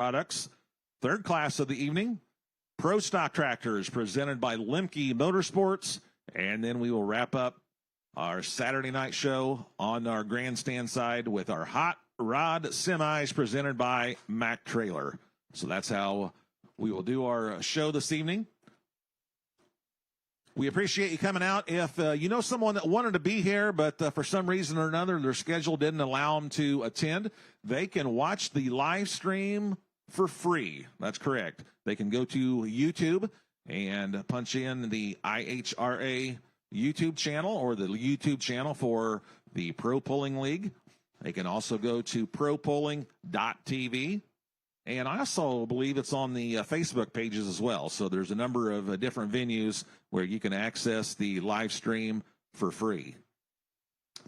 products. Third class of the evening, Pro Stock Tractors presented by Lemke Motorsports. And then we will wrap up our Saturday night show on our grandstand side with our Hot Rod Semis presented by Mack Trailer. So that's how we will do our show this evening. We appreciate you coming out. If you know someone that wanted to be here, but for some reason or another, their schedule didn't allow them to attend, they can watch the live stream for free. That's correct. They can go to YouTube and punch in the IHRA YouTube channel or the YouTube channel for the Pro Polling League. They can also go to propolling.tv. And I also believe it's on the Facebook pages as well. So there's a number of different venues where you can access the live stream for free.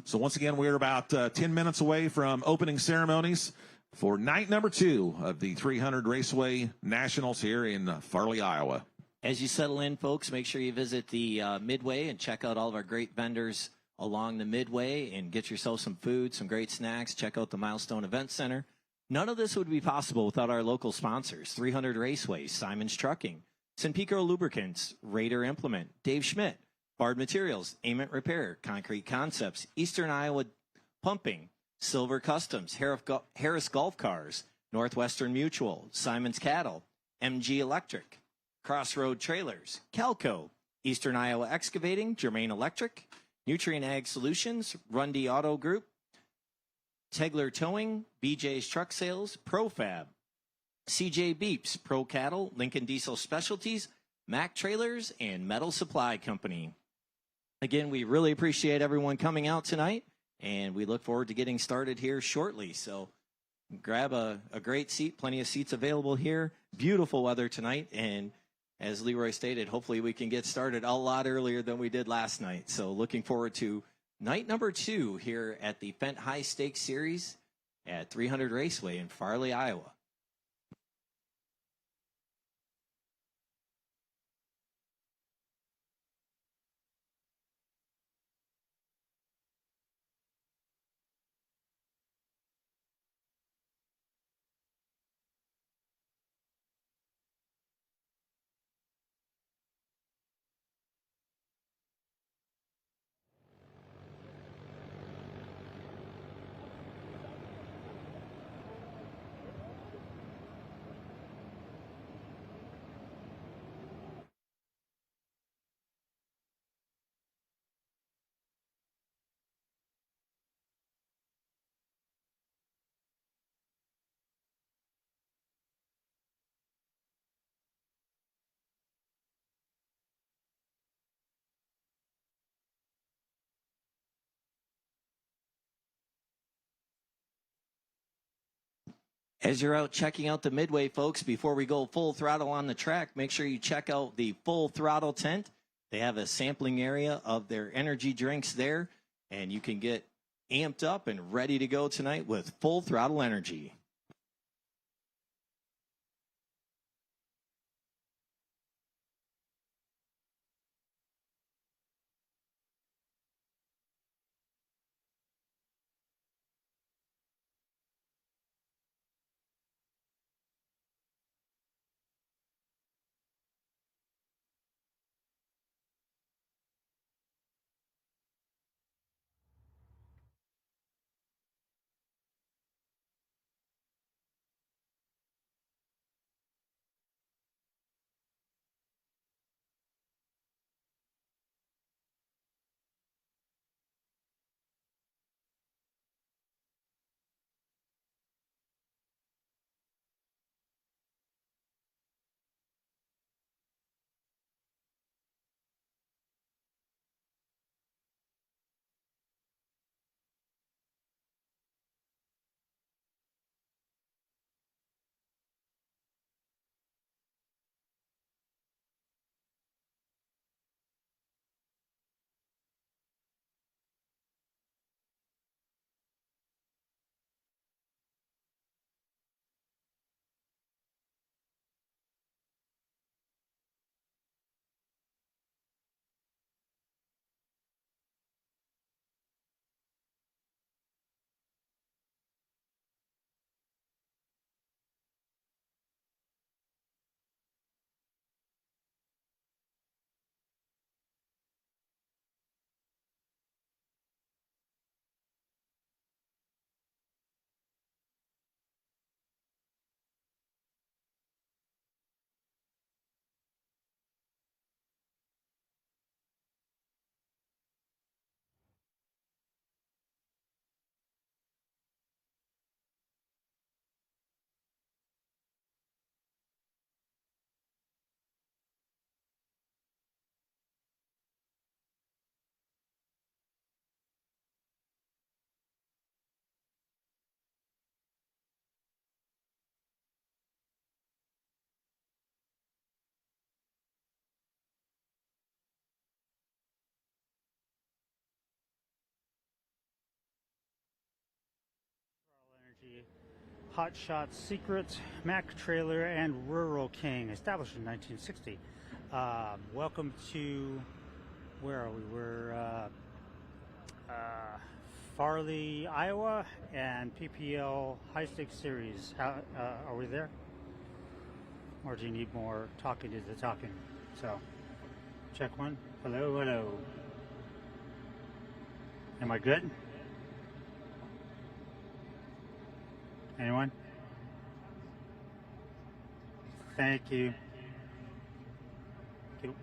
So once again, we're about 10 minutes away from opening ceremonies for night number 2 of the 300 Raceway Nationals here in Farley, Iowa. As you settle in, folks, make sure you visit the Midway and check out all of our great vendors along the Midway and get yourself some food, some great snacks. Check out the Milestone Event Center. None of this would be possible without our local sponsors: 300 Raceway, Simon's Trucking, Sinpico Lubricants, Raider Implement, Dave Schmidt, Bard Materials, Ament Repair, Concrete Concepts, Eastern Iowa Pumping, Silver Customs, Harris Golf Cars, Northwestern Mutual, Simon's Cattle, MG Electric, Crossroad Trailers, Calco, Eastern Iowa Excavating, Germain Electric, Nutrient Ag Solutions, Rundy Auto Group, Tegler Towing, BJ's Truck Sales, ProFab, CJ Beeps, Pro Cattle, Lincoln Diesel Specialties, Mack Trailers, and Metal Supply Company. Again, we really appreciate everyone coming out tonight, and we look forward to getting started here shortly. So grab a great seat, plenty of seats available here. Beautiful weather tonight, and as Leroy stated, hopefully we can get started a lot earlier than we did last night. So looking forward to night number 2 here at the Fendt High Stakes Series at 300 Raceway in Farley, Iowa. As you're out checking out the Midway, folks, before we go full throttle on the track, make sure you check out the Full Throttle tent. They have a sampling area of their energy drinks there, and you can get amped up and ready to go tonight with Full Throttle Energy. the Hot Shot Secret, Mac Trailer, and Rural King, established in 1960. Welcome to, where are we? We're Farley, Iowa, and PPL High Stakes Series. Are we there? Or do you need more talking to the talking? So, check one. Hello, hello. Am I good? Anyone? Thank you. Thank you.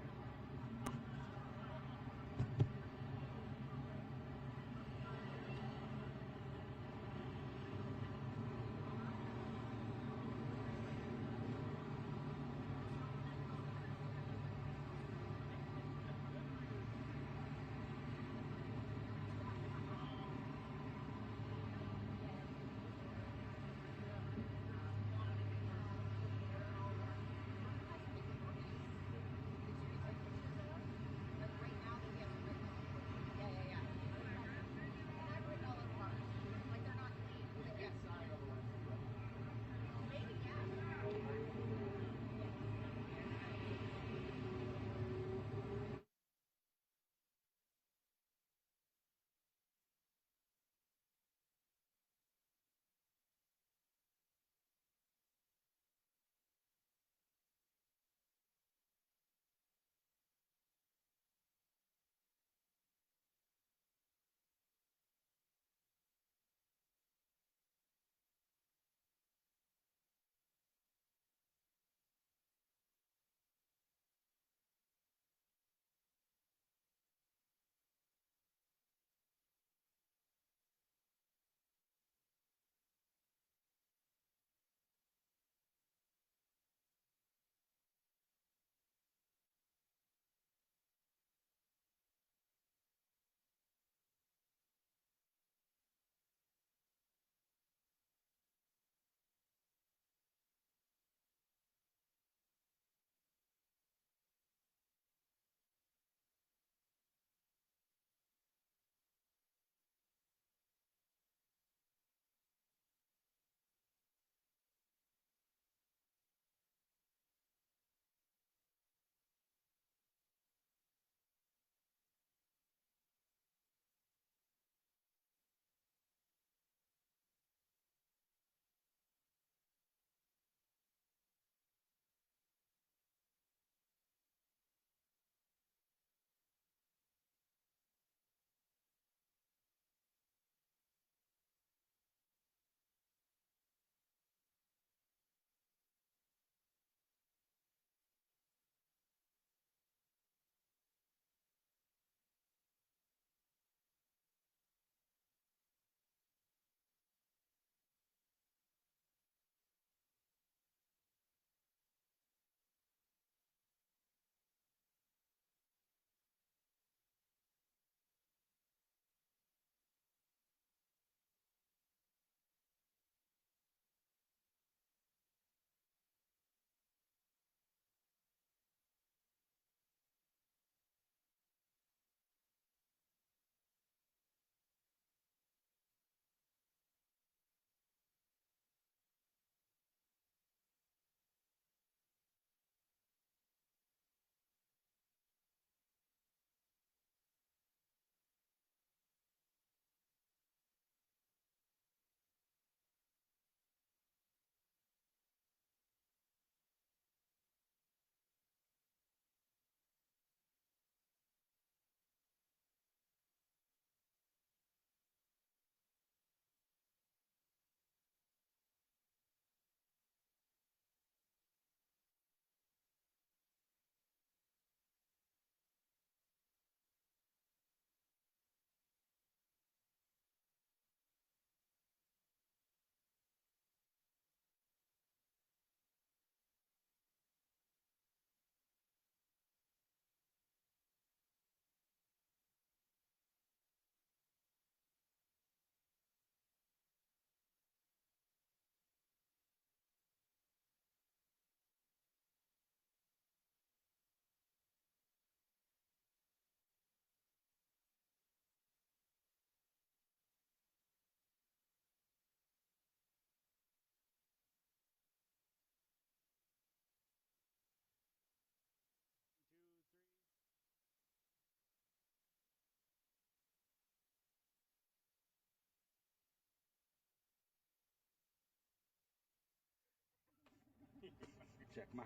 Check mine.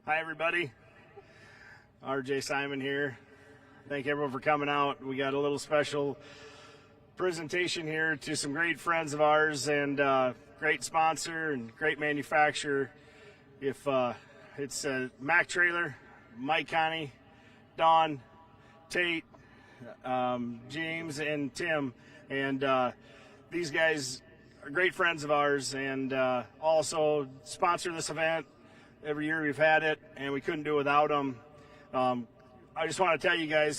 Hi, everybody. RJ Simon here. Thank everyone for coming out. We got a little special presentation here to some great friends of ours and great sponsor and great manufacturer. If it's Mac Trailer, Mike Connie, Don, Tate, James, and Tim. And these guys are great friends of ours and also sponsor this event. Every year we've had it, and we couldn't do it without them. I just want to tell you guys,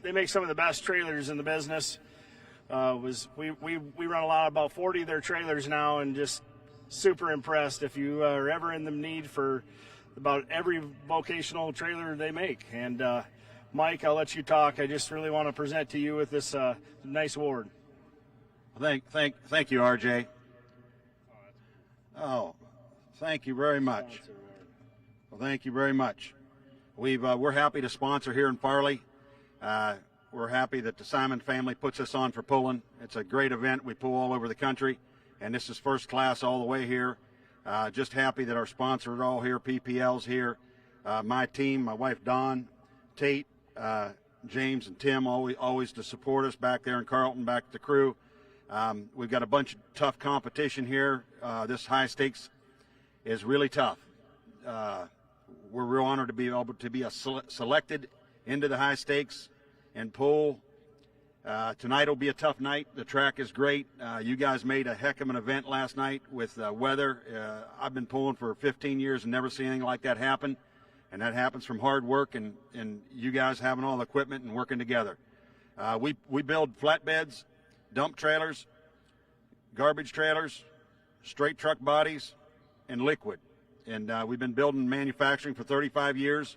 they make some of the best trailers in the business. We run a lot, about 40 of their trailers now, and just super impressed. If you are ever in the need for about every vocational trailer they make. And Mike, I'll let you talk. I just really want to present to you with this nice award. Thank you, RJ. Oh, thank you very much. Well, thank you very much. We're happy to sponsor here in Farley. We're happy that the Simon family puts us on for pulling. It's a great event. We pull all over the country, and this is first class all the way here. Just happy that our sponsors are all here. PPL's here. My team, my wife Dawn, Tate, James, and Tim always to support us back there in Carlton, back to the crew. We've got a bunch of tough competition here. This high stakes is really tough. We're real honored to be able to be selected into the high stakes and pull. Tonight will be a tough night. The track is great. You guys made a heck of an event last night with weather. I've been pulling for 15 years and never seen anything like that happen. And that happens from hard work and you guys having all the equipment and working together. We build flatbeds, dump trailers, garbage trailers, straight truck bodies, and liquid. And we've been building manufacturing for 35 years,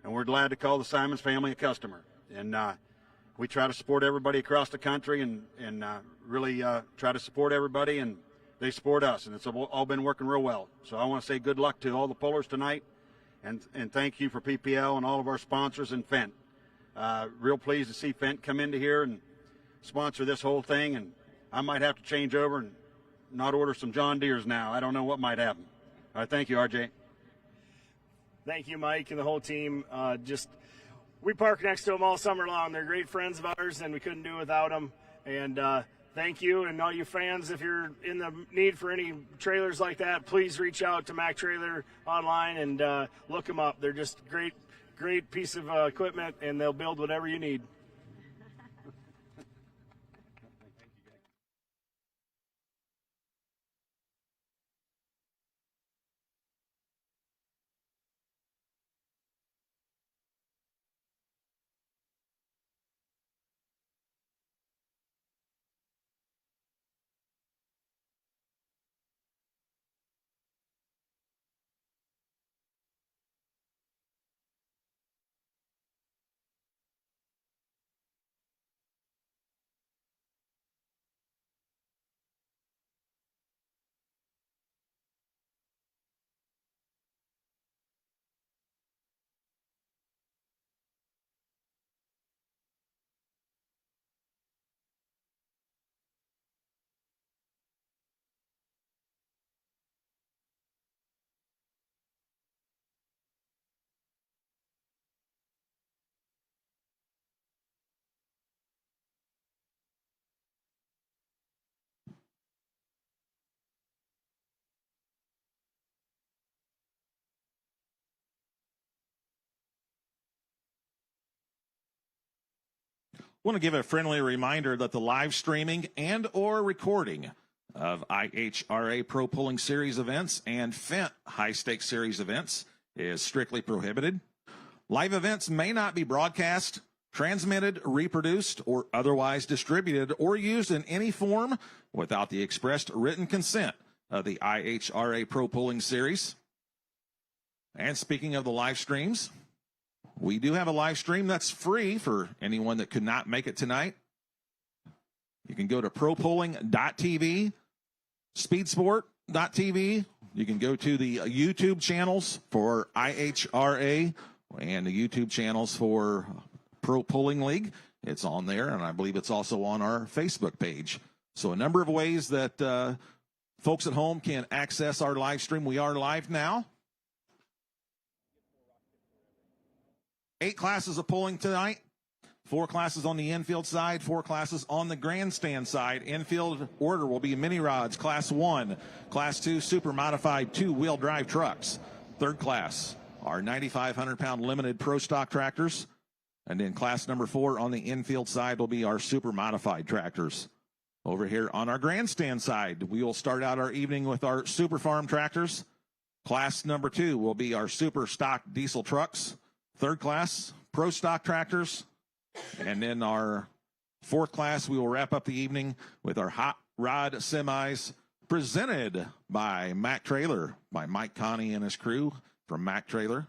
and we're glad to call the Simons family a customer. And we try to support everybody across the country and really try to support everybody, and they support us, and it's all been working real well. So I want to say good luck to all the pullers tonight, and thank you for PPL and all of our sponsors and Fendt. Real pleased to see Fendt come into here and sponsor this whole thing, and I might have to change over and not order some John Deeres now. I don't know what might happen. All right, thank you, RJ. Thank you, Mike, and the whole team. We park next to them all summer long. They're great friends of ours, and we couldn't do it without them. And thank you, and all you fans, if you're in the need for any trailers like that, please reach out to Mac Trailer online and look them up. They're just great piece of equipment, and they'll build whatever you need. Want to give a friendly reminder that the live streaming and or recording of IHRA Pro Pulling Series events and Fendt High Stakes Series events is strictly prohibited. Live events may not be broadcast, transmitted, reproduced, or otherwise distributed or used in any form without the expressed written consent of the IHRA Pro Pulling Series. And speaking of the live streams, we do have a live stream that's free for anyone that could not make it tonight. You can go to propulling.tv, speedsport.tv. You can go to the YouTube channels for IHRA and the YouTube channels for Pro Pulling League. It's on there, and I believe it's also on our Facebook page. So a number of ways that folks at home can access our live stream. We are live now. 8 classes of pulling tonight. 4 classes on the infield side, 4 classes on the grandstand side. Infield order will be mini rods, Class 1, Class 2, super modified 2-wheel drive trucks. Third class, our 9,500-pound limited pro stock tractors. And then class number 4 on the infield side will be our super modified tractors. Over here on our grandstand side, we will start out our evening with our super farm tractors. Class number 2 will be our super stock diesel trucks. Third class, pro stock tractors. And then our 4th class, we will wrap up the evening with our hot rod semis presented by Mac Trailer, by Mike Connie and his crew from Mac Trailer.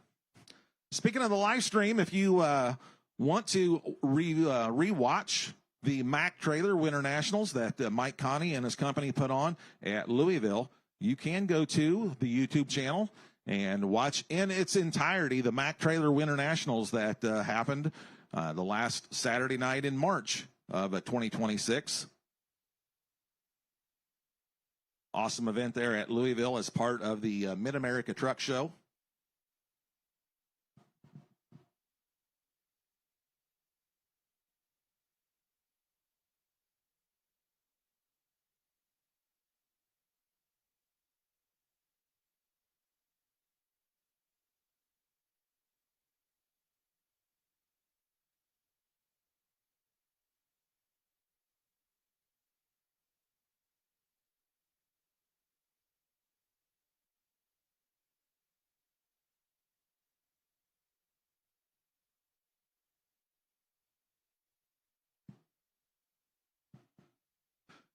Speaking of the live stream, if you want to re-watch the Mac Trailer Winter Nationals that Mike Connie and his company put on at Louisville, you can go to the YouTube channel and watch in its entirety the Mac Trailer Winter Nationals that happened the last Saturday night in March of 2026. Awesome event there at Louisville as part of the Mid-America Truck Show.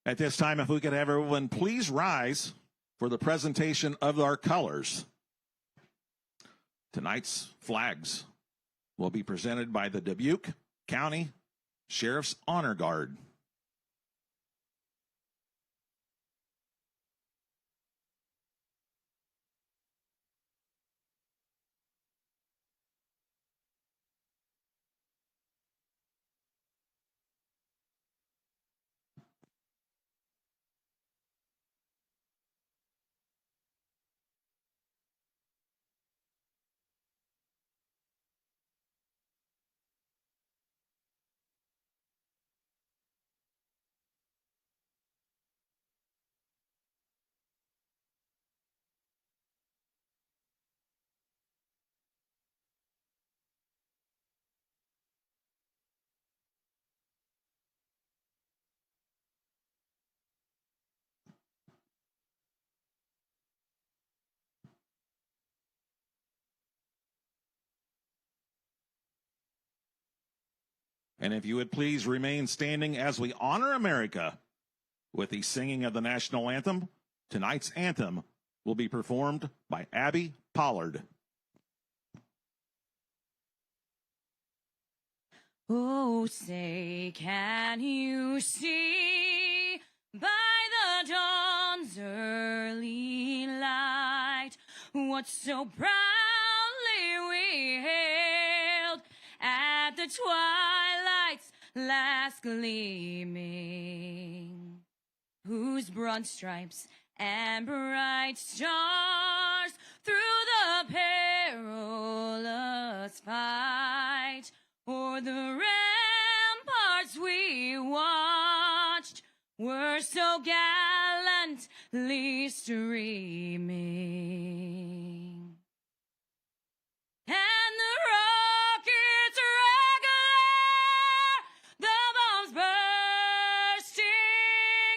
At this time, if we could have everyone please rise for the presentation of our colors. Tonight's flags will be presented by the Dubuque County Sheriff's Honor Guard. And if you would please remain standing as we honor America with the singing of the national anthem. Tonight's anthem will be performed by Abby Pollard. Oh, say, can you see by the dawn's early light what so proudly we hailed at the twilight's last gleaming, whose broad stripes and bright stars through the perilous fight o'er the ramparts we watched were so gallantly streaming. And the rockets regular, the bombs bursting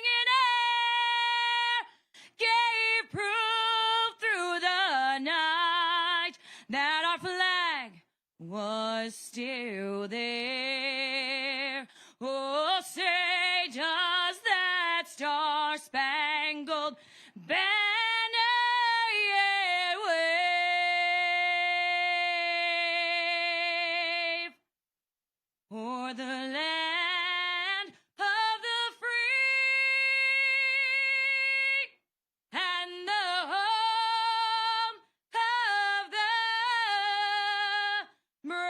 in air, gave proof through the night that our flag was still there. Oh, say, does that star-spangled banner yet wave o'er the land of the free and the home of the brave?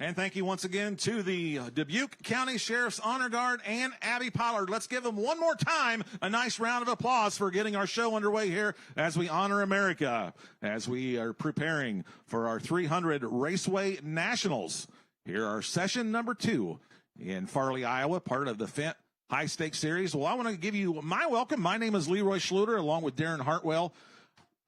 And thank you once again to the Dubuque County Sheriff's Honor Guard and Abby Pollard. Let's give them one more time a nice round of applause for getting our show underway here as we honor America, as we are preparing for our 300 Raceway Nationals. Here are session number 2 in Farley, Iowa, part of the Fendt High Stakes Series. Well, I want to give you my welcome. My name is Leroy Schluter, along with Darren Hartwell.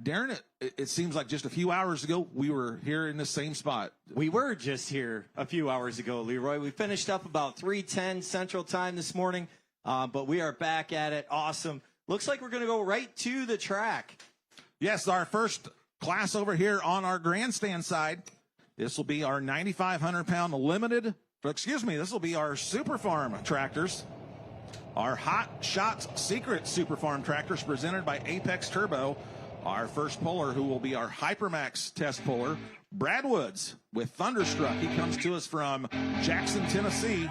Darren, it seems like just a few hours ago we were here in the same spot. We were just here a few hours ago, Leroy. We finished up about 3:10 Central Time this morning, but we are back at it. Awesome. Looks like we're going to go right to the track. Yes, our first class over here on our grandstand side. This will be our 9,500-pound limited. This will be our Super Farm tractors. Our Hot Shots Secret Super Farm tractors presented by Apex Turbo. Our first puller, who will be our Hypermax test puller, Brad Woods with Thunderstruck. He comes to us from Jackson, Tennessee.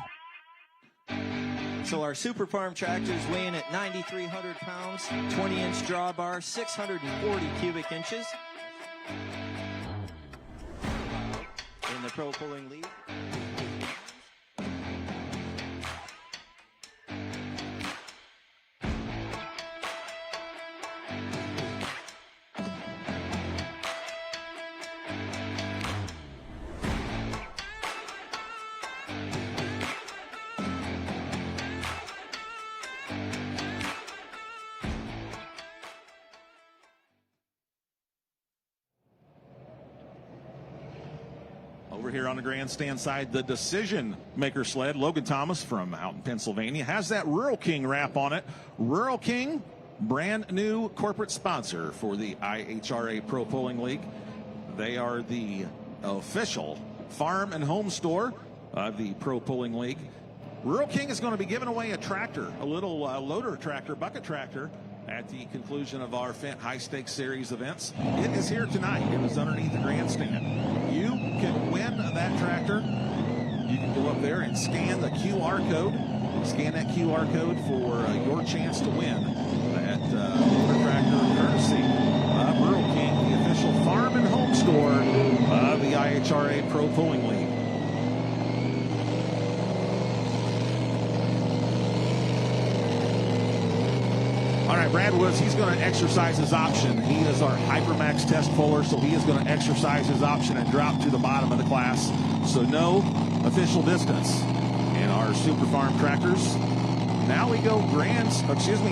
So our Super Farm tractors weighing at 9,300 pounds, 20-inch drawbar, 640 cubic inches. In the Pro Pulling League. Over here on the grandstand side, the decision maker sled, Logan Thomas from out in Pennsylvania, has that Rural King wrap on it. Rural King, brand new corporate sponsor for the IHRA Pro Pulling League. They are the official farm and home store of the Pro Pulling League. Rural King is going to be giving away a tractor, a little loader tractor, bucket tractor, at the conclusion of our Fendt High Stakes Series events. It is here tonight. It is underneath the grandstand. You can win that tractor. You can go up there and scan the QR code. Scan that QR code for your chance to win that loader tractor courtesy of Rural King, the official farm and home store of the IHRA Pro Pulling League. All right, Brad Woods, he's going to exercise his option. He is our Hypermax test puller, so he is going to exercise his option and drop to the bottom of the class. So no official distance in our Super Farm tractors. Now we go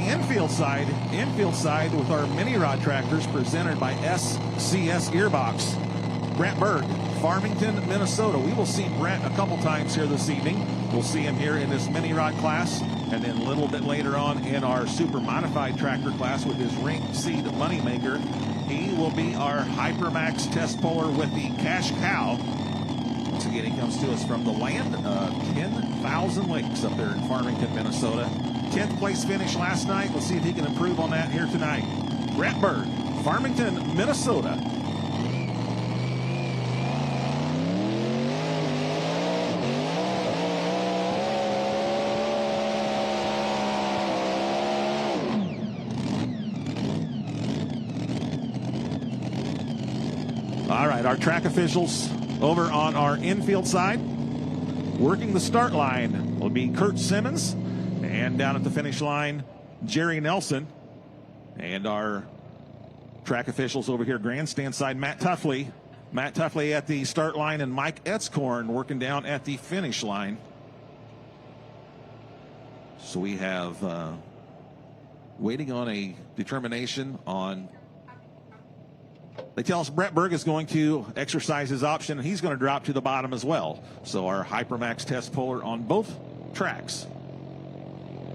infield side with our mini rod tractors presented by SCS Gearbox. Brett Berg, Farmington, Minnesota. We will see Brett a couple times here this evening. We'll see him here in this mini rod class, and then a little bit later on in our super modified tractor class with his Ring Seed Moneymaker. He will be our Hypermax test puller with the Cash Cow. Once again, he comes to us from the land of 10,000 lakes up there in Farmington, Minnesota. 10th place finish last night. Let's see if he can improve on that here tonight. Brett Berg, Farmington, Minnesota. All right, our track officials over on our infield side, working the start line, will be Kurt Simmons, and down at the finish line, Jerry Nelson. And our track officials over here, grandstand side, Matt Tuffley. Matt Tuffley at the start line, and Mike Etzkorn working down at the finish line. So we have waiting on a determination on. They tell us Brett Berg is going to exercise his option, and he's going to drop to the bottom as well. So our Hypermax test puller on both tracks,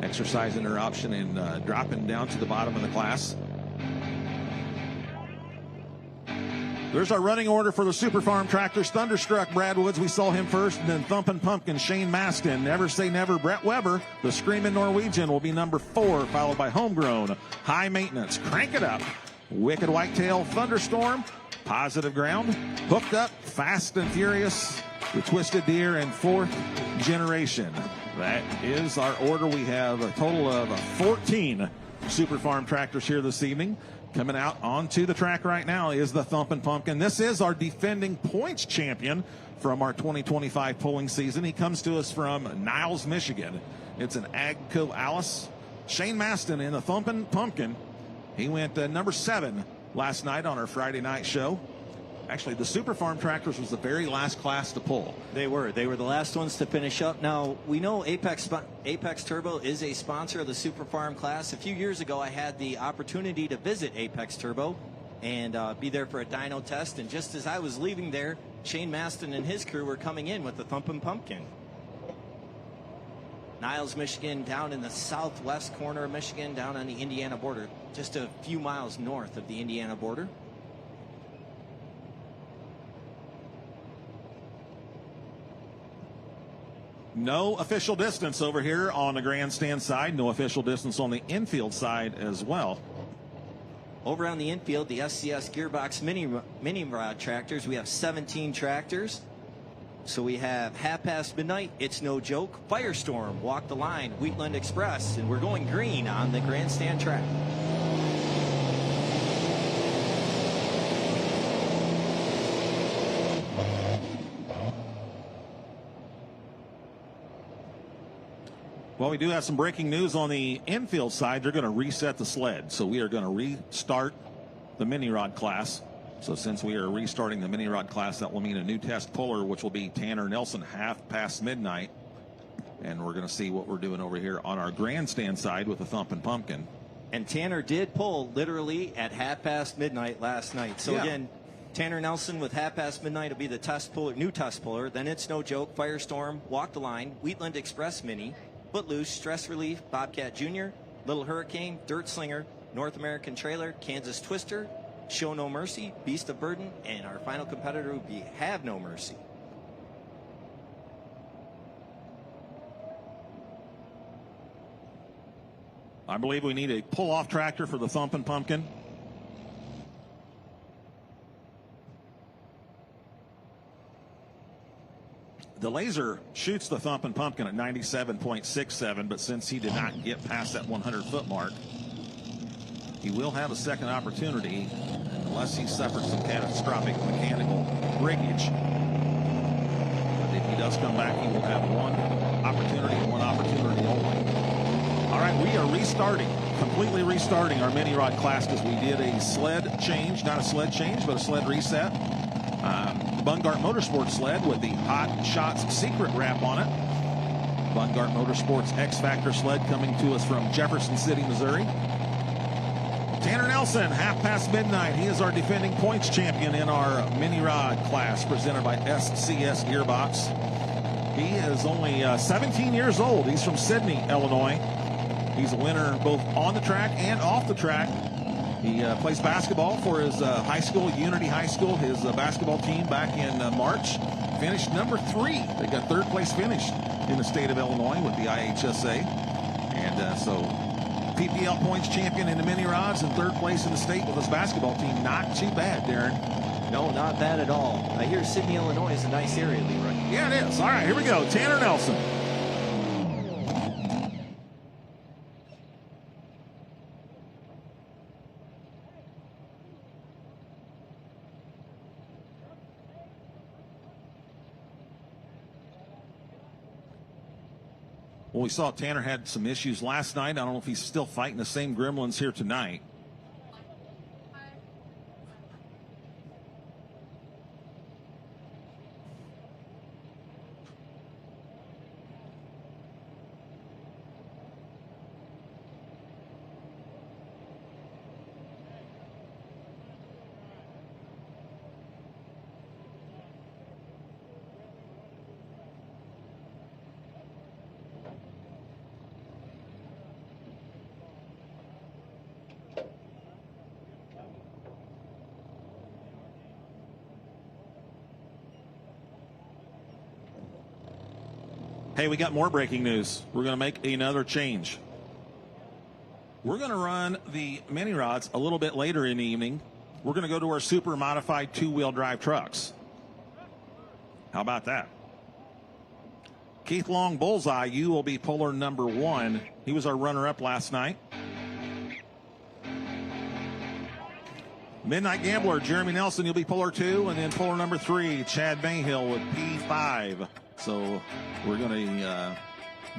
exercising their option and dropping down to the bottom of the class. There's our running order for the Super Farm tractors. Thunderstruck, Brad Woods, we saw him first, and then Thumpin' Pumpkin, Shane Maston. Never Say Never, Brett Weber. The Screamin' Norwegian will be number 4, followed by Homegrown, High Maintenance, Crank It Up, Wicked Whitetail, Thunderstorm, Positive Ground, Hooked Up, Fast and Furious, the Twisted Deer, and 4th Generation. That is our order. We have a total of 14 Super Farm tractors here this evening. Coming out onto the track right now is the Thumpin' Pumpkin. This is our defending points champion from our 2025 pulling season. He comes to us from Niles, Michigan. It's an Agco Alice. Shane Maston in the Thumpin' Pumpkin. He went number 7 last night on our Friday night show. Actually, the Super Farm Tractors was the very last class to pull. They were the last ones to finish up. Now, we know Apex Turbo is a sponsor of the Super Farm class. A few years ago, I had the opportunity to visit Apex Turbo and be there for a dyno test. And just as I was leaving there, Shane Maston and his crew were coming in with the Thumpin' Pumpkin. Niles, Michigan, down in the southwest corner of Michigan, down on the Indiana border, just a few miles north of the Indiana border. No official distance over here on the grandstand side. No official distance on the infield side as well. Over on the infield, the SCS Gearbox mini rod tractors, we have 17 tractors. So we have Half Past Midnight, It's No Joke, Firestorm, Walk the Line, Wheatland Express, and we're going green on the grandstand track. Well, we do have some breaking news on the infield side. They're going to reset the sled. So we are going to restart the mini rod class. So since we are restarting the mini rod class, that will mean a new test puller, which will be Tanner Nelson, Half Past Midnight. And we're going to see what we're doing over here on our grandstand side with the Thumpin' Pumpkin. And Tanner did pull literally at midnight last night. So yeah. Again, Tanner Nelson with midnight will be the test puller, new test puller. Then It's No Joke, Firestorm, Walk the Line, Wheatland Express Mini, Footloose, Stress Relief, Bobcat Jr., Little Hurricane, Dirt Slinger, North American Trailer, Kansas Twister, Show No Mercy, Beast of Burden, and our final competitor would be Have No Mercy. I believe we need a pull-off tractor for the Thumpin' Pumpkin. The laser shoots the Thumpin' Pumpkin at 97.67, but since he did not get past that 100-foot mark, he will have a second opportunity unless he suffers some catastrophic mechanical breakage. But if he does come back, he will have one opportunity only. All right, we are restarting, completely restarting our mini rod class because we did a sled change, not a sled change, but a sled reset. Bungart Motorsports sled with the Hot Shots secret wrap on it. Bungart Motorsports X Factor sled coming to us from Jefferson City, Missouri. Tanner Nelson, midnight. He is our defending points champion in our mini rod class presented by SCS Gearbox. He is only 17 years old. He's from Sydney, Illinois. He's a winner both on the track and off the track. He plays basketball for his high school, Unity High School, his basketball team back in March. Finished number 3. They got third place finish in the state of Illinois with the IHSA. And so PPL points champion in the mini rods and third place in the state with his basketball team. Not too bad, Darren. No, not bad at all. I hear Sydney, Illinois is a nice area, Leroy. Yeah, it is. All right, here we go. Tanner Nelson. Well, we saw Tanner had some issues last night. I don't know if he's still fighting the same gremlins here tonight. Hey, we got more breaking news. We're going to make another change. We're going to run the mini rods a little bit later in the evening. We're going to go to our super modified 2-wheel drive trucks. How about that? Keith Long Bullseye, you will be puller number 1. He was our runner-up last night. Midnight Gambler, Jeremy Nelson, you'll be puller 2, and then puller number 3, Chad Mayhill with P5. So we're going to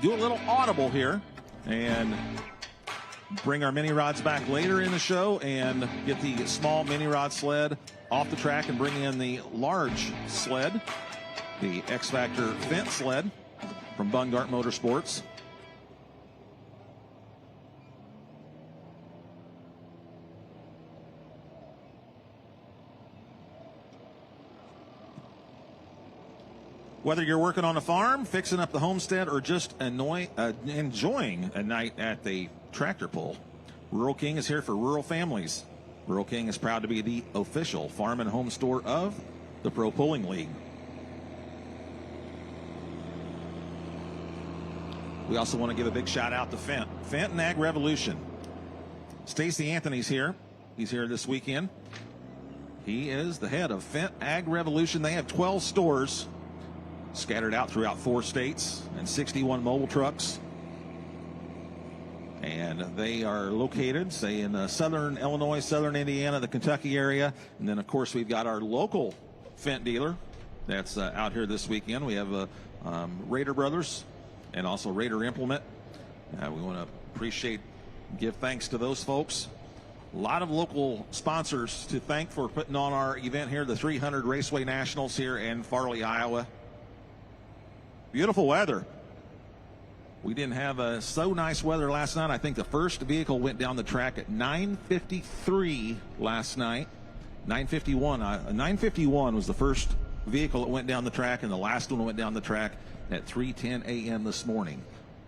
do a little audible here and bring our mini rods back later in the show and get the small mini rod sled off the track and bring in the large sled, the X Factor Fendt sled from Bungart Motorsports. Whether you're working on a farm, fixing up the homestead, or just enjoying a night at the tractor pull, Rural King is here for rural families. Rural King is proud to be the official farm and home store of the Pro Pulling League. We also want to give a big shout out to Fendt and Ag Revolution. Stacy Anthony's here. He's here this weekend. He is the head of Fendt Ag Revolution. They have 12 stores scattered out throughout 4 states and 61 mobile trucks. And they are located, say, in southern Illinois, southern Indiana, the Kentucky area. And then, of course, we've got our local Fendt dealer that's out here this weekend. We have Raider Brothers and also Raider Implement. We want to give thanks to those folks. A lot of local sponsors to thank for putting on our event here, the 300 Raceway Nationals here in Farley, Iowa. Beautiful weather. We didn't have so nice weather last night. I think the first vehicle went down the track at 9:53 last night. 9:51. 9:51 was the first vehicle that went down the track, and the last one went down the track at 3:10 a.m. this morning.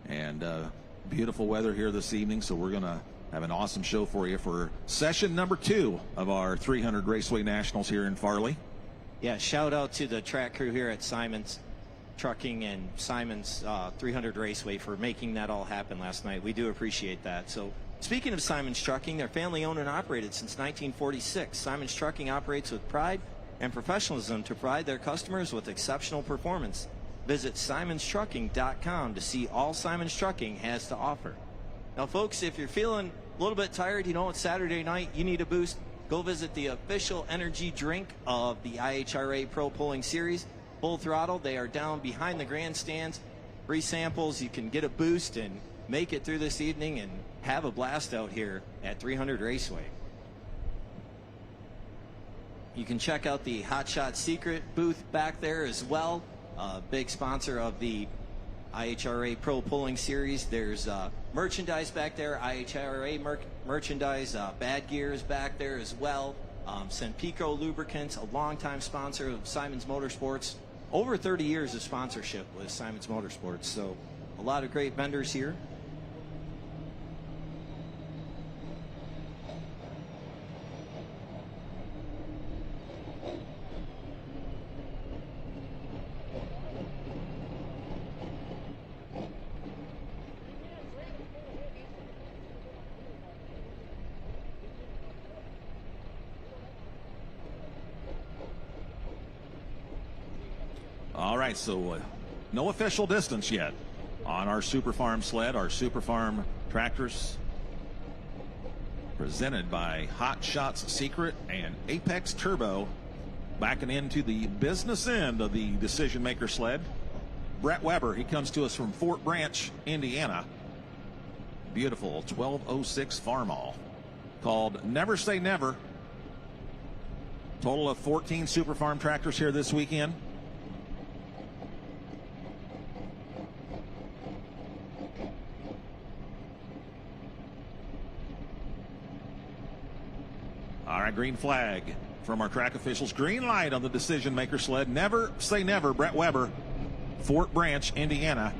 And beautiful weather here this evening, so we're going to have an awesome show for you for session number 2 of our 300 Raceway Nationals here in Farley. Yeah, shout out to the track crew here at Simon's Trucking and Simon's 300 Raceway for making that all happen last night. We do appreciate that. So speaking of Simon's Trucking, they're family owned and operated since 1946. Simon's Trucking operates with pride and professionalism to provide their customers with exceptional performance. Visit simonstrucking.com to see all Simon's Trucking has to offer. Now, folks, if you're feeling a little bit tired, it's Saturday night, you need a boost, go visit the official energy drink of the IHRA Pro Pulling Series. Full Throttle. They are down behind the grandstands. Free samples. You can get a boost and make it through this evening and have a blast out here at 300 Raceway. You can check out the Hot Shot Secret booth back there as well. Big sponsor of the IHRA Pro Pulling Series. There's merchandise back there, IHRA merchandise, Bad Gears back there as well. Senpico Lubricants, a longtime sponsor of Simon's Motorsports. Over 30 years of sponsorship with Simon's Motorsports. So a lot of great vendors here. All right, so no official distance yet on our Super Farm sled, our Super Farm tractors, presented by Hot Shots Secret and Apex Turbo, backing into the business end of the Decision Maker sled. Brett Weber, he comes to us from Fort Branch, Indiana. Beautiful 1206 Farmall called Never Say Never. Total of 14 Super Farm tractors here this weekend. All right, green flag from our track officials. Green light on the Decision Maker sled. Never say never, Brett Weber, Fort Branch, Indiana.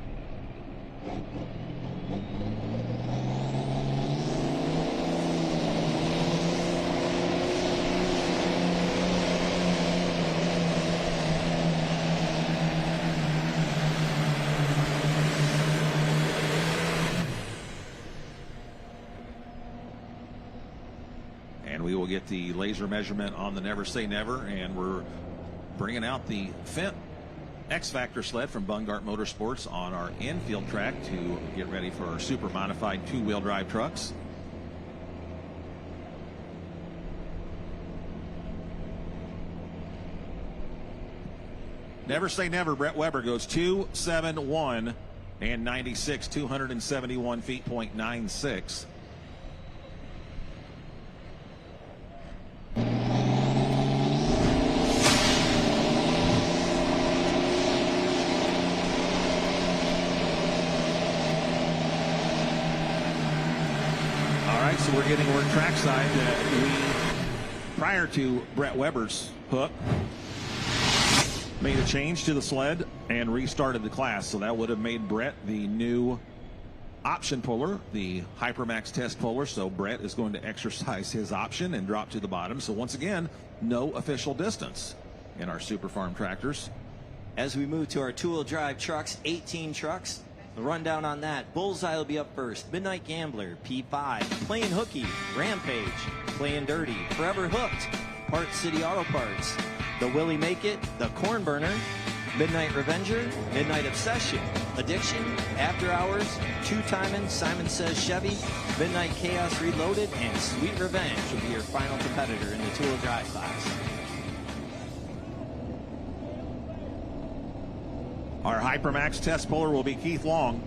And we will get the laser measurement on the Never Say Never, and we're bringing out the Fendt X Factor sled from Bungart Motorsports on our infield track to get ready for our super modified 2-wheel drive trucks. Never say never. Brett Weber goes 271 and 96, 271 feet, .96. All right, so we're getting over trackside. Prior to Brett Weber's hook, made a change to the sled and restarted the class. So that would have made Brett the new option puller, the Hypermax test puller. So Brett is going to exercise his option and drop to the bottom. So once again, no official distance in our Super Farm tractors. As we move to our two-wheel drive trucks, 18 trucks. The rundown on that: Bullseye will be up first, Midnight Gambler, P5, Playing Hooky, Rampage, Playing Dirty, Forever Hooked, Parts City Auto Parts, The Willie Make It, The Corn Burner, Midnight Revenger, Midnight Obsession, Addiction, After Hours, Two Timin', Simon Says Chevy, Midnight Chaos Reloaded, and Sweet Revenge will be your final competitor in the two-wheel drive class. Our Hypermax test puller will be Keith Long.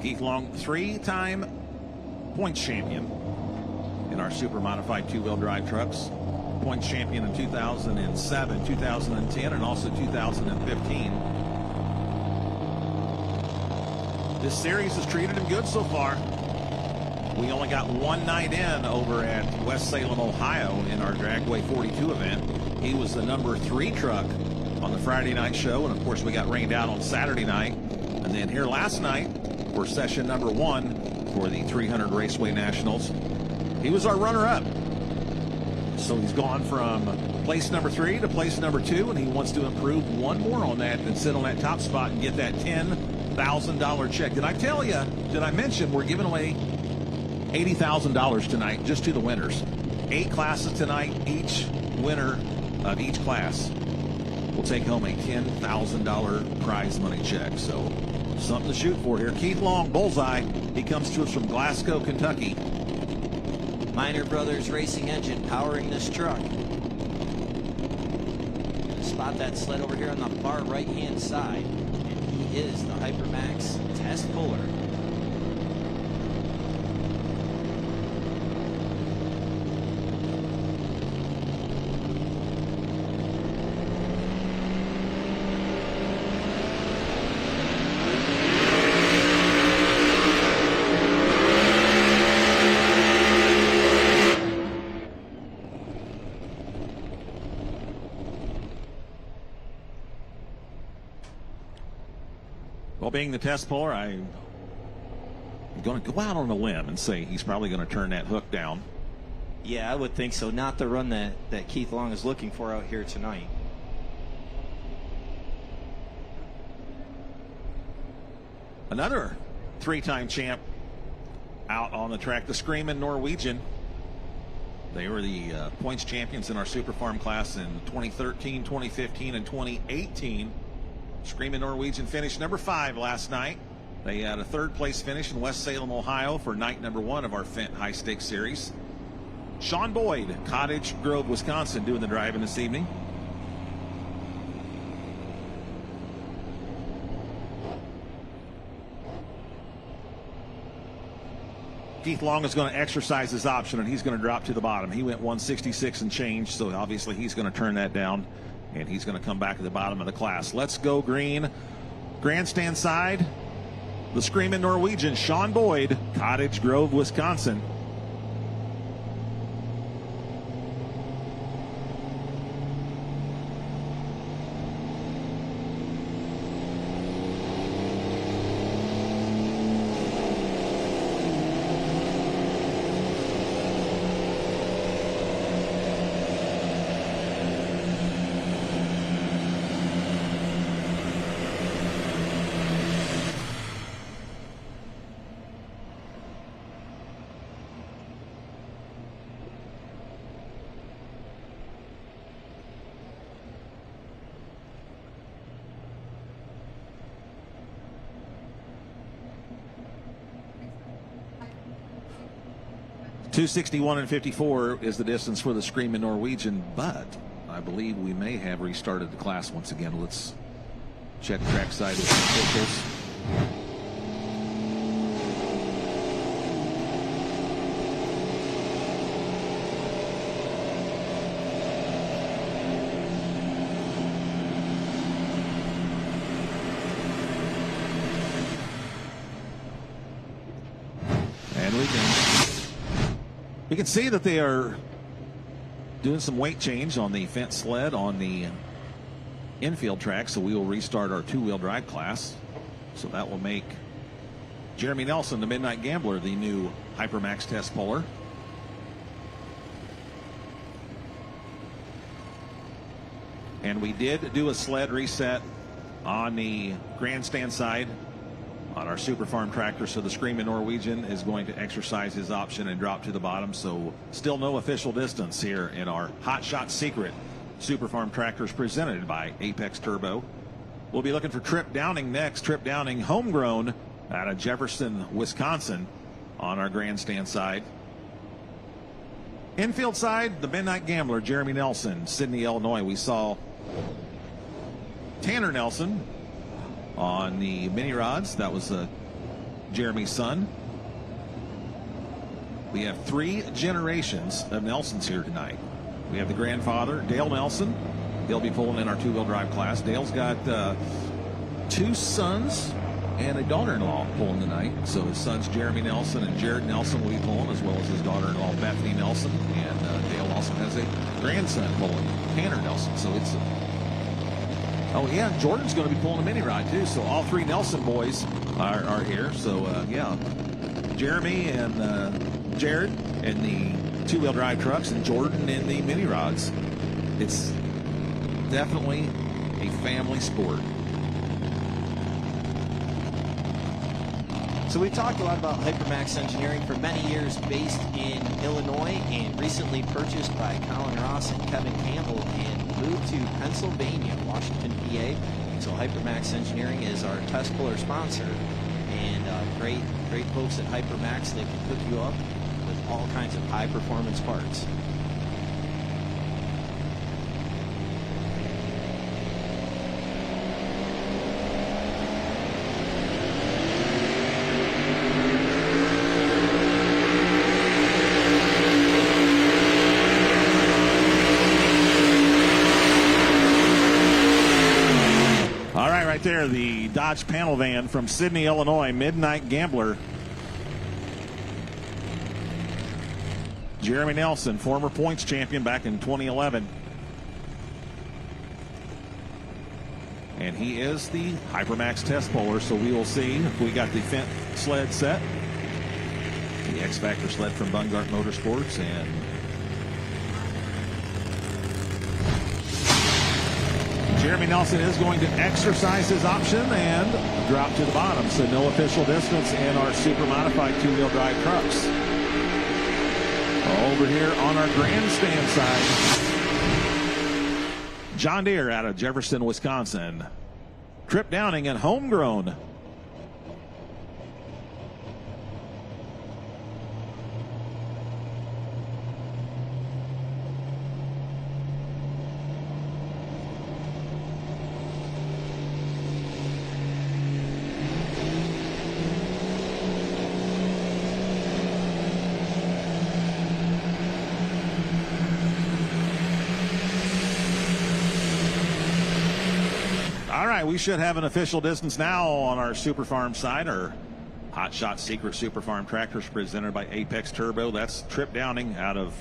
Keith Long, three-time points champion in our super modified two-wheel drive trucks. Points champion in 2007, 2010, and also 2015. This series has treated him good so far. We only got one night in over at West Salem, Ohio in our Dragway 42 event. He was the number 3 truck on the Friday night show, and of course we got rained out on Saturday night. And then here last night for session number 1 for the 300 Raceway Nationals, he was our runner-up. So he's gone from place number 3 to place number 2, and he wants to improve one more on that and sit on that top spot and get that $10,000 check. Did I tell you, did I mention we're giving away $80,000 tonight just to the winners? 8 classes tonight, each winner of each class will take home a $10,000 prize money check. So something to shoot for here. Keith Long, Bullseye. He comes to us from Glasgow, Kentucky. Minor Brothers Racing Engine powering this truck. Spot that sled over here on the far right-hand side. And he is the Hypermax test puller. Well, being the test puller, I'm going to go out on a limb and say he's probably going to turn that hook down. Yeah, I would think so. Not the run that Keith Long is looking for out here tonight. Another 3-time champ out on the track, the Screamin' Norwegian. They were the points champions in our Super Farm class in 2013, 2015, and 2018. Screamin' Norwegian finished number 5 last night. They had a 3rd place finish in West Salem, Ohio for night number 1 of our Fendt High Stakes Series. Sean Boyd, Cottage Grove, Wisconsin, doing the driving this evening. Keith Long is going to exercise his option, and he's going to drop to the bottom. He went 166 and change, so obviously he's going to turn that down, and he's going to come back at the bottom of the class. Let's go green. Grandstand side, the Screamin' Norwegian, Sean Boyd, Cottage Grove, Wisconsin. .261 and 54 is the distance for the Screamin' Norwegian, but I believe we may have restarted the class once again. Let's check trackside with the officials. And we can see that they are doing some weight change on the Fendt sled on the infield track, so we will restart our two-wheel drive class. So that will make Jeremy Nelson, the Midnight Gambler, the new Hypermax test puller. And we did do a sled reset on the grandstand side on our Super Farm tractor, so the Screaming Norwegian is going to exercise his option and drop to the bottom. So still no official distance here in our Hot Shot Secret Super Farm tractors presented by Apex Turbo. We'll be looking for Trip Downing next. Trip Downing, homegrown out of Jefferson, Wisconsin, on our grandstand side. Infield side, the Midnight Gambler, Jeremy Nelson, Sydney, Illinois. We saw Tanner Nelson on the mini rods. That was Jeremy's son. We have 3 generations of Nelsons here tonight. We have the grandfather, Dale Nelson. He'll be pulling in our two-wheel drive class. Dale's got 2 sons and a daughter-in-law pulling tonight. So his sons Jeremy Nelson and Jared Nelson will be pulling, as well as his daughter-in-law Bethany Nelson. And Dale also has a grandson pulling, Tanner Nelson. So it's oh yeah, Jordan's going to be pulling a mini ride too. So all 3 Nelson boys are here. So yeah, Jeremy and Jared in the two-wheel drive trucks and Jordan in the mini rods. It's definitely a family sport. So we've talked a lot about Hypermax Engineering for many years, based in Illinois and recently purchased by Colin Ross and Kevin Campbell and moved to Pennsylvania, Washington, PA. So Hypermax Engineering is our test puller sponsor, and great folks at Hypermax. They can hook you up with all kinds of high performance parts. There, the Dodge panel van from Sydney, Illinois, Midnight Gambler. Jeremy Nelson, former points champion back in 2011. And he is the Hypermax test puller, so we will see if we got the Fendt sled set. The X-Factor sled from Bungart Motorsports, and Jeremy Nelson is going to exercise his option and drop to the bottom. So no official distance in our super modified two-wheel drive trucks. Over here on our grandstand side, John Deere out of Jefferson, Wisconsin. Trip Downing and homegrown. We should have an official distance now on our Super Farm side. Our Hot Shot Secret Super Farm tractors presented by Apex Turbo. That's Trip Downing out of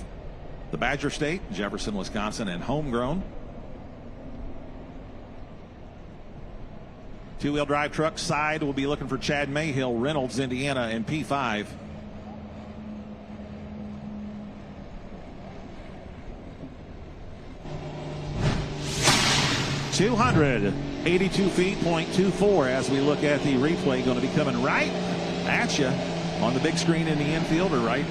the Badger State, Jefferson, Wisconsin, and homegrown. Two-wheel drive truck side, we'll be looking for Chad Mayhill, Reynolds, Indiana, and P5. .282 feet, .24 as we look at the replay. Going to be coming right at you on the big screen in the infield, or right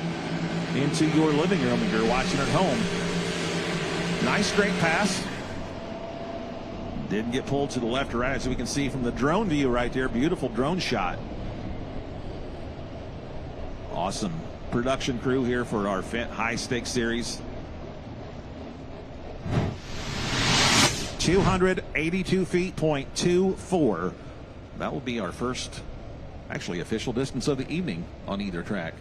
into your living room if you're watching at home. Nice straight pass. Didn't get pulled to the left or right, as we can see from the drone view right there. Beautiful drone shot. Awesome production crew here for our Fendt High Stakes Series. 282 feet, .24. That will be our first, actually, official distance of the evening on either track.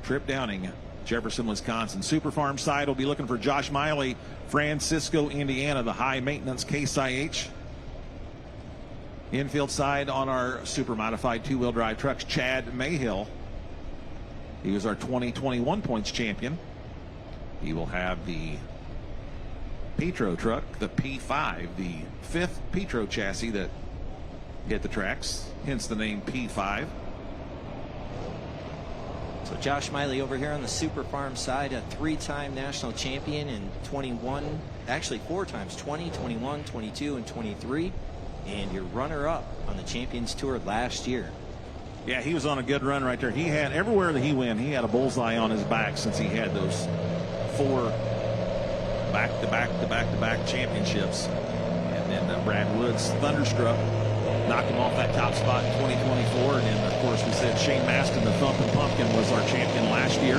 Trip Downing, Jefferson, Wisconsin. Super Farm side will be looking for Josh Miley, Francisco, Indiana, the high maintenance Case IH. Infield side on our super modified two-wheel drive trucks, Chad Mayhill. He was our 2021 points champion. He will have the Petro truck, the P5, the fifth Petro chassis that hit the tracks, hence the name P5. So Josh Miley over here on the Super Farm side, a three-time national champion in 21, actually 4 times, 20, 21, 22, and 23. And your runner-up on the Champions Tour last year. Yeah, he was on a good run right there. He had, everywhere that he went, he had a bullseye on his back since he had those 4 back-to-back championships. And then Brad Woods, Thunderstruck, knocked him off that top spot in 2024. And then, of course, we said Shane Maston, the Thumpin' Pumpkin, was our champion last year.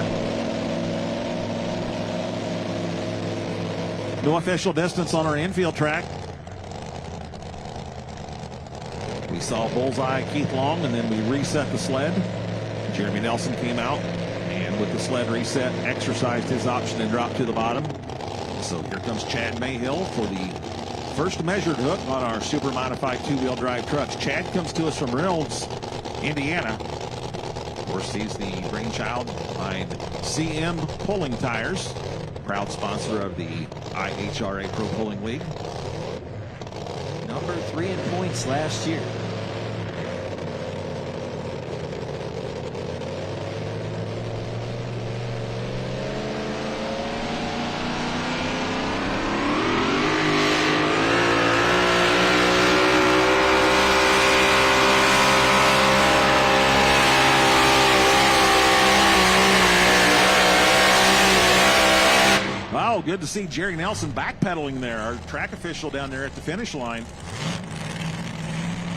No official distance on our infield track. We saw bullseye Keith Long, and then we reset the sled. Jeremy Nelson came out, and with the sled reset, exercised his option and dropped to the bottom. So here comes Chad Mayhill for the first measured hook on our super modified two-wheel drive trucks. Chad comes to us from Reynolds, Indiana. Of course, he's the brainchild behind CM Pulling Tires, proud sponsor of the IHRA Pro Pulling League. Number 3 in points last year. Wow, good to see Jerry Nelson backpedaling there, our track official down there at the finish line.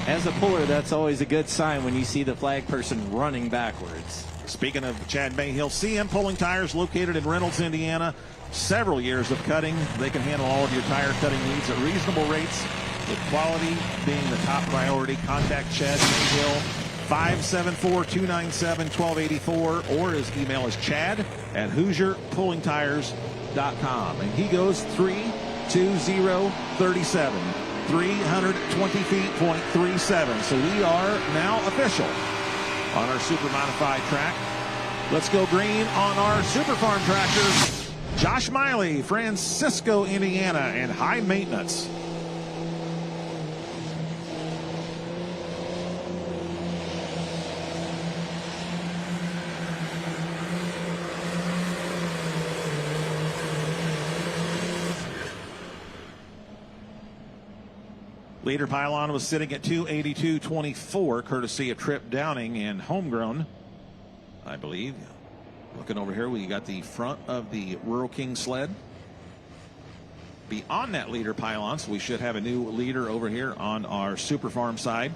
As a puller, that's always a good sign when you see the flag person running backwards. Speaking of Chad Mayhill, CM Pulling Tires, located in Reynolds, Indiana. Several years of cutting. They can handle all of your tire cutting needs at reasonable rates, with quality being the top priority. Contact Chad Mayhill, 574-297-1284, or his email is chad@HoosierPullingTires.com. And he goes 32037. 320 feet, .37. So we are now official on our super modified track. Let's go green on our Super Farm tractors. Josh Miley, Francisco, Indiana, and high maintenance. Leader pylon was sitting at 282.24, courtesy of Trip Downing and Homegrown, I believe. Looking over here, we got the front of the Rural King sled. Beyond that leader pylon, so we should have a new leader over here on our Super Farm side.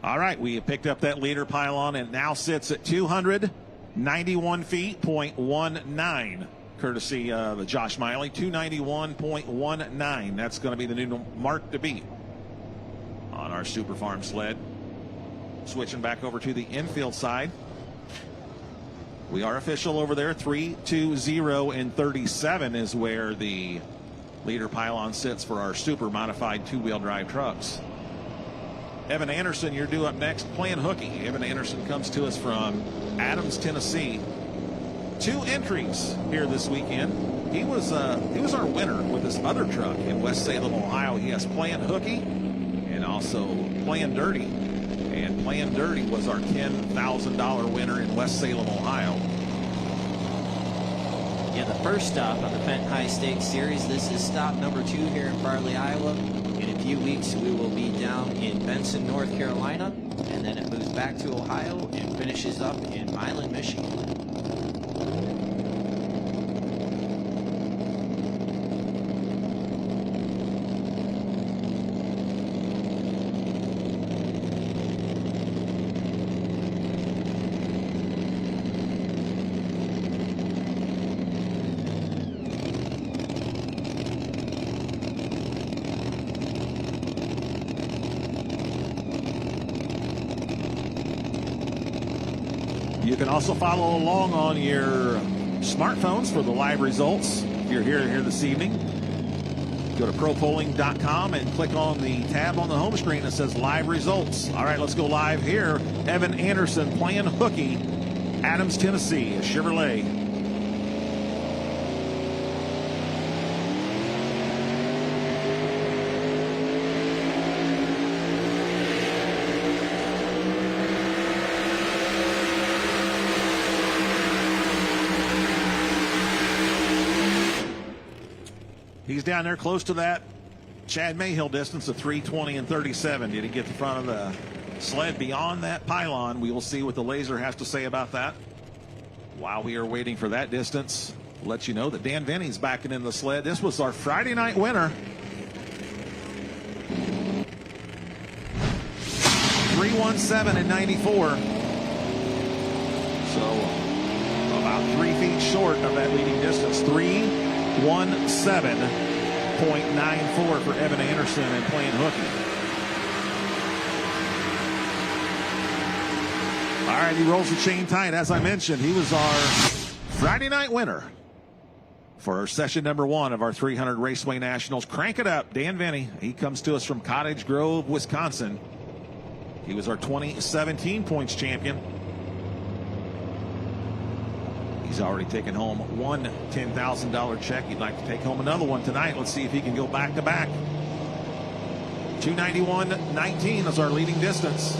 All right, we have picked up that leader pylon and now sits at 291 feet, .19, courtesy of Josh Miley, 291.19. That's going to be the new mark to beat on our Super Farm sled. Switching back over to the infield side. We are official over there. 320 and 37 is where the leader pylon sits for our super modified two-wheel drive trucks. Evan Anderson, you're due up next, playing hooky. Evan Anderson comes to us from Adams, Tennessee. 2 entries here this weekend. He was our winner with his other truck in West Salem, Ohio. He has Playing Hooky and also Playing Dirty. And Playing Dirty was our $10,000 winner in West Salem, Ohio. And the first stop on the Fendt High Stakes Series, this is stop number 2 here in Farley, Iowa. In a few weeks, we will be down in Benson, North Carolina, and then it moves back to Ohio and finishes up in Milan, Michigan. You can also follow along on your smartphones for the live results. If you're here this evening, go to propolling.com and click on the tab on the home screen that says live results. All right, let's go live here. Evan Anderson playing hooky, Adams, Tennessee, a Chevrolet. He's down there close to that Chad Mayhill distance of 3:20 and 37. Did he get in front of the sled beyond that pylon? We will see what the laser has to say about that. While we are waiting for that distance, we'll let you know that Dan Venny's backing in the sled. This was our Friday night winner. 3:17 and 94. So about 3 feet short of that leading distance. 3:17.94 for Evan Anderson and playing hooky. All right, he rolls the chain tight. As I mentioned, he was our Friday night winner for our session number 1 of our 300 Raceway Nationals. Crank it up, Dan Venny. He comes to us from Cottage Grove, Wisconsin. He was our 2017 points champion. He's already taken home one $10,000 check. He'd like to take home another one tonight. Let's see if he can go back to back. 291.19 is our leading distance.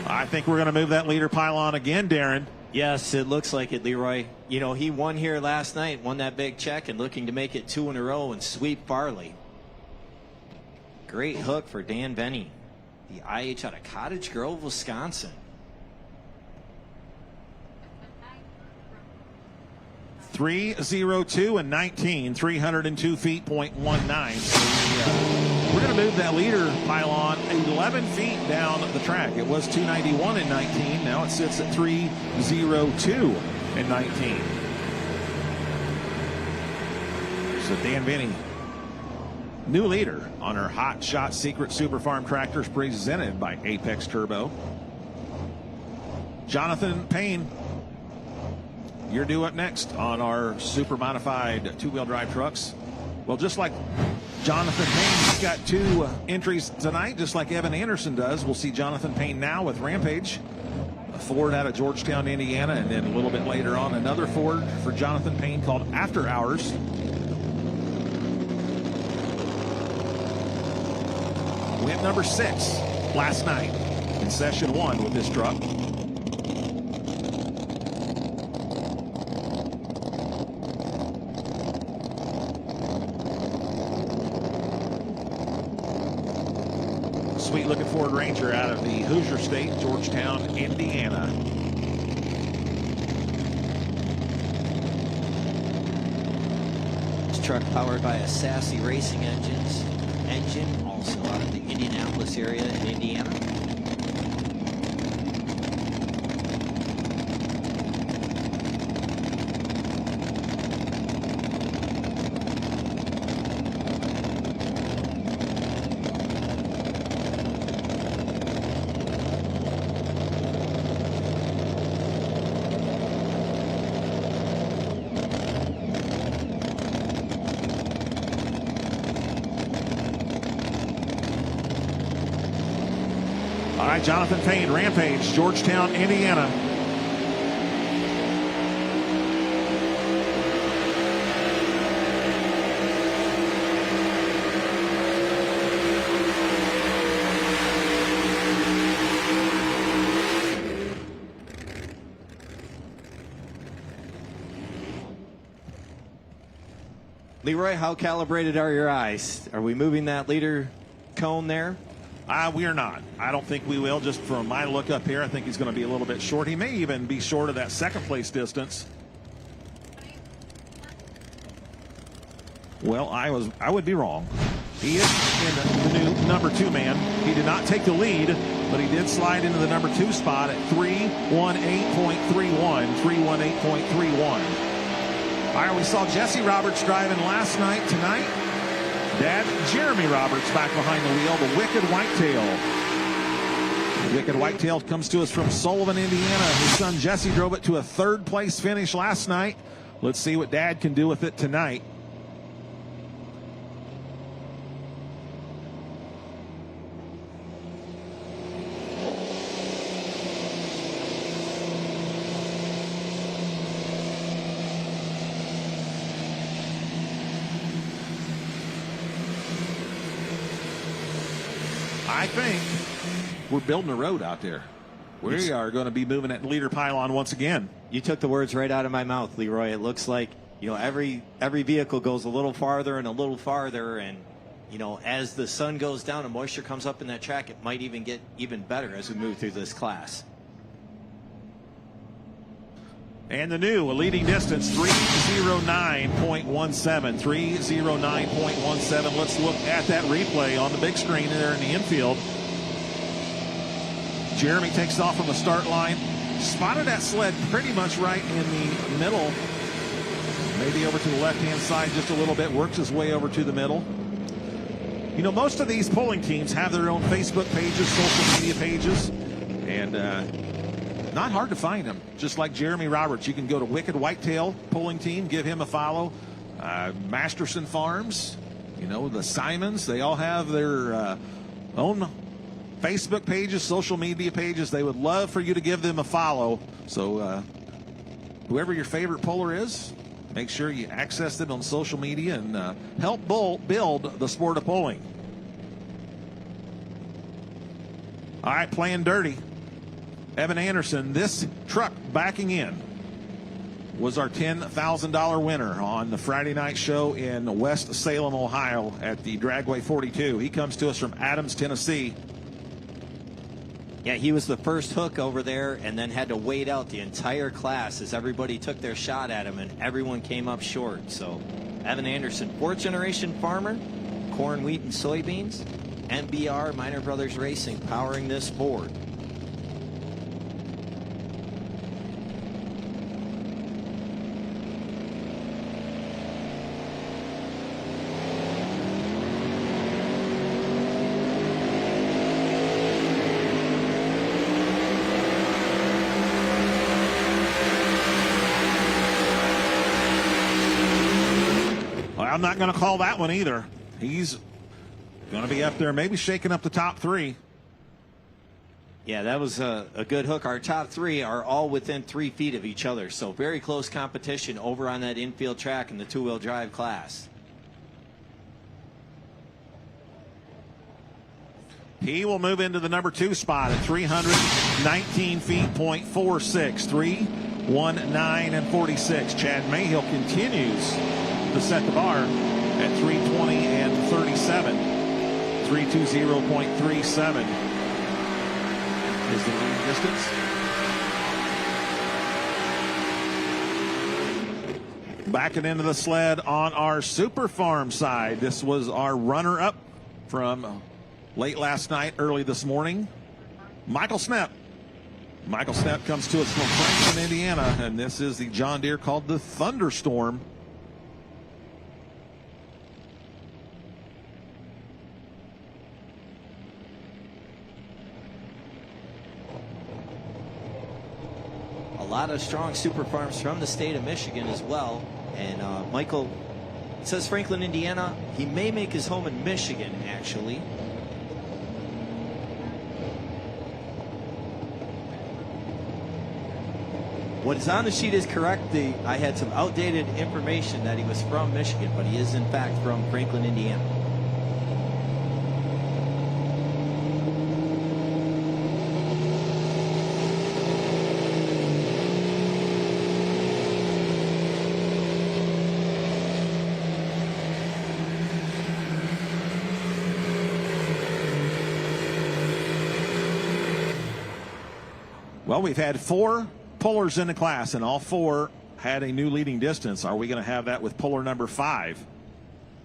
I think we're going to move that leader pylon again, Darren. Yes, it looks like it, Leroy. You know, he won here last night, won that big check, and looking to make it 2 in a row and sweep Farley. Great hook for Dan Venny, the IH out of Cottage Grove, Wisconsin. 3:02 and 19, 302 feet, .19. So we're going to move that leader pylon 11 feet down the track. It was 291 and 19. Now it sits at 3:02 and 19. So Dan Venny, new leader on our Hot Shot Secret Super Farm tractors presented by Apex Turbo. Jonathan Payne, you're due up next on our super modified 2-wheel drive trucks. Well, just like Jonathan Payne's got 2 entries tonight, just like Evan Anderson does. We'll see Jonathan Payne now with Rampage, a Ford out of Georgetown, Indiana, and then a little bit later on another Ford for Jonathan Payne called After Hours. Went number 6 last night in session 1 with this truck. Sweet looking Ford Ranger out of the Hoosier State, Georgetown, Indiana. This truck powered by a Sassy Racing engine, also out of the Indianapolis area in Indiana. All right, Jonathan Payne, Rampage, Georgetown, Indiana. Leroy, how calibrated are your eyes? Are we moving that leader cone there? We are not. I don't think we will. Just from my look up here, I think he's going to be a little bit short. He may even be short of that second place distance. Well, I would be wrong. He is in the new number 2 man. He did not take the lead, but he did slide into the number 2 spot at 318.31. 318.31. All right, we saw Jesse Roberts driving last night. Tonight, Dad Jeremy Roberts back behind the wheel, the Wicked Whitetail. The Wicked Whitetail comes to us from Sullivan, Indiana. His son Jesse drove it to a 3rd place finish last night. Let's see what Dad can do with it tonight. I think we're building a road out there. We are going to be moving that leader pylon once again. You took the words right out of my mouth, Leroy. It looks like, every vehicle goes a little farther and a little farther, and as the sun goes down and moisture comes up in that track, it might even get even better as we move through this class. And the new, a leading distance, 309.17. 309.17. Let's look at that replay on the big screen there in the infield. Jeremy takes off from the start line. Spotted that sled pretty much right in the middle. Maybe over to the left-hand side just a little bit. Works his way over to the middle. Most of these pulling teams have their own Facebook pages, social media pages. And not hard to find them. Just like Jeremy Roberts, you can go to Wicked Whitetail Pulling Team, give him a follow. Masterson Farms, the Simons, they all have their own Facebook pages, social media pages. They would love for you to give them a follow. So whoever your favorite puller is, make sure you access them on social media and help build the sport of pulling. All right, playing dirty. Evan Anderson, this truck backing in was our $10,000 winner on the Friday night show in West Salem, Ohio at the Dragway 42. He comes to us from Adams, Tennessee. Yeah, he was the first hook over there and then had to wait out the entire class as everybody took their shot at him and everyone came up short. So Evan Anderson, 4th generation farmer, corn, wheat, and soybeans. MBR, Minor Brothers Racing, powering this board. I'm not going to call that one either. He's going to be up there, maybe shaking up the top 3. Yeah, that was a good hook. Our top 3 are all within 3 feet of each other, so very close competition over on that infield track in the 2-wheel drive class. He will move into the number 2 spot at 319 feet, .46. 319 and 46. Chad Mayhill continues to set the bar at 320 and 37. 320.37 is the leading distance. Backing into the sled on our Super Farm side. This was our runner-up from late last night, early this morning. Michael Snepp. Michael Snepp comes to us from Franklin, Indiana, and this is the John Deere called the Thunderstorm. A lot of strong super farms from the state of Michigan as well. And Michael says Franklin, Indiana. He may make his home in Michigan, actually. What is on the sheet is correct. I had some outdated information that he was from Michigan, but he is in fact from Franklin, Indiana. Well, we've had 4 pullers in the class, and all 4 had a new leading distance. Are we going to have that with puller number 5?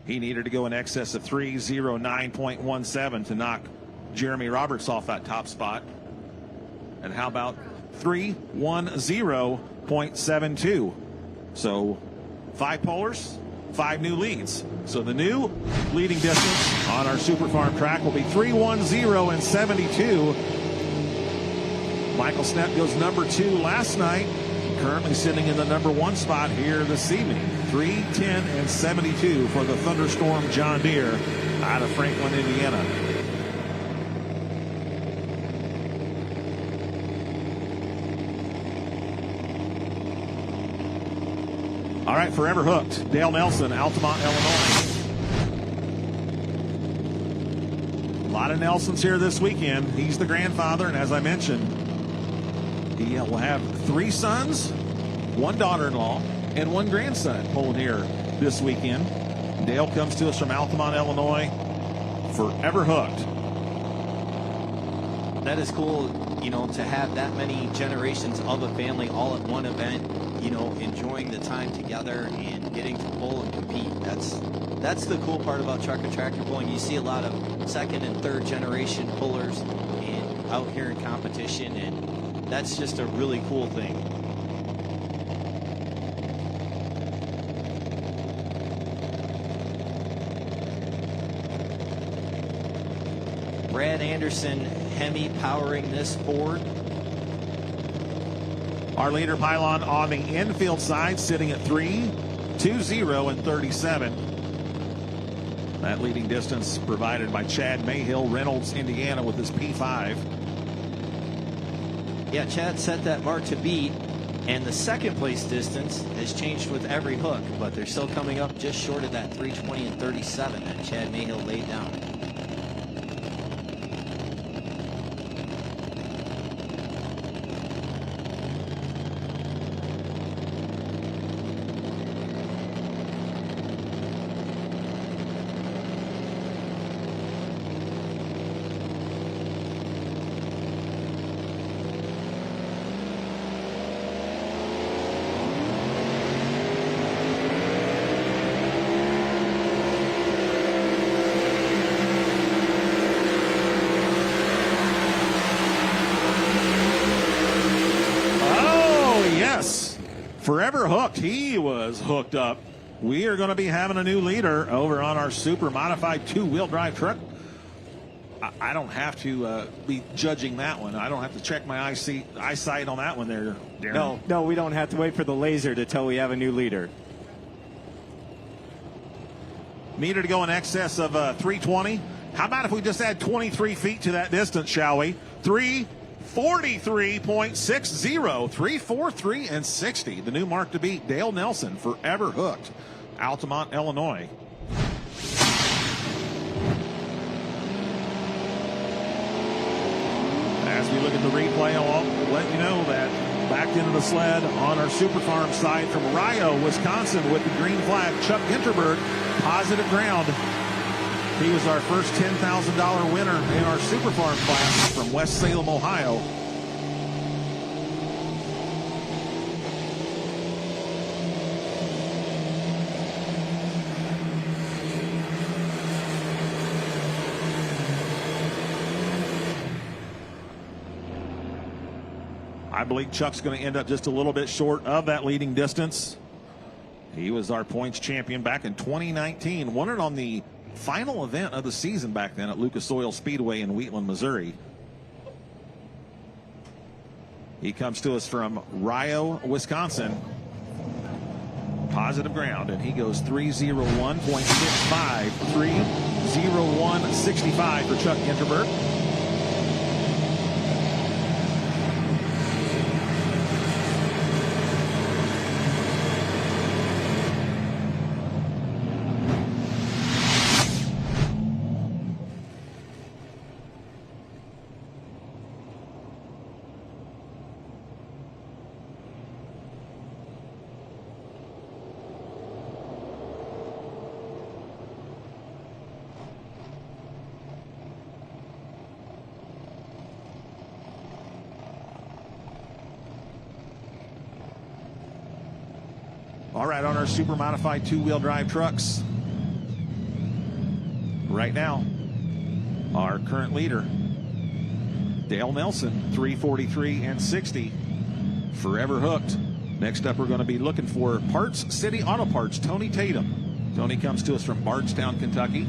He needed to go in excess of 309.17 to knock Jeremy Roberts off that top spot. And how about 310.72? So 5 pullers, 5 new leads. So the new leading distance on our Super Farm track will be 310.72. Michael Snepp goes number 2 last night, currently sitting in the number 1 spot here this evening. 310.72 for the Thunderstorm John Deere out of Franklin, Indiana. All right, forever hooked. Dale Nelson, Altamont, Illinois. A lot of Nelsons here this weekend. He's the grandfather, and as I mentioned, he will have 3 sons, 1 daughter-in-law, and 1 grandson pulling here this weekend. Dale comes to us from Altamont, Illinois. Forever hooked. That is cool, to have that many generations of a family all at one event, enjoying the time together and getting to pull and compete. That's the cool part about truck and tractor pulling. You see a lot of 2nd and 3rd generation pullers and out here in competition, and that's just a really cool thing. Brad Anderson, Hemi powering this board. Our leader pylon on the infield side sitting at 3:20:37. That leading distance provided by Chad Mayhill, Reynolds, Indiana, with his P5. Yeah, Chad set that mark to beat, and the 2nd place distance has changed with every hook, but they're still coming up just short of that 3:20:37 that Chad Mayhill laid down. Forever hooked. He was hooked up. We are going to be having a new leader over on our super modified 2-wheel drive truck. I don't have to be judging that one. I don't have to check my eyesight on that one there, Darren. No, we don't have to wait for the laser to tell we have a new leader. Needed to go in excess of 320. How about if we just add 23 feet to that distance, shall we? 3:43.60, 3:43 and 60. The new mark to beat. Dale Nelson, forever hooked. Altamont, Illinois. As we look at the replay, I'll let you know that backed into the sled on our Super Farm side from Rio, Wisconsin, with the green flag, Chuck Ginterberg, positive ground. He was our first $10,000 winner in our Super Farm class from West Salem, Ohio. I believe Chuck's going to end up just a little bit short of that leading distance. He was our points champion back in 2019. Won it on the final event of the season back then at Lucas Oil Speedway in Wheatland, Missouri. He comes to us from Rio, Wisconsin. Positive ground, and he goes 3:01.65, 3:01.65 for Chuck Ginterberg. All right, on our super modified two-wheel drive trucks, right now, our current leader, Dale Nelson, 343 and 60, forever hooked. Next up, we're going to be looking for Parts City Auto Parts, Tony Tatum. Tony comes to us from Bardstown, Kentucky.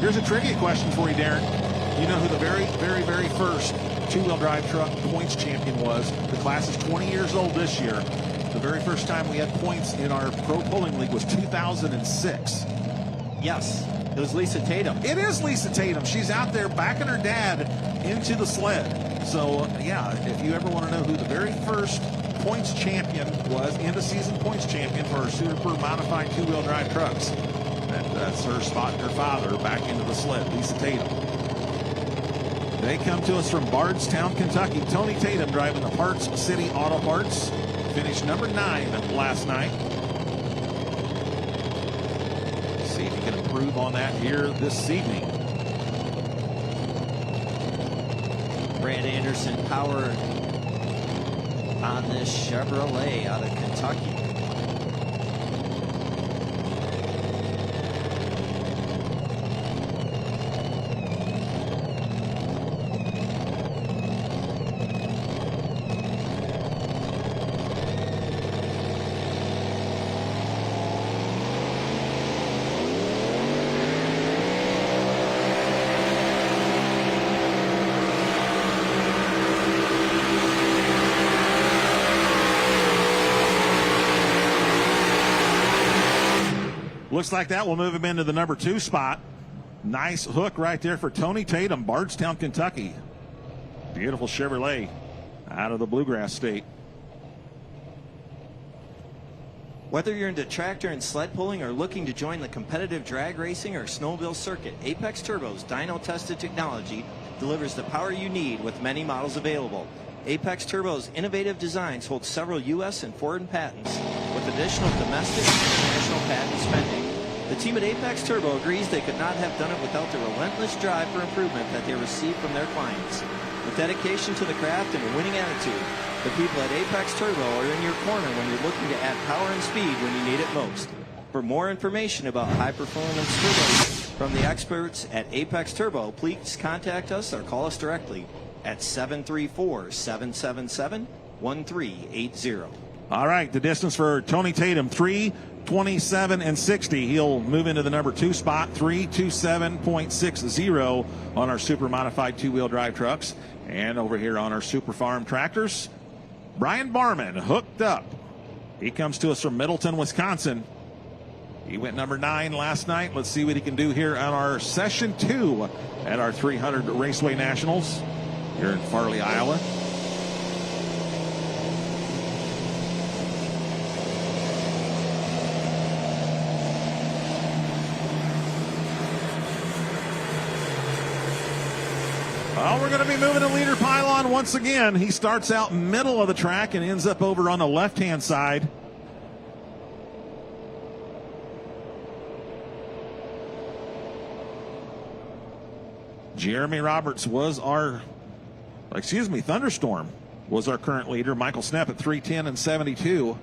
Here's a trivia question for you, Darren. You know who the very first two-wheel drive truck points champion was? The class is 20 years old this year. The very first time we had points in our pro pulling league was 2006. Yes, it was Lisa Tatum. It is Lisa Tatum. She's out there backing her dad into the sled. So, yeah, if you ever want to know who the very first points champion was, end-of-season points champion for our super modified two-wheel drive trucks, that's her spot and her father back into the sled, Lisa Tatum. They come to us from Bardstown, Kentucky. Tony Tatum driving the Parts City Auto Parts. Finished number 9 last night. See if he can improve on that here this evening. Brad Anderson power on this Chevrolet out of Kentucky. Looks like that will move him into the number 2 spot. Nice hook right there for Tony Tatum, Bardstown, Kentucky. Beautiful Chevrolet out of the Bluegrass State. Whether you're into tractor and sled pulling or looking to join the competitive drag racing or snowmobile circuit, Apex Turbo's dyno-tested technology delivers the power you need with many models available. Apex Turbo's innovative designs hold several U.S. and foreign patents, with additional domestic and international patent spending. The team at Apex Turbo agrees they could not have done it without the relentless drive for improvement that they receive from their clients. With dedication to the craft and a winning attitude, the people at Apex Turbo are in your corner when you're looking to add power and speed when you need it most. For more information about high-performance turbos from the experts at Apex Turbo, please contact us or call us directly at 734-777-1380. All right, the distance for Tony Tatum, 3:27 and 60. He'll move into the number 2 spot, 3:27.60 on our super modified two-wheel drive trucks. And over here on our super farm tractors, Brian Barman hooked up. He comes to us from Middleton, Wisconsin. He went number 9 last night. Let's see what he can do here on our session 2 at our 300 Raceway Nationals here in Farley, Iowa. Well, we're going to be moving a leader pylon once again. He starts out middle of the track and ends up over on the left-hand side. Jeremy Roberts was Thunderstorm was our current leader. Michael Snepp at 3:10 and 72.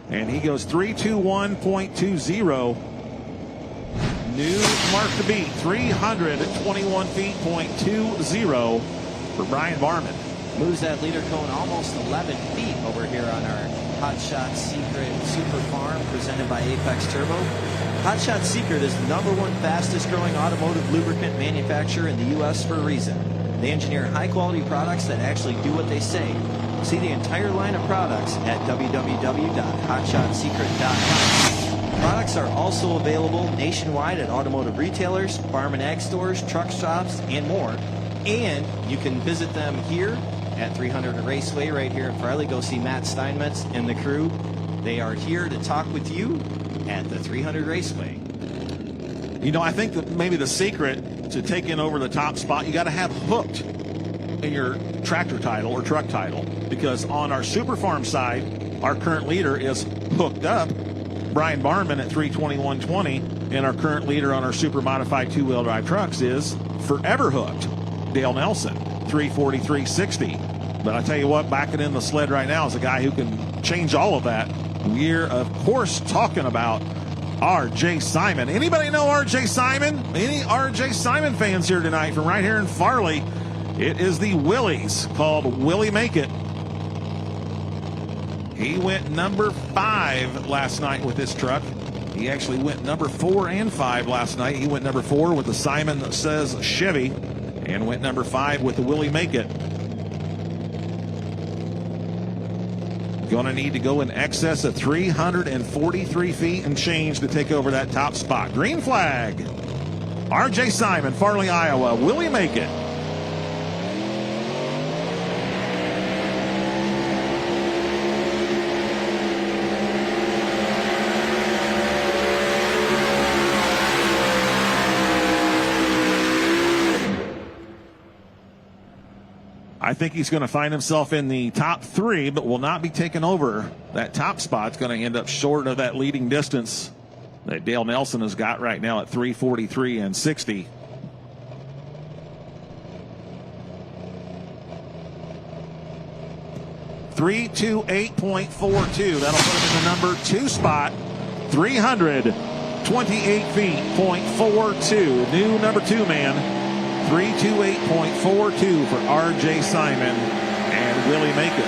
And he goes 3:21.20. New mark to beat, 321 feet, .20 for Brian Barman. Moves that leader cone almost 11 feet over here on our Hot Shot Secret Super Farm presented by Apex Turbo. Hot Shot Secret is the #1 fastest growing automotive lubricant manufacturer in the U.S. for a reason. They engineer high quality products that actually do what they say. See the entire line of products at www.hotshotsecret.com. Products are also available nationwide at automotive retailers, farm and ag stores, truck stops, and more. And you can visit them here at 300 Raceway right here in Farley. Go see Matt Steinmetz and the crew. They are here to talk with you at the 300 Raceway. You know, I think that maybe the secret to taking over the top spot, you got to have hooked in your tractor title or truck title, because on our super farm side, our current leader is hooked up. Brian Barman at 321.20, and our current leader on our super modified two-wheel drive trucks is forever hooked, Dale Nelson, 343.60. But I tell you what, backing in the sled right now is a guy who can change all of that. We're of course talking about R.J. Simon. Anybody know R.J. Simon? Any R.J. Simon fans here tonight from right here in Farley? It is the Willies, called Willie Make It. He went number 5 last night with this truck. He actually went number 4 and 5 last night. He went number 4 with the Simon Says Chevy and went number 5 with the Willie Make It. Going to need to go in excess of 343 feet and change to take over that top spot. Green flag. R.J. Simon, Farley, Iowa. Willie Make It. I think he's going to find himself in the top 3, but will not be taking over. That top spot's going to end up short of that leading distance that Dale Nelson has got right now at 343.60. .42. That'll put him in the number 2 spot. 328 feet, .42. New number 2 man. 328.42 for R.J. Simon and Willie Make It.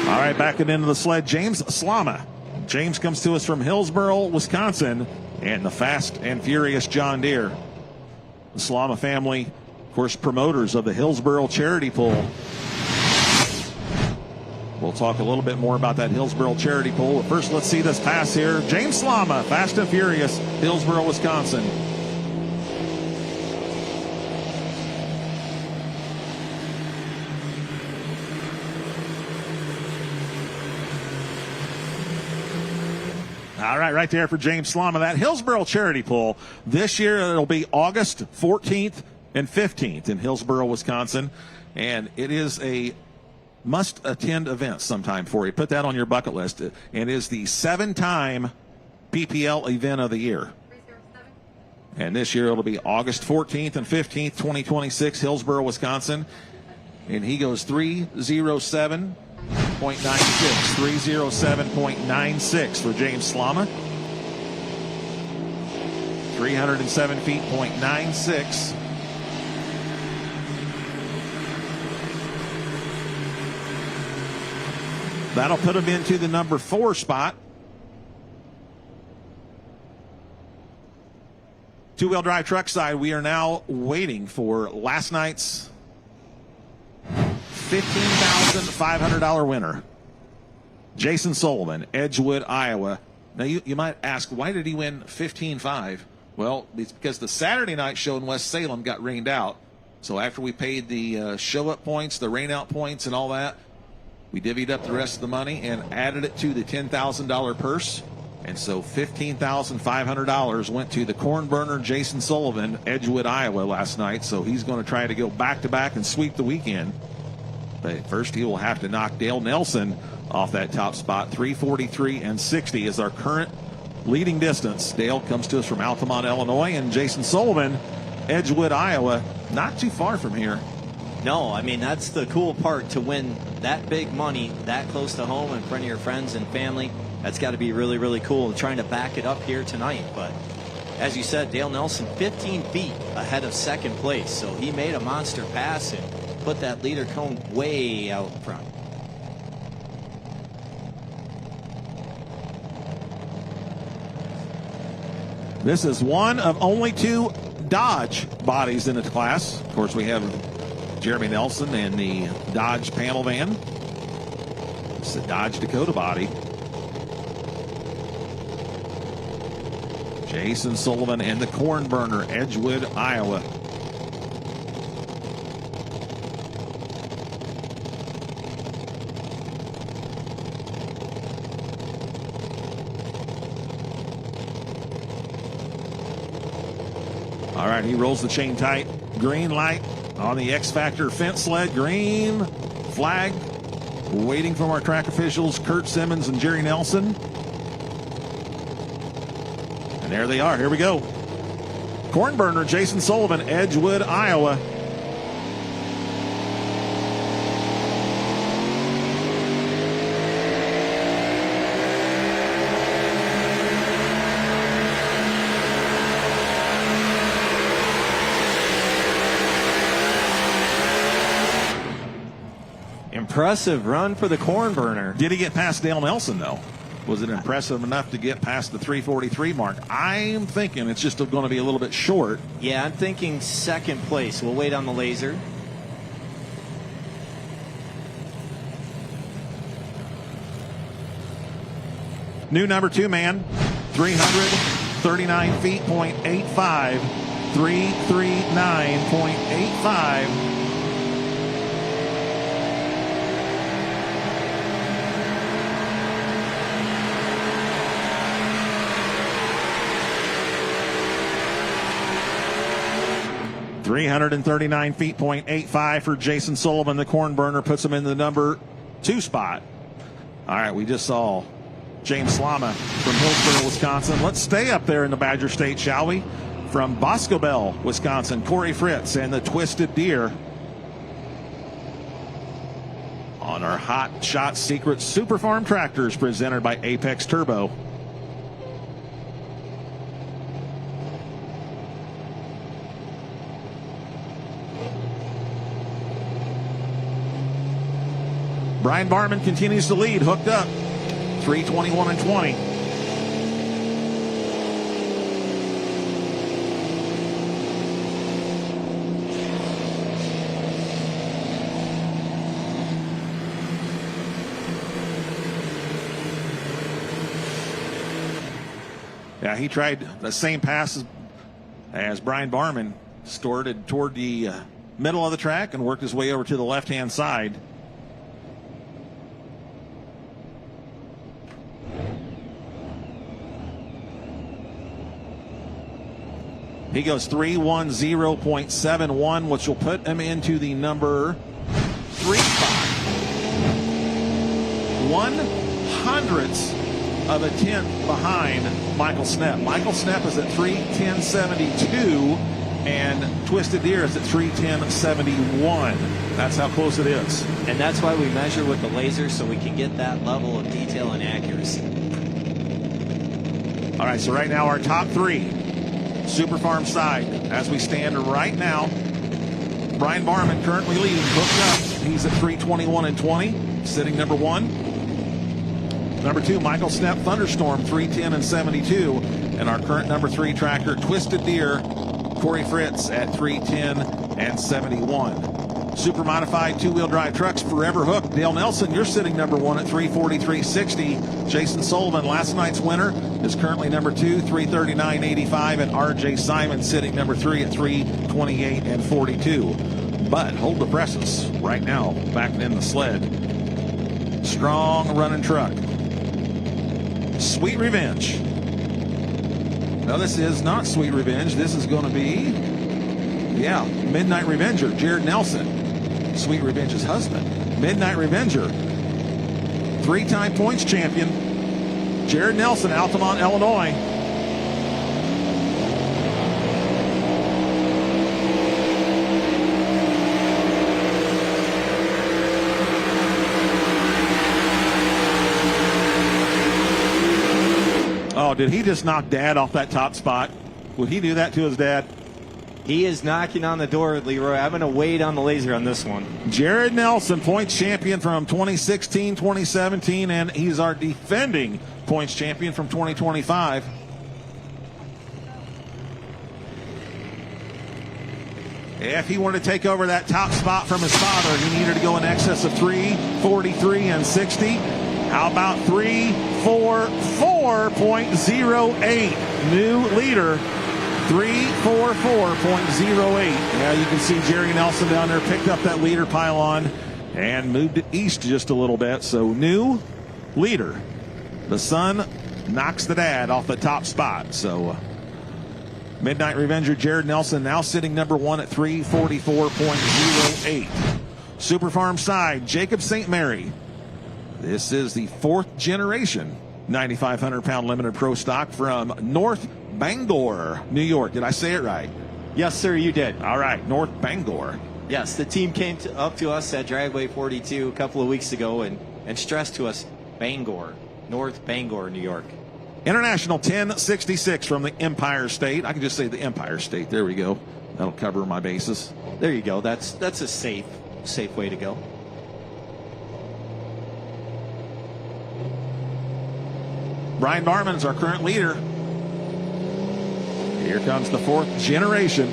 All right, backing into the sled, James Slama. James comes to us from Hillsboro, Wisconsin, and the Fast and Furious John Deere. The Slama family, of course, promoters of the Hillsboro Charity Pool. We'll talk a little bit more about that Hillsboro Charity Pool. But first, let's see this pass here. James Slama, Fast and Furious, Hillsboro, Wisconsin. All right, right there for James Slama. That Hillsboro Charity Pool. This year, it'll be August 14th and 15th in Hillsboro, Wisconsin. And it is a must-attend event sometime for you. Put that on your bucket list. It is the 7-time PPL event of the year. And this year it'll be August 14th and 15th, 2026, Hillsboro, Wisconsin. And he goes 307.96. 307.96 for James Slama. 307 feet, .96. That'll put him into the number 4 spot. Two-wheel drive truck side, we are now waiting for last night's $15,500 winner. Jason Sullivan, Edgewood, Iowa. Now you might ask, why did he win 15.5? Well, it's because the Saturday night show in West Salem got rained out. So after we paid the show-up points, the rain-out points and all that, we divvied up the rest of the money and added it to the $10,000 purse. And so $15,500 went to the corn burner Jason Sullivan, Edgewood, Iowa last night. So he's going to try to go back-to-back and sweep the weekend. But first he will have to knock Dale Nelson off that top spot. 343.60 is our current leading distance. Dale comes to us from Altamont, Illinois, and Jason Sullivan, Edgewood, Iowa, not too far from here. No, I mean, that's the cool part, to win that big money that close to home in front of your friends and family. That's got to be really, really cool. Trying to back it up here tonight. But as you said, Dale Nelson 15 feet ahead of second place. So he made a monster pass and put that leader cone way out front. This is one of only 2 Dodge bodies in the class. Of course, we have Jeremy Nelson and the Dodge panel van. It's the Dodge Dakota body. Jason Sullivan and the corn burner, Edgewood, Iowa. All right, he rolls the chain tight. Green light on the X Factor Fendt sled. Green flag. Waiting from our track officials, Kurt Simmons and Jerry Nelson. And there they are. Here we go. Corn burner, Jason Sullivan, Edgewood, Iowa. Impressive run for the corn burner. Did he get past Dale Nelson, though? Was it impressive enough to get past the 3:43 mark? I'm thinking it's just going to be a little bit short. Yeah, I'm thinking second place. We'll wait on the laser. New number 2 man, 339 feet, .85, 339.85. .339 feet, .85 for Jason Sullivan. The corn burner puts him in the number 2 spot. All right, we just saw James Slama from Hillsboro, Wisconsin. Let's stay up there in the Badger State, shall we? From Boscobel, Wisconsin, Corey Fritz and the Twisted Deer. On our Hot Shot Secret Super Farm Tractors presented by Apex Turbo. Brian Barman continues to lead, hooked up, 3:21 and 20. Yeah, he tried the same pass as Brian Barman, started toward the middle of the track and worked his way over to the left-hand side. He goes 3:10.71, which will put him into the number 3 spot. 1/100th of a tenth behind Michael Snepp. Michael Snepp is at 3:10.72, and Twisted Deer is at 3:10.71. That's how close it is. And that's why we measure with the laser, so we can get that level of detail and accuracy. All right, so right now our top 3. Super Farm side, as we stand right now, Brian Barman currently leading, hooked up. He's at 3:21 and 20, sitting number 1. Number 2, Michael Snepp, Thunderstorm, 3:10 and 72. And our current number 3 tractor, Twisted Deer, Corey Fritz at 3:10 and 71. Super modified 2-wheel drive trucks, Forever Hooked. Dale Nelson, you're sitting number 1 at 3:43.60. Jason Sullivan, last night's winner, is currently number 2, 3:39.85, and R.J. Simon sitting number 3 at 3:28 and 42. But hold the presses right now, back in the sled. Strong running truck. Sweet Revenge. No, this is not Sweet Revenge. This is going to be, Midnight Revenger, Jared Nelson. Sweet Revenge's husband. Midnight Revenger. 3-time points champion. Jared Nelson, Altamont, Illinois. Oh, did he just knock Dad off that top spot? Would he do that to his dad? He is knocking on the door, Leroy. I'm going to wait on the laser on this one. Jared Nelson, points champion from 2016, 2017, and he's our defending points champion from 2025. If he wanted to take over that top spot from his father, he needed to go in excess of 3:43 and 60. How about 3:44.08? New leader, 3:44.08. Yeah, you can see Jerry Nelson down there picked up that leader pylon and moved it east just a little bit. So new leader. The son knocks the dad off the top spot. So Midnight Revenger Jared Nelson now sitting number 1 at 3:44.08. Super Farm side, Jacob St. Mary. This is the 4th generation 9,500-pound limited pro stock from North Bangor, New York. Did I say it right? Yes, sir, you did. All right, North Bangor. Yes, the team came up to us at Dragway 42 a couple of weeks ago and stressed to us Bangor, North Bangor, New York. International 1066 from the Empire State. I can just say the Empire State. There we go. That'll cover my bases. There you go. That's a safe way to go. Brian Barman is our current leader. Here comes the 4th generation.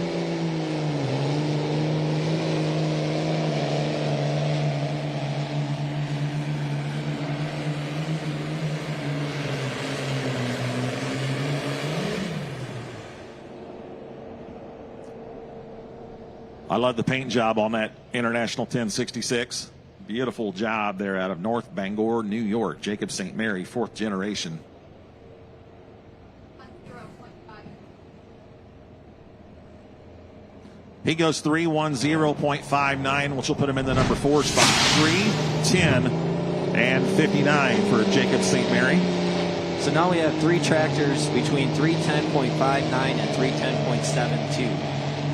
I love the paint job on that International 1066. Beautiful job there out of North Bangor, New York. Jacob St. Mary, 4th generation. He goes 310.59, which will put him in the number 4 spot. 3:10 and 59 for Jacob St. Mary. So now we have 3 tractors between 310.59 and 310.72.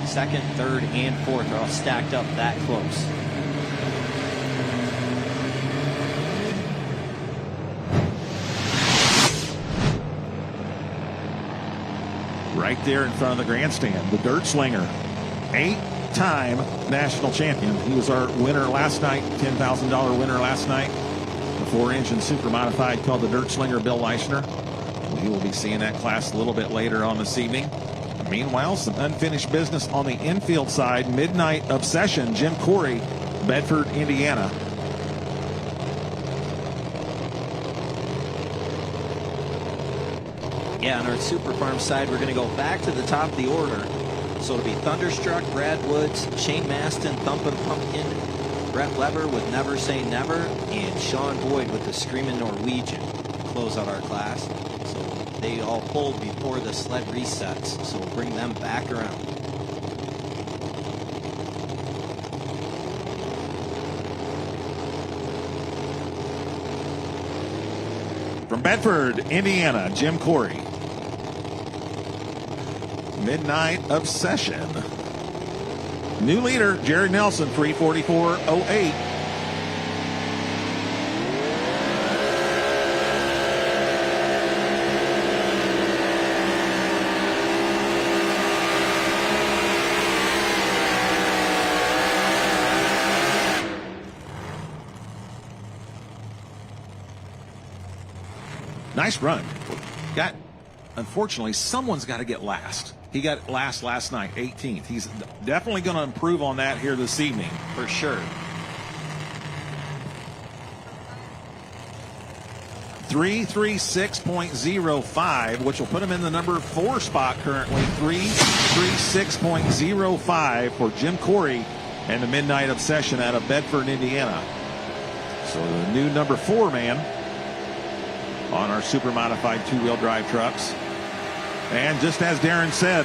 Second, third, and fourth are all stacked up that close. Right there in front of the grandstand, the Dirt Slinger, 8-time national champion. He was our winner last night, $10,000 winner last night. The 4-engine super modified called the Dirt Slinger, Bill Leishner. We will be seeing that class a little bit later on this evening. Meanwhile, some unfinished business on the infield side. Midnight Obsession, Jim Corey, Bedford, Indiana. Yeah, on our Super Farm side, we're going to go back to the top of the order. So it'll be Thunderstruck, Brad Woods, Shane Maston, Thumpin' Pumpkin, Brett Weber with Never Say Never, and Sean Boyd with the Screamin' Norwegian to close out our class. So they all pulled before the sled resets, so we'll bring them back around. From Bedford, Indiana, Jim Corey. Midnight Obsession. New leader, Jared Nelson, 3:44.08. Nice run. Unfortunately, someone's got to get last. He got last night, 18th. He's definitely going to improve on that here this evening, for sure. 3:36.05, which will put him in the number 4 spot currently. 3:36.05 for Jim Corey and the Midnight Obsession out of Bedford, Indiana. So the new number 4 man on our super modified 2-wheel drive trucks. And just as Darren said,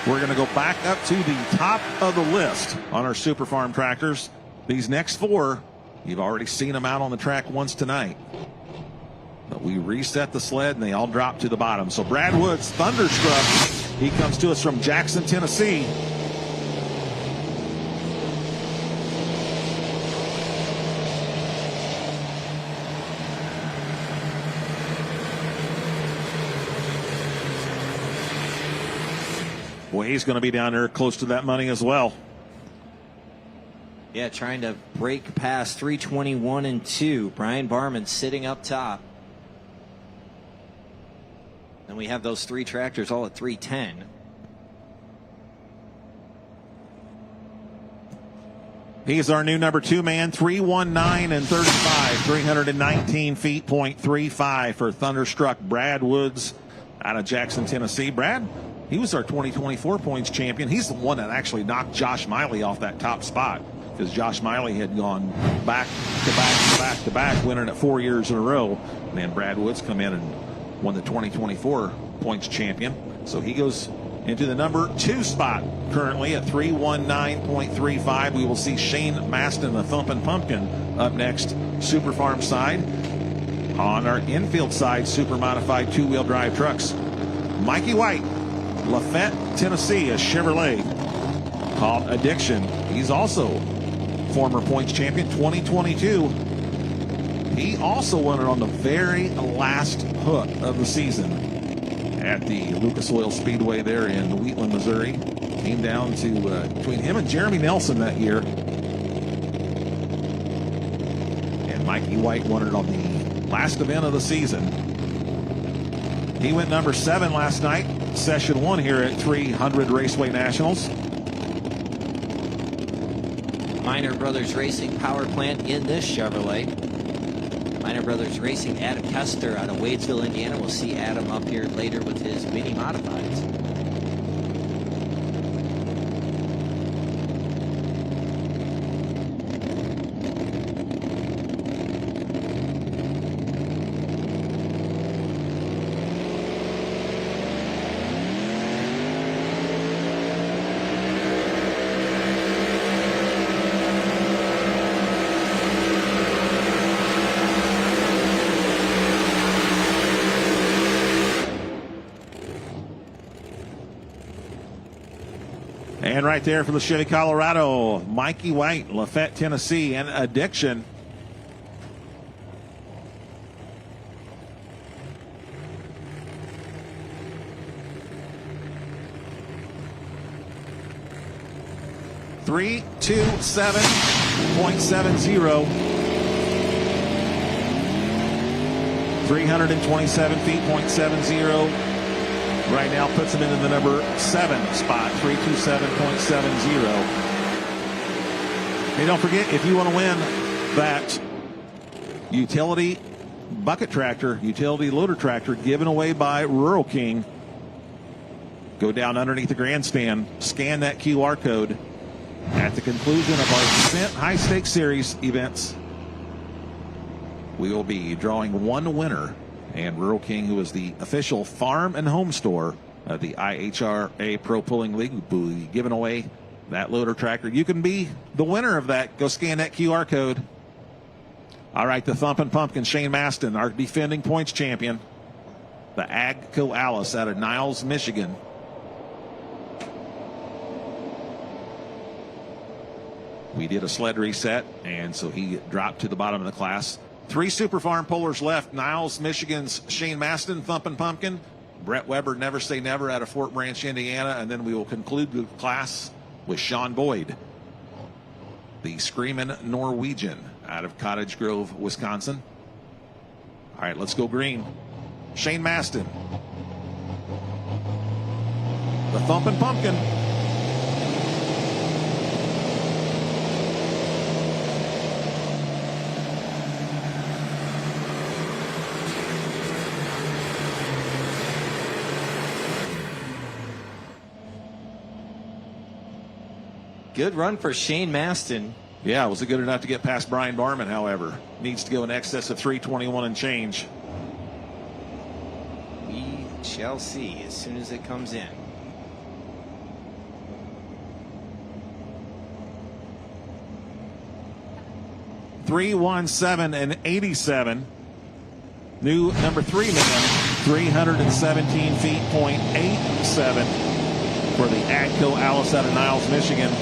we're going to go back up to the top of the list on our Super Farm tractors. These next 4, you've already seen them out on the track once tonight. But we reset the sled and they all drop to the bottom. So Brad Woods, Thunderstruck, he comes to us from Jackson, Tennessee. Well, he's going to be down there close to that money as well. Yeah, trying to break past 3:21 and 2. Brian Barman sitting up top. And we have those 3 tractors all at 3:10. He's our new number 2 man, 3:19 and 35, 319 feet, .35 for Thunderstruck Brad Woods out of Jackson, Tennessee. Brad, he was our 2024 points champion. He's the one that actually knocked Josh Miley off that top spot, because Josh Miley had gone back to back to back to back, winning it 4 years in a row. And then Brad Woods come in and won the 2024 points champion. So he goes into the number 2 spot. Currently at 319.35. We will see Shane Maston, the Thumpin' Pumpkin, up next, Super Farm side. On our infield side, super modified 2-wheel drive trucks. Mikey White, Lafayette, Tennessee, a Chevrolet called Addiction. He's also former points champion 2022. He also won it on the very last hook of the season at the Lucas Oil Speedway there in Wheatland, Missouri. Came down to between him and Jeremy Nelson that year. And Mikey White won it on the last event of the season. He went number 7 last night, session 1 here at 300 Raceway Nationals. Minor Brothers Racing power plant in this Chevrolet. Minor Brothers Racing, Adam Kester out of Wadesville, Indiana. We'll see Adam up here later with his mini modifieds. And right there for the Chevy Colorado, Mikey White, Lafayette, Tennessee, and Addiction. .70, 327 feet, .70. Right now puts him into the number 7 spot, 327.70. Hey, don't forget, if you want to win that utility bucket tractor, utility loader tractor given away by Rural King, go down underneath the grandstand, scan that QR code. At the conclusion of our Fendt High Stakes Series events, we will be drawing one winner. And Rural King, who is the official farm and home store of the IHRA Pro Pulling League, will be giving away that loader tractor. You can be the winner of that. Go scan that QR code. All right, the Thumpin' Pumpkin, Shane Maston, our defending points champion. The Agco Alice out of Niles, Michigan. We did a sled reset, and so he dropped to the bottom of the class. 3 Super Farm pullers left. Niles, Michigan's Shane Maston, Thumpin' Pumpkin. Brett Weber, Never Say Never, out of Fort Branch, Indiana. And then we will conclude the class with Sean Boyd, the Screamin' Norwegian, out of Cottage Grove, Wisconsin. All right, let's go green. Shane Maston, the Thumpin' Pumpkin. Good run for Shane Maston. Yeah, was it good enough to get past Brian Barman, however? Needs to go in excess of 321 and change. We shall see as soon as it comes in. .317 and 87. New number 3 man, 317 feet, .87 for the Agco Alice out of Niles, Michigan.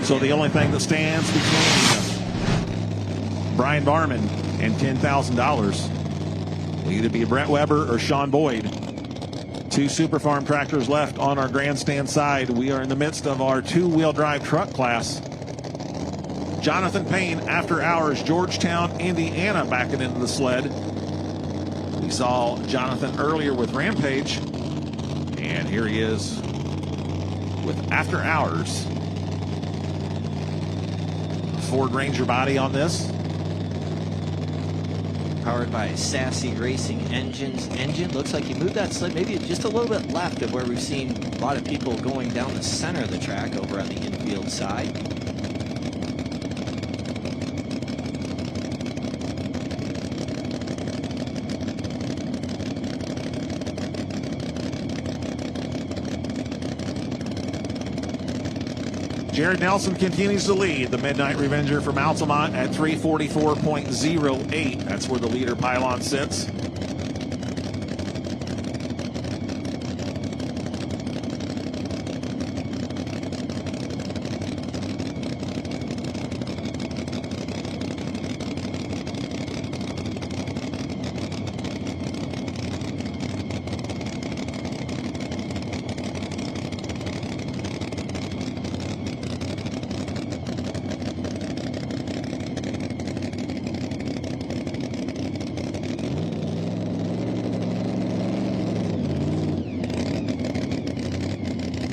So the only thing that stands between Brian Barman and $10,000 will either be Brett Weber or Sean Boyd. 2 Super Farm tractors left on our grandstand side. We are in the midst of our 2-wheel drive truck class. Jonathan Payne, After Hours, Georgetown, Indiana, backing into the sled. We saw Jonathan earlier with Rampage, and here he is with After Hours. Ford Ranger body on this. Powered by Sassy Racing engine. Looks like you moved that sled maybe just a little bit left of where we've seen a lot of people going down the center of the track over on the infield side. Jared Nelson continues to lead the Midnight Revenger from Altamont at 344.08. That's where the leader pylon sits.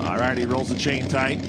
All right, he rolls the chain tight.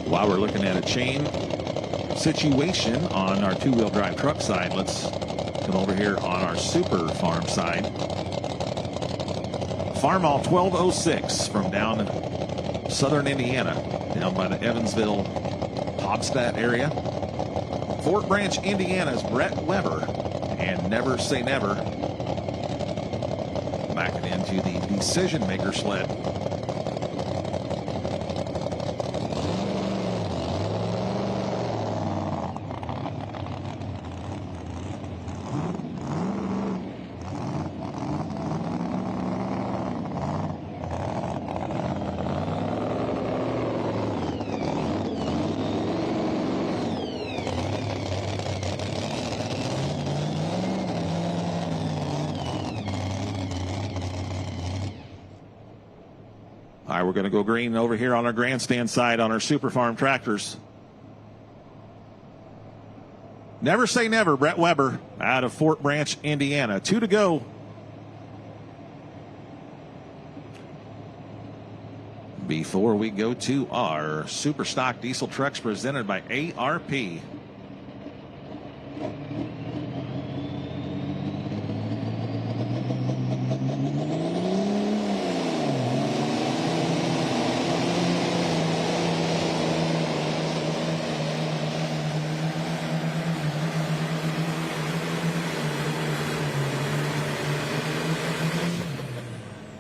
While we're looking at a chain situation on our two-wheel drive truck side, let's come over here on our super farm side. Farmall 1206 from down in southern Indiana, down by the Evansville, Hobstadt area. Fort Branch, Indiana's Brett Weber, and Never Say Never backing into the decision maker sled. All right, we're going to go green over here on our grandstand side on our Super Farm tractors. Never Say Never, Brett Weber out of Fort Branch, Indiana. 2 to go. Before we go to our Super Stock Diesel trucks presented by ARP.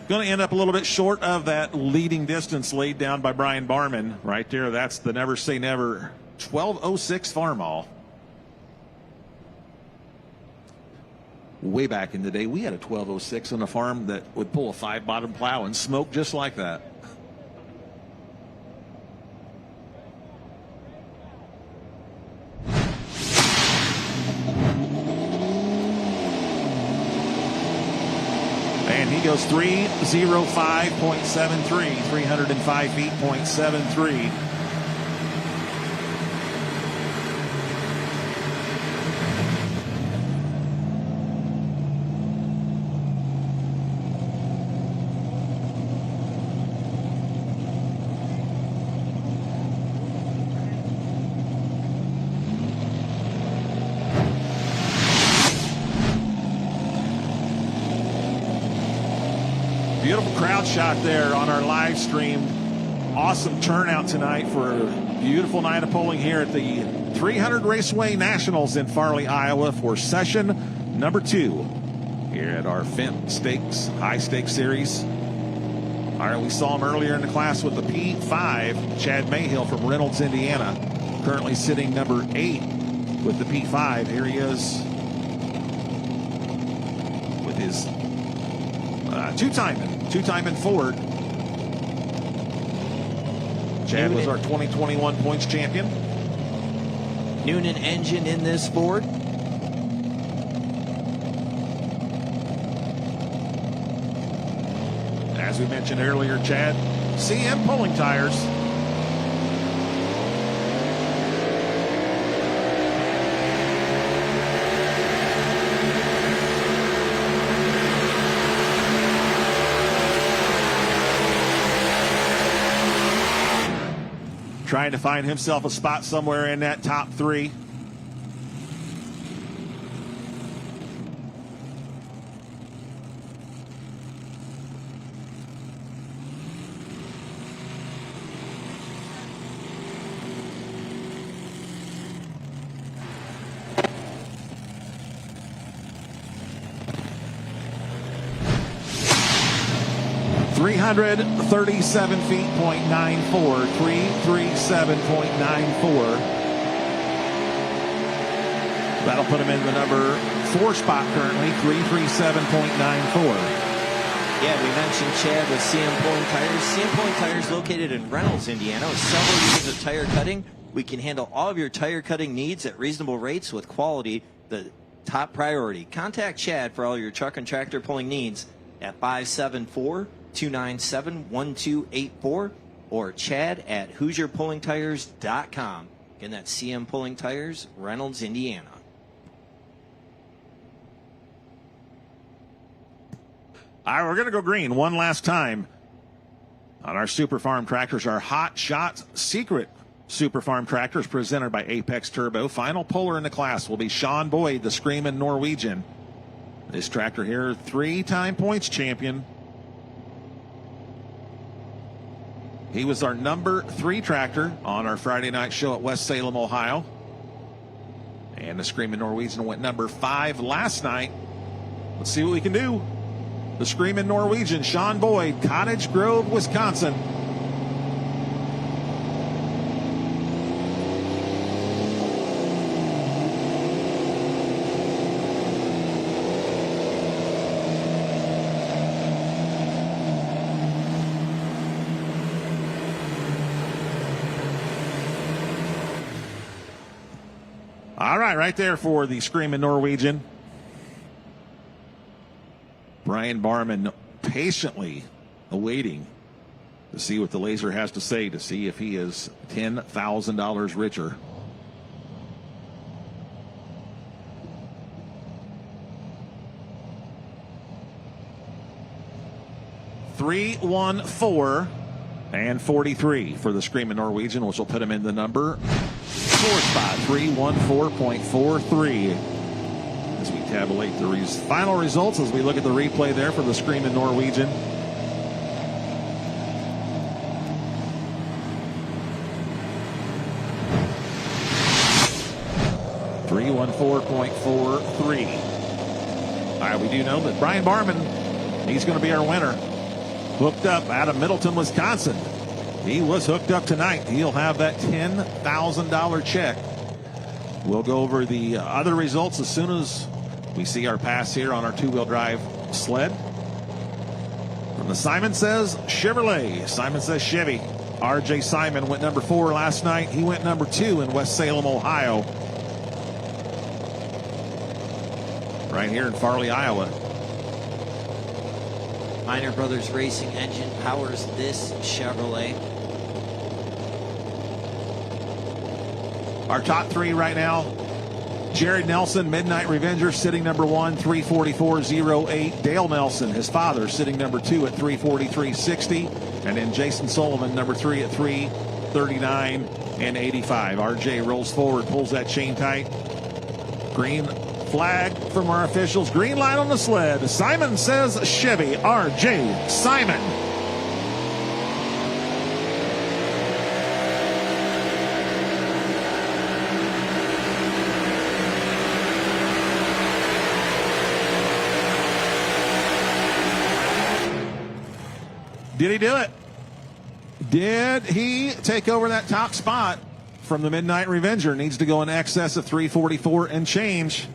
Going to end up a little bit short of that leading distance laid down by Brian Barman. Right there, that's the Never Say Never 1206 Farmall. Way back in the day, we had a 1206 on a farm that would pull a 5-bottom plow and smoke just like that. And he goes 305.73, 305 feet, .73. Beautiful crowd shot there on our live stream. Awesome turnout tonight for a beautiful night of polling here at the 300 Raceway Nationals in Farley, Iowa for session number 2 here at our Fendt Stakes High Stakes Series. All right, we saw him earlier in the class with the P5, Chad Mayhill from Reynolds, Indiana, currently sitting number 8 with the P5. Here he is with his two-timing Ford. Chad was our 2021 points champion. Noonan engine in this Ford. As we mentioned earlier, Chad, CM pulling tires. trying to find himself a spot somewhere in that top 3. .337 feet, .94, 337.94. That'll put him in the number 4 spot currently, 337.94. Yeah, we mentioned Chad with CM Pulling Tires. CM Pulling Tires located in Reynolds, Indiana. With several years of tire cutting, we can handle all of your tire cutting needs at reasonable rates with quality, the top priority. Contact Chad for all your truck and tractor pulling needs at 574-297-1284 or Chad at HoosierPullingTires.com. Again, that's CM Pulling Tires, Reynolds, Indiana. All right, we're going to go green one last time on our Super Farm tractors. Our Hot Shots Secret Super Farm tractors presented by Apex Turbo. Final puller in the class will be Sean Boyd, the Screaming Norwegian. This tractor here, 3-time points champion. He was our number 3 tractor on our Friday night show at West Salem, Ohio. And the Screaming Norwegian went number 5 last night. Let's see what we can do. The Screaming Norwegian, Sean Boyd, Cottage Grove, Wisconsin. All right, right there for the Screaming Norwegian. Brian Barman patiently awaiting to see what the laser has to say, to see if he is $10,000 richer. $314 and 43 for the Screaming Norwegian, which will put him in the number 4 spot, 314.43. As we tabulate the final results, as we look at the replay there for the Screaming Norwegian. .43. All right, we do know that Brian Barman, he's going to be our winner. Hooked up out of Middleton, Wisconsin. He was hooked up tonight. He'll have that $10,000 check. We'll go over the other results as soon as we see our pass here on our 2-wheel drive sled. From the Simon Says Chevrolet. Simon Says Chevy. RJ Simon went number 4 last night. He went number 2 in West Salem, Ohio. Right here in Farley, Iowa. Minor Brothers Racing engine powers this Chevrolet. Our top 3 right now. Jared Nelson, Midnight Revenger, sitting number 1, 344.08. Dale Nelson, his father, sitting number 2 at 343.60. And then Jason Sullivan, number 3 at 339 and 85. RJ rolls forward, pulls that chain tight. Green flag from our officials. Green light on the sled. Simon Says Chevy. RJ Simon. Did he do it? Did he take over that top spot from the Midnight Revenger? Needs to go in excess of 344 and change.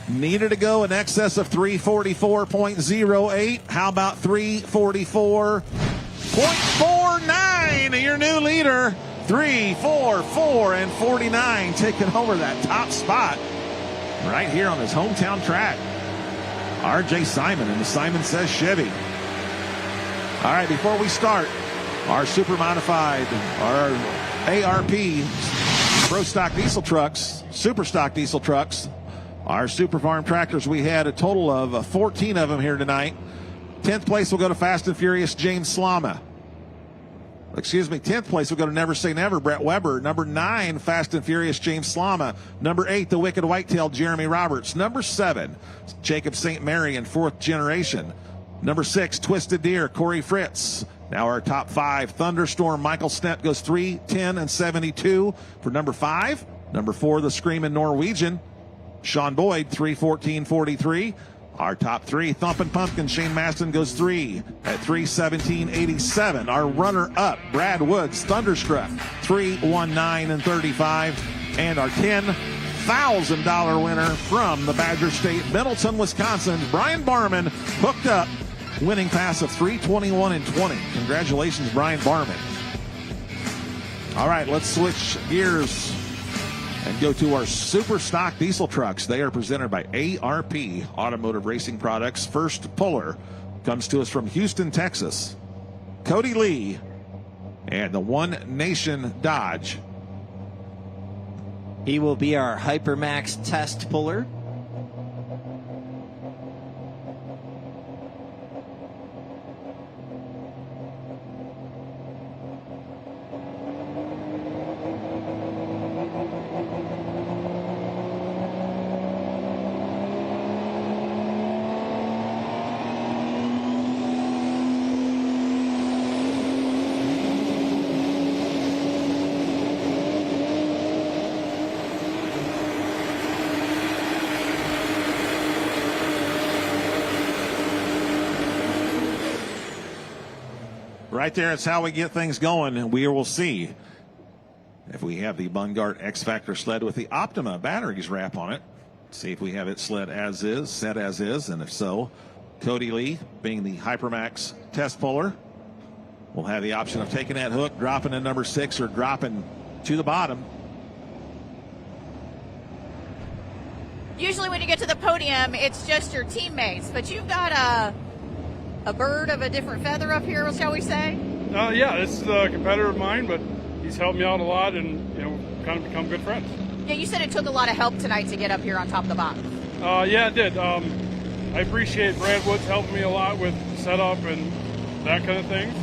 Needed to go in excess of 344.08. How about 344.49? Your new leader, 344 and 49, taking over that top spot right here on his hometown track. RJ Simon and the Simon Says Chevy. All right, before we start, our super modified, our ARP Pro Stock diesel trucks, super stock diesel trucks, Our Super Farm tractors, we had a total of 14 of them here tonight. 10th place will go to Fast and Furious James Slama. 10th place will go to Never Say Never, Brett Weber. Number 9, Fast and Furious James Slama. Number 8, The Wicked Whitetail, Jeremy Roberts. Number 7, Jacob St. Mary and 4th Generation. Number 6, Twisted Deer, Corey Fritz. Now our top 5, Thunderstorm, Michael Snett goes 3, 10, and 72 for number 5. Number 4, The Screaming Norwegian, Sean Boyd, 3, 14, 43. Our top 3, Thumpin' Pumpkin, Shane Maston goes 3 at 3:17.87. Our runner-up, Brad Woods, Thunderstruck, 3:19 and 35. And our $10,000 winner from the Badger State, Middleton, Wisconsin, Brian Barman, hooked up, winning pass of 3:21 and 20. Congratulations, Brian Barman. All right, let's switch gears and go to our super stock diesel trucks. They are presented by ARP Automotive Racing Products. First puller comes to us from Houston, Texas. Cody Lee and the One Nation Dodge. He will be our Hypermax test puller. Right there, it's how we get things going, and we will see if we have the Bungart X-Factor sled with the Optima batteries wrap on it. See if we have it sled as is, set as is, and if so, Cody Lee, being the Hypermax test puller, will have the option of taking that hook, dropping to number 6, or dropping to the bottom. Usually when you get to the podium, it's just your teammates, but you've got a bird of a different feather up here, shall we say? Yeah, this is a competitor of mine, but he's helped me out a lot, and kind of become good friends. Yeah, you said it took a lot of help tonight to get up here on top of the box. Yeah, it did. I appreciate Brad Woods helping me a lot with setup and that kind of things.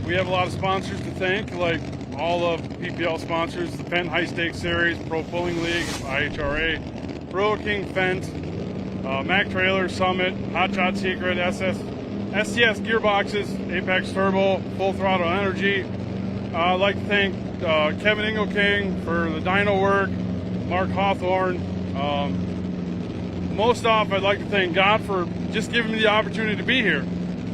We have a lot of sponsors to thank, like all the PPL sponsors, the Fendt High Stakes Series, Pro Pulling League, IHRA, Royal King Fendt, Mac Trailer, Summit, Hot Shot Secret, STS Gearboxes, Apex Turbo, Full Throttle Energy. I'd like to thank Kevin Ingle-King for the dyno work, Mark Hawthorne. Most off, I'd like to thank God for just giving me the opportunity to be here.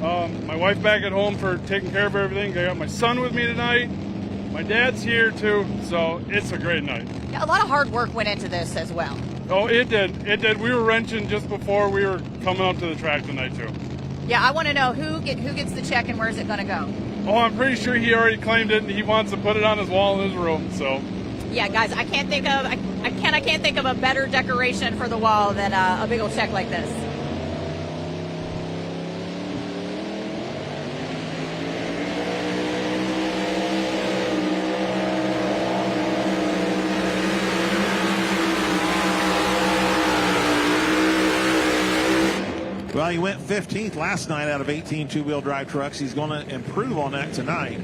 My wife back at home for taking care of everything. I got my son with me tonight. My dad's here too, so it's a great night. Yeah, a lot of hard work went into this as well. Oh, it did. It did. We were wrenching just before we were coming up to the track tonight too. Yeah, I want to know who gets the check and where's it going to go? Oh, I'm pretty sure he already claimed it, and he wants to put it on his wall in his room. So. Yeah, guys, I can't think of a better decoration for the wall than a big old check like this. Well, he went 15th last night out of 18 two-wheel drive trucks. He's going to improve on that tonight.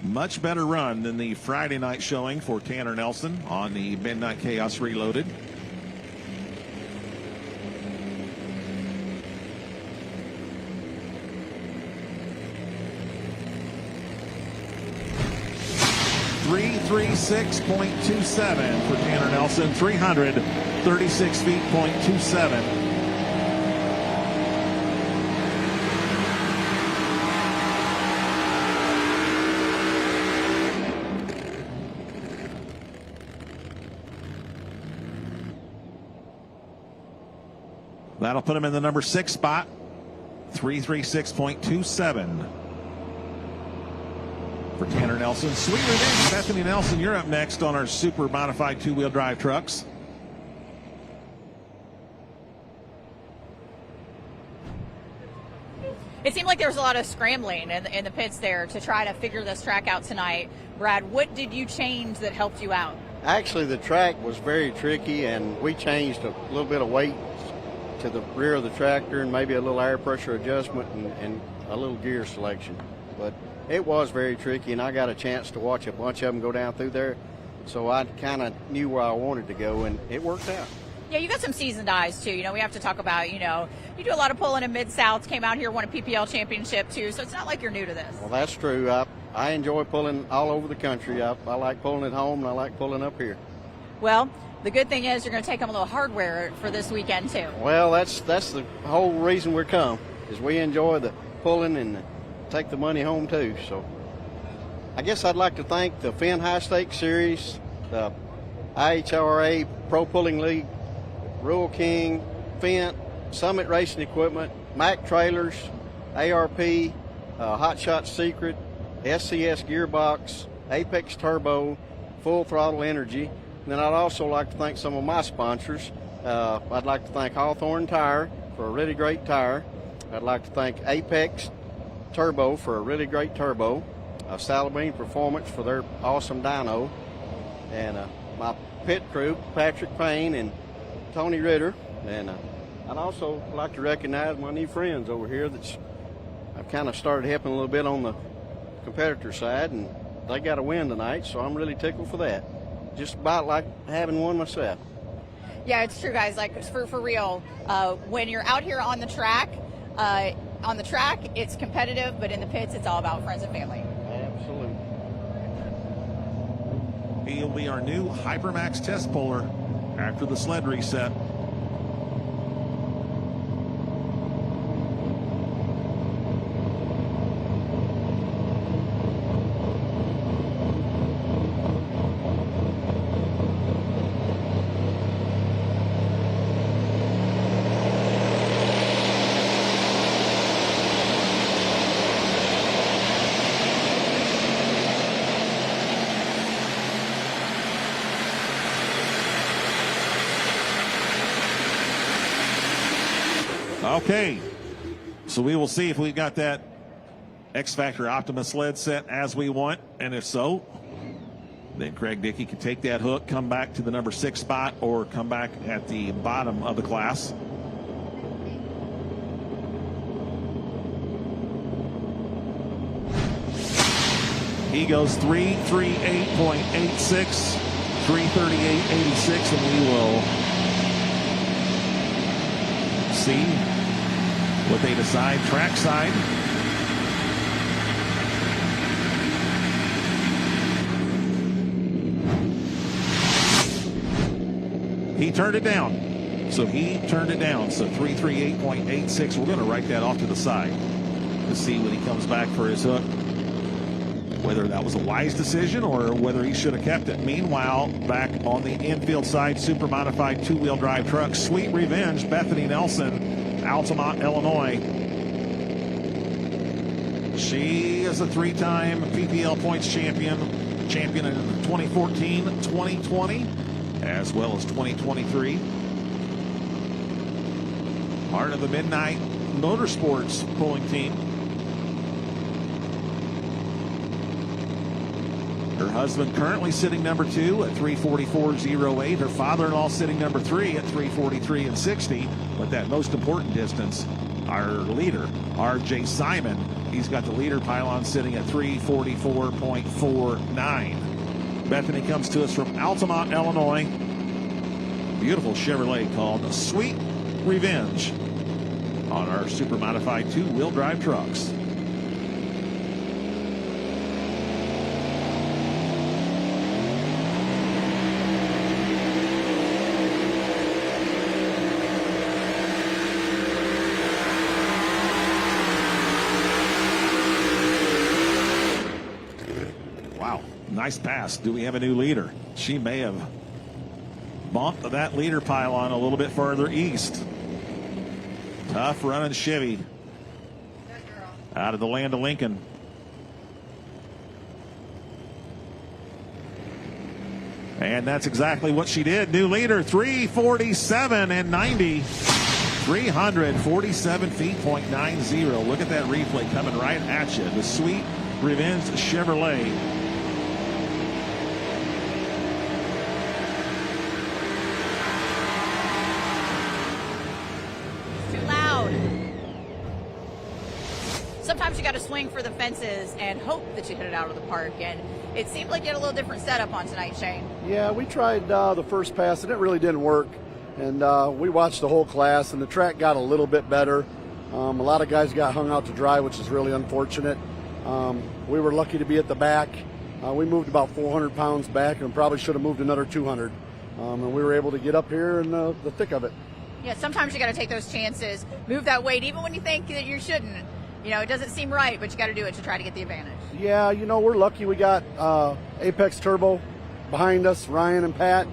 Much better run than the Friday night showing for Tanner Nelson on the Midnight Chaos Reloaded. .27 for Tanner Nelson, 336 feet, .27. That'll put him in the number 6 spot, 336.27. For Tanner Nelson. Sweet revenge, Bethany Nelson, you're up next on our super modified two-wheel drive trucks. It seemed like there was a lot of scrambling in the pits there to try to figure this track out tonight. Brad, what did you change that helped you out? Actually, the track was very tricky, and we changed a little bit of weight to the rear of the tractor and maybe a little air pressure adjustment and a little gear selection. But it was very tricky, and I got a chance to watch a bunch of them go down through there, so I kind of knew where I wanted to go, and it worked out. Yeah, you got some seasoned eyes, too. You know, we have to talk about, you know, you do a lot of pulling in Mid-South, came out here, won a PPL championship, too, so it's not like you're new to this. Well, that's true. I enjoy pulling all over the country. I like pulling at home, and I like pulling up here. Well, the good thing is you're going to take them a little hardware for this weekend, too. Well, that's the whole reason we come, is we enjoy the pulling and take the money home, too. So I guess I'd like to thank the Fendt High Stakes Series, the IHRA Pro Pulling League, Rural King, Fendt, Summit Racing Equipment, Mack Trailers, ARP, Hot Shot Secret, SCS Gearbox, Apex Turbo, Full Throttle Energy. And then I'd also like to thank some of my sponsors. I'd like to thank Hawthorne Tire for a really great tire. I'd like to thank Apex Turbo for a really great turbo. Salabine Performance for their awesome dyno. And my pit crew, Patrick Payne and Tony Ritter. And I'd also like to recognize my new friends over here I've kind of started helping a little bit on the competitor side, and they got a win tonight, so I'm really tickled for that. Just about like having one myself. Yeah, it's true, guys. Like, for real, when you're out here on the track, it's competitive, but in the pits, it's all about friends and family. Absolutely. He'll be our new Hypermax test puller after the sled reset. Okay, so we will see if we've got that X Factor Optima sled set as we want, and if so, then Craig Dickey can take that hook, come back to the number 6 spot, or come back at the bottom of the class. He goes 338.86, 338.86, and we will see what they decide trackside. He turned it down. So 338.86. We're going to write that off to the side to see when he comes back for his hook, whether that was a wise decision or whether he should have kept it. Meanwhile, back on the infield side, super modified two-wheel drive truck, Sweet Revenge, Bethany Nelson, Altamont, Illinois. She is a 3-time PPL points champion in 2014, 2020, as well as 2023. Part of the Midnight Motorsports pulling team. Her husband currently sitting number 2 at 344.08. Her father-in-law sitting number 3 at 343.60. But that most important distance, our leader, R.J. Simon, he's got the leader pylon sitting at 344.49. Bethany comes to us from Altamont, Illinois. Beautiful Chevrolet called Sweet Revenge on our super modified two-wheel drive trucks. Nice pass. Do we have a new leader? She may have bumped that leader pylon a little bit further east. Tough running Chevy out of the land of Lincoln. And that's exactly what she did. New leader, 347.90. 347 feet, .90. Look at that replay coming right at you. The Sweet Revenge Chevrolet. you got to swing for the fences and hope that you hit it out of the park. And it seemed like you had a little different setup on tonight, Shane. Yeah, we tried the first pass, and it really didn't work. And we watched the whole class, and the track got a little bit better. A lot of guys got hung out to dry, which is really unfortunate. We were lucky to be at the back. We moved about 400 pounds back and probably should have moved another 200. And we were able to get up here in the thick of it. Yeah, sometimes you got to take those chances, move that weight, even when you think that you shouldn't. You know, it doesn't seem right, but you got to do it to try to get the advantage. Yeah, you know, we're lucky we got Apex Turbo behind us, Ryan and Pat.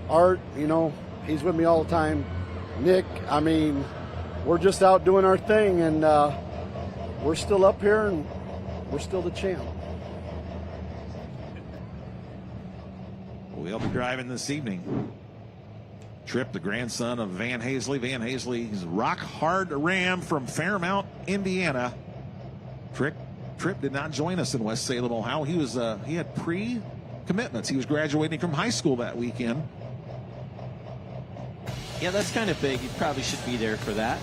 Art, you know, he's with me all the time. Nick, I mean, we're just out doing our thing, and we're still up here, and we're still the champ. We'll be driving this evening. Tripp, the grandson of Van Hazley. Van Hazley's rock hard Ram from Fairmount, Indiana. Tripp did not join us in West Salem, Ohio. He had pre-commitments. He was graduating from high school that weekend. Yeah, that's kind of big. You probably should be there for that.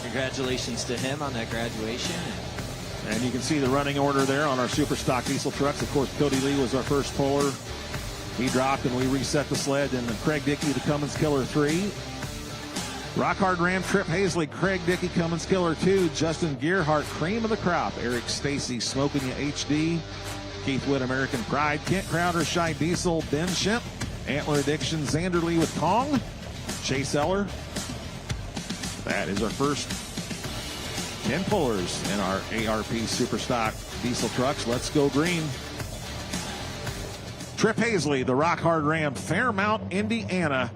Congratulations to him on that graduation. And you can see the running order there on our super stock diesel trucks. Of course, Cody Lee was our first puller. He dropped and we reset the sled. And Craig Dickey, the Cummins Killer 3. Rock Hard Ram, Tripp Hazley, Craig Dickey, Cummins Killer 2. Justin Gearhart, cream of the crop. Eric Stacy, Smoking You HD. Keith Witt, American Pride. Kent Crowder, Shy Diesel. Ben Shimp, Antler Addiction. Xander Lee with Kong. Chase Eller. That is our first 10 pullers in our ARP Superstock diesel trucks. Let's go green. Tripp Hazley, the Rock Hard Ram, Fairmount, Indiana.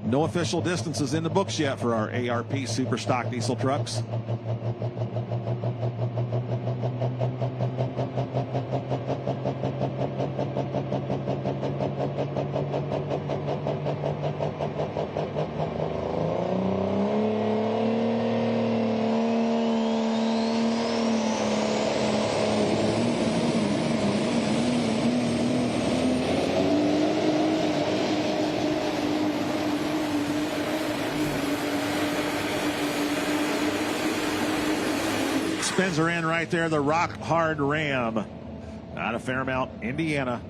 No official distances in the books yet for our ARP Superstock diesel trucks. Spins are in right there. The Rock Hard Ram out of Fairmount, Indiana.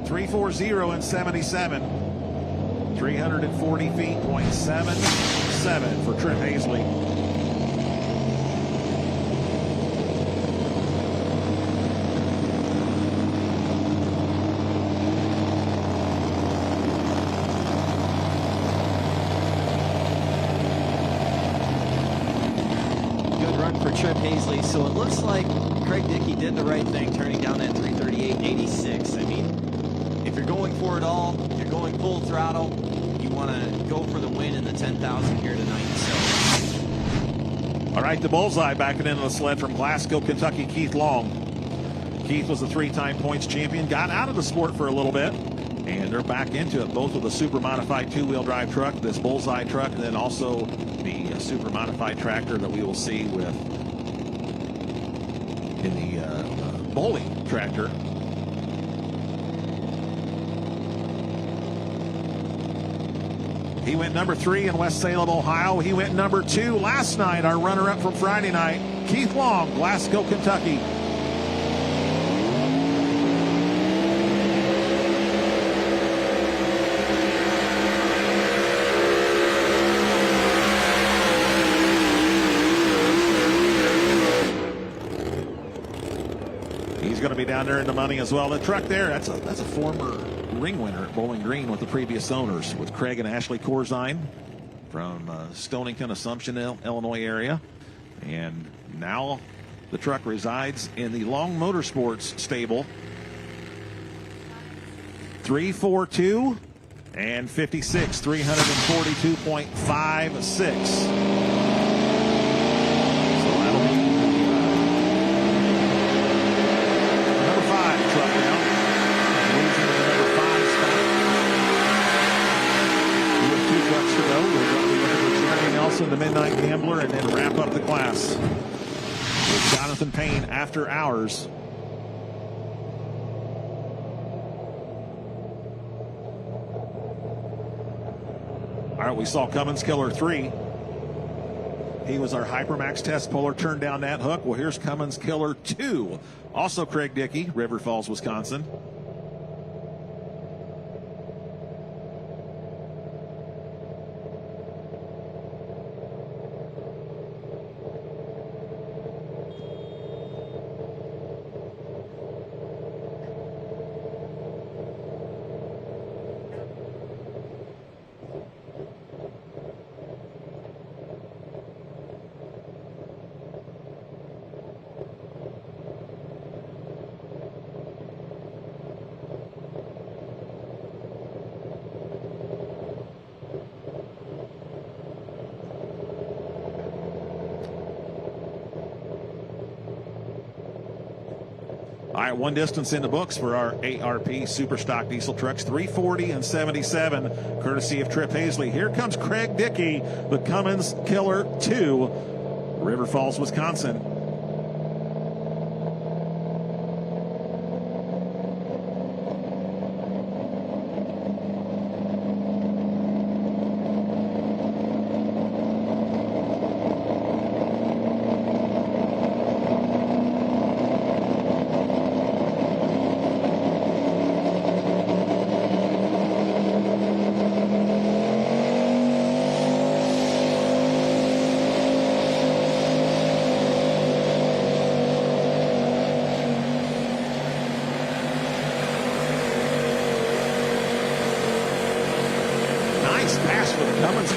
.340 and 77. 340 feet, .77 for Tripp Hazley. Tripp Hazley, so it looks like Craig Dickey did the right thing, turning down that 338.86. I mean, if you're going for it all, you're going full throttle, you want to go for the win in the 10,000 here tonight. So, all right, the bullseye backing into the sled from Glasgow, Kentucky, Keith Long. Keith was a 3-time points champion, got out of the sport for a little bit, and they're back into it, both with a super modified 2-wheel drive truck, this bullseye truck, and then also the super modified tractor that we will see with in the bowling tractor. He went number 3 in West Salem, Ohio. He went number 2 last night, our runner-up from Friday night. Keith Long, Glasgow, Kentucky. Going to be down there in the money as well. The truck there, that's a former ring winner at Bowling Green with the previous owners, with Craig and Ashley Corzine from Stonington, Assumption, Illinois area. And now the truck resides in the Long Motorsports stable. 342 and 56, 342.56. The Midnight Gambler, and then wrap up the class. with Jonathan Payne after hours. All right, we saw Cummins Killer 3. He was our Hypermax test puller, turned down that hook. Well, here's Cummins Killer 2. Also Craig Dickey, River Falls, Wisconsin. All right, one distance in the books for our ARP Super Stock Diesel trucks, 340 and 77, courtesy of Trip Hazley. Here comes Craig Dickey, the Cummins Killer 2, River Falls, Wisconsin.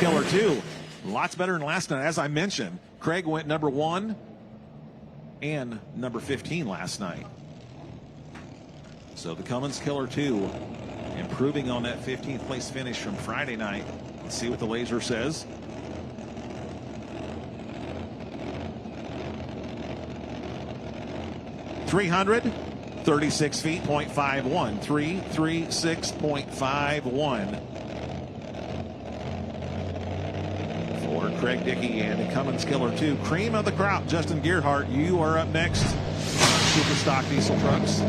Killer 2. Lots better than last night. As I mentioned, Craig went number 1 and number 15 last night. So the Cummins Killer 2 improving on that 15th place finish from Friday night. Let's see what the laser says. (336 feet, 0.51. 336.51. Craig Dickey and the Cummins Killer 2. Cream of the crop, Justin Gearhart. You are up next on Super Stock Diesel Trucks.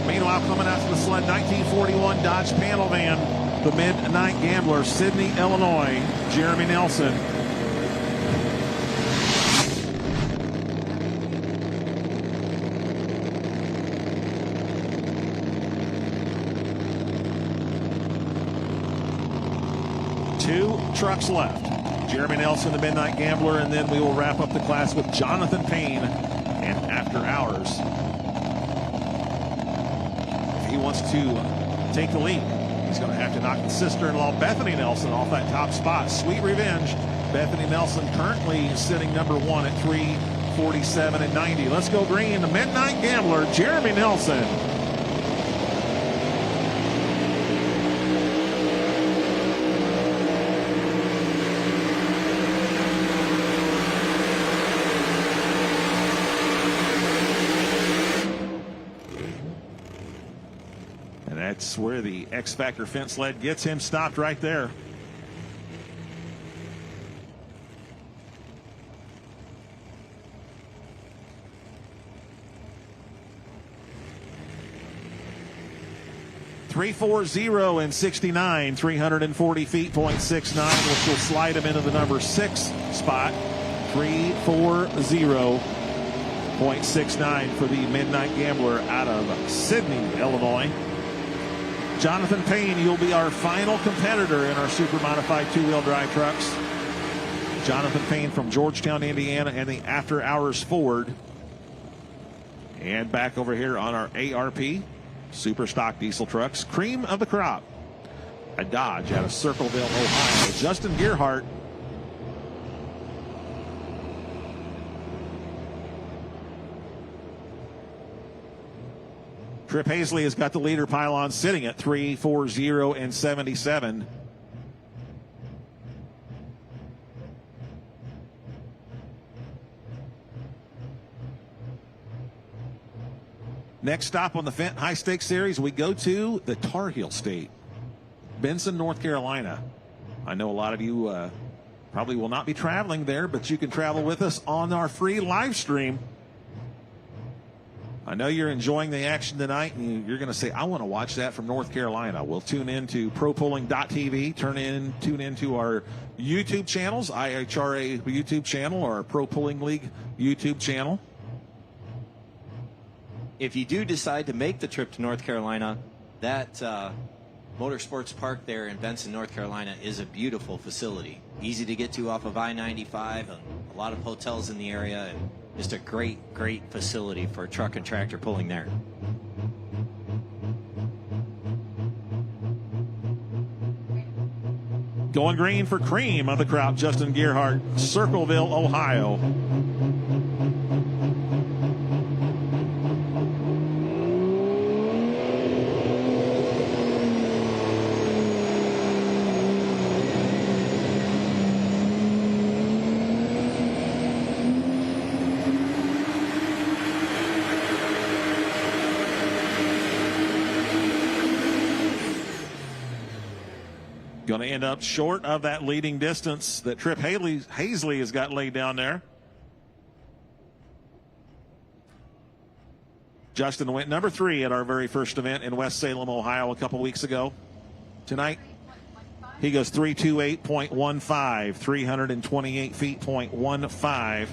Meanwhile, coming out to the sled, 1941 Dodge panel van, the Midnight Gambler, Sidney, Illinois, Jeremy Nelson. Two trucks left. Jeremy Nelson, the Midnight Gambler, and then we will wrap up the class with Jonathan Payne and After Hours. If he wants to take the lead, he's going to have to knock his sister-in-law Bethany Nelson off that top spot. Sweet revenge. Bethany Nelson currently sitting number 1 at 347 and 90. Let's go green. The Midnight Gambler, Jeremy Nelson. That's where the X Factor Fendt sled gets him stopped right there. .340 and 69, 340 feet, 0.69, which will slide him into the number 6 spot. 340.69 for the Midnight Gambler out of Sidney, Illinois. Jonathan Payne, you'll be our final competitor in our super modified two-wheel drive trucks. Jonathan Payne from Georgetown, Indiana, and the After Hours Ford. And back over here on our ARP super stock diesel trucks, cream of the crop, a Dodge out of Circleville, Ohio. Justin Gearhart. Trip Hazley has got the leader pylon sitting at 340 and 77. Next stop on the Fendt High Stakes Series, we go to the Tar Heel State, Benson, North Carolina. I know a lot of you Probably will not be traveling there, but you can travel with us on our free live stream. I know you're enjoying the action tonight, and you're going to say, I want to watch that from North Carolina. We'll tune in to ProPulling.tv, tune into our YouTube channels, IHRA YouTube channel, or our Pro Pulling League YouTube channel. If you do decide to make the trip to North Carolina, that Motorsports Park there in Benson, North Carolina is a beautiful facility. Easy to get to off of I-95, and a lot of hotels in the area, and just a great, great facility for truck and tractor pulling there. Going green for cream of the crop, Justin Gearhart, Circleville, Ohio. Going to end up short of that leading distance that Trip Hazley has got laid down there. Justin went number 3 at our very first event in West Salem, Ohio a couple weeks ago. Tonight, he goes 328.15, 328 feet, .15.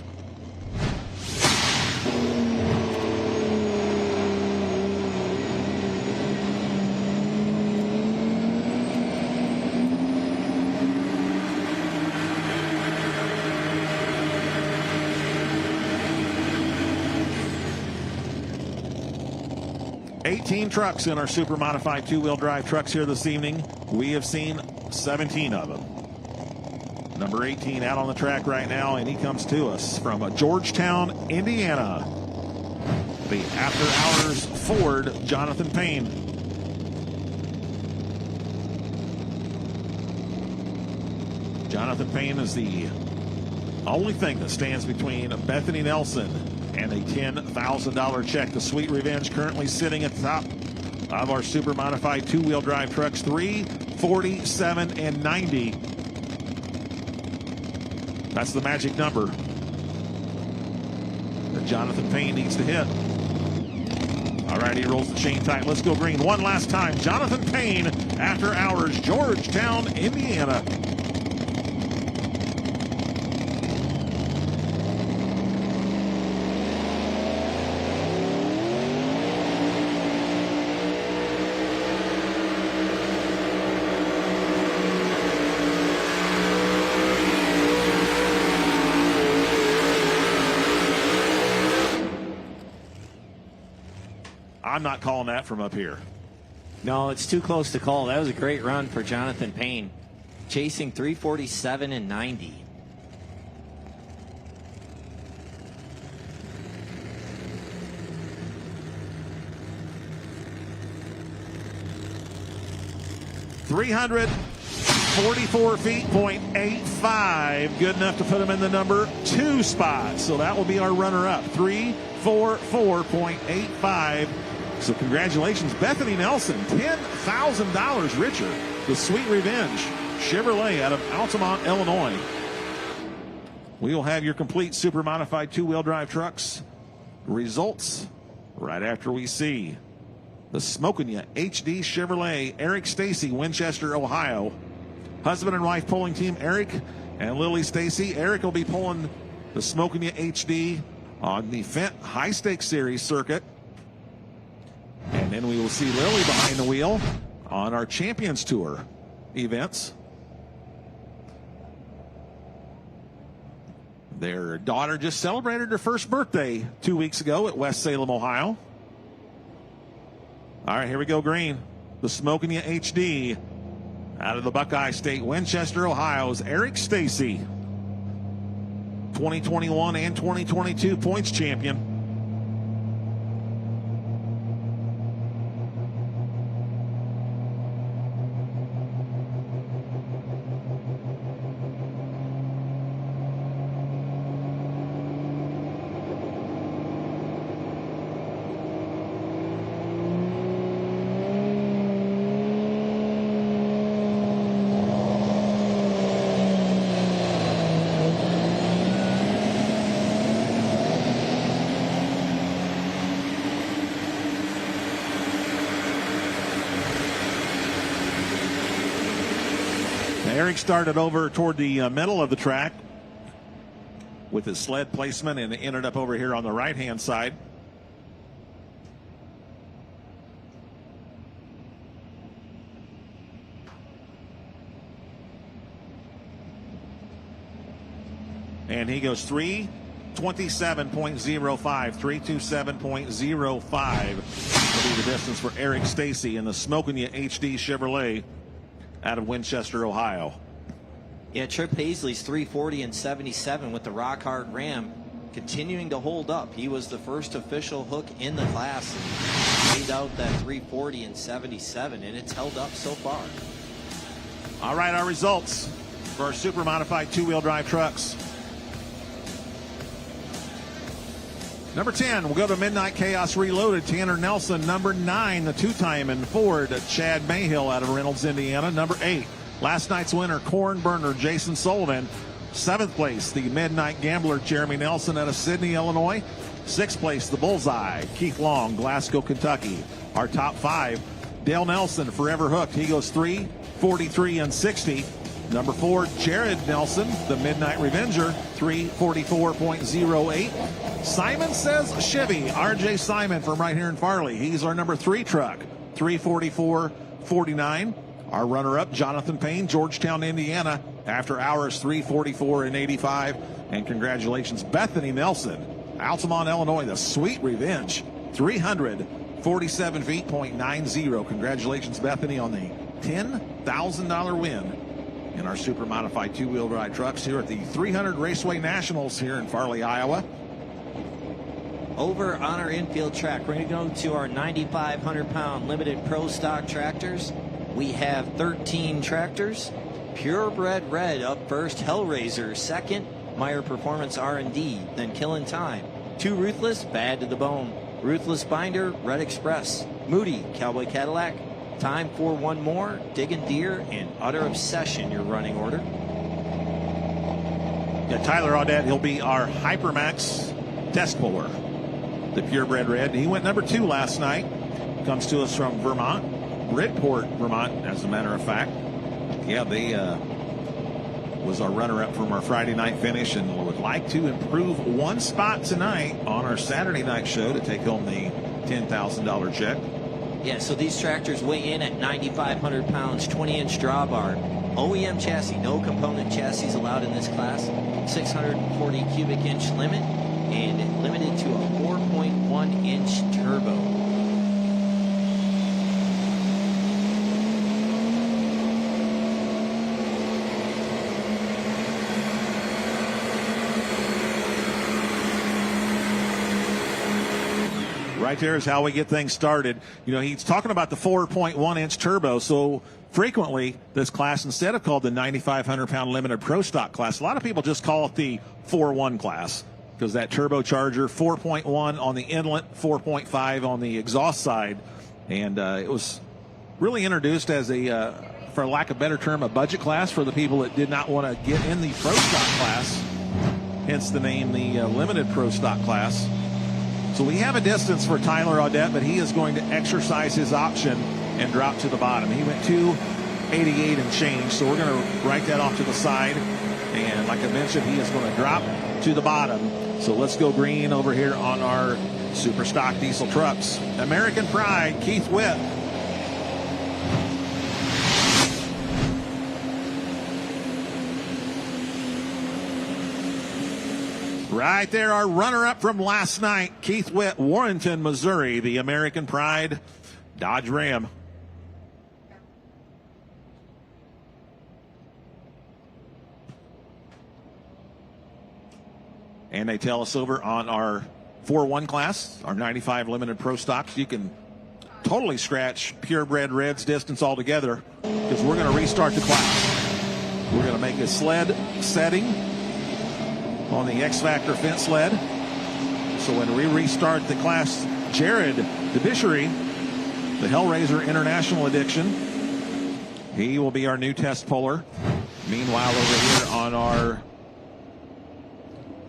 Team trucks in our super modified 2-wheel drive trucks here this evening. We have seen 17 of them. Number 18 out on the track right now, and he comes to us from Georgetown, Indiana. The After Hours Ford, Jonathan Payne. Jonathan Payne is the only thing that stands between Bethany Nelson and a $10,000 check. The Sweet Revenge currently sitting at the top of our super modified 2-wheel drive trucks, 347 and 90. That's the magic number that Jonathan Payne needs to hit. All right, he rolls the chain tight. Let's go green one last time. Jonathan Payne, After Hours, Georgetown, Indiana. I'm not calling that from up here. No, it's too close to call. That was a great run for Jonathan Payne, chasing 347 and 90. .44 feet, .85. Good enough to put him in the number 2 spot. So that will be our runner-up, 344.85. So congratulations, Bethany Nelson, $10,000 richer. The Sweet Revenge Chevrolet out of Altamont, Illinois. We will have your complete super modified 2-wheel drive trucks results right after we see the Smokin' Ya HD Chevrolet, Eric Stacy, Winchester, Ohio. Husband and wife pulling team, Eric and Lily Stacy. Eric will be pulling the Smokin' Ya HD on the Fendt High Stakes Series circuit. And then we will see Lily behind the wheel on our Champions Tour events. Their daughter just celebrated her first birthday 2 weeks ago at West Salem, Ohio. All right, here we go, green. The Smokin' Ya HD out of the Buckeye State, Winchester, Ohio's Eric Stacy. 2021 and 2022 points champion. Eric started over toward the middle of the track with his sled placement and ended up over here on the right-hand side. And he goes 3:27.05. 3:27.05 will be the distance for Eric Stacy in the Smokin' Ya HD Chevrolet out of Winchester, Ohio. Yeah, Trip Paisley's 3:40 and 77 with the Rock Hard Ram continuing to hold up. He was the first official hook in the class. Laid out that 3:40 and 77, and it's held up so far. All right, our results for our super modified two-wheel drive trucks. Number 10, we'll go to Midnight Chaos Reloaded. Tanner Nelson. Number 9, the two-time in Ford, Chad Mayhill out of Reynolds, Indiana. Number 8, last night's winner, Corn Burner, Jason Sullivan. 7th place, the Midnight Gambler, Jeremy Nelson out of Sydney, Illinois. 6th place, the Bullseye, Keith Long, Glasgow, Kentucky. Our top 5, Dale Nelson, Forever Hooked. He goes 3:43 and 60. Number 4, Jared Nelson, the Midnight Revenger, 3:44.08. Simon Says Chevy, RJ Simon from right here in Farley. He's our number 3 truck, 3:44.49. Our runner-up, Jonathan Payne, Georgetown, Indiana, after hours 3:44 and 85. And congratulations, Bethany Nelson, Altamont, Illinois, the Sweet Revenge, 347 feet.90. Congratulations, Bethany, on the $10,000 win in our super modified two-wheel drive trucks here at the 300 Raceway Nationals here in Farley, Iowa. Over on our infield track, we're going to go to our 9,500-pound limited pro stock tractors. We have 13 tractors. Purebred Red up first, Hellraiser second, Meyer Performance R&D, then Killin' Time. 2 Ruthless, Bad to the Bone. Ruthless Binder, Red Express. Moody, Cowboy Cadillac. Time for One More, Diggin' Deer, and Utter Obsession, your running order. Got Tyler Audette. He'll be our Hypermax test puller, the Purebred Red. He went number 2 last night. Comes to us from Vermont, Bridport, Vermont, as a matter of fact. Yeah, they was our runner-up from our Friday night finish, and would like to improve one spot tonight on our Saturday night show to take home the $10,000 check. Yeah, so these tractors weigh in at 9,500 pounds, 20-inch drawbar. OEM chassis, no component chassis allowed in this class. 640 cubic inch limit, and limited to a 4.1-inch turbo. Right there is how we get things started. You know, he's talking about the 4.1-inch turbo. So frequently, this class, instead of called the 9,500-pound limited pro stock class, a lot of people just call it the 4.1 class, because that turbocharger, 4.1 on the inlet, 4.5 on the exhaust side. And it was really introduced as a, for lack of a better term, a budget class for the people that did not want to get in the pro stock class, hence the name, the limited pro stock class. So we have a distance for Tyler Audette, but he is going to exercise his option and drop to the bottom. He went 288 and change, so we're going to write that off to the side. And like I mentioned, he is going to drop to the bottom. So let's go green over here on our super stock diesel trucks. American Pride, Keith Witt. Right there, our runner-up from last night, Keith Witt, Warrenton, Missouri, the American Pride Dodge Ram. And they tell us over on our 4.1 class, our 95 limited pro stocks, you can totally scratch Purebred Red's distance altogether, because we're going to restart the class. We're going to make a sled setting on the X-Factor Fendt sled. So when we restart the class, Jared DeBishery, the Hellraiser International Edition, he will be our new test puller. Meanwhile, over here on our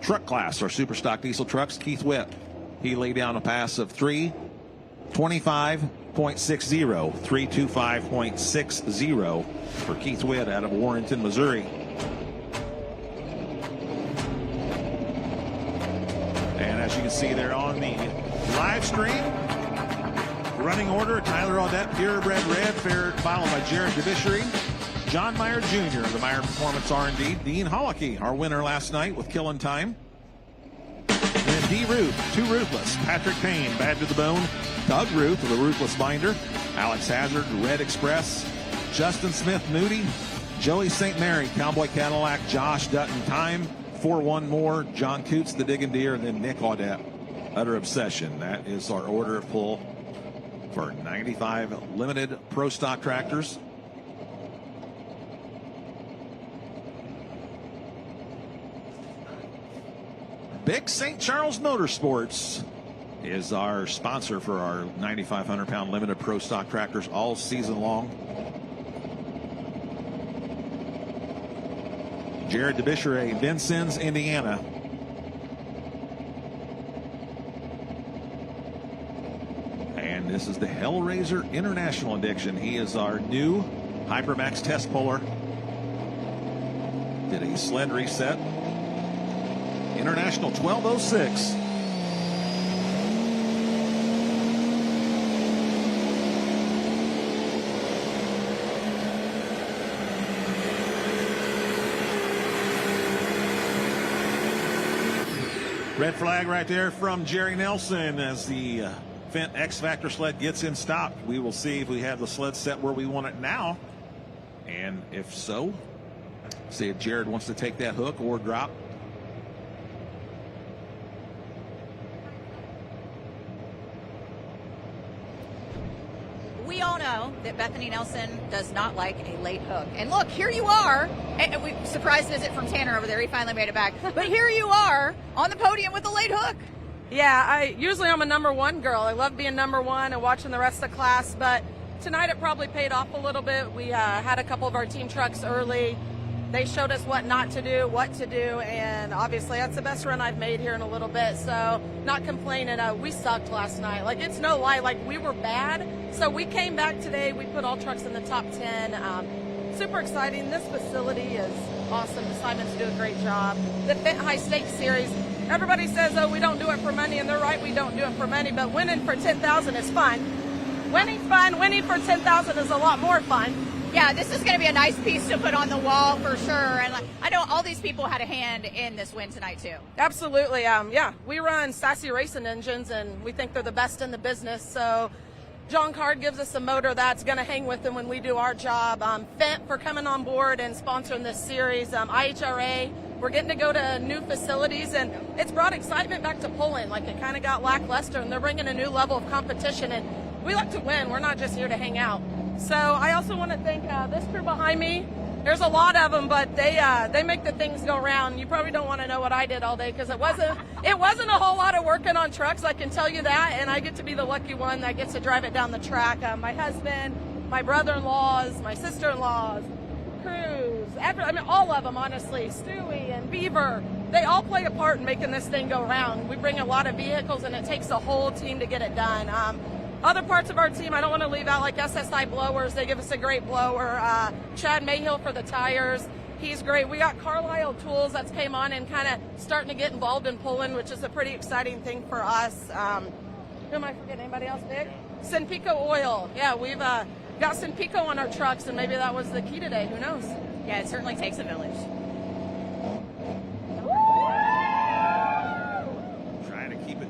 truck class, our super stock diesel trucks, Keith Witt, he laid down a pass of 3:25 325.60 for Keith Witt out of Warrenton, Missouri. And as you can see there on the live stream, running order, Tyler Audette, Purebred Red, followed by Jared DeBishery, John Meyer Jr., the Meyer Performance R&D, Dean Hollicky, our winner last night with Killing Time. And then D. Ruth, Too Ruthless, Patrick Payne, Bad to the Bone, Doug Ruth of the Ruthless Binder, Alex Hazard, Red Express, Justin Smith, Moody, Joey St. Mary, Cowboy Cadillac, Josh Dutton, Time, 4-1 more, John Coots, the Diggin' Deer, and then Nick Audette, Utter Obsession. That is our order of pull for 95 limited Pro Stock tractors. Big St. Charles Motorsports is our sponsor for our 9,500 pound limited Pro Stock tractors all season long. Jared DeBishery, Vincennes, Indiana. And this is the Hellraiser International Edition. He is our new Hypermax test puller. Did a sled reset. International 1206. Red flag right there from Jerry Nelson as the Fendt X Factor sled gets in stock. We will see if we have the sled set where we want it now. And if so, see if Jared wants to take that hook or drop. We all know that Bethany Nelson does not like a late hook. And look, here you are. And we surprise visit from Tanner over there. He finally made it back. But here you are on the podium with a late hook. Yeah, I'm a number one girl. I love being number one and watching the rest of the class. But tonight it probably paid off a little bit. We had a couple of our team trucks early. They showed us what not to do, what to do, and obviously that's the best run I've made here in a little bit, so not complaining. We sucked last night. Like, it's no lie, like, we were bad, so we came back today. We put all trucks in the top 10. Super exciting. This facility is awesome. The Simons do a great job. The Fendt High Stakes Series, everybody says, oh, we don't do it for money, and they're right, we don't do it for money, but winning for $10,000 is fun. Winning's fun. Winning for $10,000 is a lot more fun. Yeah, this is going to be a nice piece to put on the wall for sure. And I know all these people had a hand in this win tonight, too. Absolutely. Yeah, we run Sassy Racing engines, and we think they're the best in the business. So John Card gives us a motor that's going to hang with them when we do our job. Fendt for coming on board and sponsoring this series. IHRA, we're getting to go to new facilities, and it's brought excitement back to pulling. Like, it kind of got lackluster, and they're bringing a new level of competition. And we like to win. We're not just here to hang out. So I also want to thank this crew behind me. There's a lot of them, but they make the things go round. You probably don't want to know what I did all day because it wasn't a whole lot of working on trucks, I can tell you that, and I get to be the lucky one that gets to drive it down the track. My husband, my brother-in-laws, my sister-in-laws, crews, all of them, honestly, Stewie and Beaver, they all play a part in making this thing go round. We bring a lot of vehicles, and it takes a whole team to get it done. Other parts of our team, I don't want to leave out, like SSI Blowers. They give us a great blower. Chad Mayhill for the tires. He's great. We got Carlisle Tools that's came on and kind of starting to get involved in pulling, which is a pretty exciting thing for us. Who am I forgetting? Anybody else, Nick? Sinpico Oil. Yeah, we've got Sinpico on our trucks, and maybe that was the key today. Who knows? Yeah, it certainly takes a village.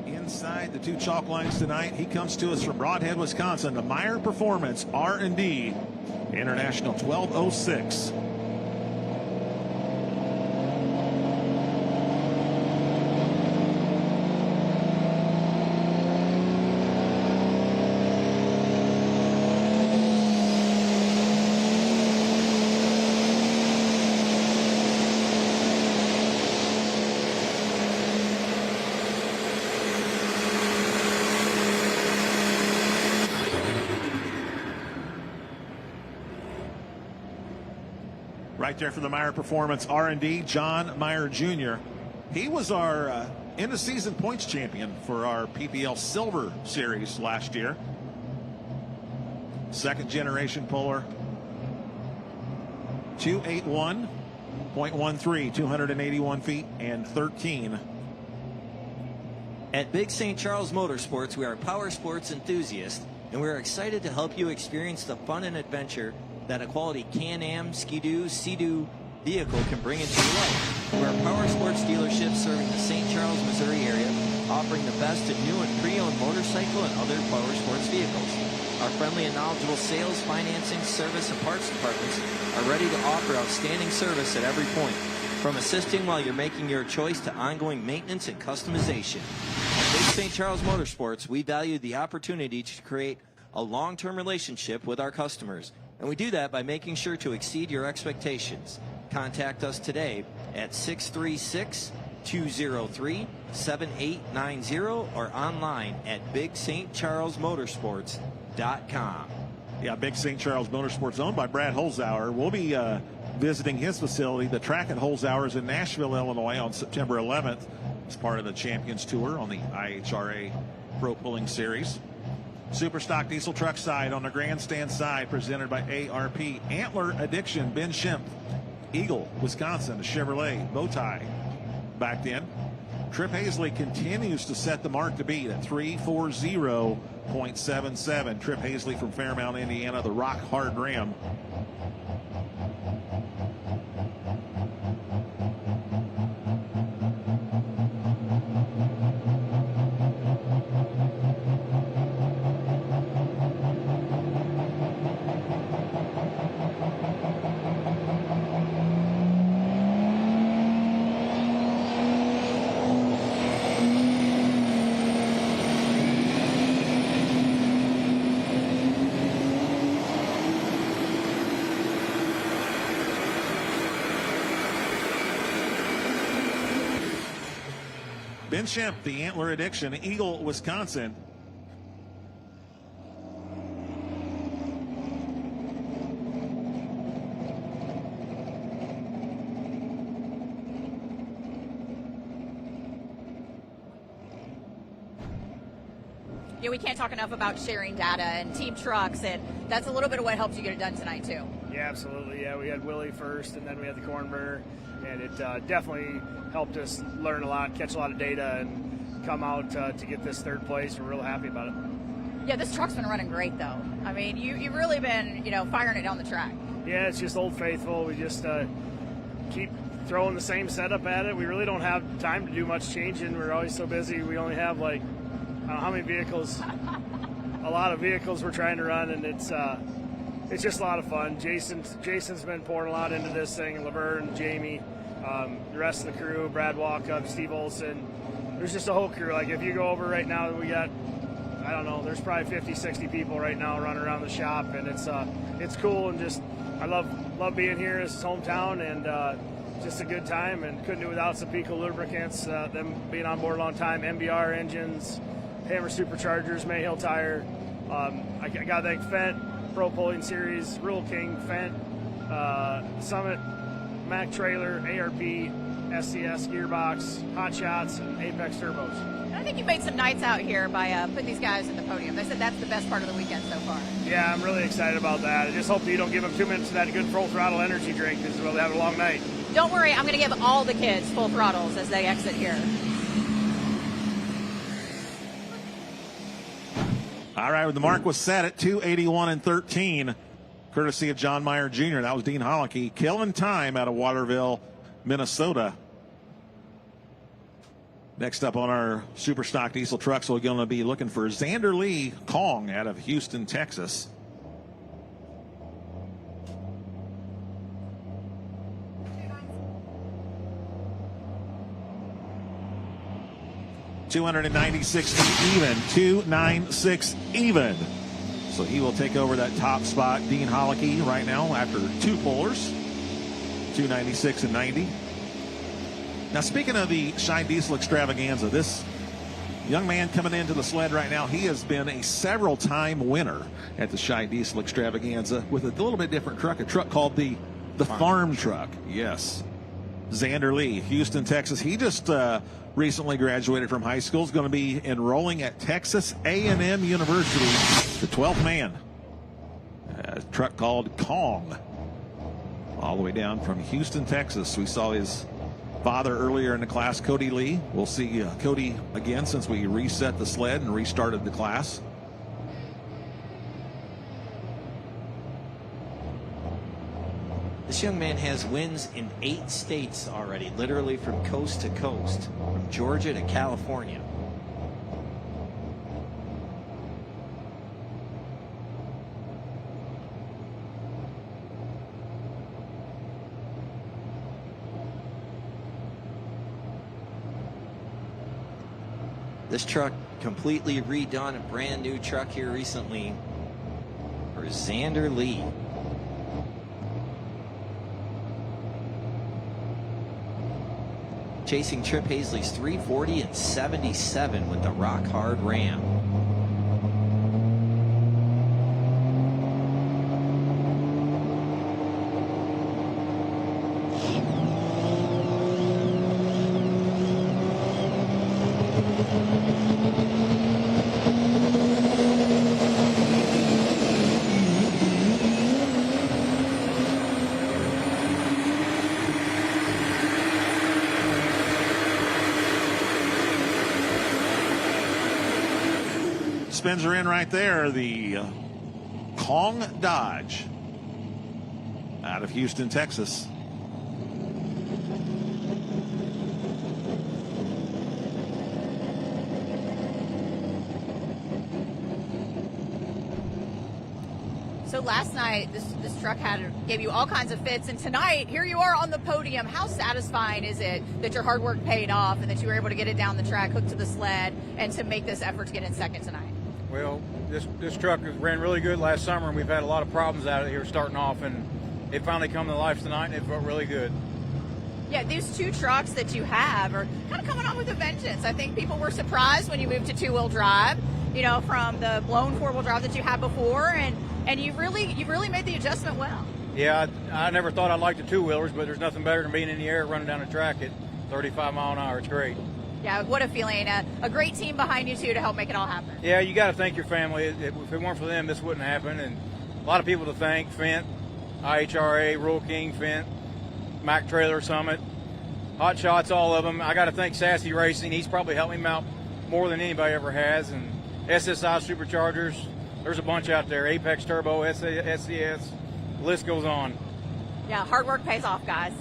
Inside the two chalk lines tonight. He comes to us from Broadhead, Wisconsin. The Meyer Performance R&D International 1206. Right there for the Meyer Performance R&D, John Meyer Jr. He was our end-of-season points champion for our PPL Silver Series last year. second generation puller. 281.13, 281 feet and 13. At Big St. Charles Motorsports, we are power sports enthusiasts, and we're excited to help you experience the fun and adventure that a quality Can-Am, Ski-Doo, Sea-Doo vehicle can bring into your life. We're a power sports dealership serving the St. Charles, Missouri area, offering the best in new and pre-owned motorcycle and other power sports vehicles. Our friendly and knowledgeable sales, financing, service, and parts departments are ready to offer outstanding service at every point, from assisting while you're making your choice to ongoing maintenance and customization. At Big St. Charles Motorsports, we value the opportunity to create a long-term relationship with our customers, and we do that by making sure to exceed your expectations. Contact us today at 636-203-7890 or online at BigSt.CharlesMotorsports.com. Yeah, Big St. Charles Motorsports, owned by Brad Holzhauer. We'll be visiting his facility. The track at Holzhauer is in Nashville, Illinois on September 11th as part of the Champions Tour on the IHRA Pro Pulling Series. Superstock diesel truck side on the grandstand side, presented by ARP. Antler Addiction, Ben Schimpf. Eagle, Wisconsin, Chevrolet, Bowtie backed in. Trip Hazley continues to set the mark to beat at 340.77. Trip Hazley from Fairmount, Indiana, the rock hard Ram. Ben Schimpf, the Antler Addiction, Eagle, Wisconsin. Yeah, we can't talk enough about sharing data and team trucks, and that's a little bit of what helped you get it done tonight, too. Yeah, absolutely. Yeah, we had Willie first, and then we had the corn burner, and it definitely helped us learn a lot, catch a lot of data, and come out to get this third place. We're real happy about it. Yeah, this truck's been running great, though. I mean, you've really been, firing it down the track. Yeah, it's just Old Faithful. We just keep throwing the same setup at it. We really don't have time to do much changing. We're always so busy. We only have, I don't know how many vehicles, a lot of vehicles we're trying to run, and it's just a lot of fun. Jason's been pouring a lot into this thing, and Laverne, Jamie, the rest of the crew, Brad Walkup, Steve Olson. There's just a whole crew. Like, if you go over right now, we got, I don't know, there's probably 50, 60 people right now running around the shop, and it's cool, and just I love being here. It's his hometown, and just a good time, and couldn't do without some Pico lubricants, them being on board a long time, MBR engines, Hammer superchargers, Mayhill tire. I got to thank Fendt, Pro Pulling Series, Rule King, Fendt, Summit, Mac Trailer, ARP, SCS Gearbox, Hot Shots, and Apex Turbos. And I think you made some nights out here by putting these guys in the podium. They said that's the best part of the weekend so far. Yeah, I'm really excited about that. I just hope that you don't give them 2 minutes of that good full throttle energy drink, because we'll have a long night. Don't worry, I'm going to give all the kids full throttles as they exit here. All right, the mark was set at 281.13, courtesy of John Meyer Jr. That was Dean Hollicky, killing time out of Waterville, Minnesota. Next up on our super stock diesel trucks, we're going to be looking for Xander Lee Kong out of Houston, Texas. $296 feet even, 296 even. So he will take over that top spot. Dean Hollicky right now after two pullers, 296 and 90. Now, speaking of the Shine Diesel Extravaganza, this young man coming into the sled right now, he has been a several-time winner at the Shine Diesel Extravaganza with a little bit different truck, a truck called the farm truck. Yes. Xander Lee, Houston, Texas. He just recently graduated from high school. Is going to be enrolling at Texas A&M University, the 12th man. A truck called Kong, all the way down from Houston, Texas. We saw his father earlier in the class, Cody Lee. We'll see Cody again since we reset the sled and restarted the class. This young man has wins in 8 states already, literally from coast to coast, from Georgia to California. This truck completely redone, a brand new truck here recently for Xander Lee. Chasing Trip Hazley's 340 and 77 with the Rock Hard Ram. Spins are in right there. The Kong Dodge out of Houston, Texas. So last night, this truck gave you all kinds of fits, and tonight, here you are on the podium. How satisfying is it that your hard work paid off and that you were able to get it down the track, hooked to the sled, and to make this effort to get in second tonight? Well, this truck ran really good last summer, and we've had a lot of problems out of here starting off, and it finally come to life tonight, and it felt really good. Yeah, these 2 trucks that you have are kind of coming on with a vengeance. I think people were surprised when you moved to 2-wheel drive, you know, from the blown 4-wheel drive that you had before, and you've really made the adjustment well. Yeah, I never thought I'd like the 2-wheelers, but there's nothing better than being in the air running down the track at 35 mile an hour. It's great. Yeah, what a feeling. A great team behind you, too, to help make it all happen. Yeah, you got to thank your family. If it weren't for them, this wouldn't happen. And a lot of people to thank: Fendt, IHRA, Rural King, Fendt, Mac Trailer Summit, Hot Shots, all of them. I got to thank Sassy Racing. He's probably helped me out more than anybody ever has. And SSI Superchargers. There's a bunch out there. Apex Turbo, SCS. The list goes on. Yeah, hard work pays off, guys.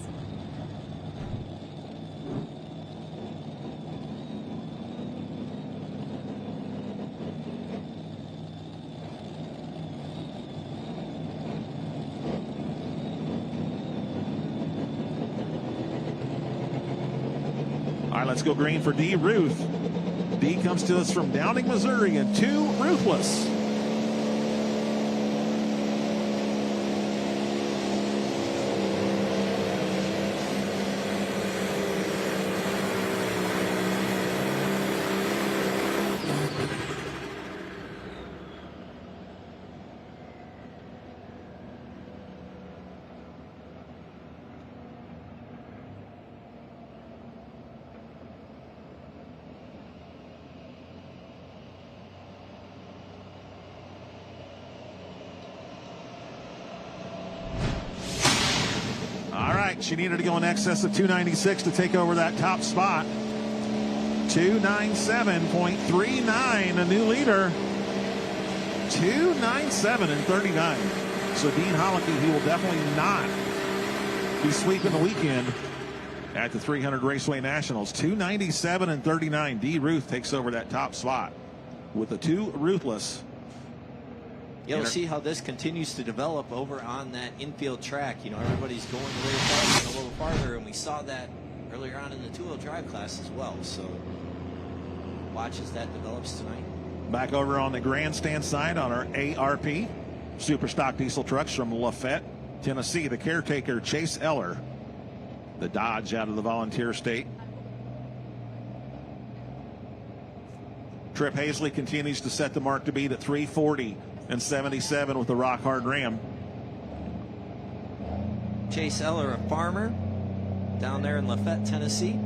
All right, let's go green for D. Ruth. D comes to us from Downing, Missouri, and 2 Ruthless. She needed to go in excess of 296 to take over that top spot. 297.39, a new leader. 297 and 39. So Dean Hollicky, he will definitely not be sweeping the weekend at the 300 Raceway Nationals. 297 and 39. D. Ruth takes over that top spot with the 2 Ruthless. You'll see how this continues to develop over on that infield track. You know, everybody's going really fast and a little farther, and we saw that earlier on in the 2-wheel drive class as well. So watch as that develops tonight. Back over on the grandstand side on our ARP super stock diesel trucks from Lafayette, Tennessee. The caretaker, Chase Eller, the Dodge out of the Volunteer State. Trip Hazley continues to set the mark to beat at 340 and 77 with the Rock Hard Ram. Chase Eller, a farmer down there in Lafayette, Tennessee.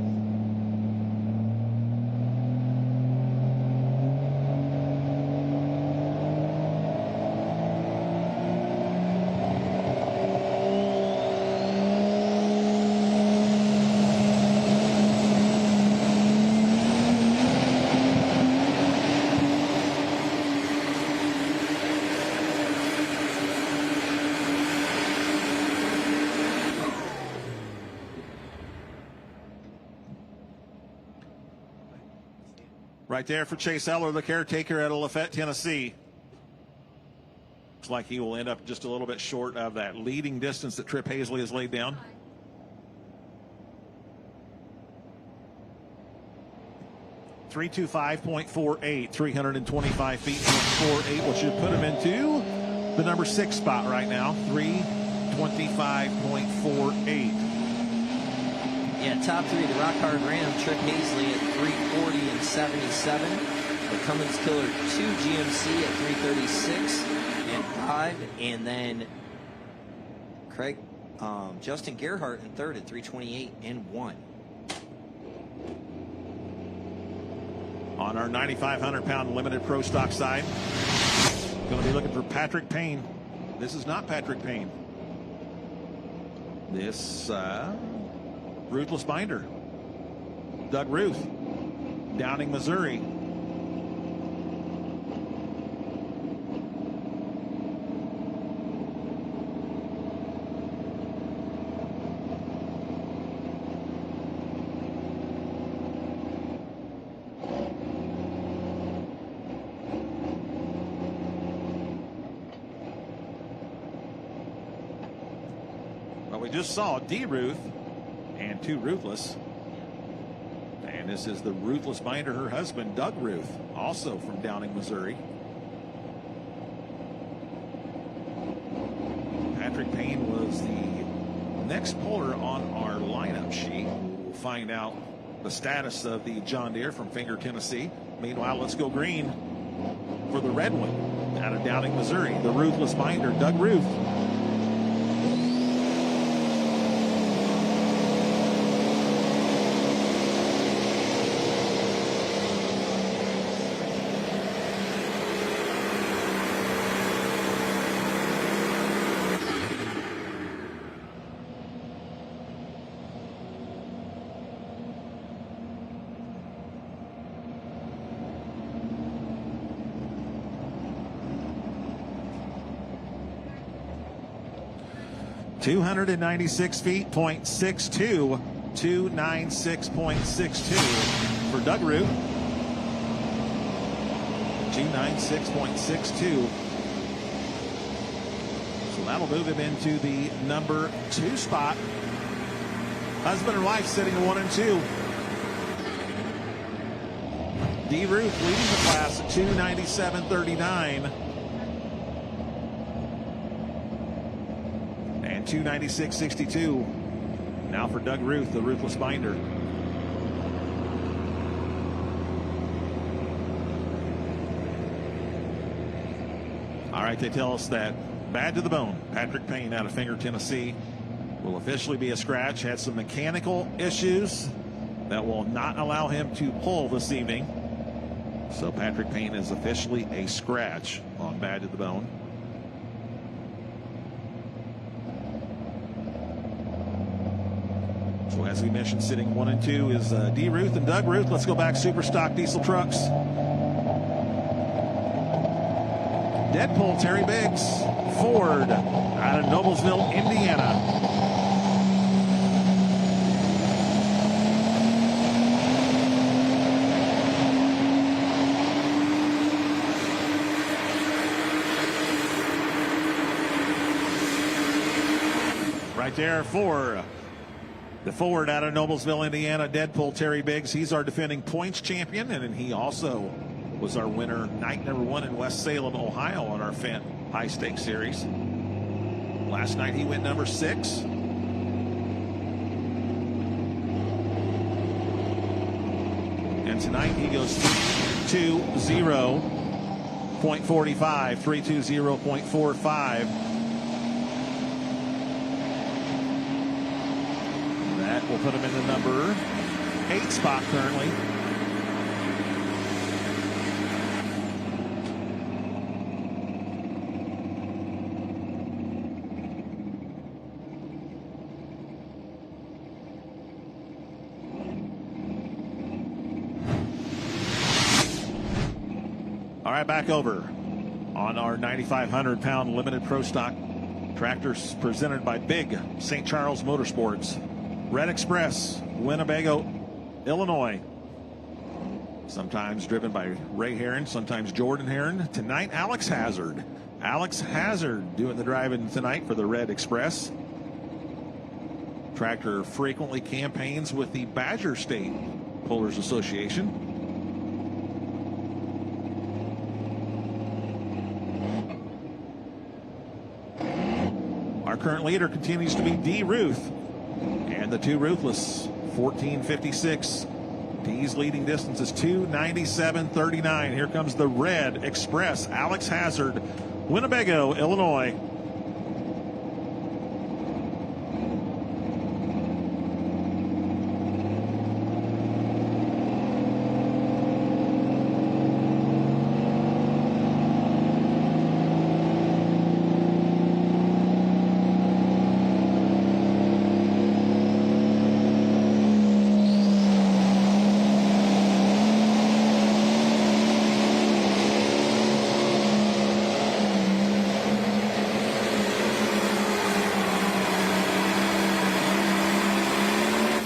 Right there for Chase Eller, the caretaker out of Lafayette, Tennessee. Looks like he will end up just a little bit short of that leading distance that Trip Hazley has laid down. .325.48, 325 feet, .48, which should put him into the number 6 spot right now. 325.48. Yeah, top 3, the Rock Hard Ram, Trip Hazley at 340 and 77. The Cummins Killer 2 GMC at 336 and 5. And then Justin Gerhardt in third at 328 and 1. On our 9,500-pound limited pro stock side, going to be looking for Patrick Payne. This is not Patrick Payne. This Ruthless Binder, Doug Ruth, Downing, Missouri. Well, we just saw D. Ruth and 2 Ruthless. And this is the Ruthless Binder, her husband, Doug Ruth, also from Downing, Missouri. Patrick Payne was the next puller on our lineup sheet. We'll find out the status of the John Deere from Finger, Tennessee. Meanwhile, let's go green for the red one out of Downing, Missouri, the Ruthless Binder, Doug Ruth. .296 feet, .62, 296.62 for Doug Ruth. 296.62. So that'll move him into the number 2 spot. Husband and wife sitting at 1 and 2. D. Ruth leading the class at 297.39. 296.62. Now for Doug Ruth, the Ruthless Binder. All right, they tell us that bad to the bone. Patrick Payne out of Finger, Tennessee will officially be a scratch. Had some mechanical issues that will not allow him to pull this evening. So Patrick Payne is officially a scratch on bad to the bone. So as we mentioned, sitting 1 and 2 is D. Ruth and Doug Ruth. Let's go back super stock diesel trucks. Deadpool, Terry Biggs, Ford, out of Noblesville, Indiana. Right there for the Ford out of Noblesville, Indiana, Deadpool, Terry Biggs. He's our defending points champion, and he also was our winner night number 1 in West Salem, Ohio on our Fendt High Stakes Series. Last night he went number 6. And tonight he goes 320.45, 320.45. We'll put him in the number 8 spot currently. All right, back over on our 9,500-pound limited pro stock tractors presented by Big St. Charles Motorsports. Red Express, Winnebago, Illinois. sometimes driven by Ray Heron, sometimes Jordan Heron. Tonight, Alex Hazard. Alex Hazard doing the driving tonight for the Red Express. Tractor frequently campaigns with the Badger State Pullers Association. Our current leader continues to be D. Ruth, and the 2 Ruthless, 14:56. D's leading distance is 2:97.39. Here comes the Red Express. Alex Hazard, Winnebago, Illinois.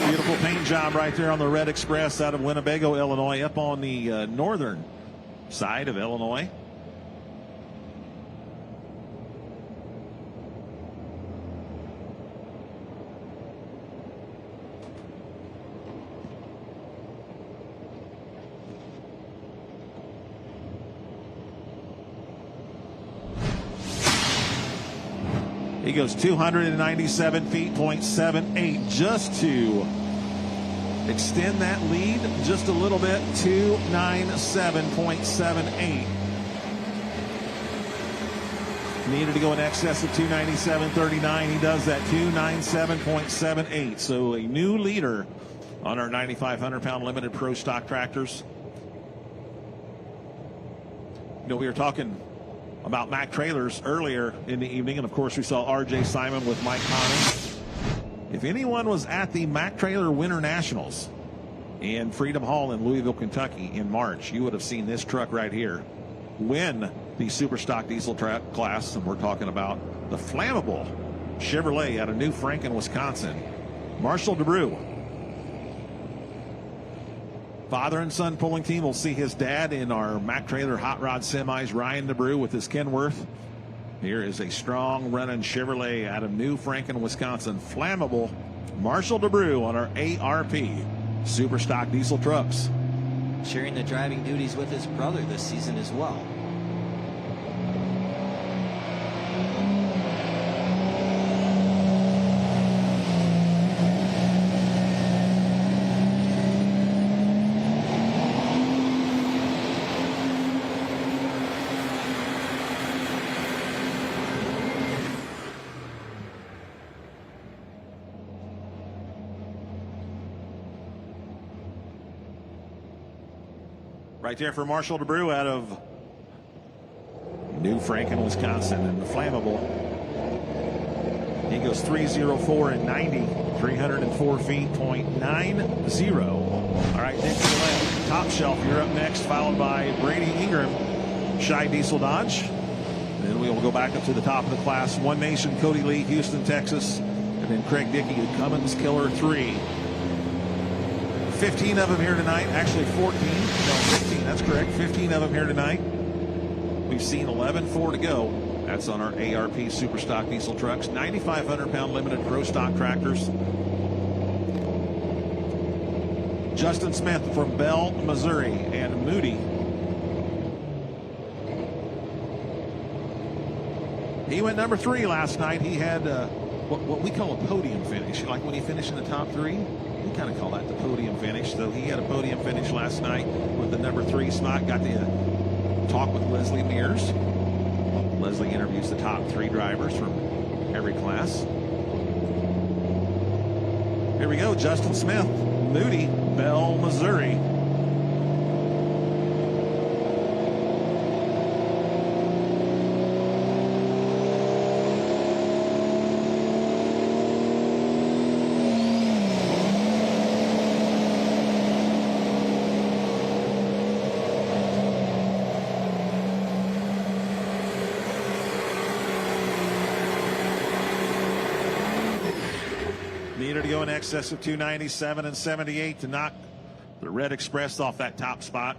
Beautiful paint job right there on the Red Express out of Winnebago, Illinois, up on the northern side of Illinois. He goes 297 feet, 0.78, just to extend that lead just a little bit, 297.78. Needed to go in excess of 297.39. He does that, 297.78. So a new leader on our 9,500-pound limited pro stock tractors. You know, we were talking about Mack trailers earlier in the evening, and of course we saw R.J. Simon with Mike Connors. If anyone was at the Mack Trailer Winter Nationals in Freedom Hall in Louisville, Kentucky in March, you would have seen this truck right here win the super stock diesel class, and we're talking about the flammable Chevrolet out of New Franken, Wisconsin. Marshall DeBrew. Father and son pulling team. We'll see his dad in our Mack Trailer Hot Rod Semis, Ryan DeBrew with his Kenworth. Here is a strong running Chevrolet out of New Franken, Wisconsin. Flammable Marshall DeBrew on our ARP super stock diesel trucks. Sharing the driving duties with his brother this season as well. Right there for Marshall DeBrew out of New Franken, Wisconsin, and the flammable. He goes 304 and 90, 304 feet, 0.90. All right, Nick Gillette, Top Shelf, you're up next, followed by Brady Ingram, Shy Diesel Dodge. Then we will go back up to the top of the class. One Nation, Cody Lee, Houston, Texas, and then Craig Dickey, Cummins Killer 3. 15 of them here tonight, actually 14, no, 15, that's correct, 15 of them here tonight. We've seen 11, 4 to go. That's on our ARP super stock diesel trucks, 9,500-pound limited pro stock tractors. Justin Smith from Bell, Missouri, and Moody. He went number 3 last night. He had what we call a podium finish, like when you finish in the top 3. We kind of call that the podium finish. So he had a podium finish last night with the number 3 spot. Got to talk with Leslie Mears. Leslie interviews the top 3 drivers from every class. Here we go. Justin Smith, Moody, Bell, Missouri. Needed to go in excess of 297 and 78 to knock The Red Express off that top spot.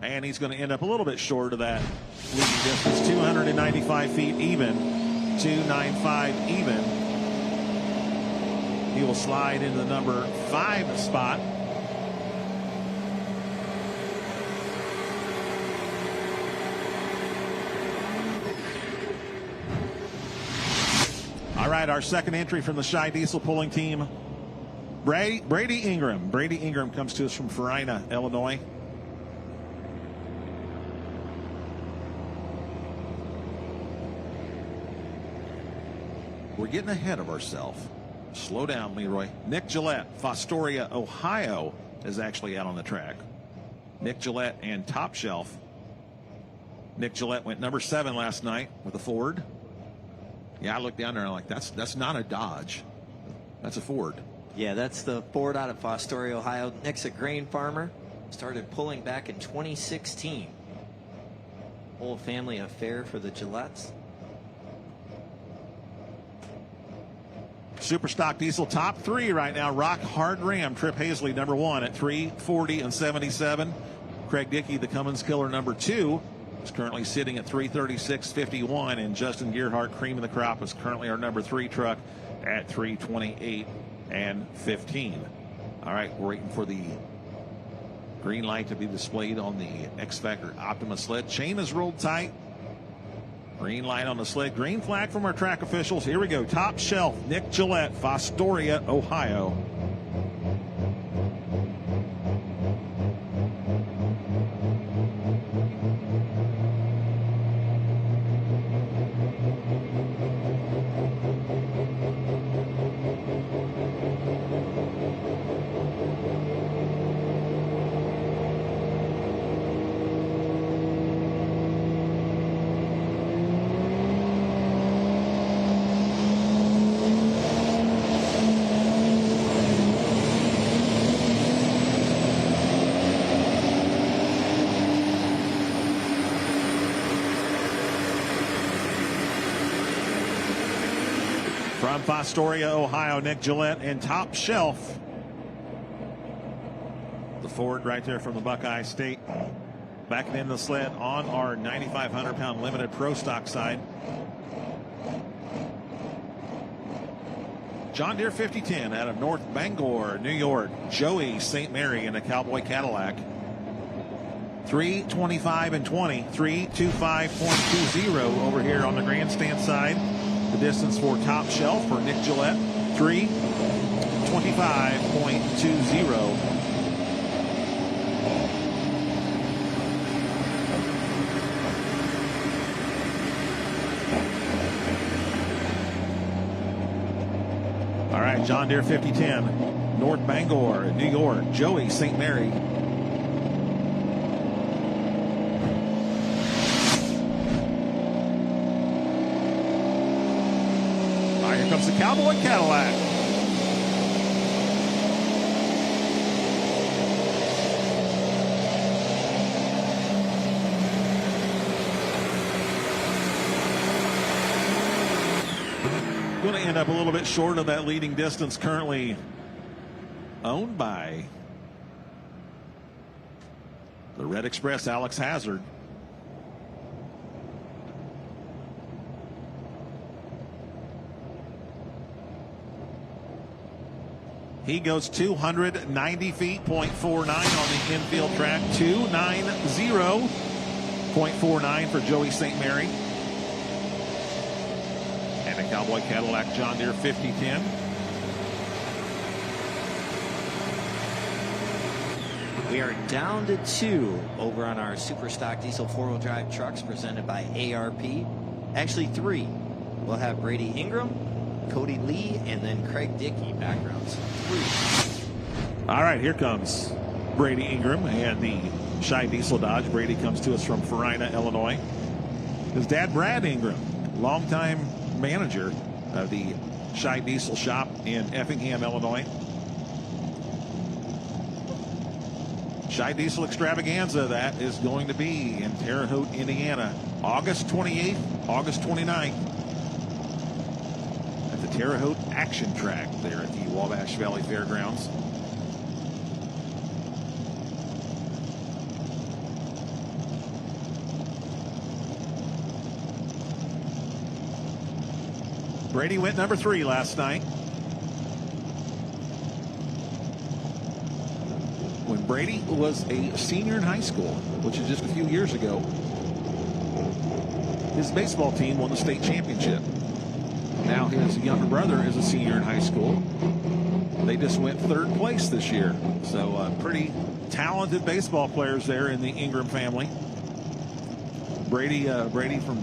And he's going to end up a little bit short of that leading distance, 295 feet even, 295 even. He will slide into the number 5 spot. All right, our second entry from the Shy Diesel pulling team, Brady Ingram. Brady Ingram comes to us from Farley, Illinois. We're getting ahead of ourselves. Slow down, Leroy. Nick Gillette, Fostoria, Ohio, is actually out on the track. Nick Gillette and Top Shelf. Nick Gillette went number 7 last night with a Ford. Yeah, I looked down there and I'm like, that's not a Dodge. That's a Ford. Yeah, that's the Ford out of Fostoria, Ohio. Nick's a grain farmer. Started pulling back in 2016. Whole family affair for the Gillettes. Super stock diesel top 3 right now. Rock Hard Ram, Trip Hazley, number 1 at 340 and 77. Craig Dickey, the Cummins Killer, number 2, is currently sitting at 336.51. And Justin Gearhart, cream of the crop, is currently our number 3 truck at 328 and 15. All right, we're waiting for the green light to be displayed on the X-Factor Optima sled. Chain is rolled tight. Green light on the sled. Green flag from our track officials. Here we go. Top Shelf, Nick Gillette, Fostoria, Ohio. From Fostoria, Ohio, Nick Gillette and Top Shelf. The Ford right there from the Buckeye State. Backing in the sled on our 9,500-pound limited pro stock side. John Deere 5010 out of North Bangor, New York. Joey St. Mary in a Cowboy Cadillac. 325 and 20, 325.20 over here on the grandstand side. The distance for Top Shelf for Nick Gillette, 325.20. All right, John Deere 5010, North Bangor, New York, Joey St. Mary. Here comes the Cowboy Cadillac. Going to end up a little bit short of that leading distance currently owned by the Red Express, Alex Hazard. He goes 290 feet, 0.49 on the infield track, 290.49 for Joey St. Mary. And a Cowboy Cadillac John Deere 5010. We are down to 2 over on our Super Stock Diesel 4-wheel drive trucks presented by ARP. Actually 3. We'll have Brady Ingram, Cody Lee, and then Craig Dickey backgrounds. 3. All right, here comes Brady Ingram and the Shy Diesel Dodge. Brady comes to us from Farley, Illinois. His dad, Brad Ingram, longtime manager of the Shy Diesel shop in Effingham, Illinois. Shy Diesel Extravaganza, that is going to be in Terre Haute, Indiana, August 28th, August 29th, at the Terre Haute Action Track there at the Wabash Valley Fairgrounds. Brady went number 3 last night. When Brady was a senior in high school, which is just a few years ago, his baseball team won the state championship. Now his younger brother is a senior in high school. They just went 3rd place this year. So pretty talented baseball players there in the Ingram family. Brady from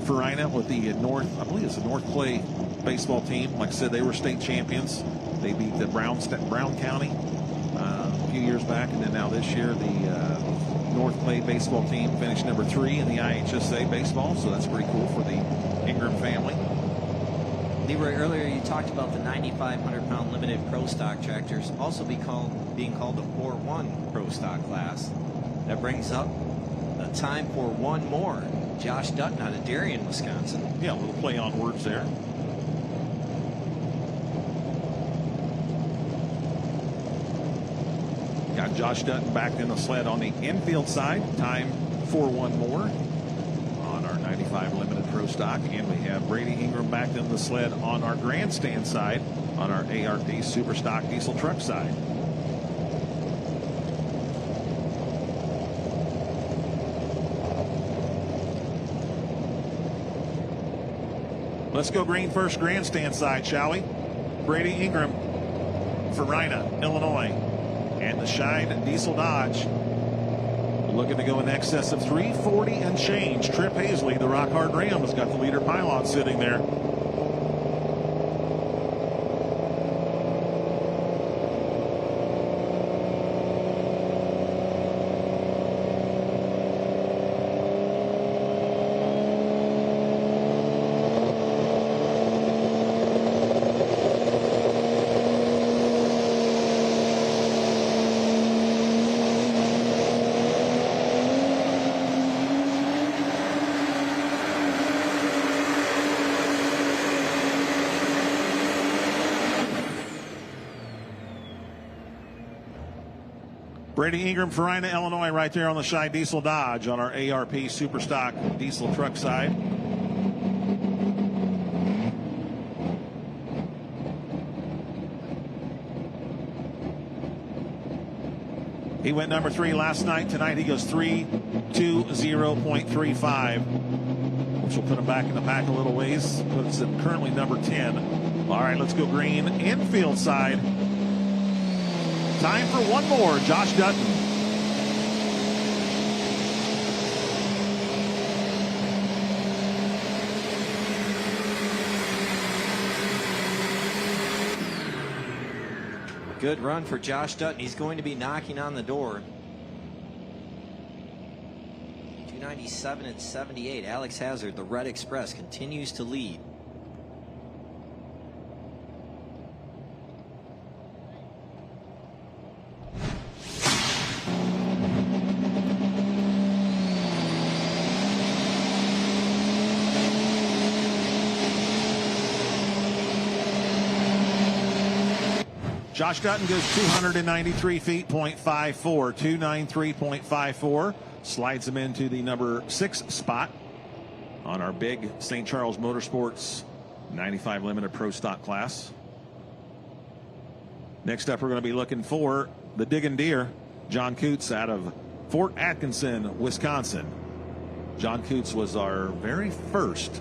Farina with the North, I believe it's the North Clay baseball team. Like I said, they were state champions. They beat the Brown County a few years back, and then now this year the North Clay baseball team finished number 3 in the IHSA baseball. So that's pretty cool for the Ingram family. Leroy, earlier you talked about the 9,500-pound limited pro stock tractors also being called the 4-1 pro stock class. That brings up the time for one more. Josh Dutton out of Darien, Wisconsin. Yeah, a little play on words there. Got Josh Dutton back in the sled on the infield side. Time for one more on our 95 Limited Pro Stock. And we have Brady Ingram back in the sled on our grandstand side on our ARP Super Stock Diesel Truck side. Let's go green first, grandstand side, shall we? Brady Ingram, Farina, Illinois, and the Shine Diesel Dodge. Looking to go in excess of 340 and change. Trip Hazley, the Rock Hard Ram, has got the leader pylon sitting there. Brady Ingram, Farina, Illinois, right there on the Shy Diesel Dodge on our ARP Superstock Diesel Truck side. He went number 3 last night. Tonight he goes 3:20.35, which will put him back in the pack a little ways. Puts him currently number 10. All right, let's go green infield side. Time for one more, Josh Dutton. Good run for Josh Dutton. He's going to be knocking on the door. 297 and 78. Alex Hazard, the Red Express, continues to lead. Josh Dutton goes 293 feet, .54, 293.54. Slides him into the number 6 spot on our big St. Charles Motorsports 95 Limited Pro Stock class. Next up, we're going to be looking for the Diggin' Deer, John Coots out of Fort Atkinson, Wisconsin. John Coots was our very first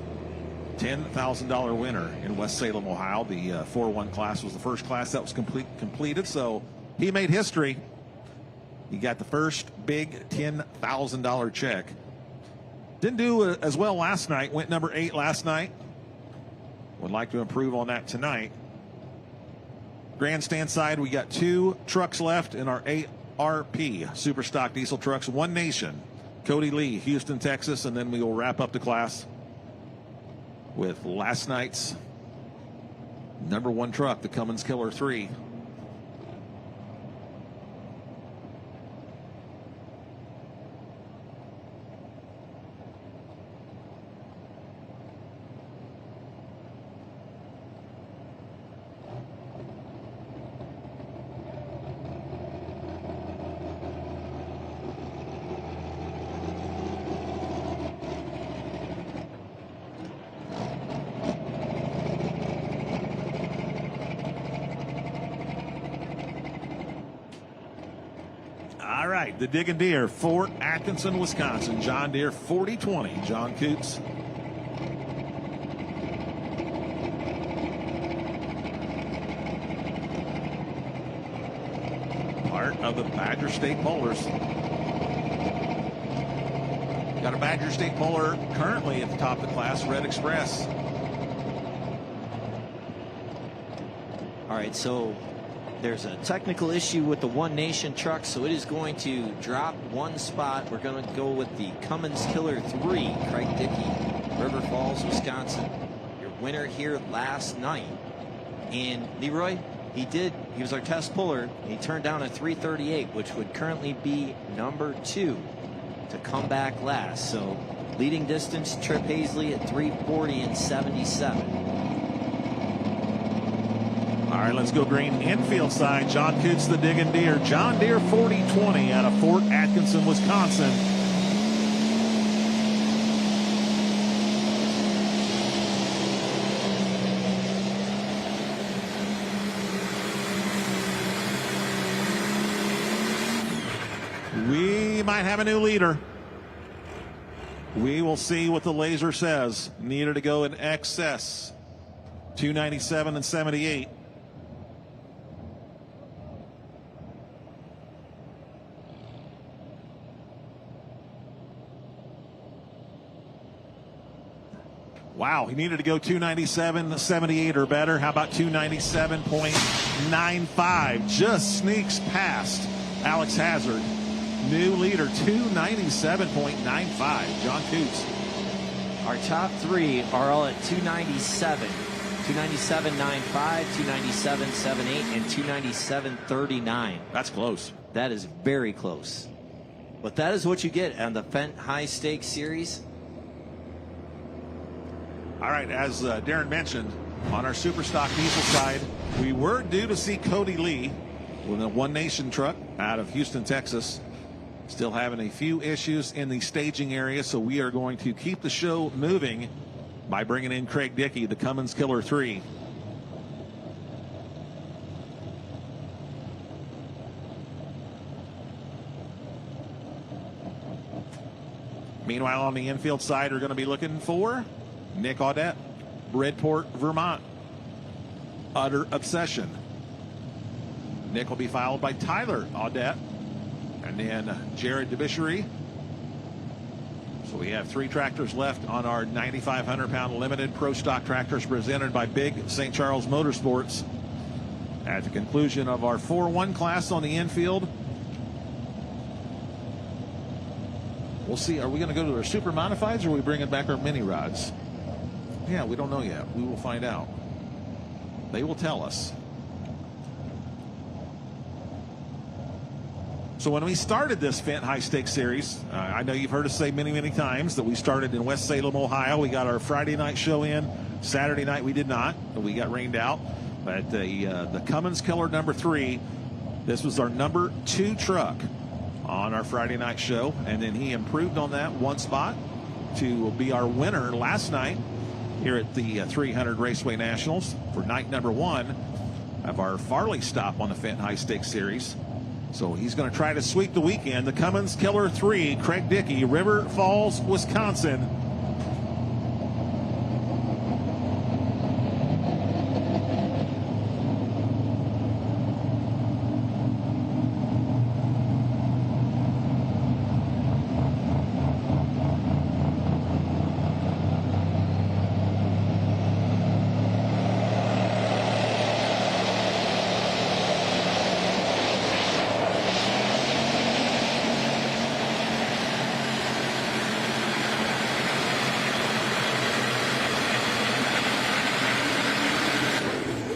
$10,000 winner in West Salem, Ohio. The 4-1 class was the first class that was completed, so he made history. He got the first big $10,000 check. Didn't do as well last night. Went number 8 last night. Would like to improve on that tonight. Grandstand side, we got 2 trucks left in our ARP Super Stock Diesel Trucks. One Nation, Cody Lee, Houston, Texas, and then we will wrap up the class with last night's number 1 truck, the Cummins Killer 3. All right, the Diggin' Deer, Fort Atkinson, Wisconsin. John Deere 4020. John Coots. Part of the Badger State Bowlers. Got a Badger State bowler currently at the top of the class, Red Express. All right, so there's a technical issue with the One Nation truck, so it is going to drop one spot. We're going to go with the Cummins Killer 3, Craig Dickey, River Falls, Wisconsin. Your winner here last night. And Leroy, he was our test puller. He turned down a 338, which would currently be number 2 to come back last. So leading distance, Trip Hazley at 340 and 77. All right, let's go green infield side. John Coots, the Diggin' Deer. John Deere 4020 out of Fort Atkinson, Wisconsin. We might have a new leader. We will see what the laser says. Needed to go in excess. 297 and 78. Wow, he needed to go 297, 78 or better. How about 297.95? Just sneaks past Alex Hazard. New leader, 297.95. John Coots. Our top 3 are all at 297. 297.95, 297.78, and 297.39. That's close. That is very close. But that is what you get on the Fendt High Stakes Series. All right, as Darren mentioned, on our Superstock diesel side, we were due to see Cody Lee with a One Nation truck out of Houston, Texas. Still having a few issues in the staging area, so we are going to keep the show moving by bringing in Craig Dickey, the Cummins Killer 3. Meanwhile, on the infield side, we're going to be looking for Nick Audette, Bridport, Vermont. Utter Obsession. Nick will be followed by Tyler Audette, and then Jared DeBishery. So we have 3 tractors left on our 9,500-pound limited pro stock tractors presented by Big St. Charles Motorsports. At the conclusion of our 4-1 class on the infield, we'll see. Are we going to go to our super modifieds, or are we bringing back our mini rods? Yeah, we don't know yet. We will find out. They will tell us. So when we started this Fendt High Stakes Series, I know you've heard us say many, many times that we started in West Salem, Ohio. We got our Friday night show in. Saturday night we did not. We got rained out. But the Cummins Killer number 3, this was our number 2 truck on our Friday night show. And then he improved on that one spot to be our winner last night here at the 300 Raceway Nationals for night number 1 of our Farley stop on the Fendt High Stakes Series. So he's going to try to sweep the weekend. The Cummins Killer 3, Craig Dickey, River Falls, Wisconsin.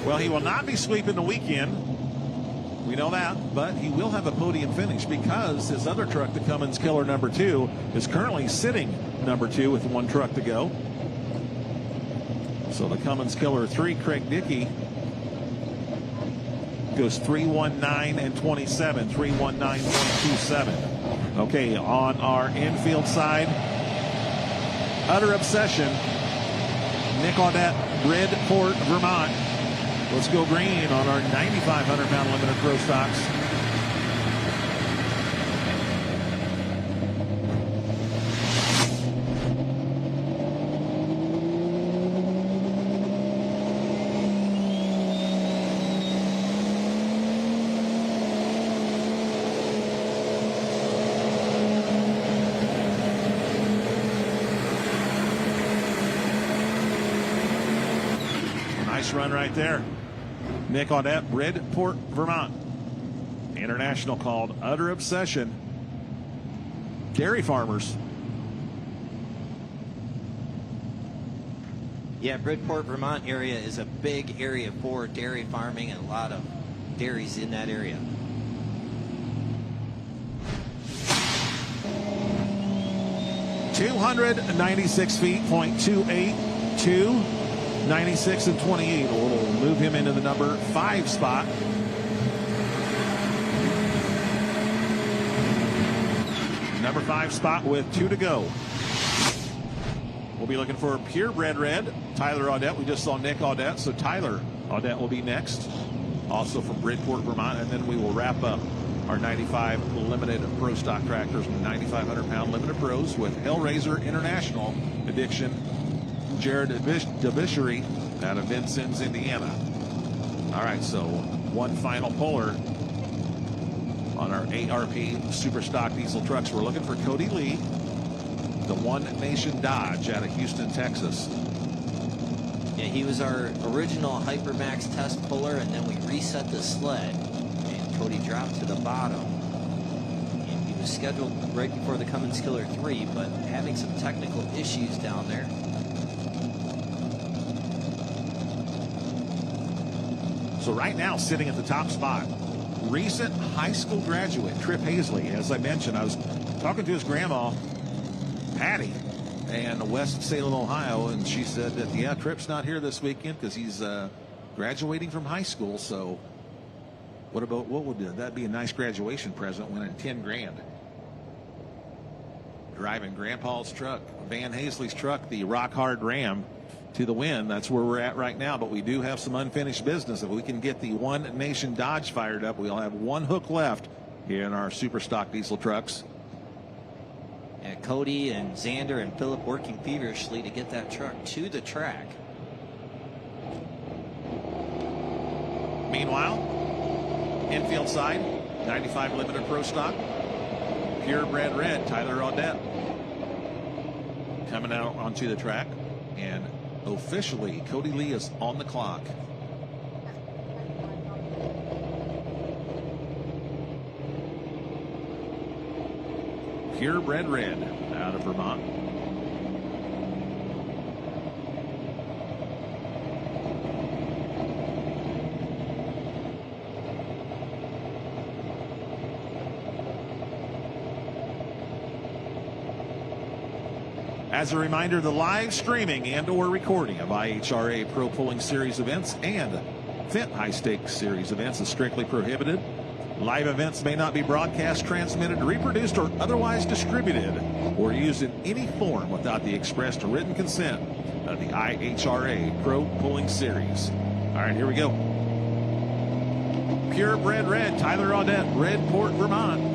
Well, he will not be sweeping the weekend. We know that, but he will have a podium finish because his other truck, the Cummins Killer number 2, is currently sitting number 2 with 1 truck to go. So the Cummins Killer 3, Craig Dickey, goes 319 and 27, 319.27. Okay, on our infield side, Utter Obsession, Nick Audette, Bridport, Vermont. Let's go green on our 9,500-pound limited pro stocks. Nice run right there. Nick Audette, Bridport, Vermont. International called Utter Obsession. Dairy farmers. Yeah, Bridport, Vermont area is a big area for dairy farming and a lot of dairies in that area. .296 feet, .28, 2, 96 and 28. We'll move him into the number 5 spot. Number 5 spot with 2 to go. We'll be looking for purebred red, Tyler Audette. We just saw Nick Audette, so Tyler Audette will be next. Also from Bridport, Vermont, and then we will wrap up our 95 limited pro stock tractors, 9,500 pound limited pros with Hellraiser International Addiction, Jared DeBishery out of Vincennes, Indiana. All right, so one final puller on our ARP super stock diesel trucks. We're looking for Cody Lee, the One Nation Dodge out of Houston, Texas. Yeah, he was our original Hypermax test puller, and then we reset the sled, and Cody dropped to the bottom. And he was scheduled right before the Cummins Killer 3, but having some technical issues down there. So right now, sitting at the top spot, recent high school graduate, Trip Hazley. As I mentioned, I was talking to his grandma, Patty, in West Salem, Ohio, and she said that, yeah, Trip's not here this weekend because he's graduating from high school. So what would that be? A nice graduation present, winning 10 grand. Driving Grandpa's truck, Van Hazley's truck, the Rock Hard Ram, to the win. That's where we're at right now, but we do have some unfinished business. If we can get the One Nation Dodge fired up, we'll have one hook left here in our super stock diesel trucks. And Cody and Xander and Philip working feverishly to get that truck to the track. Meanwhile, infield side, 95 limited pro stock, purebred red, Tyler Audette coming out onto the track, and officially Cody Lee is on the clock. Purebred red out of Vermont. As a reminder, the live streaming and or recording of IHRA Pro Pulling Series events and Fendt High Stakes Series events is strictly prohibited. Live events may not be broadcast, transmitted, reproduced, or otherwise distributed or used in any form without the expressed written consent of the IHRA Pro Pulling Series. All right, here we go. Purebred red, Tyler Audette, Bridport, Vermont.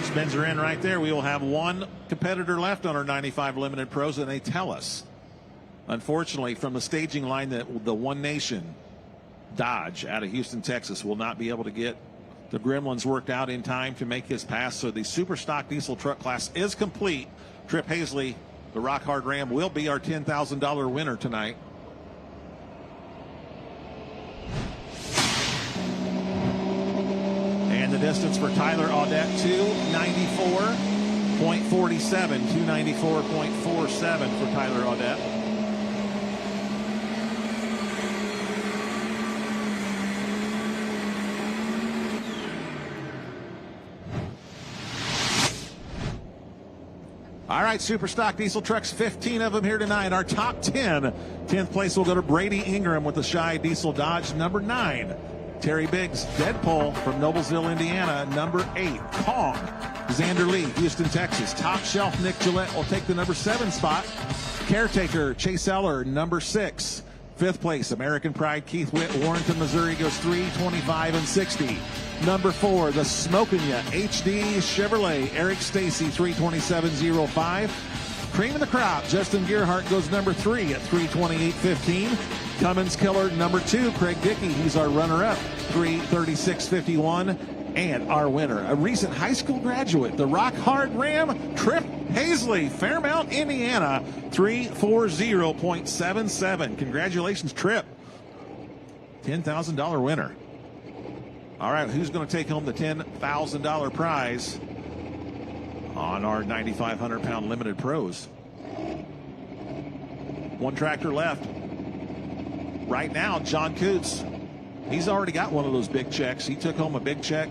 Spins are in right there. We will have one competitor left on our 95 limited pros, and they tell us, unfortunately, from the staging line that the One Nation Dodge out of Houston, Texas will not be able to get the gremlins worked out in time to make his pass. So the super stock diesel truck class is complete. Trip Hazley, the Rock Hard Ram, will be our $10,000 winner tonight. And the distance for Tyler Audette, 294.47, 294.47 for Tyler Audette. All right, super stock diesel trucks, 15 of them here tonight. Our top 10. 10th place will go to Brady Ingram with the Shy Diesel Dodge. Number 9, Terry Biggs, Deadpool from Noblesville, Indiana. Number 8, Kong, Xander Lee, Houston, Texas. Top Shelf, Nick Gillette will take the number 7 spot. Caretaker, Chase Eller, number 6. 5th place, American Pride, Keith Witt, Warrenton, Missouri, goes 3, 25, and 60. Number 4, the Smokin' Ya HD Chevrolet, Eric Stacy, 327.05. Cream of the crop, Justin Gearhart goes number 3 at 3:28.15. Cummins Killer number 2, Craig Dickey, he's our runner-up, 3:36.51. And our winner, a recent high school graduate, the Rock Hard Ram, Trip Hazley, Fairmount, Indiana, 3:40.77. Congratulations, Trip. $10,000 winner. All right, who's going to take home the $10,000 prize on our 9,500-pound limited pros? One tractor left. Right now, John Coots, he's already got one of those big checks. He took home a big check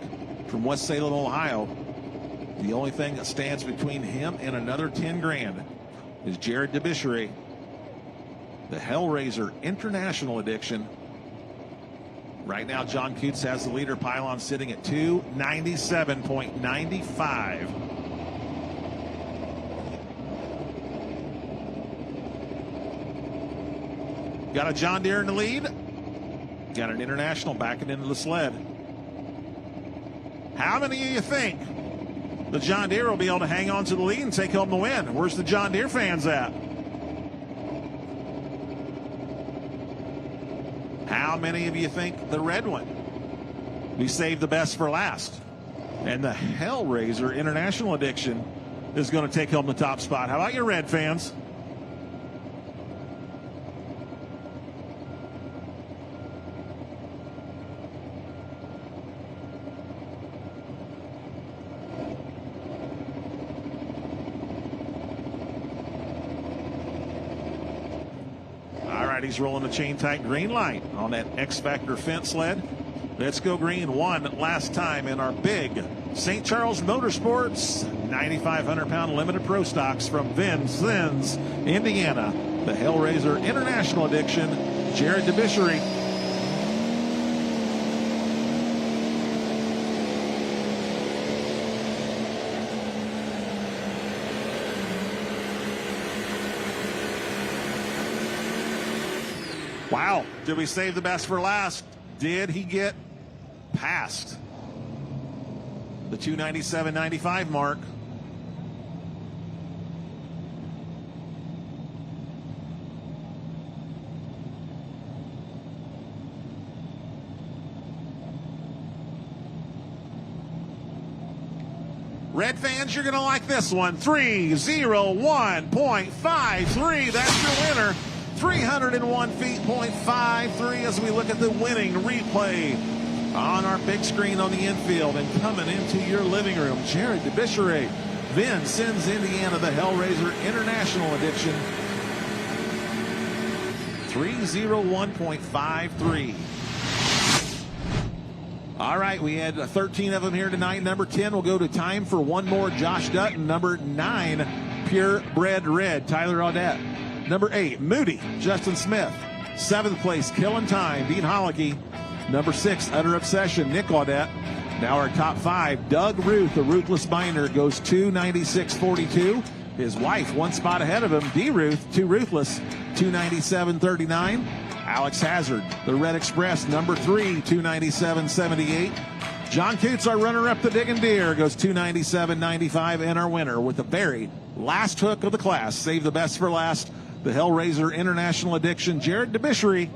from West Salem, Ohio. The only thing that stands between him and another 10 grand is Jared DeBishery, the Hellraiser International Edition. Right now, John Coots has the leader pylon sitting at 297.95. Got a John Deere in the lead. Got an International backing into the sled. How many of you think the John Deere will be able to hang on to the lead and take home the win? Where's the John Deere fans at? How many of you think the red one? We saved the best for last. And the Hellraiser International Edition is going to take home the top spot. How about your red fans? He's rolling the chain tight green light on that X Factor Fendt sled. Let's go green one last time in our big St. Charles Motorsports 9,500-pound limited pro stocks from Vincennes, Indiana. The Hellraiser International Edition, Jared DeBishery. Wow, did we save the best for last? Did he get past the 297.95 mark? Red fans, you're going to like this one. 3:01.53. That's your winner. 301 feet, 0.53 as we look at the winning replay on our big screen on the infield and coming into your living room. Jared DeBishery, Vincennes, Indiana, the Hellraiser International Edition. 3:01.53. All right, we had 13 of them here tonight. Number 10 will go to Time for One More, Josh Dutton. Number 9, Purebred Red, Tyler Audette. Number 8, Moody, Justin Smith. 7th place, Killing Time, Dean Holicky. Number 6, Utter Obsession, Nick Audette. Now our top 5, Doug Ruth, the Ruthless Binder, goes 296.42. His wife, one spot ahead of him, D. Ruth, too ruthless, 297.39. Alex Hazard, the Red Express, number 3, 297.78. John Coots, our runner-up, the Diggin' Deer, goes 297.95. And our winner with the very last hook of the class, save the best for last, the Hellraiser International Edition, Jared DeBishery,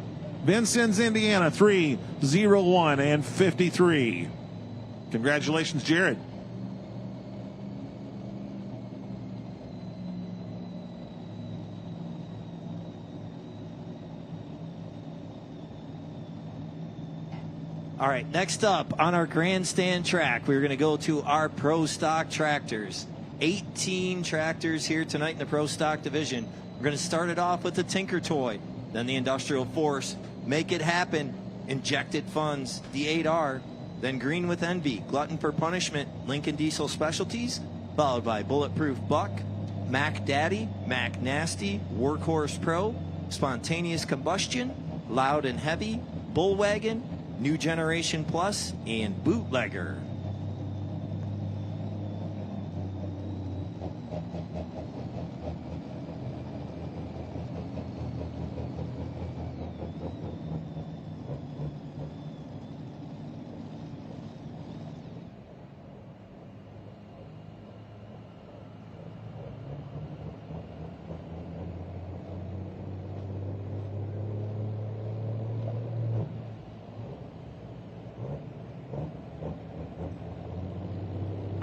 Vincennes, Indiana, 3:01.53. Congratulations, Jared. All right, next up on our grandstand track, we're going to go to our Pro Stock tractors. 18 tractors here tonight in the Pro Stock division. We're going to start it off with the Tinker Toy, then the Industrial Force, Make It Happen, Injected Funds, the 8R, then Green with Envy, Glutton for Punishment, Lincoln Diesel Specialties, followed by Bulletproof Buck, Mac Daddy, Mac Nasty, Workhorse Pro, Spontaneous Combustion, Loud and Heavy, Bullwagon, New Generation Plus, and Bootlegger.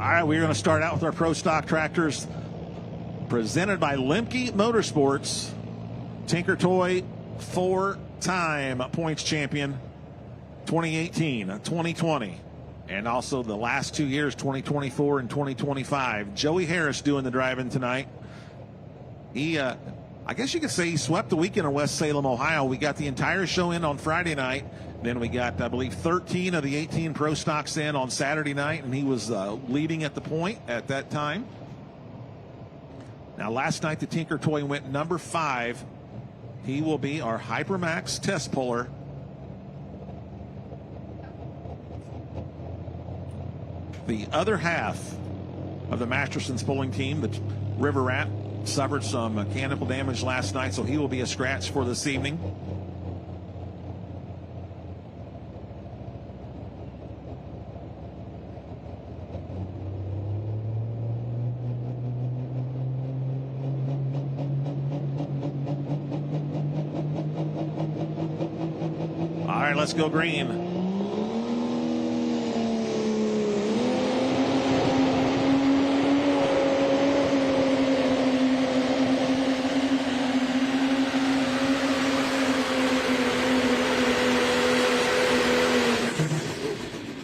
All right, we're going to start out with our Pro Stock tractors presented by Lemke Motorsports. Tinker Toy, 4-time points champion, 2018, 2020, and also the last 2 years, 2024 and 2025. Joey Harris doing the driving tonight. He, I guess you could say he swept the weekend in West Salem, Ohio. We got the entire show in on Friday night. Then we got, I believe, 13 of the 18 Pro Stocks in on Saturday night, and he was leading at the point at that time. Now, last night, the Tinker Toy went number 5. He will be our Hypermax test puller. The other half of the Masterson's pulling team, the River Rat, suffered some mechanical damage last night, so he will be a scratch for this evening. All right, let's go green.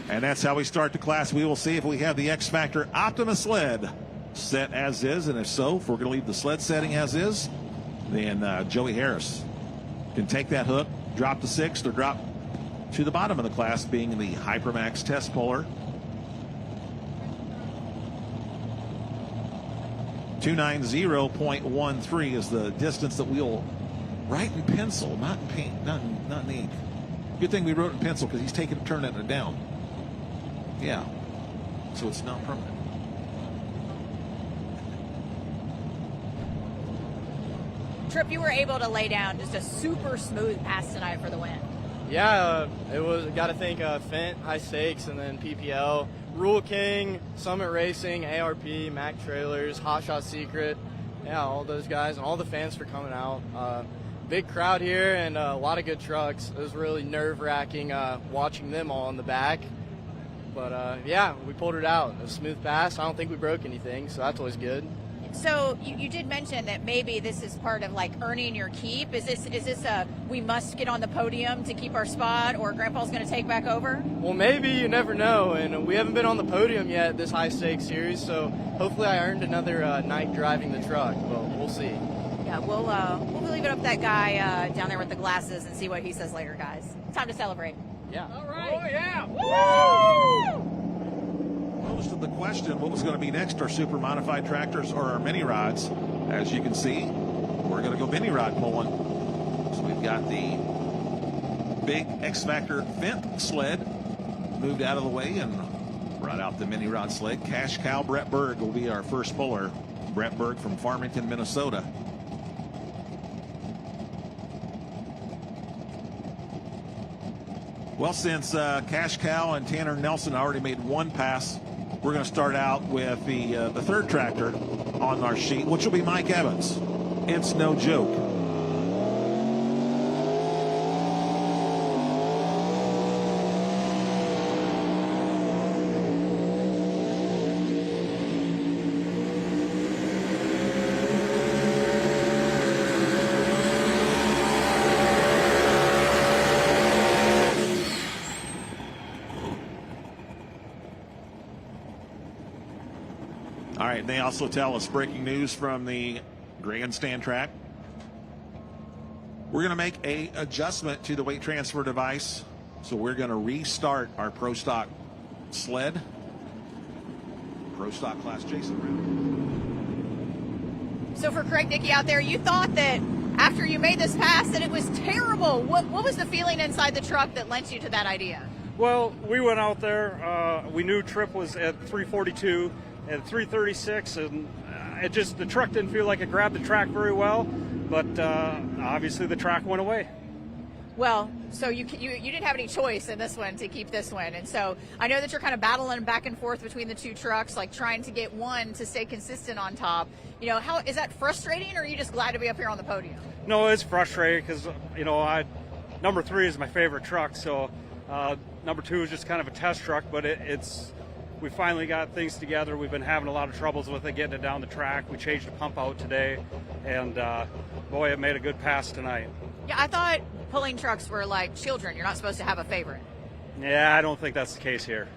And that's how we start the class. We will see if we have the X Factor Optima sled set as is, and if so, if we're going to leave the sled setting as is, then Joey Harris can take that hook, drop to 6th, or drop to the bottom of the class, being the Hypermax test puller. 290.13 is the distance that we'll write in pencil, not in paint, not in ink. Good thing we wrote in pencil, because he's turning it down. Yeah, so it's not permanent. Tripp, you were able to lay down just a super smooth pass tonight for the win. Yeah, it was. Got to thank Fendt, High Stakes, and then PPL, Rule King, Summit Racing, ARP, Mac Trailers, Hot Shot Secret. Yeah, all those guys and all the fans for coming out. Big crowd here and a lot of good trucks. It was really nerve-wracking watching them all in the back. But yeah, we pulled it out. It was a smooth pass. I don't think we broke anything, so that's always good. So you did mention that maybe this is part of like earning your keep. Is this a we must get on the podium to keep our spot, or Grandpa's going to take back over? Well, maybe, you never know. And we haven't been on the podium yet this high stakes series, so hopefully I earned another night driving the truck. But we'll see. Yeah, we'll leave it up to that guy down there with the glasses and see what he says later, guys. Time to celebrate. Yeah. All right. Oh yeah. Woo! Most of the question, what was going to be next, our super modified tractors or our mini rods? As you can see, we're going to go mini rod pulling. So we've got the big X Factor Fendt sled moved out of the way and brought out the mini rod sled. Cash Cow Brett Berg will be our first puller. Brett Berg from Farmington, Minnesota. Well, since Cash Cow and Tanner Nelson already made one pass, we're going to start out with the third tractor on our sheet, which will be Mike Evans. It's no joke. All right, they also tell us breaking news from the grandstand track. We're going to make an adjustment to the weight transfer device. So we're going to restart our Pro Stock sled. Pro Stock class, Jason Brown. So for Craig Dickey out there, you thought that after you made this pass that it was terrible. What was the feeling inside the truck that lent you to that idea? Well, we went out there. We knew Tripp was at 342. At 336, and the truck didn't feel like it grabbed the track very well, but obviously the track went away. Well, so you didn't have any choice in this one to keep this one, and so I know that you're kind of battling back and forth between the two trucks, like trying to get one to stay consistent on top. You know, how is that frustrating, or are you just glad to be up here on the podium? No, it's frustrating because number 3 is my favorite truck, so number 2 is just kind of a test truck, but it's we finally got things together. We've been having a lot of troubles with it, getting it down the track. We changed the pump out today, and boy, it made a good pass tonight. Yeah, I thought pulling trucks were like children. You're not supposed to have a favorite. Yeah, I don't think that's the case here.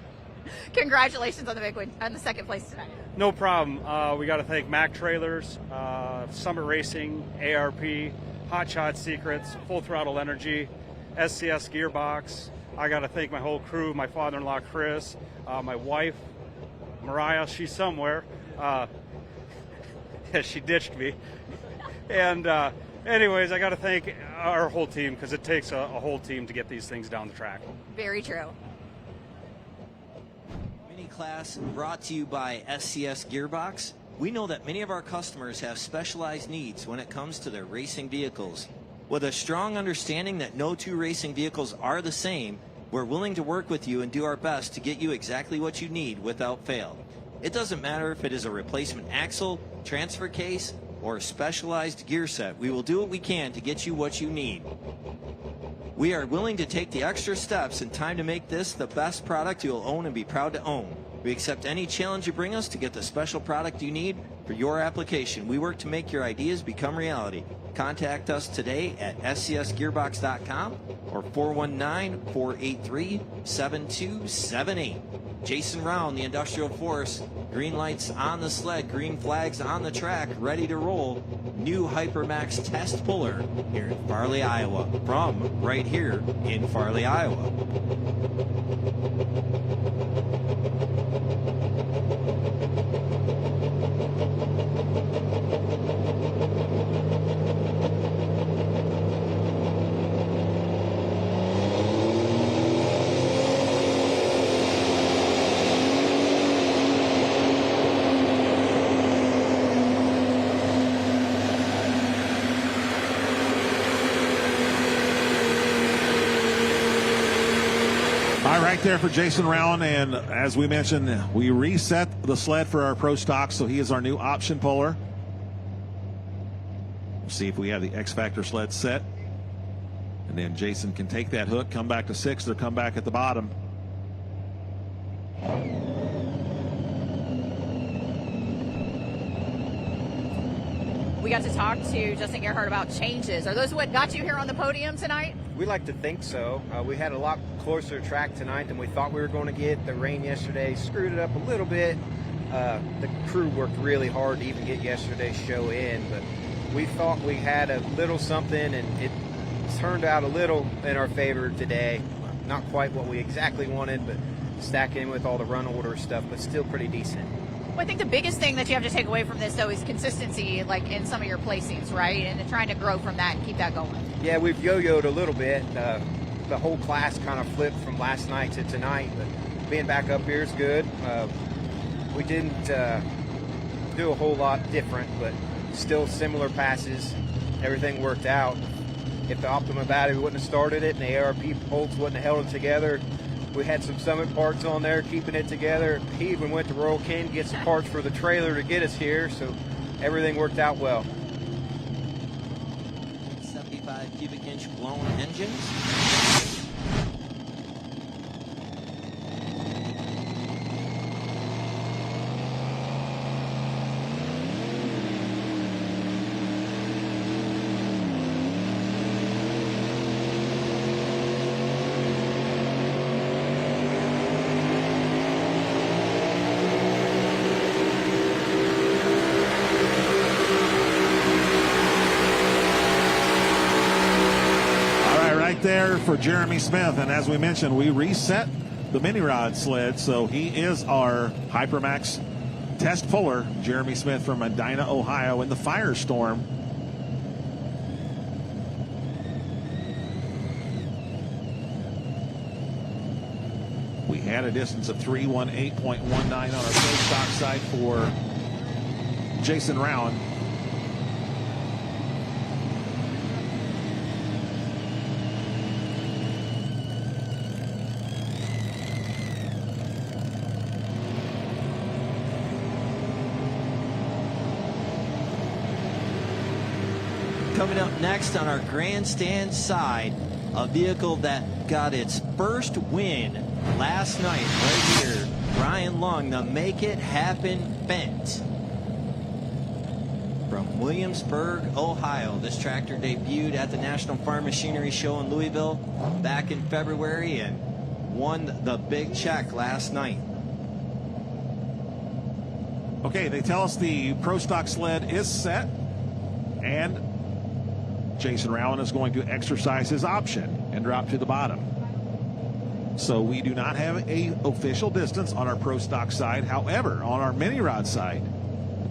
Congratulations on the big win, on the second place tonight. No problem. We got to thank Mac Trailers, Summit Racing, ARP, Hot Shot Secrets, Full Throttle Energy, SCS Gearbox. I got to thank my whole crew, my father-in-law Chris, my wife Mariah, she's somewhere. She ditched me. And anyways, I got to thank our whole team, because it takes a whole team to get these things down the track. Very true. Mini class brought to you by SCS Gearbox. We know that many of our customers have specialized needs when it comes to their racing vehicles. With a strong understanding that no two racing vehicles are the same, we're willing to work with you and do our best to get you exactly what you need without fail. It doesn't matter if it is a replacement axle, transfer case, or a specialized gear set. We will do what we can to get you what you need. We are willing to take the extra steps and time to make this the best product you'll own and be proud to own. We accept any challenge you bring us to get the special product you need for your application. We work to make your ideas become reality. Contact us today at scsgearbox.com or 419-483-7278. Jason Round, the Industrial Force. Green lights on the sled, green flags on the track, ready to roll. New Hypermax test puller here in Farley, Iowa. From right here in Farley, Iowa. Right there for Jason Rowan, and as we mentioned, we reset the sled for our Pro Stock, so he is our new option puller. We'll see if we have the X Factor sled set, and then Jason can take that hook, come back to 6th, or come back at the bottom. We got to talk to Justin Gerhardt about changes. Are those what got you here on the podium tonight? We like to think so. We had a lot closer track tonight than we thought we were going to get. The rain yesterday screwed it up a little bit. The crew worked really hard to even get yesterday's show in, but we thought we had a little something, and it turned out a little in our favor today. Not quite what we exactly wanted, but stacking with all the run order stuff, but still pretty decent. Well, I think the biggest thing that you have to take away from this, though, is consistency, like in some of your placings, right? And trying to grow from that and keep that going. Yeah, we've yo-yoed a little bit. The whole class kind of flipped from last night to tonight, but being back up here is good. We didn't do a whole lot different, but still similar passes. Everything worked out. If the Optima battery wouldn't have started it and the ARP bolts wouldn't have held it together, we had some Summit parts on there keeping it together. He even went to Royal King to get some parts for the trailer to get us here, so everything worked out well. 75 cubic inch blown engines. There for Jeremy Smith, and as we mentioned, we reset the mini rod sled, so he is our Hypermax test puller. Jeremy Smith from Medina, Ohio, in the Firestorm. We had a distance of 318.19 on our Pro Stock side for Jason Rowan. Coming up next on our grandstand side, a vehicle that got its first win last night right here Brian Long, the Make It Happen Fendt. From Williamsburg, Ohio. This tractor debuted at the National Farm Machinery Show in Louisville back in February and won the big check last night. Okay, they tell us the Pro Stock sled is set, and Jason Rowan is going to exercise his option and drop to the bottom. So we do not have a official distance on our Pro Stock side. However, on our mini rod side,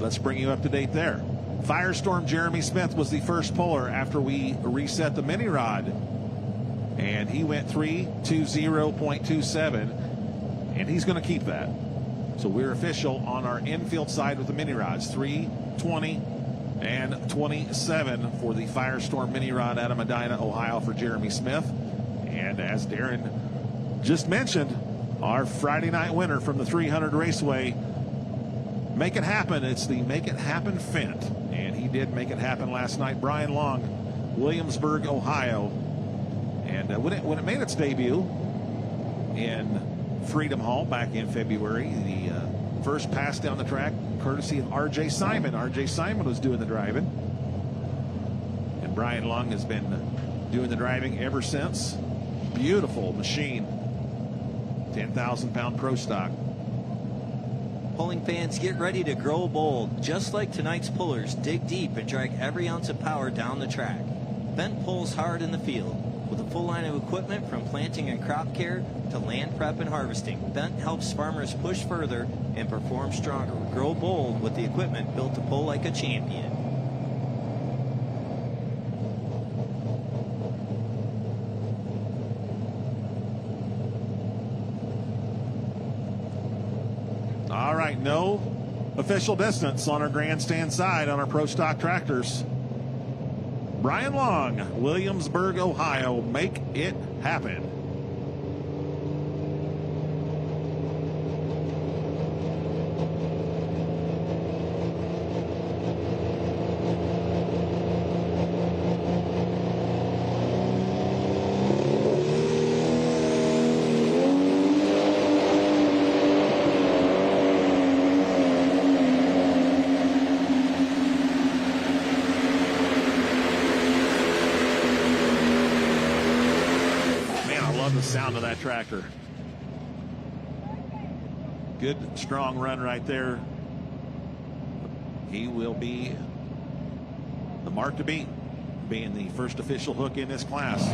let's bring you up to date there. Firestorm Jeremy Smith was the first puller after we reset the mini rod, and he went 3:20.27, and he's going to keep that. So we're official on our infield side with the mini rods, 3:20 and 27 for the Firestorm mini rod out of Medina, Ohio for Jeremy Smith. And as Darren just mentioned, our Friday night winner from the 300 Raceway, Make It Happen. It's the Make It Happen Fendt, and he did make it happen last night. Brian Long, Williamsburg, Ohio. And when it made its debut in Freedom Hall back in February, the first pass down the track, courtesy of R.J. Simon. R.J. Simon was doing the driving, and Brian Long has been doing the driving ever since. Beautiful machine, 10,000-pound Pro Stock. Pulling fans, get ready to grow bold. Just like tonight's pullers, dig deep and drag every ounce of power down the track. Fendt pulls hard in the field. With a full line of equipment from planting and crop care to land prep and harvesting, Fendt helps farmers push further and perform stronger. Grow bold with the equipment built to pull like a champion. All right, no official distance on our grandstand side on our Pro Stock tractors. Brian Long, Williamsburg, Ohio, Make It Happen. The sound of that tractor. Good strong run right there. He will be the mark to beat, being the first official hook in this class,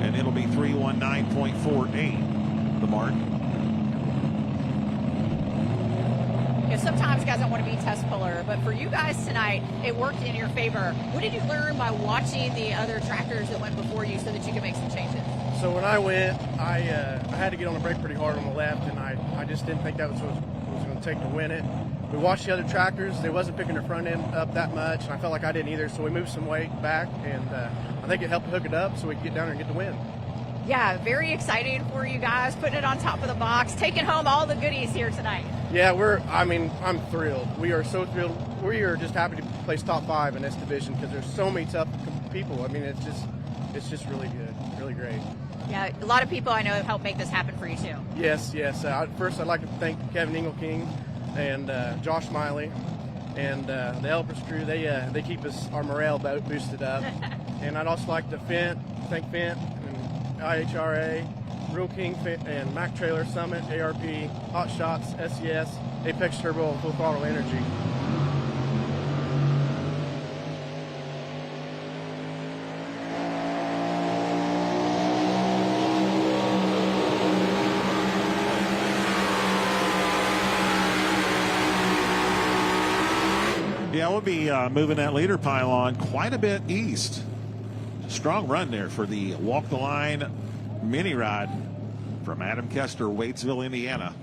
and it'll be 3:19.48, the mark. Sometimes guys don't want to be test puller, but for you guys tonight, it worked in your favor. What did you learn by watching the other tractors that went before you so that you could make some changes? So when I went, I had to get on the brake pretty hard on the left, and I just didn't think that was what it was going to take to win it. We watched the other tractors. They wasn't picking their front end up that much, and I felt like I didn't either, so we moved some weight back, and I think it helped hook it up so we could get down there and get the win. Yeah, very exciting for you guys, putting it on top of the box, taking home all the goodies here tonight. Yeah, I'm thrilled. We are so thrilled. We are just happy to place top 5 in this division because there's so many tough people. I mean, it's just really good, really great. Yeah, a lot of people I know have helped make this happen for you too. Yes. First, I'd like to thank Kevin Engelking and Josh Miley and the Helpers crew. They keep our morale boosted up. And I'd also like to thank Fendt and IHRA, Real King and Mac Trailer, Summit, ARP, Hot Shots, SES, Apex Turbo, and Full Throttle Energy. Yeah, we'll be moving that leader pylon quite a bit east. Strong run there for the Walk the Line mini rod from Adam Kester, Waitsville, Indiana.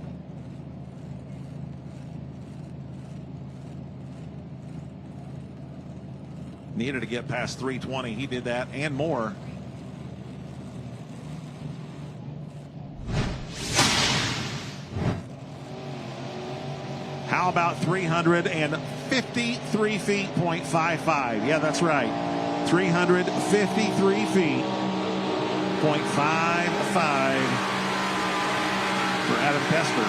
Needed to get past 320. He did that and more. How about 353 feet, .55? Yeah, that's right. 353 feet, .55 for Adam Kester.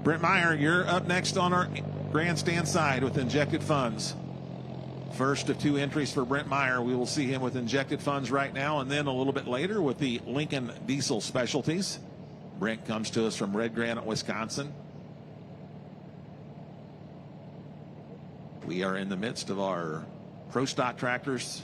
Brent Meyer, you're up next on our grandstand side with injected funds. First of 2 entries for Brent Meyer. We will see him with injected funds right now, and then a little bit later with the Lincoln Diesel Specialties. Brent comes to us from Red Granite, Wisconsin. We are in the midst of our Pro Stock tractors.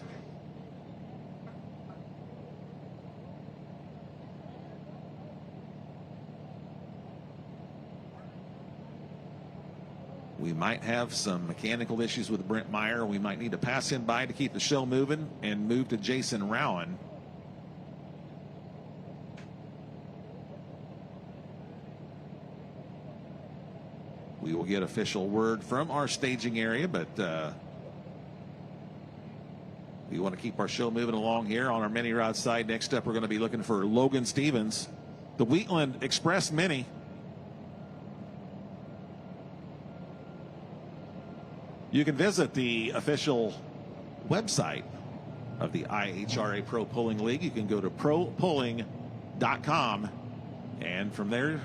We might have some mechanical issues with Brent Meyer. We might need to pass him by to keep the show moving and move to Jason Rowan. We will get official word from our staging area, but we want to keep our show moving along here on our mini rod side. Next up, we're going to be looking for Logan Stevens, the Wheatland Express Mini. You can visit the official website of the IHRA Pro Pulling League. You can go to propulling.com, and from there,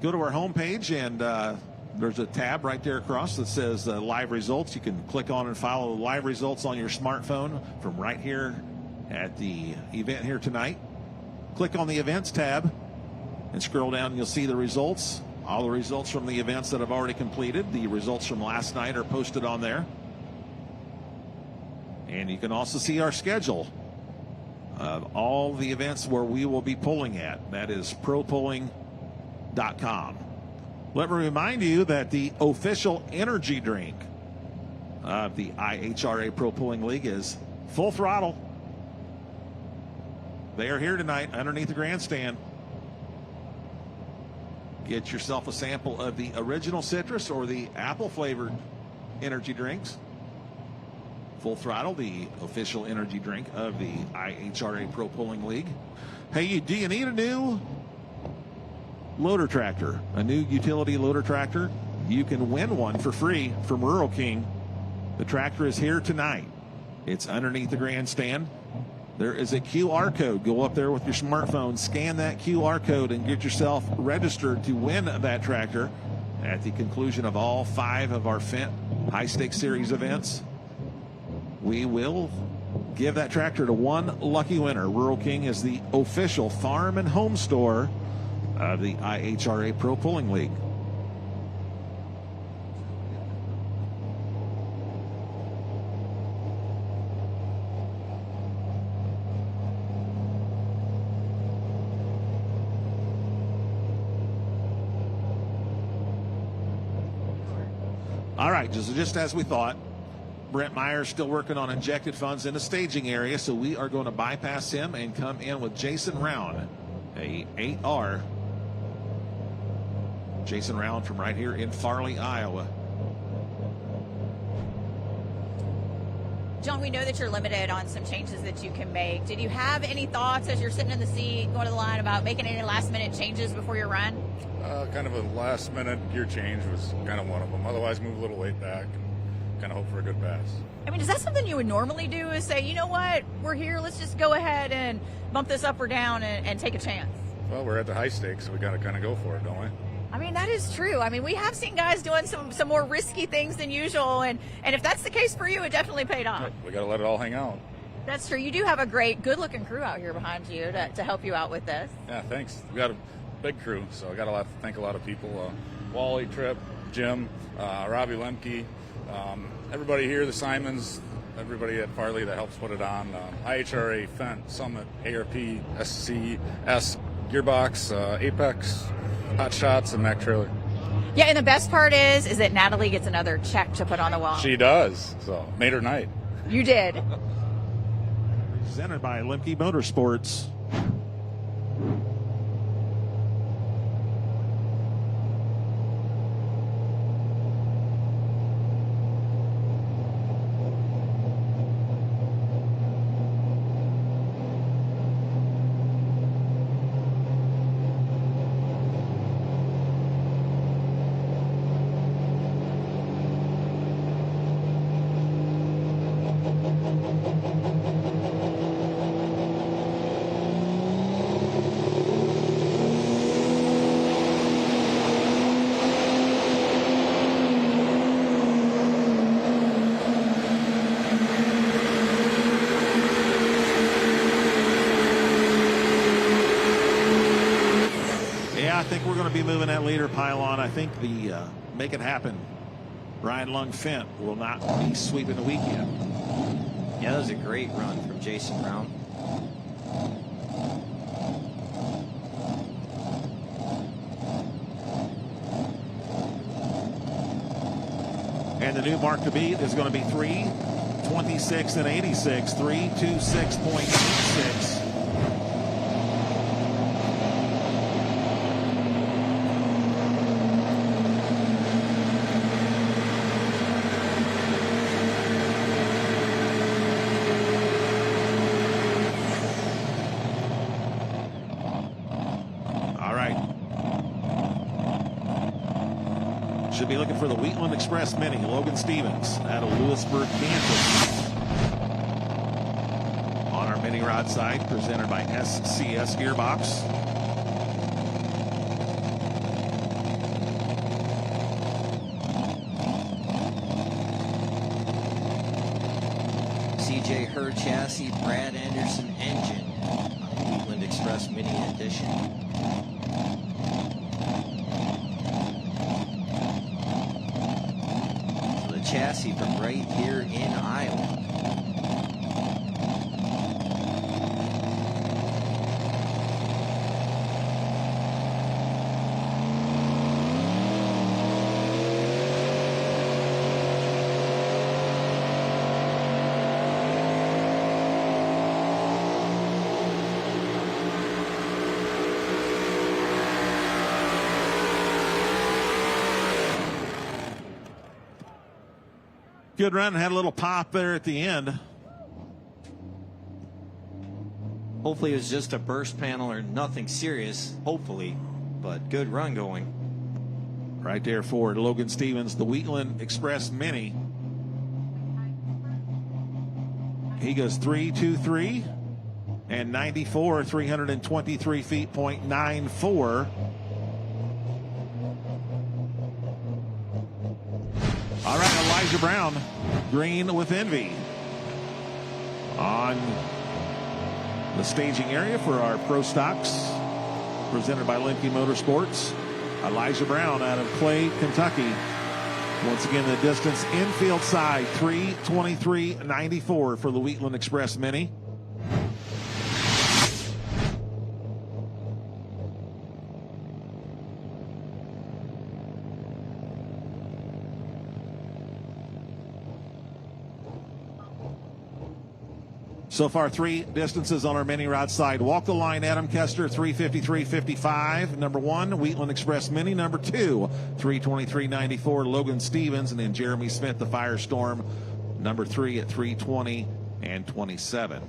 go to our homepage, and there's a tab right there across that says live results. You can click on and follow the live results on your smartphone from right here at the event here tonight. Click on the events tab and scroll down, and you'll see the results. All the results from the events that have already completed. The results from last night are posted on there. And you can also see our schedule of all the events where we will be pulling at. That is propulling.com. Let me remind you that the official energy drink of the IHRA Pro Pulling League is Full Throttle. They are here tonight underneath the grandstand. Get yourself a sample of the original citrus or the apple flavored energy drinks. Full Throttle, the official energy drink of the IHRA Pro Pulling League. Hey, do you need a new loader tractor, a new utility loader tractor? You can win one for free from Rural King. The tractor is here tonight. It's underneath the grandstand. There is a QR code. Go up there with your smartphone, scan that QR code, and get yourself registered to win that tractor at the conclusion of all 5 of our Fendt High Stakes Series events. We will give that tractor to one lucky winner. Rural King is the official farm and home store of the IHRA Pro Pulling League. All right, just as we thought, Brent Meyer still working on injected funds in the staging area, so we are going to bypass him and come in with Jason Round, a 8R. Jason Round from right here in Farley, Iowa. John, we know that you're limited on some changes that you can make. Did you have any thoughts as you're sitting in the seat, going to the line, about making any last-minute changes before your run? Kind of a last-minute gear change was kind of one of them. Otherwise, move a little weight back and kind of hope for a good pass. I mean, is that something you would normally do, is say, you know what, we're here, let's just go ahead and bump this up or down and take a chance? Well, we're at the high stakes, so we got to kind of go for it, don't we? I mean, that is true. I mean, we have seen guys doing some more risky things than usual, and if that's the case for you, it definitely paid off. We got to let it all hang out. That's true. You do have a great, good-looking crew out here behind you to help you out with this. Yeah, thanks. We got a big crew, so I got to thank a lot of people. Wally, Tripp, Jim, Robbie Lemke, everybody here, the Simons, everybody at Farley that helps put it on. IHRA, Fendt, Summit, ARP, SCS, Gearbox, Apex, Hot Shots, and Mac Trailer. Yeah, and the best part is that Natalie gets another check to put on the wall. She does, so made her night. You did. Presented by Lemke Motorsports. I think we're going to be moving that leader pylon. I think the Make It Happen Brian Lung Fendt will not be sweeping the weekend. Yeah, that was a great run from Jason Brown. And the new mark to beat is going to be 3:26 and 86, 3:26.86. Should be looking for the Wheatland Express Mini, Logan Stevens, out of Lewisburg, Kansas. On our mini rod side, presented by SCS Gearbox. CJ Hurd chassis, Brad Anderson engine on the Wheatland Express Mini Edition. Chassis from right here in Iowa. Good run, had a little pop there at the end. Hopefully it was just a burst panel or nothing serious, hopefully, but good run going. Right there for Logan Stevens, the Wheatland Express Mini. He goes 3.23 and 94, 323 feet, .94. All right, Elijah Brown, green with envy. On the staging area for our Pro Stocks, presented by Lemke Motorsports. Elijah Brown out of Clay, Kentucky. Once again, the distance infield side, 3:23.94 for the Wheatland Express Mini. So far, three distances on our mini rod side. Walk the line, Adam Kester, 3:53.55. Number one, Wheatland Express Mini. Number two, 3:23.94, Logan Stevens. And then Jeremy Smith, the Firestorm, number three at 3:20 and 27.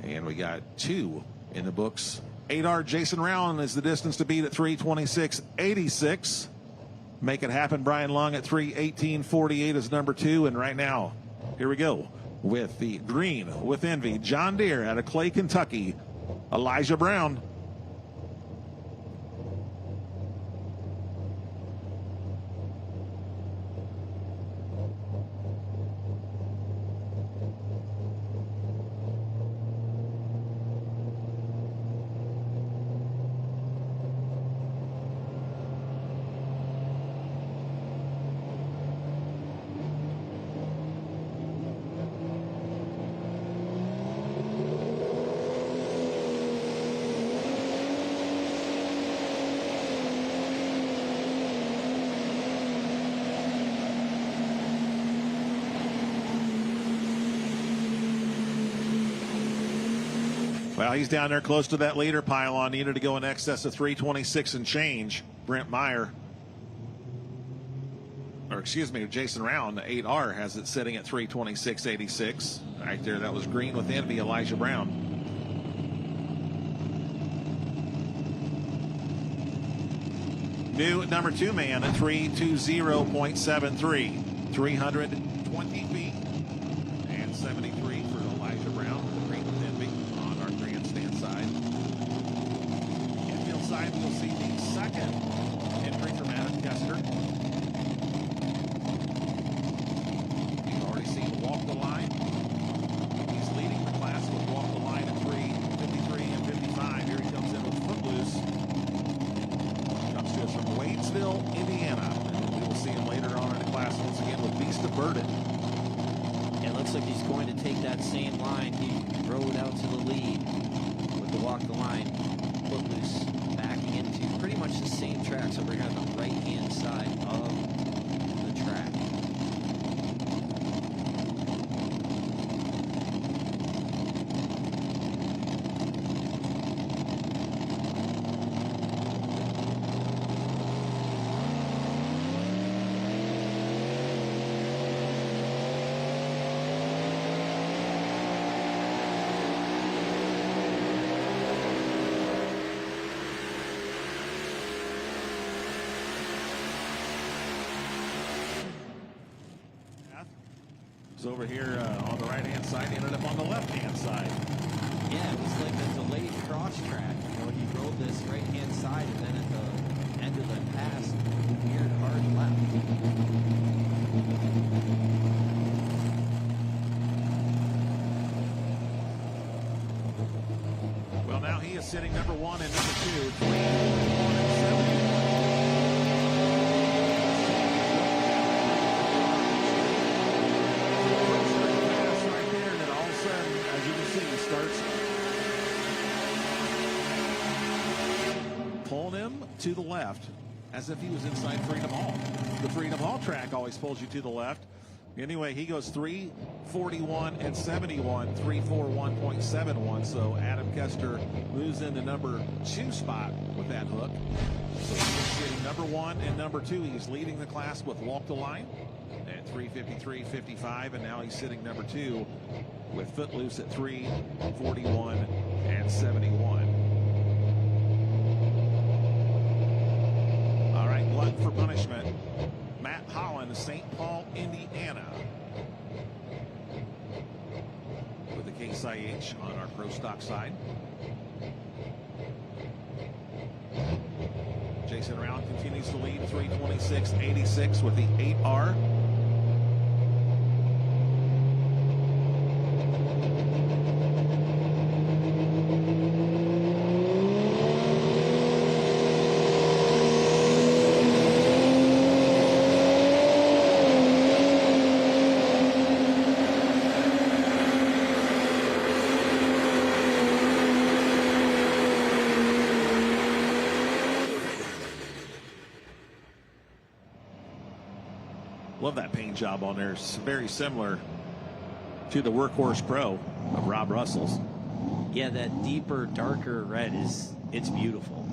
And we got two in the books. 8R Jason Rowan is the distance to beat at 3:26.86. Make It Happen, Brian Lung at 3:18.48 is number two. And right now, here we go with the green with envy, John Deere out of Clay, Kentucky, Elijah Brown. Well, he's down there close to that leader pylon. Needed to go in excess of 3:26 and change. Brent Meyer, or excuse me, Jason Round, the 8R, has it sitting at 3:26.86. Right there, that was green with envy, Elijah Brown. New number two man at 3:20.73. 320 feet and 73 for Elijah Brown. Green with envy on our grandstand side. Infield side, we'll see the second entry from Adam Kester. We've already seen Walk the Line. He's leading the class with Walk the Line at 3:53 and 55. Here he comes in with Footloose. converted. It looks like he's going to take that same line. He rode out to the lead with the walk the line. Footloose backing into pretty much the same track. So we're on the right-hand side of the track. Over here on the right-hand side, he ended up on the left-hand side. Yeah, it was like a delayed cross track. You know, he rode this right-hand side, and then at the end of the pass, he veered hard left. Well, now he is sitting number 1 and number 2, 3, 1, and 70. Pulling him to the left as if he was inside Freedom Hall. The Freedom Hall track always pulls you to the left. Anyway, he goes 3:41 and 71, 3:41.71. So Adam Kester moves into number 2 spot with that hook. So he's sitting number 1 and number 2. He's leading the class with walk the line at 3:53.55, and now he's sitting number 2 with Footloose at 3:41 and 71. Blood for punishment. Matt Holland, St. Paul, Indiana, with the Case IH on our Pro Stock side. Jason Round continues to lead, 3:26.86 with the 8R. Love that paint job on there. It's very similar to the Workhorse Pro of Rob Russell's. Yeah, that deeper, darker red it's beautiful.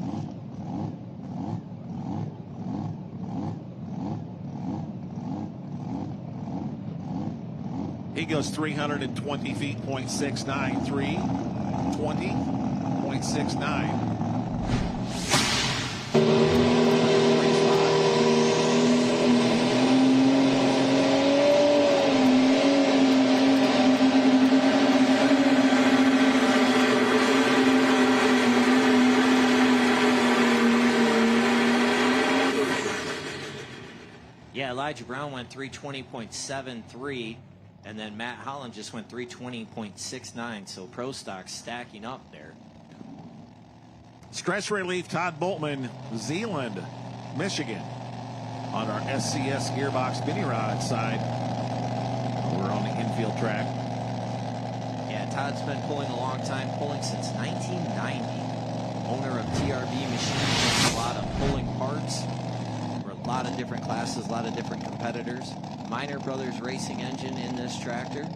He goes 320 feet, .69, 320.69. Elijah Brown went 320.73, and then Matt Holland just went 320.69. So Pro Stock stacking up there. Stress relief, Todd Boltman, Zeeland, Michigan, on our SCS Gearbox mini rod side. We're on the infield track. Yeah, Todd's been pulling a long time, pulling since 1990. Owner of TRB Machines, a lot of pulling parts. A lot of different classes, a lot of different competitors. Minor Brothers racing engine in this tractor.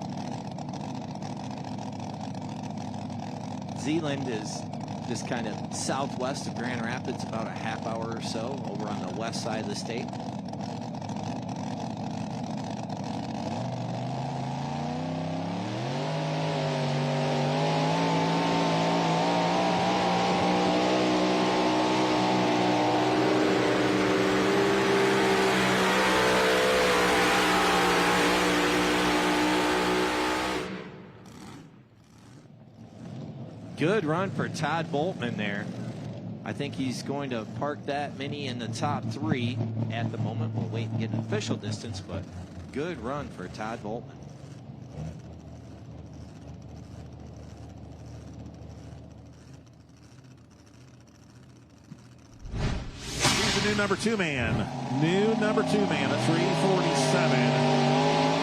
Zeeland is just kind of southwest of Grand Rapids, about a half hour or so over on the west side of the state. Good run for Todd Boltman there. I think he's going to park that Mini in the top 3 at the moment. We'll wait and get an official distance, but good run for Todd Boltman. He's the new number 2 man. New number 2 man at 3:47.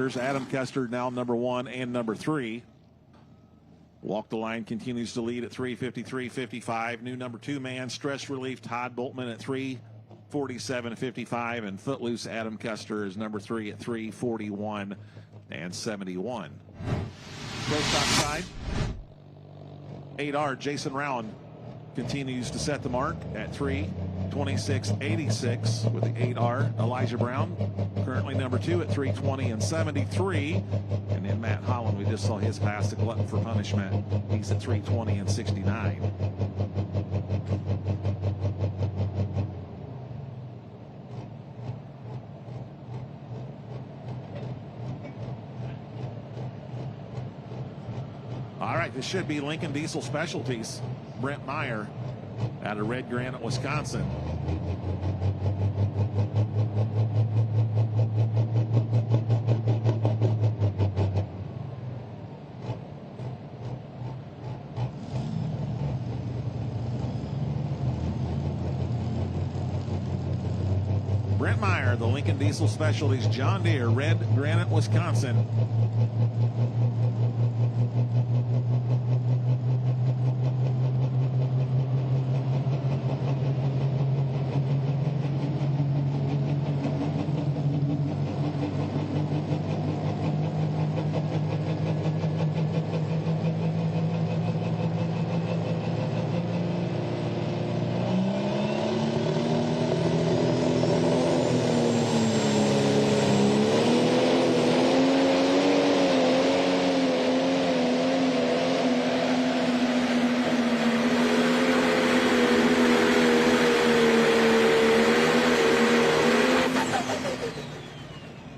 markers. Adam Kester now number 1 and number 3. Walk the line continues to lead at 3:53.55. New number 2 man, Stress Relief, Todd Boltman at 3:47.55. And Footloose Adam Kester is number 3 at 3:41.71. Pro stock side. 8R Jason Rowan continues to set the mark at 3:26.86 with the 8R. Elijah Brown currently number 2 at 3:20.73. And then Matt Holland, we just saw his pass to Glutton for Punishment. He's at 3:20.69. All right, this should be Lincoln Diesel Specialties. Brent Meyer out of Red Granite, Wisconsin. Brent Meyer, the Lincoln Diesel Specialties, John Deere, Red Granite, Wisconsin.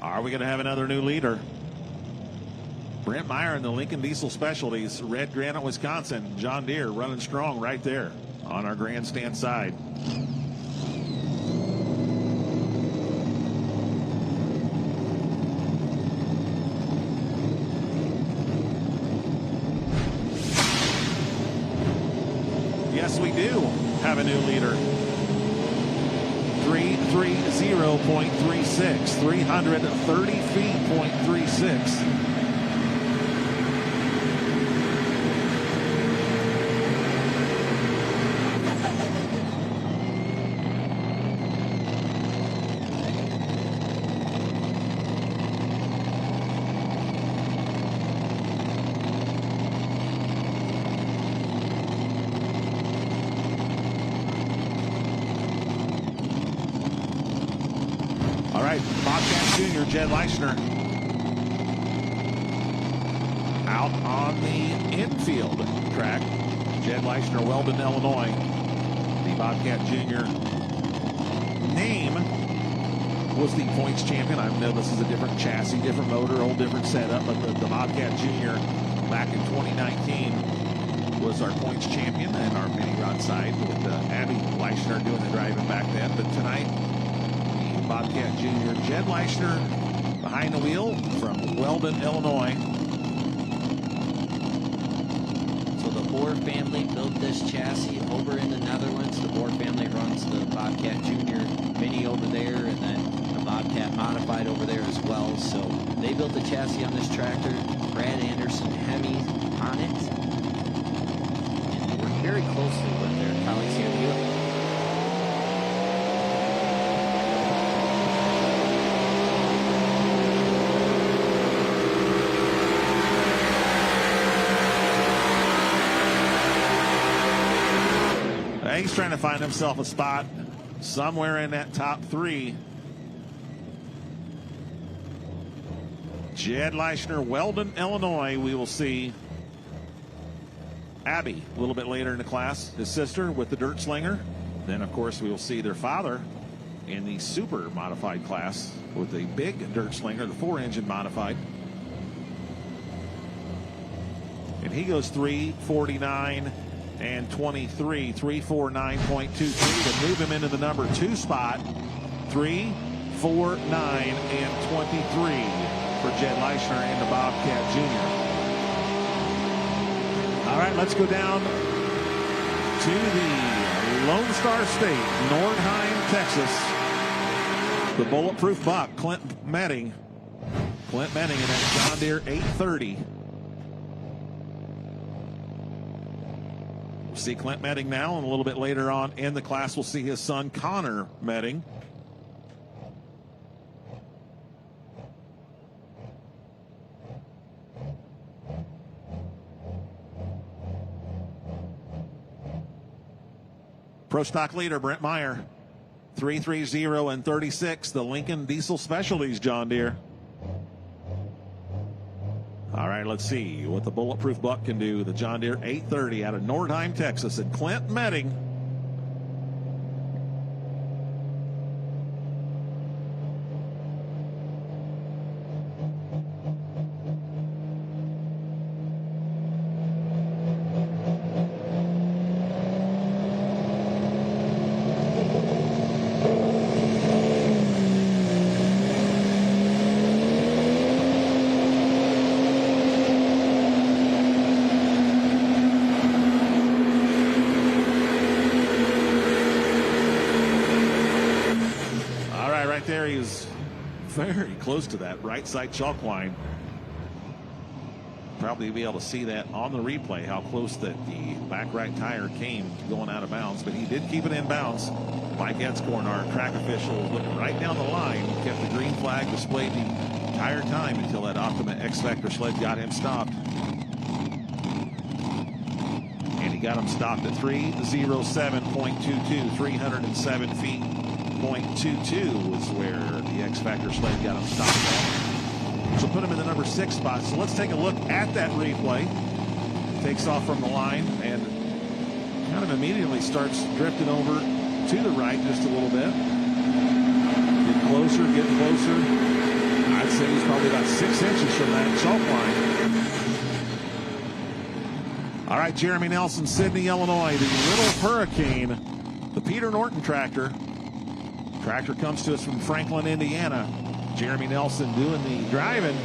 Are we going to have another new leader? Brent Meyer and the Lincoln Diesel Specialties, Red Granite, Wisconsin. John Deere running strong right there on our grandstand side. Yes, we do have a new leader. 330.36, 330 feet.36. Bobcat Jr., Jed Leishner, out on the infield track. Jed Leishner, Weldon, Illinois. The Bobcat Jr. name was the points champion. I know this is a different chassis, different motor, whole different setup, but the Bobcat Jr. back in 2019 was our points champion and our mini rod side with Abby Leishner doing the driving back then. But tonight, Bobcat Jr. Jed Leishner behind the wheel from Weldon, Illinois. So the Bohr family built this chassis over in the Netherlands. The Bohr family runs the Bobcat Jr. Mini over there, and then the Bobcat Modified over there as well. So they built the chassis on this tractor. Brad Anderson Hemi on it. And they work very closely with their colleagues here. He's trying to find himself a spot somewhere in that top 3. Jed Leishner, Weldon, Illinois. We will see Abby a little bit later in the class, his sister with the Dirt Slinger. Then, of course, we will see their father in the super modified class with the big Dirt Slinger, the 4-engine modified. And he goes 3:49 and 23, 3:49.23 to move him into the number 2 spot. 3:49 and 23 for Jed Leishner and the Bobcat Jr. All right, let's go down to the Lone Star State, Nordheim, Texas. The Bulletproof Buck, Clint Metting, Clint Menning in that John Deere 830. We'll see Clint Menning now, and a little bit later on in the class, we'll see his son Connor Menning. Pro Stock leader Brent Meyer, 330 and 36, the Lincoln Diesel Specialties John Deere. All right, let's see what the Bulletproof Buck can do. The John Deere 830 out of Nordheim, Texas, and Clint Menning. There he is very close to that right side chalk line. Probably be able to see that on the replay, how close that the back right tire came going out of bounds, but he did keep it in bounds. Mike Edscorn, our track official, was looking right down the line, kept the green flag, displayed the entire time until that Optima X-Factor sled got him stopped. And he got him stopped at 307.22, 307 feet. 0.22 was where the X-Factor sled got him stopped at. So put him in the number 6 spot. So let's take a look at that replay. Takes off from the line and kind of immediately starts drifting over to the right just a little bit. Get closer. I'd say he's probably about 6 inches from that chalk line. All right, Jeremy Nelson, Sidney, Illinois, the Little Hurricane, the Peter Norton tractor. Tractor comes to us from Franklin, Indiana. Jeremy Nelson doing the driving.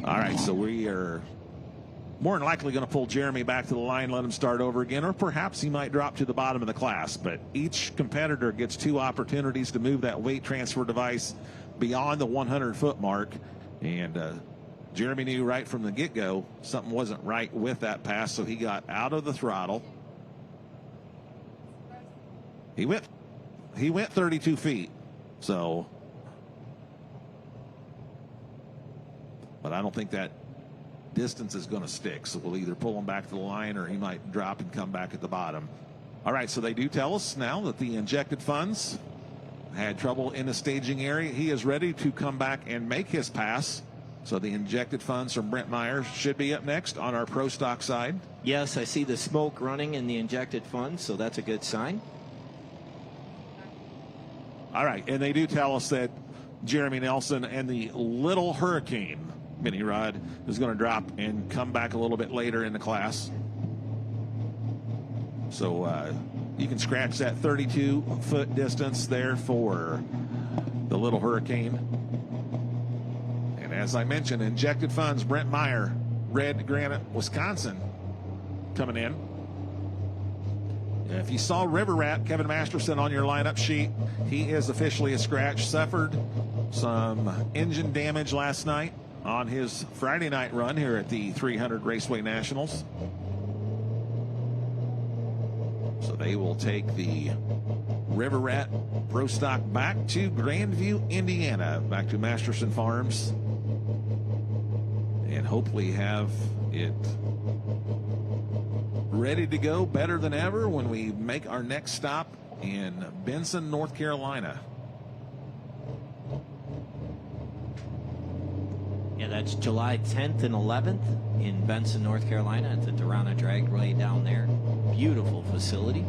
All right, so we are more than likely going to pull Jeremy back to the line, let him start over again, or perhaps he might drop to the bottom of the class. But each competitor gets 2 opportunities to move that weight transfer device beyond the 100-foot mark. And Jeremy knew right from the get-go something wasn't right with that pass, so he got out of the throttle. He went 32 feet. So, but I don't think that distance is going to stick. So we'll either pull him back to the line or he might drop and come back at the bottom. All right, so they do tell us now that the injected funds had trouble in the staging area. He is ready to come back and make his pass. So the injected funds from Brent Meyer should be up next on our Pro Stock side. Yes, I see the smoke running in the injected funds, so that's a good sign. All right, and they do tell us that Jeremy Nelson and the Little Hurricane mini rod is going to drop and come back a little bit later in the class. So you can scratch that 32-foot distance there for the Little Hurricane. As I mentioned, injected funds, Brent Meyer, Red Granite, Wisconsin, coming in. If you saw River Rat, Kevin Masterson, on your lineup sheet, he is officially a scratch. Suffered some engine damage last night on his Friday night run here at the 300 Raceway Nationals. So they will take the River Rat Pro Stock back to Grandview, Indiana, back to Masterson Farms, and hopefully have it ready to go better than ever when we make our next stop in Benson, North Carolina. Yeah, that's July 10th and 11th in Benson, North Carolina at the Durana Dragway down there. Beautiful facility.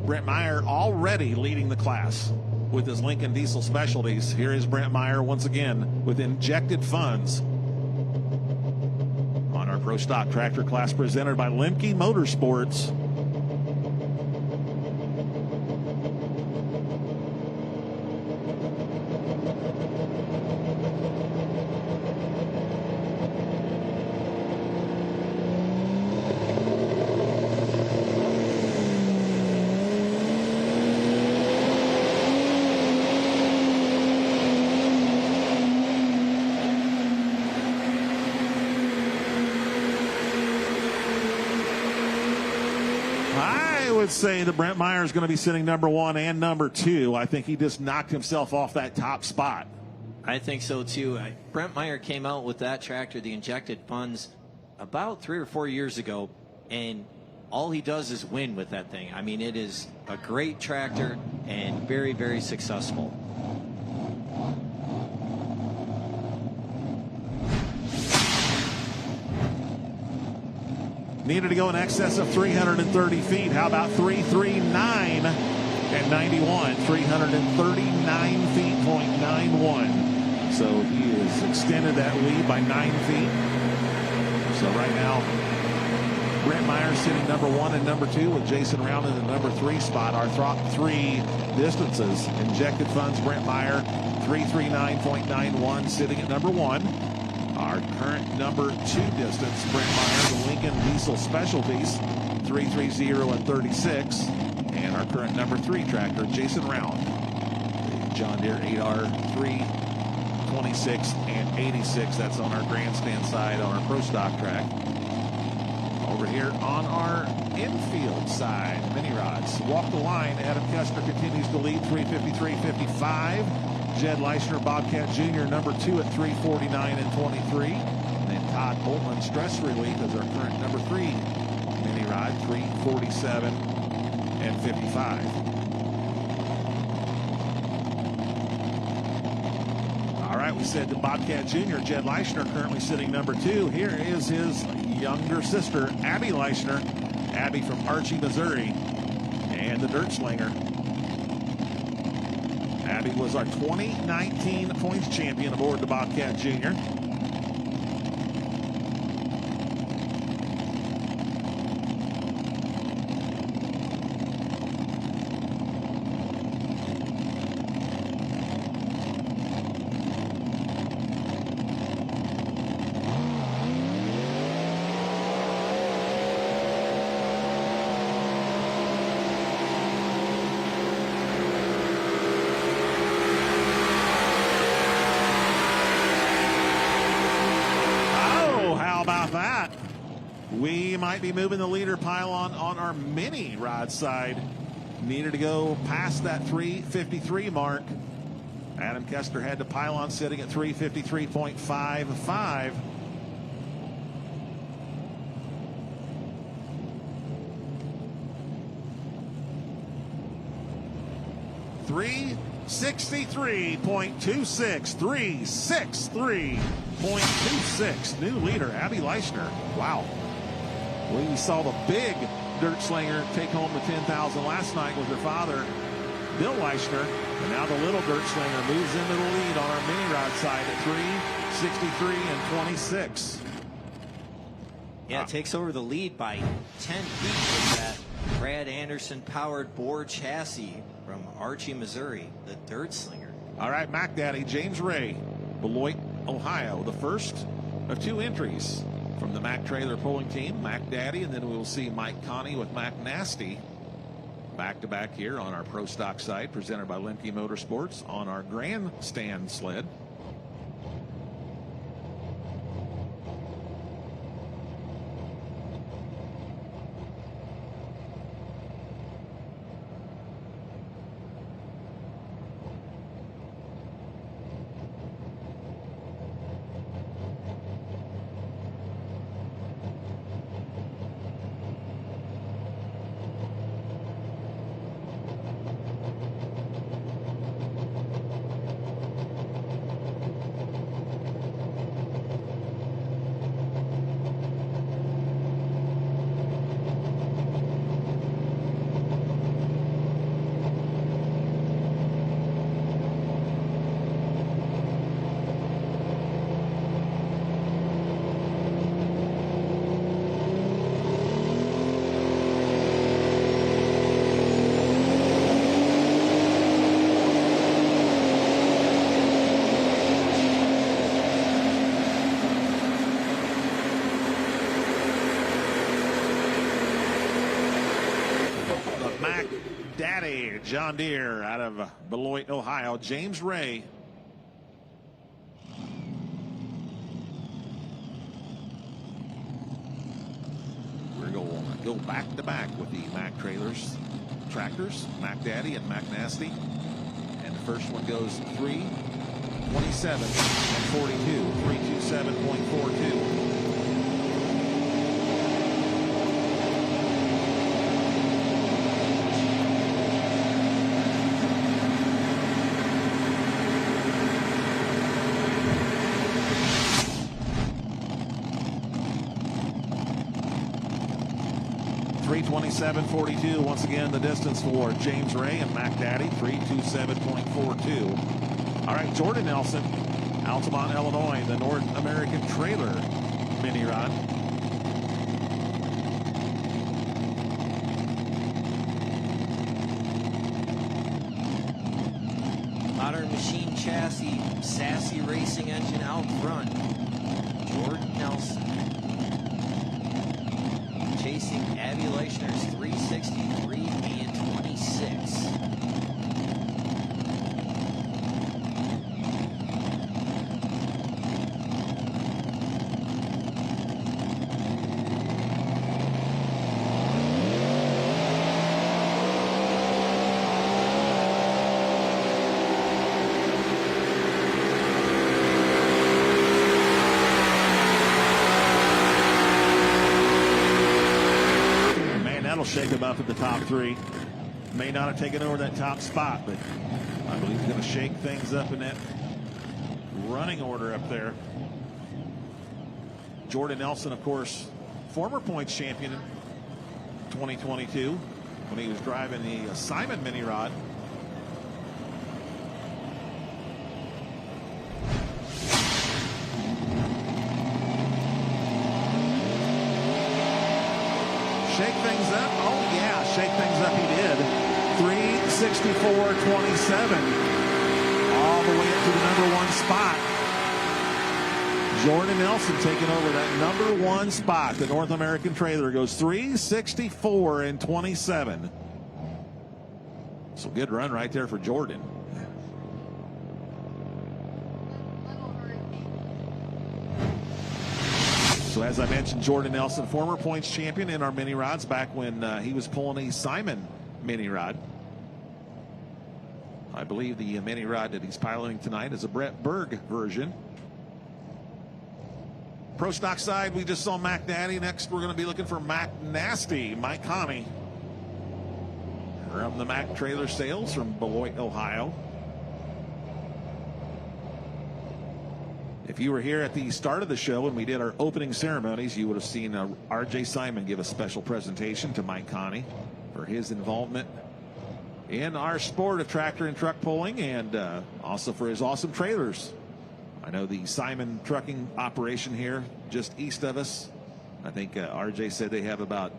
Brent Meyer already leading the class with his Lincoln Diesel Specialties. Here is Brent Meyer once again with injected funds on our Pro Stock Tractor class presented by Lemke Motorsports. would say that Brent Meyer is going to be sitting number 1 and number 2. I think he just knocked himself off that top spot. I think so too. Brent Meyer came out with that tractor, the injected funds, about 3 or 4 years ago, and all he does is win with that thing. I mean, it is a great tractor and very, very successful. Needed to go in excess of 330 feet. How about 339 and 91? 339 feet, .91. So he has extended that lead by 9 feet. So right now, Brent Meyer sitting number 1 and number 2 with Jason Round in the number 3 spot. Our top 3 distances. Injected funds, Brent Meyer, 339.91, sitting at number 1. Our current number 2 distance, Brent Meyer, the Lincoln Diesel Specialties, 330 and 36. And our current number 3 tractor, Jason Round, the John Deere 8R 3, 26 and 86. That's on our grandstand side on our Pro Stock track. Over here on our infield side, mini rods. Walk the line. Adam Kester continues to lead, 353.55. Jed Leishner, Bobcat Jr., number 2 at 349 and 23. And then Todd Boltman, stress relief, is our current number 3 mini rod, 347 and 55. All right, we said to Bobcat Jr., Jed Leishner currently sitting number 2. Here is his younger sister, Abby Leishner. Abby from Archie, Missouri, and the Dirt Slinger. Abby was our 2019 points champion aboard the Bobcat Jr. We might be moving the leader pylon on our mini rod side. Needed to go past that 353 mark. Adam Kester had the pylon sitting at 353.55. $363.26, 363.26. New leader, Abby Leishner. Wow. We saw the big Dirt Slinger take home the 10,000 last night with her father, Bill Leishner. And now the little Dirt Slinger moves into the lead on our mini rod side at 363 and 26. Yeah, it takes over the lead by 10 feet with that Brad Anderson powered bore chassis from Archie, Missouri, the Dirt Slinger. All right, Mac Daddy, James Ray, Beloit, Ohio, the first of 2 entries from the Mac Trailer pulling team, Mac Daddy, and then we will see Mike Connie with Mac Nasty back-to-back here on our Pro Stock side, presented by Lemke Motorsports on our grandstand sled. Daddy, John Deere out of Beloit, Ohio, James Ray. We're going go back to back with the Mack Trailers tractors, Mac Daddy and Mac Nasty. And the first one goes 3:27 and 42, 3:27.42. 3:27.42. Once again, the distance for James Ray and Mac Daddy, 3:27.42. All right, Jordan Nelson, Altamont, Illinois, the North American Trailer Mini Rod. Modern machine chassis, sassy racing engine out front. Jordan Nelson. Chasing Abby Leichner's 363 and 26. Shake him up at the top three. May not have taken over that top spot, but I believe he's going to shake things up in that running order up there. Jordan Nelson, of course, former points champion in 2022 when he was driving the Simon Mini Rod. Shake things up. Oh, yeah, shake things up he did. 3:64.27. All the way up to the number one spot. Jordan Nelson taking over that number one spot. The North American Trailer goes 3:64.27. So good run right there for Jordan. So as I mentioned, Jordan Nelson, former points champion in our mini rods back when he was pulling a Simon mini rod. I believe the mini rod that he's piloting tonight is a Brett Berg version. Pro stock side, we just saw Mac Daddy. Next, we're going to be looking for Mac Nasty, Mike Connie. From the Mac Trailer Sales from Beloit, Ohio. If you were here at the start of the show when we did our opening ceremonies, you would have seen R.J. Simon give a special presentation to Mike Connie for his involvement in our sport of tractor and truck pulling, and also for his awesome trailers. I know the Simon trucking operation here just east of us, I think R.J. said they have about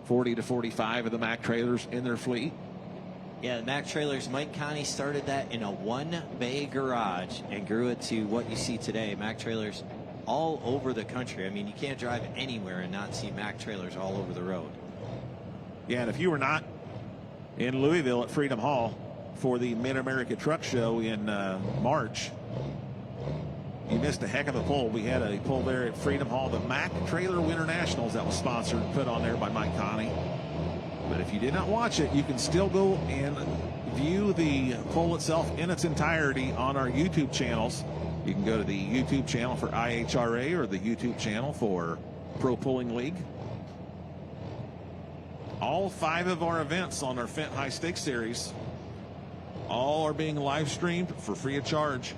40 to 45 of the Mac trailers in their fleet. Yeah, the Mac Trailers, Mike Connie started that in a one-bay garage and grew it to what you see today. Mac Trailers all over the country. I mean, you can't drive anywhere and not see Mac Trailers all over the road. Yeah, and if you were not in Louisville at Freedom Hall for the Mid-America Truck Show in March, you missed a heck of a pull. We had a pull there at Freedom Hall, the Mac Trailer Winter Nationals that was sponsored and put on there by Mike Connie. But if you did not watch it, you can still go and view the poll itself in its entirety on our YouTube channels. You can go to the YouTube channel for IHRA or the YouTube channel for Pro Pulling League. All 5 of our events on our Fendt High Stakes Series, all are being live streamed for free of charge.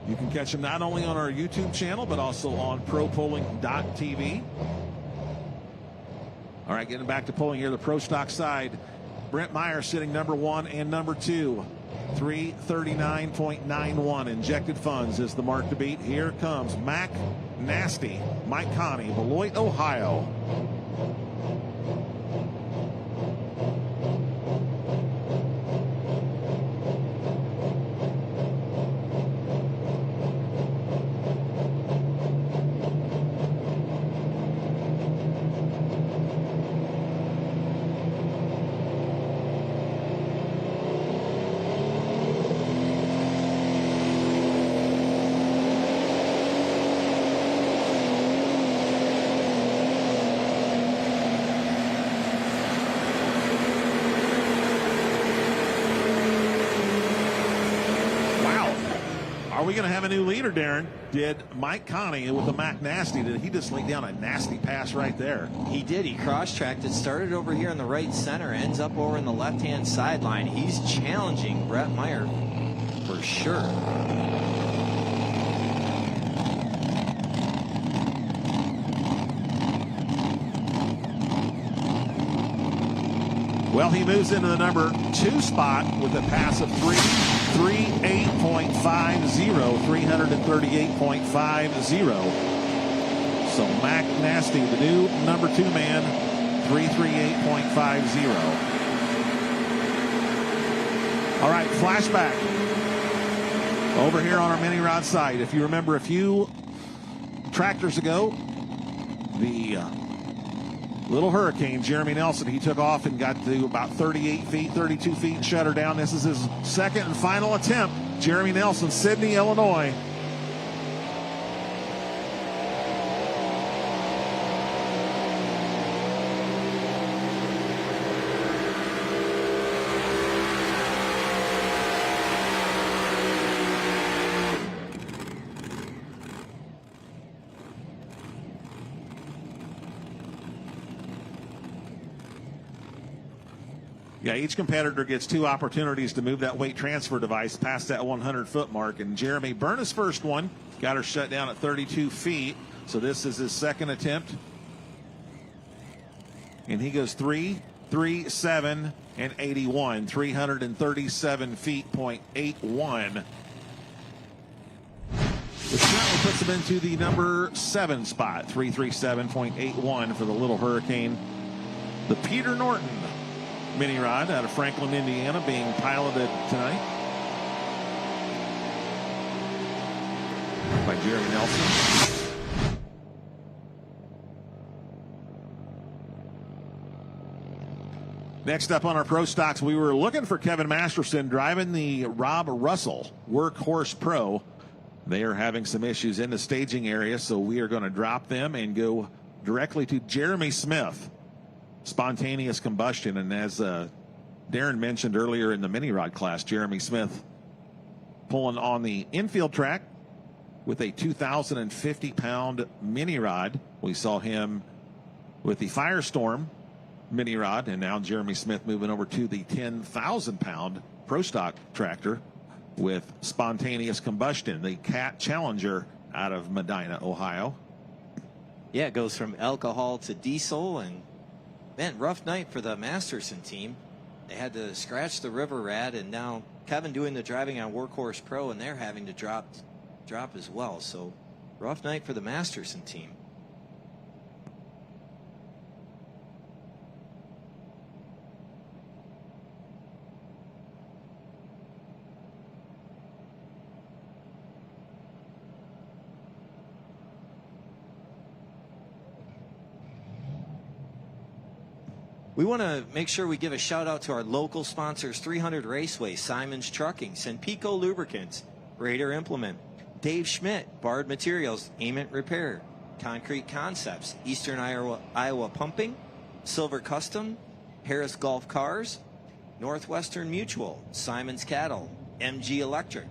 You can catch them not only on our YouTube channel, but also on propulling.tv. All right, getting back to pulling here, the pro stock side. Brent Meyer sitting number 1 and number 2. 339.91 injected funds is the mark to beat. Here comes Mac Nasty, Mike Connie, Beloit, Ohio. we going to have a new leader, Darren? Did Mike Connie with the Mac Nasty, did he just lay down a nasty pass right there? He did. He cross-tracked it, started over here in the right center, ends up over in the left-hand sideline. He's challenging Brett Meyer for sure. Well, he moves into the number 2 spot with a pass of 338.50, 338.50. So Mac Nasty, the new number 2 man, 338.50. All right, flashback over here on our mini rod side. If you remember a few tractors ago, the Little Hurricane, Jeremy Nelson, he took off and got to about 38 feet, 32 feet and shut her down. This is his second and final attempt. Jeremy Nelson, Sidney, Illinois. Yeah, each competitor gets 2 opportunities to move that weight transfer device past that 100-foot mark. And Jeremy burned his first one, got her shut down at 32 feet. So this is his second attempt. And he goes 337 and 81, 337 feet, .81. Which currently puts him into the number 7 spot, 337.81 for the Little Hurricane. The Peter Norton mini rod out of Franklin, Indiana, being piloted tonight by Jeremy Nelson. Next up on our Pro Stocks, we were looking for Kevin Masterson driving the Rob Russell Workhorse Pro. They are having some issues in the staging area, so we are going to drop them and go directly to Jeremy Smith. Spontaneous combustion, and as Darren mentioned earlier in the mini rod class, Jeremy Smith pulling on the infield track with a 2,050-pound mini rod. We saw him with the Firestorm mini rod, and now Jeremy Smith moving over to the 10,000-pound Pro Stock tractor with spontaneous combustion, the Cat Challenger out of Medina, Ohio. Yeah, it goes from alcohol to diesel, and man, rough night for the Masterson team. They had to scratch the River Rat, and now Kevin doing the driving on Workhorse Pro, and they're having to drop as well. So rough night for the Masterson team. We want to make sure we give a shout out to our local sponsors, 300 Raceway, Simon's Trucking, Senpico Lubricants, Raider Implement, Dave Schmidt, Bard Materials, Ament Repair, Concrete Concepts, Eastern Iowa Pumping, Silver Custom, Harris Golf Cars, Northwestern Mutual, Simon's Cattle, MG Electric,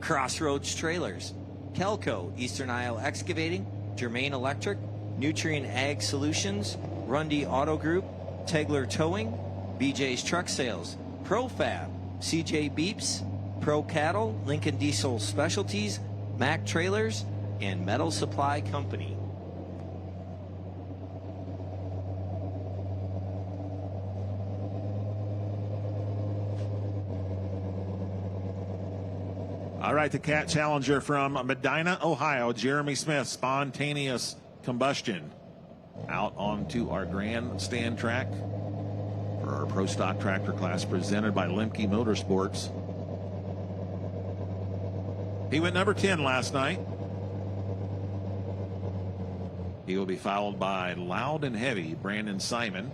Crossroads Trailers, Kelco, Eastern Iowa Excavating, Germain Electric, Nutrient Ag Solutions, Rundy Auto Group, Tegler Towing, BJ's Truck Sales, ProFab, CJ Beeps, Pro Cattle, Lincoln Diesel Specialties, Mac Trailers, and Metal Supply Company. All right, the Cat Challenger from Medina, Ohio, Jeremy Smith, spontaneous combustion. Out onto our grandstand track for our Pro Stock Tractor class presented by Lemke Motorsports. He went number 10 last night. He will be followed by Loud and Heavy, Brandon Simon.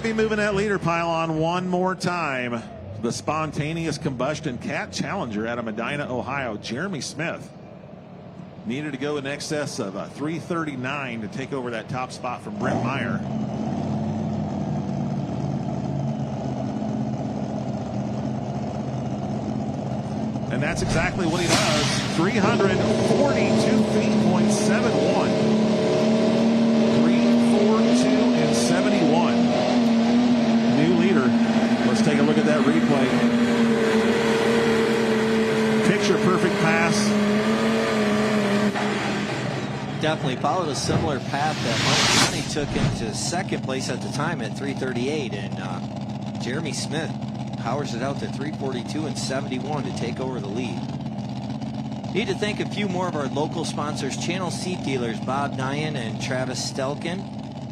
be moving that leader pile on one more time. The spontaneous combustion Cat Challenger out of Medina, Ohio, Jeremy Smith, needed to go in excess of 339 to take over that top spot from Brent Meyer. And that's exactly what he does. 342 feet, .71. 342 and 71. New leader. Let's take a look at that replay. Picture perfect pass. Definitely followed a similar path that Mike County took into second place at the time at 338, and Jeremy Smith powers it out to 342 and 71 to take over the lead. Need to thank a few more of our local sponsors: Channel Seat Dealers, Bob Nyan and Travis Stelkin,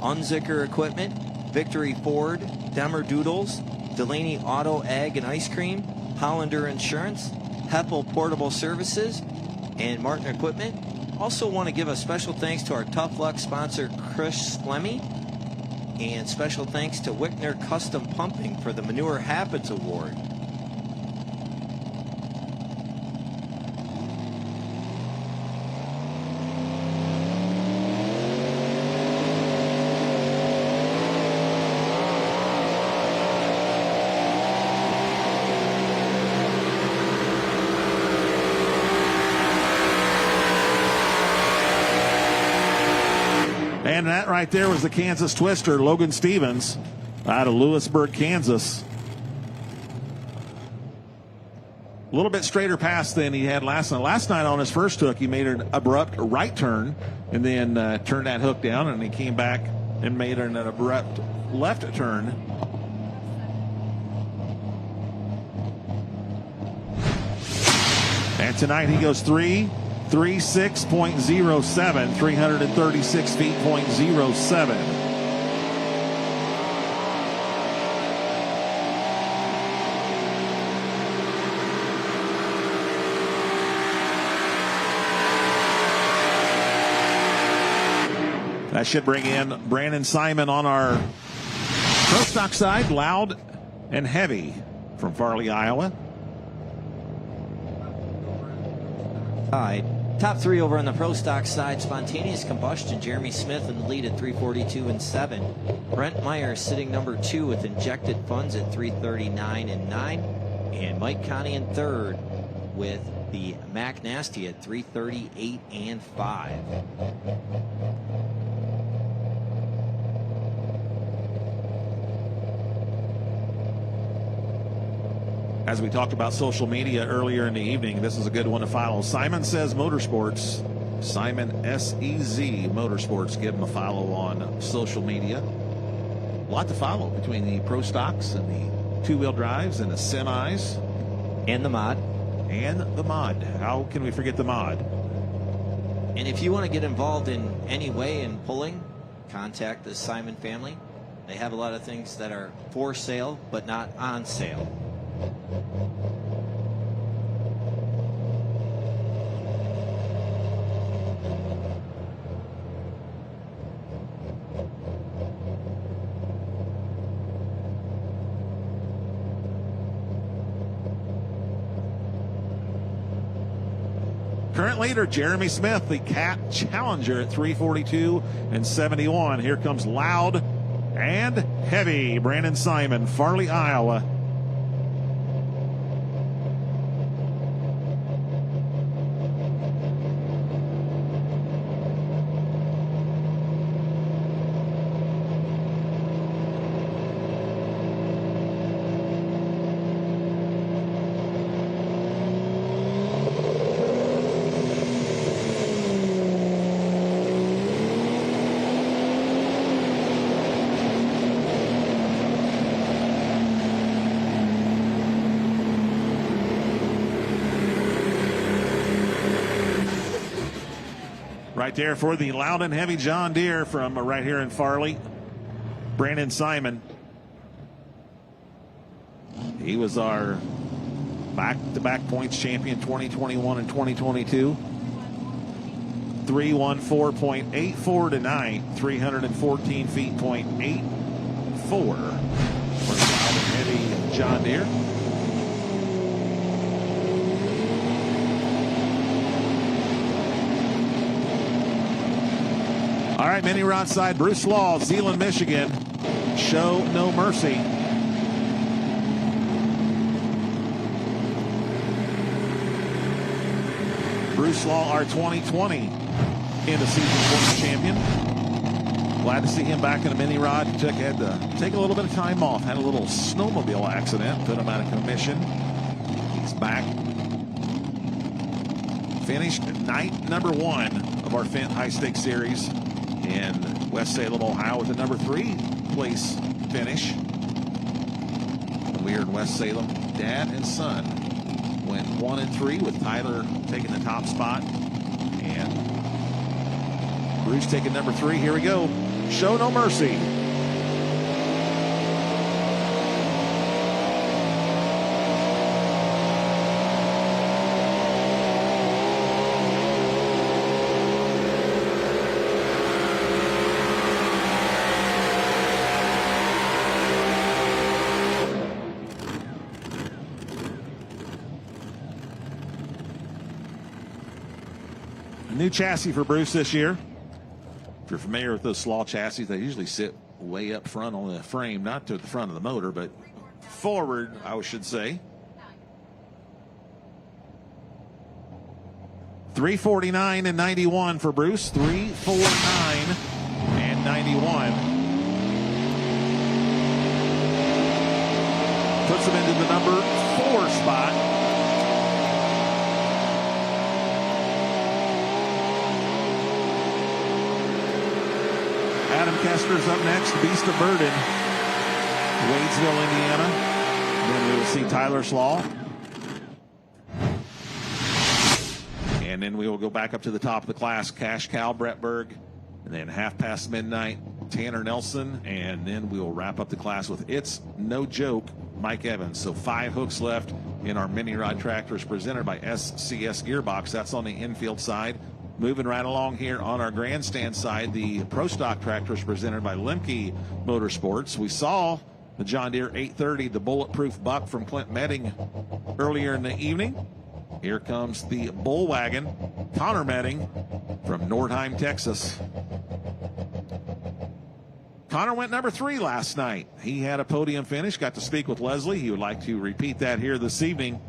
Unzicker Equipment, Victory Ford, Demer Doodles, Delaney Auto, Ag and Ice Cream, Hollander Insurance, Heppel Portable Services, and Martin Equipment. Also want to give a special thanks to our Tough Luck sponsor, Chris Slemmy, and special thanks to Wickner Custom Pumping for the Manure Habits Award. And that right there was the Kansas Twister, Logan Stevens, out of Lewisburg, Kansas. A little bit straighter pass than he had last night. Last night on his first hook, he made an abrupt right turn and then turned that hook down, and he came back and made an abrupt left turn. And tonight he goes 336.07, 336 feet, .07. That should bring in Brandon Simon on our pro stock side, loud and heavy from Farley, Iowa. All right, top three over on the pro stock side: Spontaneous Combustion, Jeremy Smith in the lead at 342 and 7. Brent Meyer sitting number 2 with Injected Funds at 339 and 9. And Mike Connie in third with the Mac Nasty at 338 and 5. As we talked about social media earlier in the evening, this is a good one to follow. Simon Says Motorsports, Simon SEZ Motorsports. Give him a follow on social media. A lot to follow between the pro stocks and the two-wheel drives and the semis. And the mod. And the mod. How can we forget the mod? And if you want to get involved in any way in pulling, contact the Simon family. They have a lot of things that are for sale but not on sale. Current leader, Jeremy Smith, the Cat Challenger at 342 and 71. Here comes loud and heavy Brandon Simon, Farley, Iowa. Right there for the loud and heavy John Deere from right here in Farley, Brandon Simon. He was our back-to-back points champion 2021 and 2022. 314.84 tonight, 314 feet, .84. 4 for the loud and heavy John Deere. All right, mini rod side, Bruce Law, Zeeland, Michigan. Show no mercy. Bruce Law, our 2020 in the season points champion. Glad to see him back in a mini rod. Had to take a little bit of time off. Had a little snowmobile accident. Put him out of commission. He's back. Finished night number 1 of our Fendt High Stakes Series in West Salem, Ohio, with a number 3 place finish. We are in West Salem. Dad and son went 1 and 3 with Tyler taking the top spot. And Bruce taking number 3. Here we go. Show no mercy. New chassis for Bruce this year. If you're familiar with those Slaw chassis, they usually sit way up front on the frame, not to the front of the motor, but forward, I should say. 349 and 91 for Bruce. 349 and 91. Puts him into the number 4 spot. Adam Kester's up next, Beast of Burden, Wadesville, Indiana. Then we will see Tyler Slaw. And then we will go back up to the top of the class, Cash Cow, Brett Berg. And then half past midnight, Tanner Nelson. And then we will wrap up the class with It's No Joke, Mike Evans. So 5 hooks left in our mini rod tractors presented by SCS Gearbox. That's on the infield side. Moving right along here on our grandstand side, the Pro Stock tractors presented by Lemke Motorsports. We saw the John Deere 830, the bulletproof buck from Clint Medding earlier in the evening. Here comes the bull wagon, Connor Medding from Nordheim, Texas. Connor went number 3 last night. He had a podium finish, got to speak with Leslie. He would like to repeat that here this evening.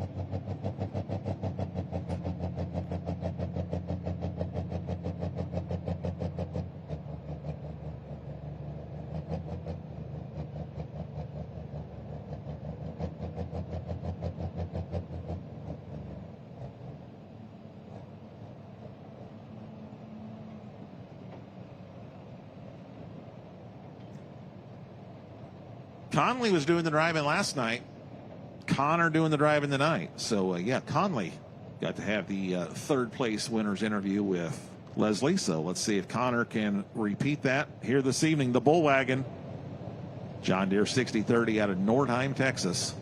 Conley was doing the driving last night. Connor doing the driving tonight. So, yeah, Conley got to have the 3rd place winner's interview with Leslie. So let's see if Connor can repeat that here this evening. The bull wagon, John Deere 6030 out of Nordheim, Texas.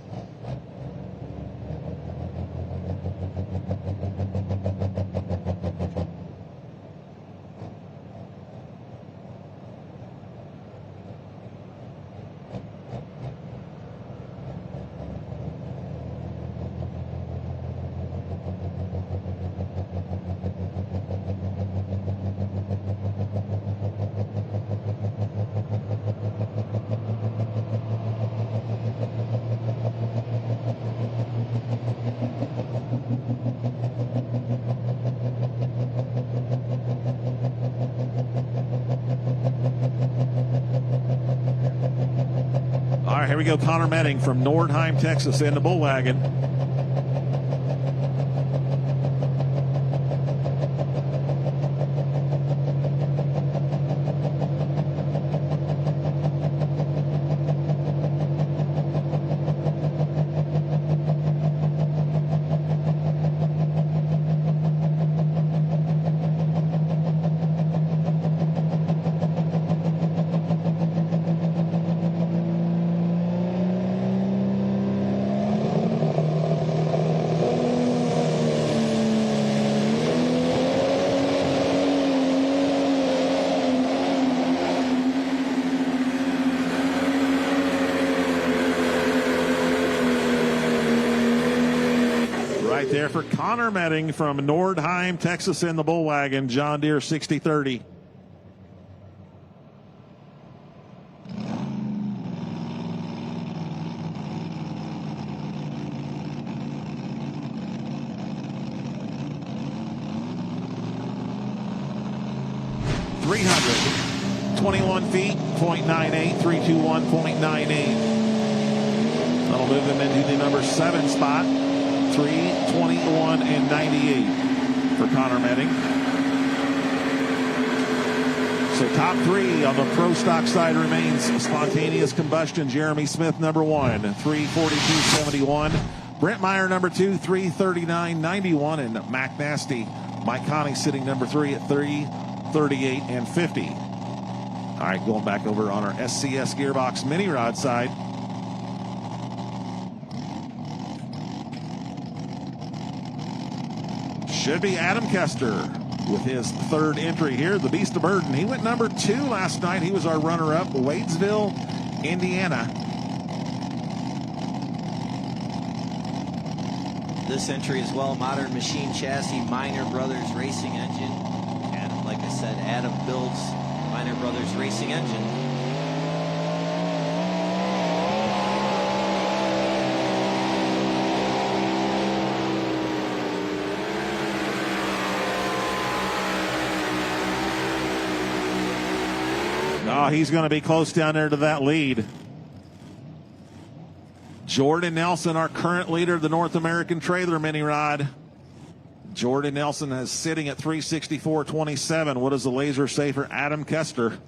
All right, here we go. Connor Medding from Nordheim, Texas in the bull wagon. for Connor Metting from Nordheim, Texas in the bull wagon, John Deere 6030. .300, 21 feet, 0.98, 321.98. That'll move him into the number 7 spot, 321 and 98 for Connor Metting. So top 3 on the pro stock side remains Spontaneous Combustion, Jeremy Smith, number 1, 342.71. Brent Meyer, number 2, 339.91. And Mac Nasty, Mike Connie sitting number 3 at 338 and 50. All right, going back over on our SCS Gearbox mini rod side. Should be Adam Kester with his 3rd entry here, the Beast of Burden. He went number 2 last night. He was our runner-up, Wadesville, Indiana. This entry as well, Modern Machine Chassis, Minor Brothers Racing Engine. And like I said, Adam builds Minor Brothers Racing Engine. Oh, he's going to be close down there to that lead. Jordan Nelson, our current leader of the North American Trailer Mini Rod. Jordan Nelson is sitting at 364.27. What does the laser say for Adam Kester?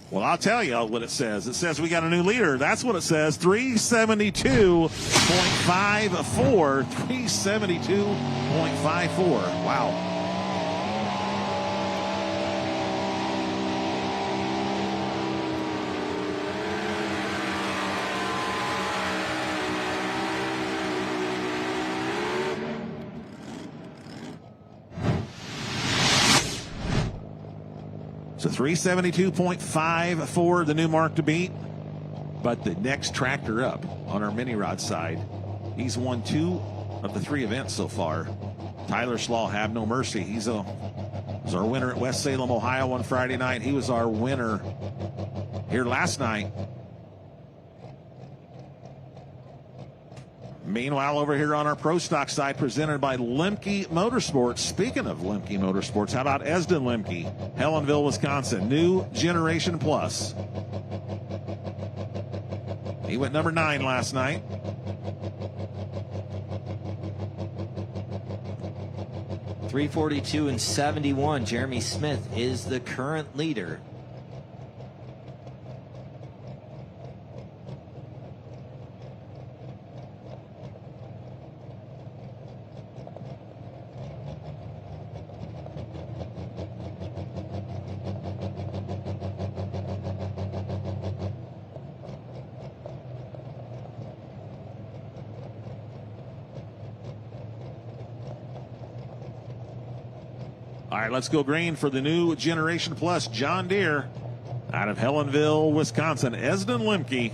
Well, I'll tell you what it says. It says we got a new leader. That's what it says. 372.54. 372.54. Wow. So 372.54, the new mark to beat. But the next tractor up on our mini rod side, he's won 2 of the 3 events so far. Tyler Slaw, Have No Mercy. He's our winner at West Salem, Ohio on Friday night. He was our winner here last night. Meanwhile, over here on our pro stock side, presented by Lemke Motorsports. Speaking of Lemke Motorsports, how about Esden Lemke, Helenville, Wisconsin, New Generation Plus. He went number 9 last night. .342 and 71. Jeremy Smith is the current leader. All right, let's go green for the New Generation Plus John Deere out of Helenville, Wisconsin, Esden Lemke.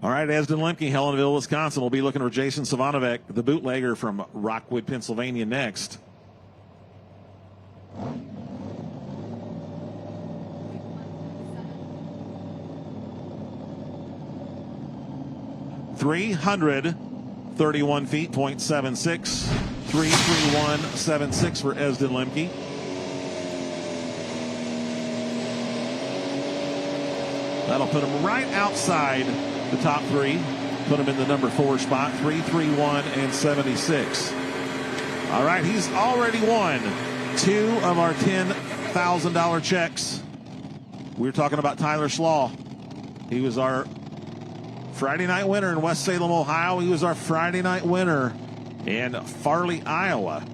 All right, Esden Lemke, Helenville, Wisconsin. We'll be looking for Jason Savanovic, the bootlegger from Rockwood, Pennsylvania, next. 331 feet, .76. 331.76 for Esden Lemke. That'll put him right outside the top three. Put him in the number 4 spot, 331.76. All right, he's already won 2 of our $10,000 checks. We were talking about Tyler Slaw. He was our Friday night winner in West Salem, Ohio. He was our Friday night winner in Farley, Iowa.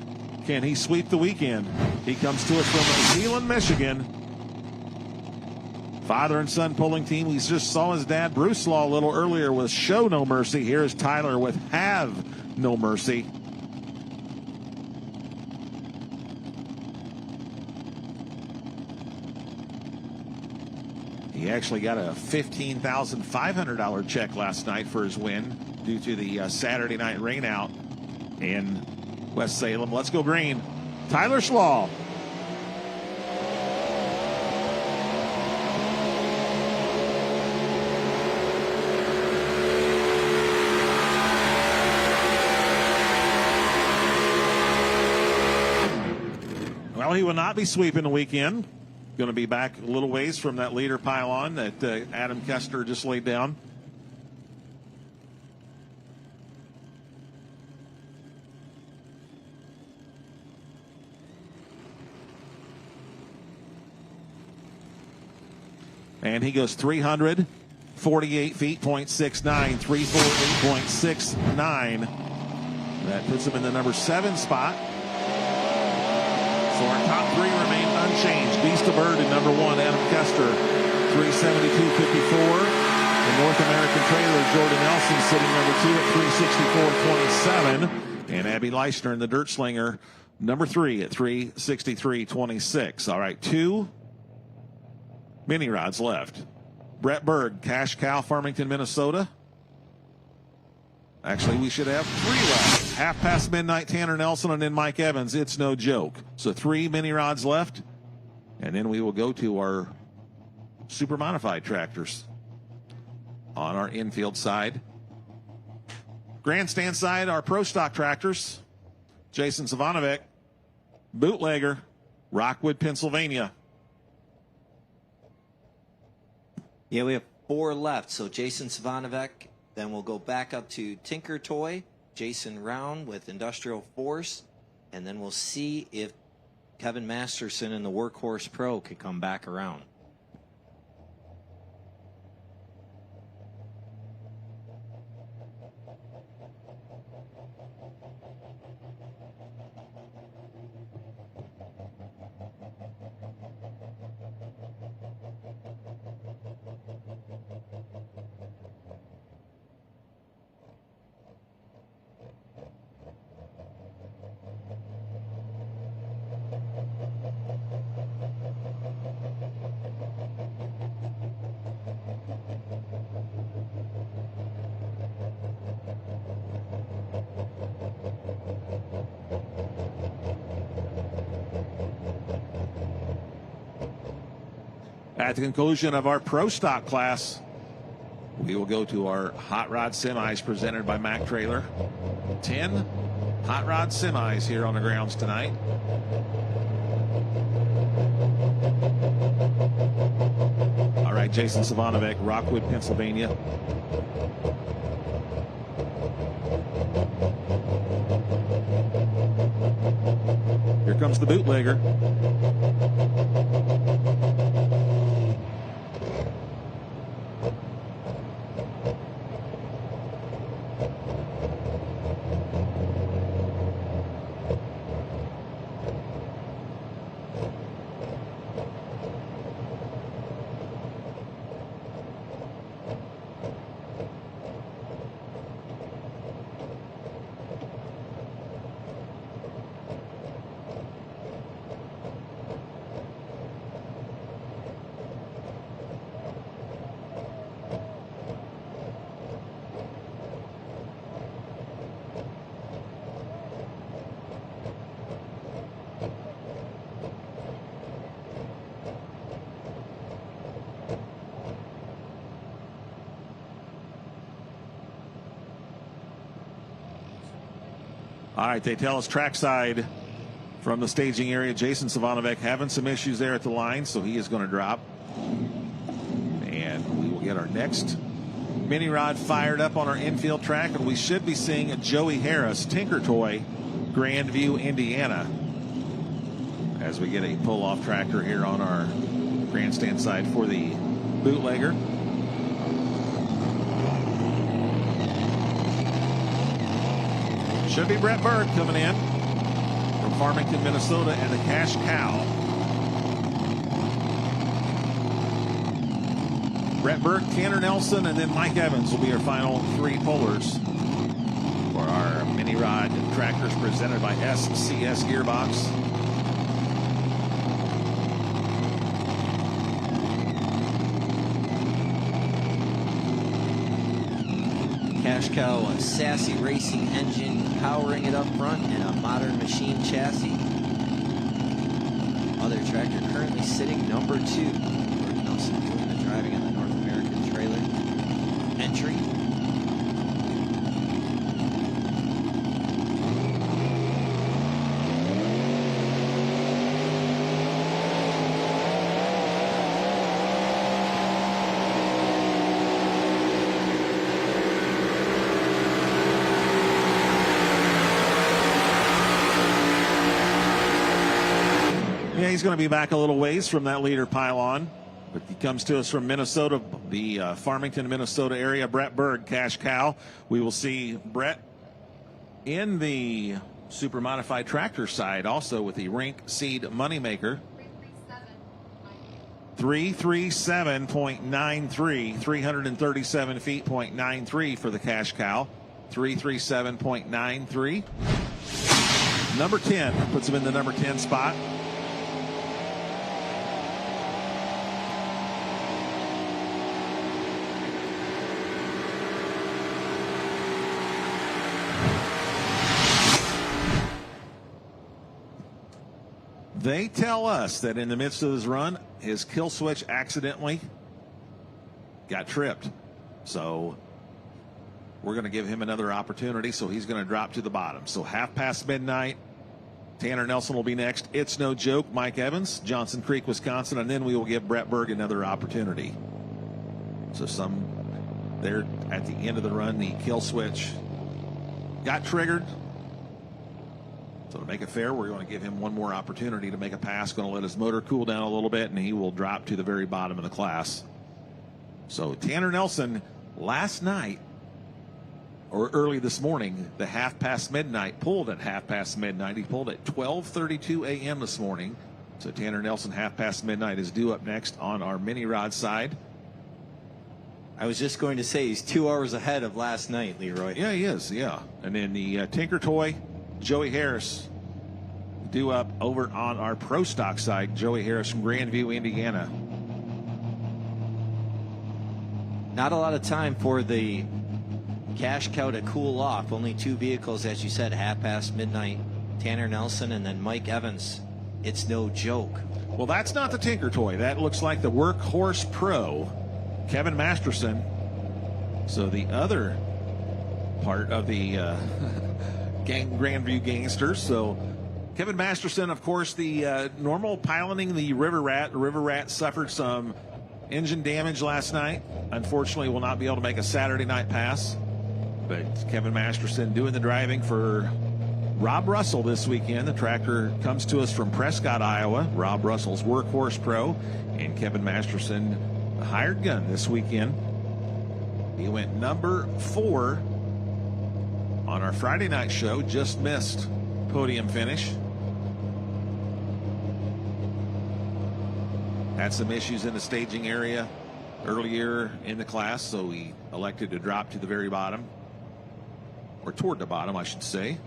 Can he sweep the weekend? He comes to us from Zeeland, Michigan. Father and son pulling team. We just saw his dad, Bruce Slaw, a little earlier with Show No Mercy. Here's Tyler with Have No Mercy. He actually got a $15,500 check last night for his win due to the Saturday night rainout in West Salem. Let's go green. Tyler Slaw. Well, he will not be sweeping the weekend. Going to be back a little ways from that leader pylon that Adam Kester just laid down. And he goes 348 feet, .69, 348.69. That puts him in the number 7 spot. So our top 3 remain unchanged. Beast of Bird in number 1, Adam Kester, 372.54. The North American Trailer, Jordan Nelson, sitting number 2 at 364.27. And Abby Leisner in the Dirt Slinger, number 3 at 363.26. All right, 2 mini rods left. Brett Berg, Cash Cow, Farmington, Minnesota. Actually, we should have 3 left. Half past midnight, Tanner Nelson, and then Mike Evans. It's no joke. So 3 mini rods left. And then we will go to our super modified tractors on our infield side. Grandstand side, our pro stock tractors. Jason Savanovic, bootlegger, Rockwood, Pennsylvania. Yeah, we have 4 left. So Jason Savanovic. Then we'll go back up to Tinker Toy, Jason Round with Industrial Force, and then we'll see if Kevin Masterson in the Workhorse Pro can come back around. At the conclusion of our pro stock class, we will go to our hot rod semis presented by Mack Trailer. 10 hot rod semis here on the grounds tonight. All right, Jason Savanovic, Rockwood, Pennsylvania. Here comes the bootlegger. All right, they tell us trackside from the staging area, Jason Savanovic having some issues there at the line, so he is going to drop. And we will get our next mini rod fired up on our infield track, and we should be seeing Joey Harris, Tinker Toy, Grandview, Indiana, as we get a pull-off tractor here on our grandstand side for the bootlegger. Should be Brett Berg coming in from Farmington, Minnesota, and the Cash Cow. Brett Berg, Tanner Nelson, and then Mike Evans will be our final three pullers for our mini rod tractors presented by SCS Gearbox. Cash Cow, a sassy racing engine powering it up front, and a modern machine chassis. Other tractor currently sitting number 2. Gordon Nelson doing the driving on the North American trailer entry. Yeah, he's going to be back a little ways from that leader pylon. But he comes to us from Minnesota, the Farmington, Minnesota area. Brett Berg, Cash Cow. We will see Brett in the super modified tractor side also with the Rink Seed Moneymaker. 337.93, 337 feet, .93 for the Cash Cow. 337.93. Number 10 puts him in the number 10 spot. They tell us that in the midst of his run, his kill switch accidentally got tripped. So we're going to give him another opportunity, so he's going to drop to the bottom. So midnight, Tanner Nelson will be next. It's No Joke, Mike Evans, Johnson Creek, Wisconsin, and then we will give Brett Berg another opportunity. So there at the end of the run, the kill switch got triggered. So to make it fair, we're going to give him one more opportunity to make a pass. Going to let his motor cool down a little bit, and he will drop to the very bottom of the class. So Tanner Nelson last night, or early this morning, the midnight, pulled at midnight. He pulled at 12:32 a.m. this morning. So Tanner Nelson, midnight, is due up next on our mini rod side. I was just going to say he's 2 hours ahead of last night, Leroy. Yeah, he is, yeah. And then the Tinker Toy, Joey Harris, due up over on our Pro Stock side. Joey Harris from Grandview, Indiana. Not a lot of time for the Cash Cow to cool off. Only 2 vehicles, as you said, midnight. Tanner Nelson and then Mike Evans. It's No Joke. Well, that's not the Tinker Toy. That looks like the Workhorse Pro, Kevin Masterson. So the other part of the Grandview Gangsters. So Kevin Masterson, of course, the normal piloting the River Rat. The River Rat suffered some engine damage last night. Unfortunately, will not be able to make a Saturday night pass. But Kevin Masterson doing the driving for Rob Russell this weekend. The tractor comes to us from Prescott, Iowa. Rob Russell's Workhorse Pro, and Kevin Masterson, the hired gun this weekend. He went number 4 on our Friday night show. Just missed podium finish. Had some issues in the staging area earlier in the class, so he elected to drop to the very bottom, or toward the bottom, I should say.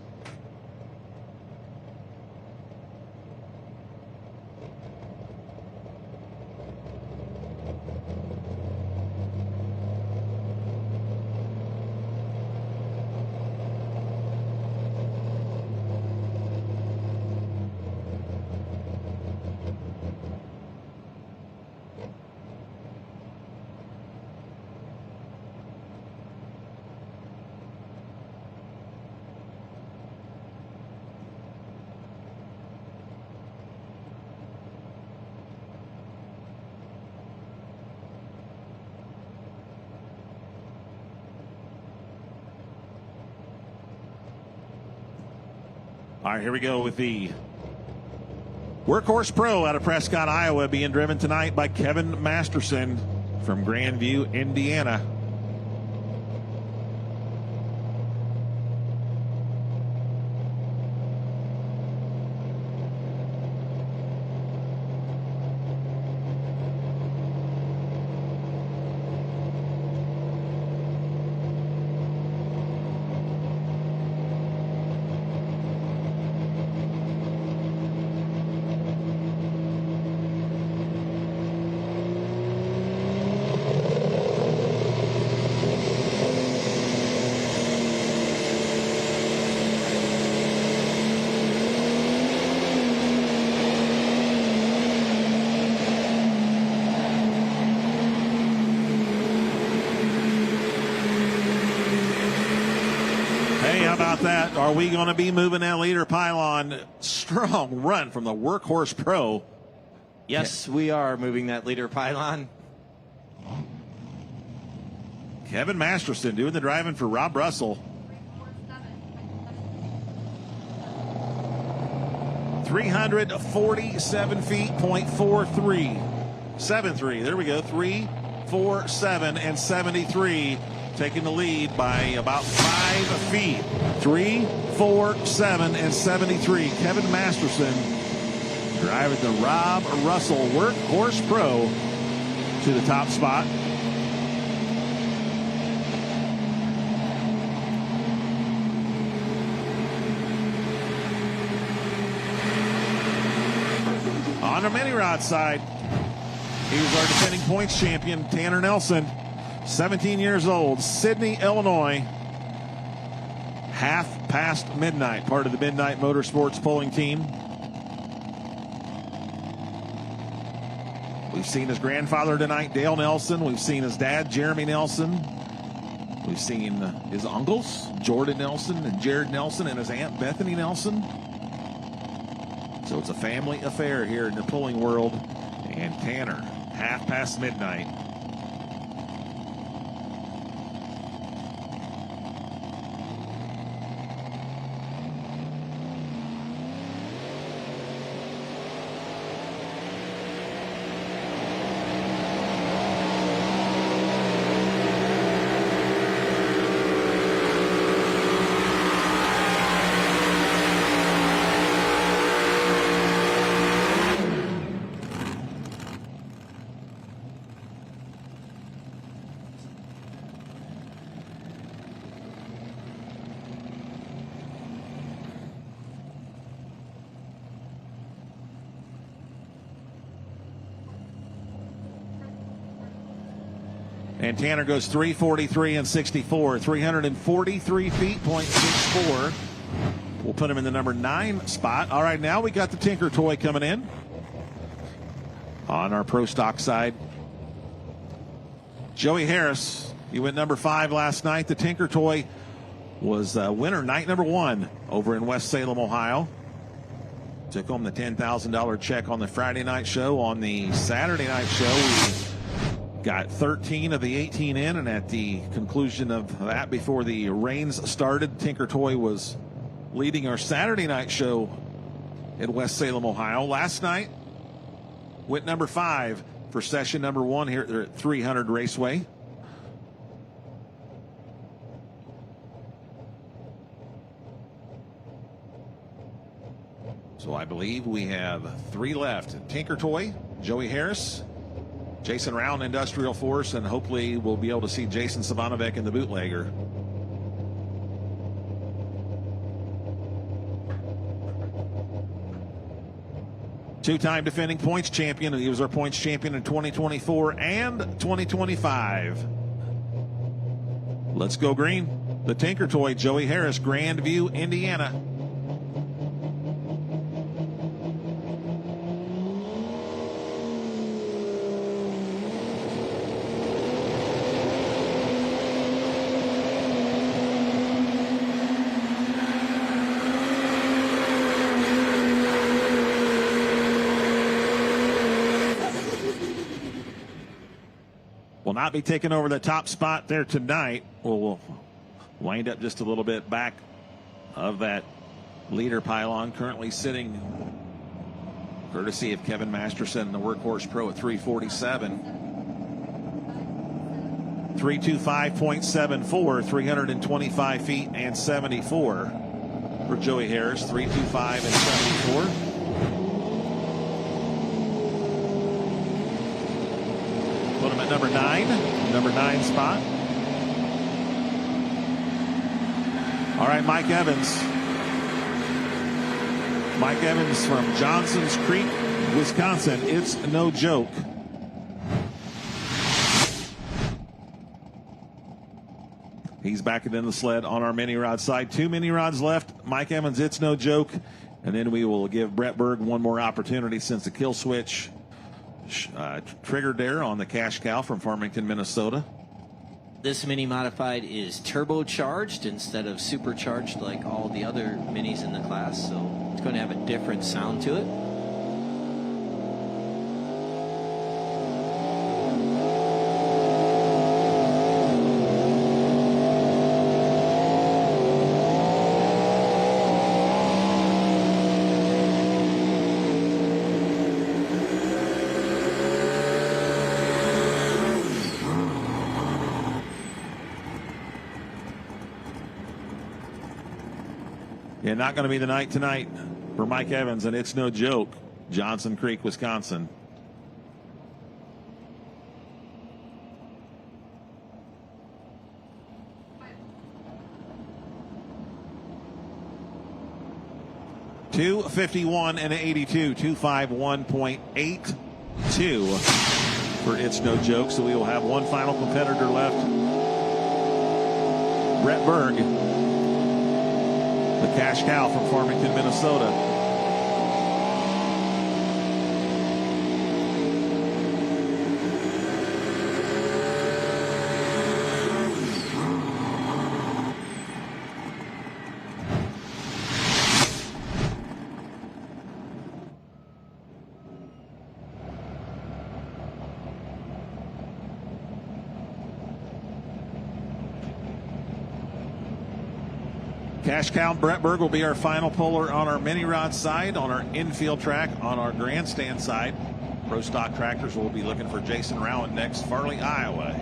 All right, here we go with the Workhorse Pro out of Prescott, Iowa, being driven tonight by Kevin Masterson from Grandview, Indiana. That are we going to be moving that leader pylon? Strong run from the Workhorse Pro. Yes, we are moving that leader pylon. Kevin Masterson doing the driving for Rob Russell. 347 feet, .43. 73. There we go. 347 and 73. Taking the lead by about 5 feet. 3, 4, 7, and 73. Kevin Masterson driving the Rob Russell Workhorse Pro to the top spot. On the mini rod side, he's our defending points champion, Tanner Nelson. 17 years old, Sydney, Illinois. Half past midnight, part of the Midnight Motorsports polling team. We've seen his grandfather tonight, Dale Nelson. We've seen his dad, Jeremy Nelson. We've seen his uncles, Jordan Nelson and Jared Nelson, and his aunt, Bethany Nelson. So it's a family affair here in the polling world. And Tanner, half past midnight. And Tanner goes 343 and 64, 343 feet, .64. We'll put him in the number 9 spot. All right, now we got the Tinker Toy coming in on our Pro Stock side. Joey Harris, he went number 5 last night. The Tinker Toy was winner night number 1 over in West Salem, Ohio. Took home the $10,000 check on the Friday night show. On the Saturday night show, we got 13 of the 18 in, and at the conclusion of that, before the rains started, Tinker Toy was leading our Saturday night show in West Salem, Ohio. Last night, went number 5 for session number 1 here at 300 Raceway. So I believe we have 3 left. Tinker Toy, Joey Harris, Jason Round, Industrial Force, and hopefully we'll be able to see Jason Savanovic in the bootlegger. Two-time defending points champion. He was our points champion in 2024 and 2025. Let's go green. The Tinker Toy, Joey Harris, Grandview, Indiana. Will not be taking over the top spot there tonight. We'll wind up just a little bit back of that leader pylon, currently sitting courtesy of Kevin Masterson, the Workhorse Pro, at 347. 325.74, 325 feet and 74 for Joey Harris, 325 and 74. Put him at number 9 spot. All right, Mike Evans. Mike Evans from Johnson's Creek, Wisconsin. It's no joke. He's backing in the sled on our mini rod side. 2 mini rods left. Mike Evans, it's no joke. And then we will give Brett Berg one more opportunity since the kill switch triggered there on the cash cow from Farmington, Minnesota. This mini modified is turbocharged instead of supercharged like all the other minis in the class. So it's going to have a different sound to it. Yeah, not going to be the night tonight for Mike Evans, and it's no joke. Johnson Creek, Wisconsin. .251 and an 82, 251.82 for It's No Joke. So we will have one final competitor left. Brett Berg, the cash cow from Farmington, Minnesota. Cash cow Brett Berg will be our final puller on our mini rod side, on our infield track, on our grandstand side. Pro Stock Tractors will be looking for Jason Rowan next, Farley, Iowa,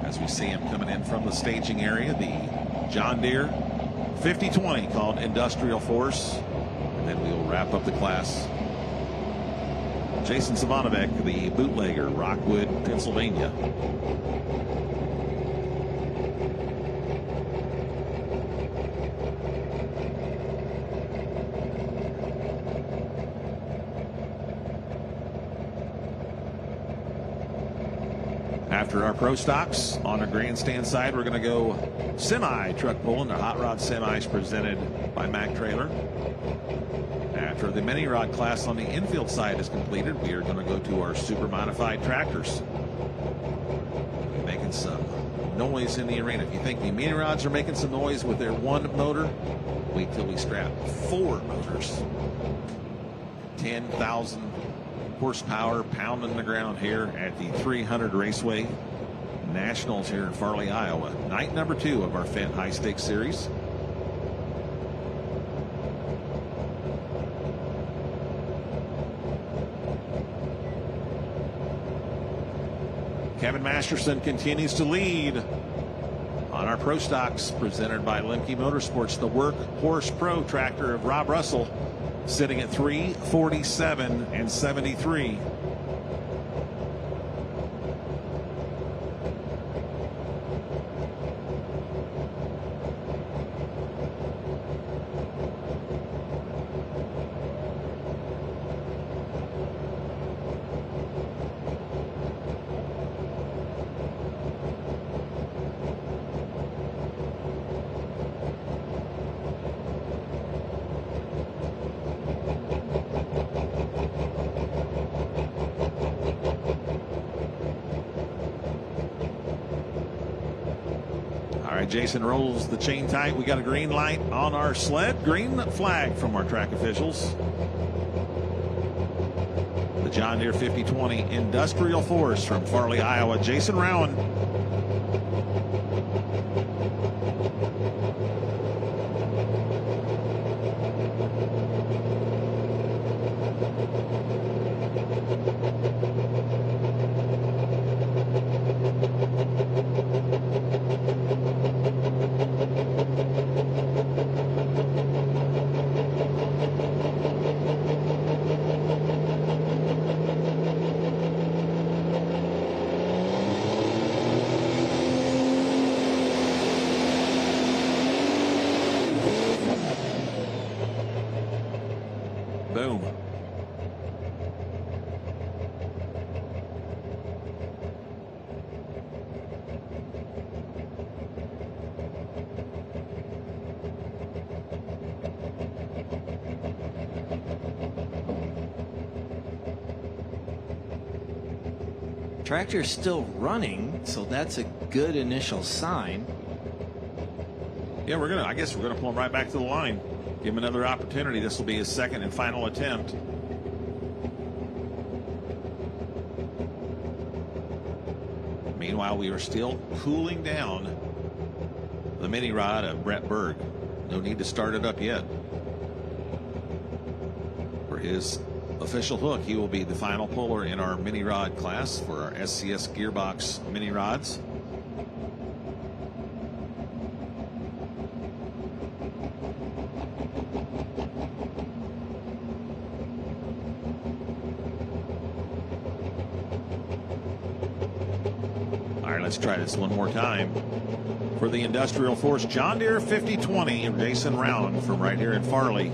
as we see him coming in from the staging area. The John Deere 5020 called Industrial Force, and then we will wrap up the class. Jason Savanovec, the bootlegger, Rockwood, Pennsylvania. After our pro stocks on our grandstand side, we're going to go semi truck pulling. The hot rod semis presented by Mack Trailer. After the mini rod class on the infield side is completed, we are going to go to our super modified tractors. We're making some noise in the arena. If you think the mini rods are making some noise with their one motor, wait till we strap 4 motors. 10,000 horsepower pounding the ground here at the 300 Raceway Nationals here in Farley, Iowa. Night number 2 of our Fendt High Stakes Series. Kevin Masterson continues to lead on our Pro Stocks presented by Lemke Motorsports, the Workhorse Pro tractor of Rob Russell, sitting at 347 and 73. Jason rolls the chain tight. We got a green light on our sled. Green flag from our track officials. The John Deere 5020 Industrial Force from Farley, Iowa. Jason Rowan. Boom. Tractor's still running, so that's a good initial sign. Yeah, I guess we're gonna pull him right back to the line. Give him another opportunity. This will be his second and final attempt. Meanwhile, we are still cooling down the mini rod of Brett Berg. No need to start it up yet. For his official hook, he will be the final puller in our mini rod class for our SCS Gearbox mini rods. All right, let's try this one more time. For the Industrial Force John Deere 5020, Jason Round from right here in Farley.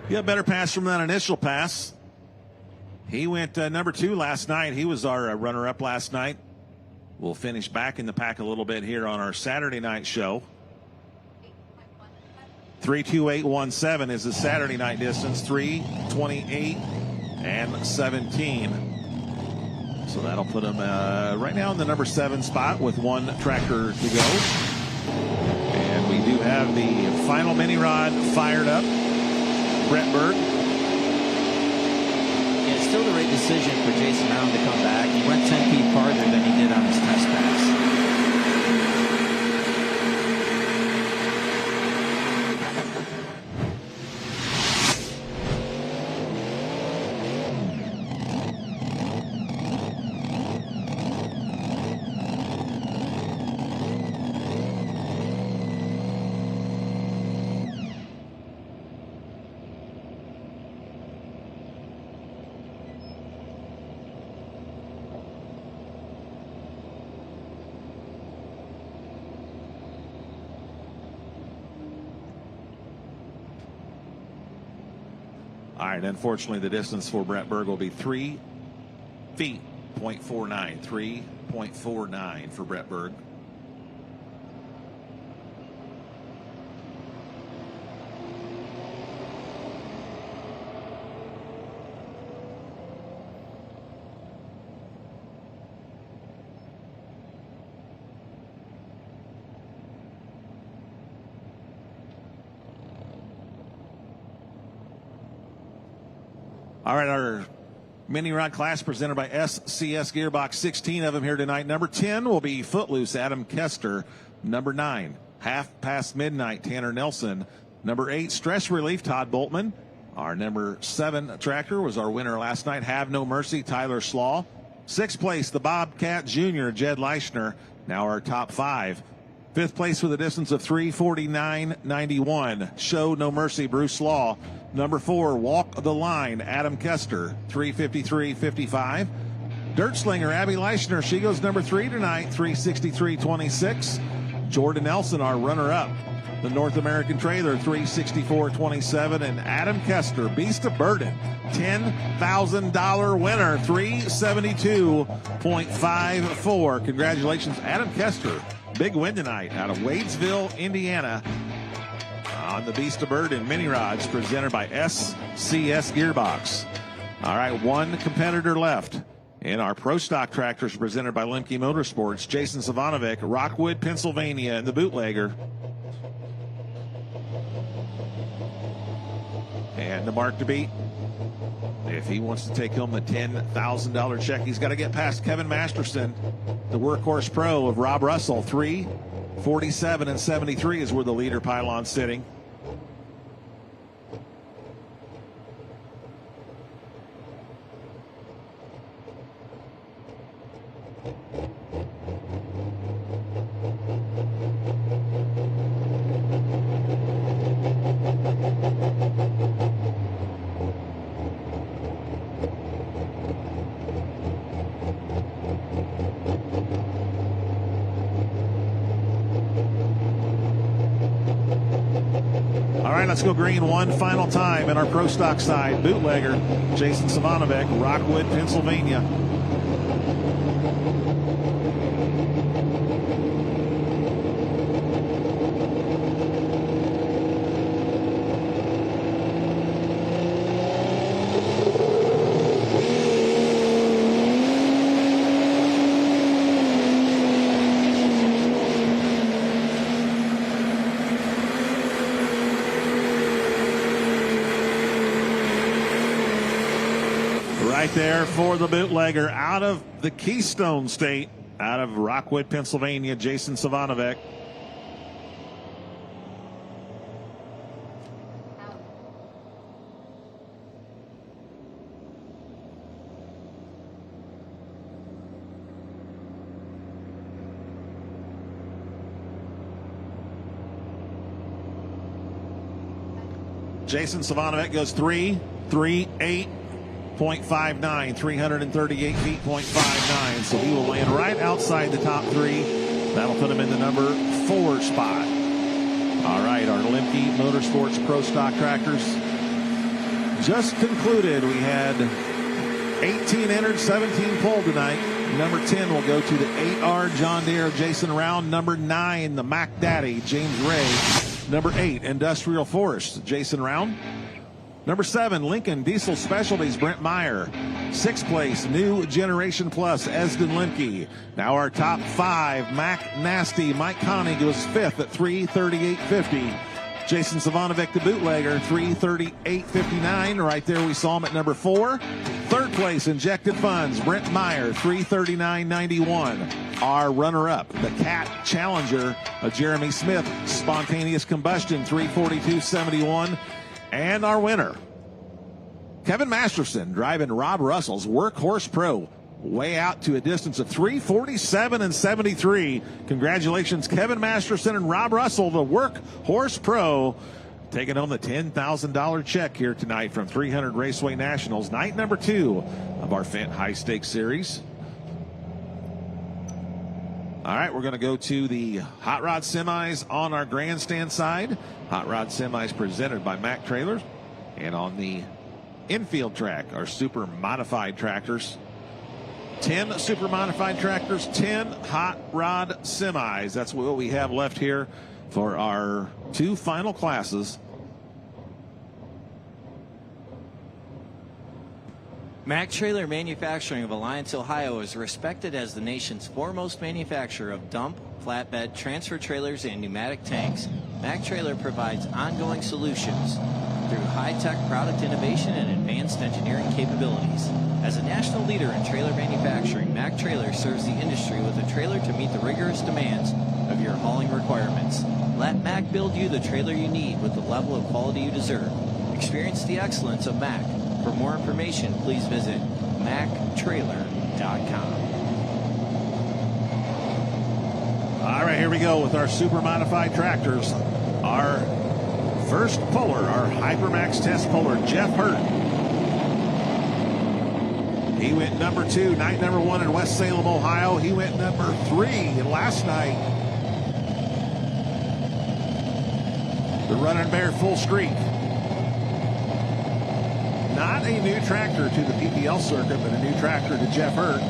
Yeah, better pass from that initial pass. He went number 2 last night. He was our runner-up last night. We'll finish back in the pack a little bit here on our Saturday night show. 3:28.17 is the Saturday night distance. 3:28 and 17. So that'll put him right now in the number 7 spot with one tractor to go. And we do have the final mini rod fired up. Brett Berg. Yeah, it's still the right decision for Jason Round to come back. He went 10 feet farther than he did on his test pass. All right, unfortunately, the distance for Brett Berg will be 3 feet, 0.49, 3.49 for Brett Berg. All right, our mini rod class presented by SCS Gearbox. 16 of them here tonight. Number 10 will be Footloose, Adam Kester. Number 9, Half Past Midnight, Tanner Nelson. Number 8, Stress Relief, Todd Boltman. Our number 7 tractor was our winner last night, Have No Mercy, Tyler Slaw. 6th place, the Bobcat Jr., Jed Leischner. Now our top 5. 5th place with a distance of 3:49.91. Show No Mercy, Bruce Law. Number 4, Walk the Line, Adam Kester, 3:53.55. Dirt Slinger, Abby Leischner, she goes number 3 tonight, 3:63.26. Jordan Nelson, our runner-up. The North American Trailer, 3:64.27. And Adam Kester, Beast of Burden, $10,000 winner, 372.54. Congratulations, Adam Kester. Big win tonight out of Wadesville, Indiana, on the Beast of Burden mini rods presented by SCS Gearbox. All right, one competitor left in our Pro Stock tractors presented by Lemke Motorsports. Jason Savanovic, Rockwood, Pennsylvania, and the Bootlegger. And the mark to beat. If he wants to take home the $10,000 check, he's got to get past Kevin Masterson, the Workhorse Pro of Rob Russell. 3:47 and 73 is where the leader pylon's sitting. Let's go green one final time in our Pro Stock side. Bootlegger, Jason Savanovic, Rockwood, Pennsylvania. Right there for the bootlegger out of the Keystone State, out of Rockwood, Pennsylvania, Jason Savanovic. Jason Savanovic goes 3.38.59, 338 feet, 0.59. So he will land right outside the top three. That'll put him in the number 4 spot. All right, our Lemke Motorsports Pro Stock Tractors just concluded. We had 18 entered, 17 pulled tonight. Number 10 will go to the 8R John Deere Jason Round. Number 9, the Mac Daddy James Ray. Number 8, Industrial Forest Jason Round. Number 7, Lincoln Diesel Specialties, Brent Meyer. 6th place, New Generation Plus, Esden Lemke. Now our top 5, Mac Nasty, Mike Connie goes 5th at 338.50. Jason Savanovic, the bootlegger, 338.59. Right there we saw him at number 4. 3rd place, Injected Funds, Brent Meyer, 339.91. Our runner-up, the Cat Challenger, Jeremy Smith, Spontaneous Combustion, 342.71. And our winner, Kevin Masterson, driving Rob Russell's Workhorse Pro, way out to a distance of 347.73. Congratulations, Kevin Masterson and Rob Russell, the Workhorse Pro, taking home the $10,000 check here tonight from 300 Raceway Nationals, night number 2 of our Fendt High Stakes Series. All right, we're going to go to the Hot Rod Semis on our grandstand side. Hot Rod Semis presented by Mack Trailers. And on the infield track, our super modified tractors. 10 super modified tractors, 10 Hot Rod Semis. That's what we have left here for our 2 final classes. Mack Trailer Manufacturing of Alliance, Ohio is respected as the nation's foremost manufacturer of dump, flatbed, transfer trailers, and pneumatic tanks. Mack Trailer provides ongoing solutions through high-tech product innovation and advanced engineering capabilities. As a national leader in trailer manufacturing, Mack Trailer serves the industry with a trailer to meet the rigorous demands of your hauling requirements. Let Mack build you the trailer you need with the level of quality you deserve. Experience the excellence of Mack. For more information, please visit MackTrailer.com. All right, here we go with our super modified tractors. Our first puller, our Hypermax test puller, Jeff Hurt. He went number 2, night number 1 in West Salem, Ohio. He went number 3 last night. The Running Bear full streak. Not a new tractor to the PPL circuit, but a new tractor to Jeff Hurt.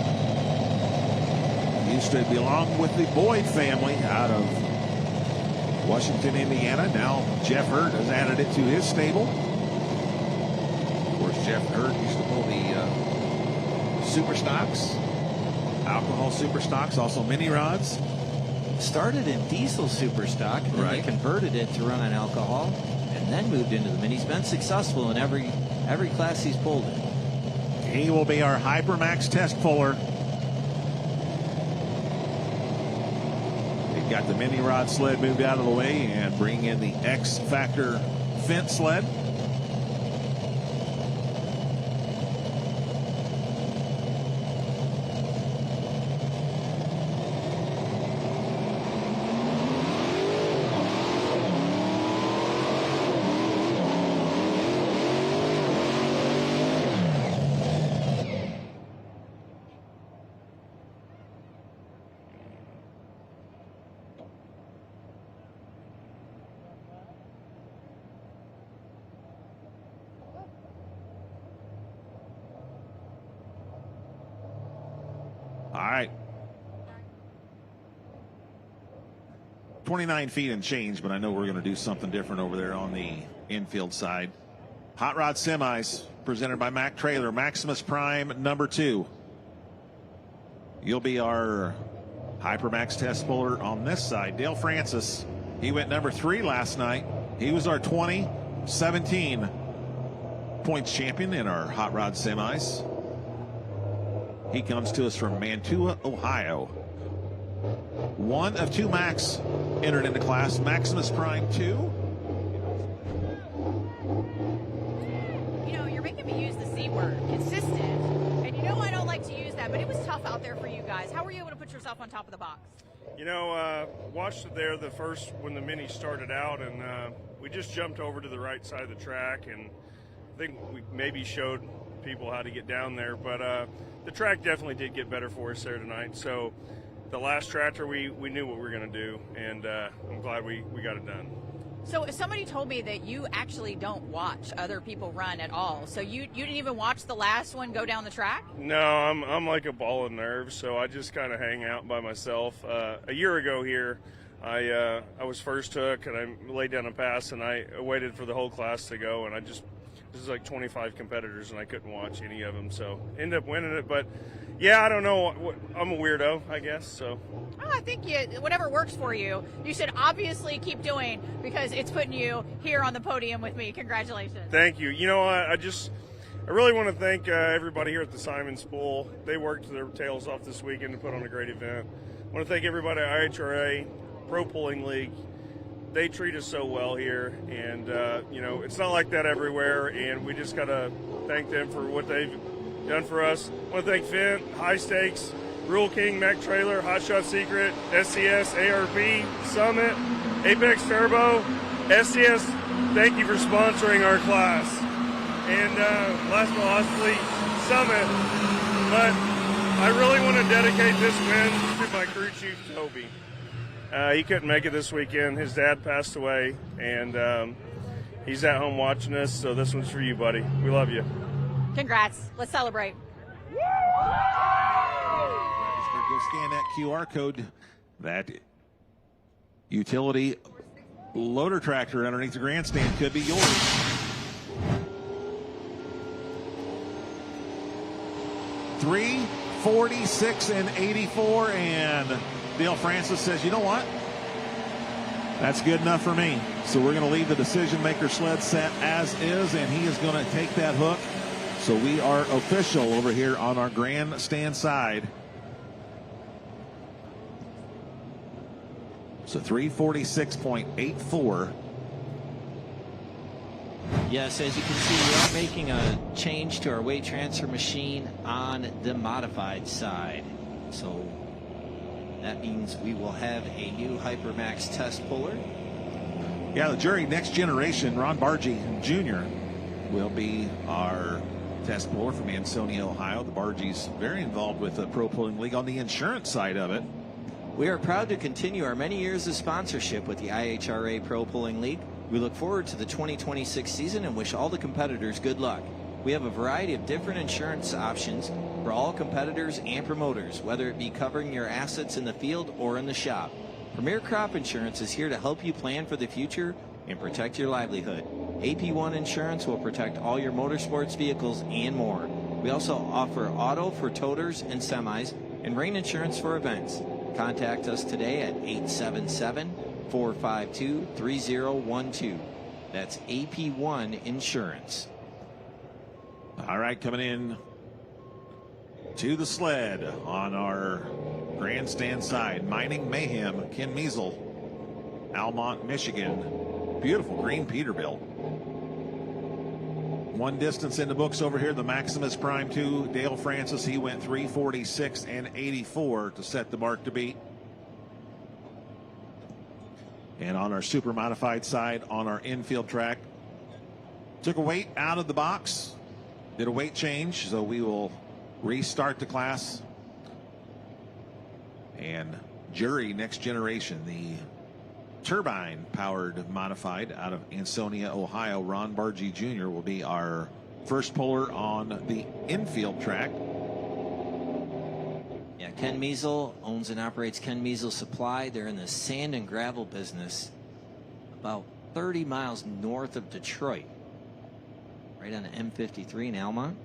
Used to belong with the Boyd family out of Washington, Indiana. Now Jeff Hurt has added it to his stable. Of course, Jeff Hurt used to pull the super stocks, alcohol super stocks, also mini rods. Started in diesel super stock, and then they converted it to run on alcohol, and then moved into the minis. Been successful in every class he's pulled in. He will be our Hypermax test puller. We've got the mini rod sled moved out of the way and bring in the X Factor Fendt sled. right. 29 feet and change, but I know we're going to do something different over there on the infield side. Hot Rod Semis presented by Mac Trailer, Maximus Prime number 2. You'll be our Hypermax test puller on this side. Dale Francis, he went number 3 last night. He was our 2017 points champion in our Hot Rod Semis. He comes to us from Mantua, Ohio. One of 2 Macs entered into class, Maximus Prime 2. You know, you're making me use the C word, consistent. And you know I don't like to use that, but it was tough out there for you guys. How were you able to put yourself on top of the box? You know, watched it there the first when the Mini started out, and we just jumped over to the right side of the track, and I think we maybe showed people how to get down there, but the track definitely did get better for us there tonight. So the last tractor, we knew what we were going to do, and I'm glad we got it done. So somebody told me that you actually don't watch other people run at all. So you didn't even watch the last one go down the track? No, I'm like a ball of nerves, so I just kind of hang out by myself. A year ago here, I was first hook, and I laid down a pass, and I waited for the whole class to go, and this is like 25 competitors, and I couldn't watch any of them, so ended up winning it. But yeah, I don't know. I'm a weirdo, I guess. So. Well, I think whatever works for you, you should obviously keep doing, because it's putting you here on the podium with me. Congratulations. Thank you. You know, I really want to thank everybody here at the Simons Pool. They worked their tails off this weekend to put on a great event. I want to thank everybody at IHRA, Pro Pulling League. They treat us so well here, and you know, it's not like that everywhere, and we just got to thank them for what they've done for us. I want to thank Fendt, High Stakes, Rule King, Mac Trailer, Hot Shot Secret, SCS, ARP, Summit, Apex Turbo, SCS. Thank you for sponsoring our class. And last but not least, Summit. But I really want to dedicate this win to my crew chief, Toby. He couldn't make it this weekend. His dad passed away, and he's at home watching us, so this one's for you, buddy. We love you. Congrats. Let's celebrate. Go scan that QR code. That utility loader tractor underneath the grandstand could be yours. $346 and $84, and Dale Francis says, you know what? That's good enough for me. So we're going to leave the decision maker sled set as is, and he is going to take that hook. So we are official over here on our grandstand side. So 346.84. Yes, as you can see, we are making a change to our weight transfer machine on the modified side. So that means we will have a new Hypermax test puller. Yeah, the jury next generation, Ron Bargy Jr. will be our test puller from Ansonia, Ohio. The Bargy's very involved with the Pro Pulling League on the insurance side of it. We are proud to continue our many years of sponsorship with the IHRA Pro Pulling League. We look forward to the 2026 season and wish all the competitors good luck. We have a variety of different insurance options for all competitors and promoters, whether it be covering your assets in the field or in the shop. Premier Crop Insurance is here to help you plan for the future and protect your livelihood. AP1 Insurance will protect all your motorsports vehicles and more. We also offer auto for toters and semis and rain insurance for events. Contact us today at 877-452-3012. That's AP1 Insurance. All right, coming in to the sled on our grandstand side, Mining Mayhem, Ken Measle, Almont, Michigan. Beautiful green Peterbilt. One distance in the books over here, the Maximus Prime 2, Dale Francis. He went 346 and 84 to set the mark to beat. And on our super modified side, on our infield track, took a weight out of the box, did a weight change, so we will restart the class. And jury next generation, the turbine powered modified out of Ansonia, Ohio, Ron Bargy Jr. will be our first puller on the infield track. Yeah, Ken Measle owns and operates Ken Measle Supply. They're in the sand and gravel business about 30 miles north of Detroit, right on the M53 in Almont.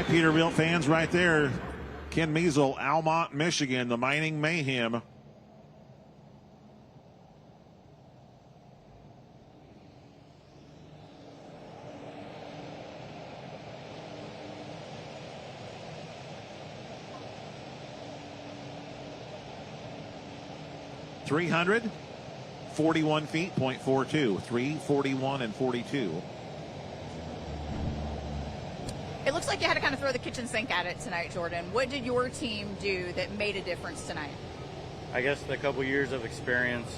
Peterbilt fans right there. Ken Measle, Almont, Michigan, the Mining Mayhem. .41 feet, .42, 341 and 42. It looks like you had to kind of throw the kitchen sink at it tonight, Jordan. What did your team do that made a difference tonight? I guess the couple years of experience,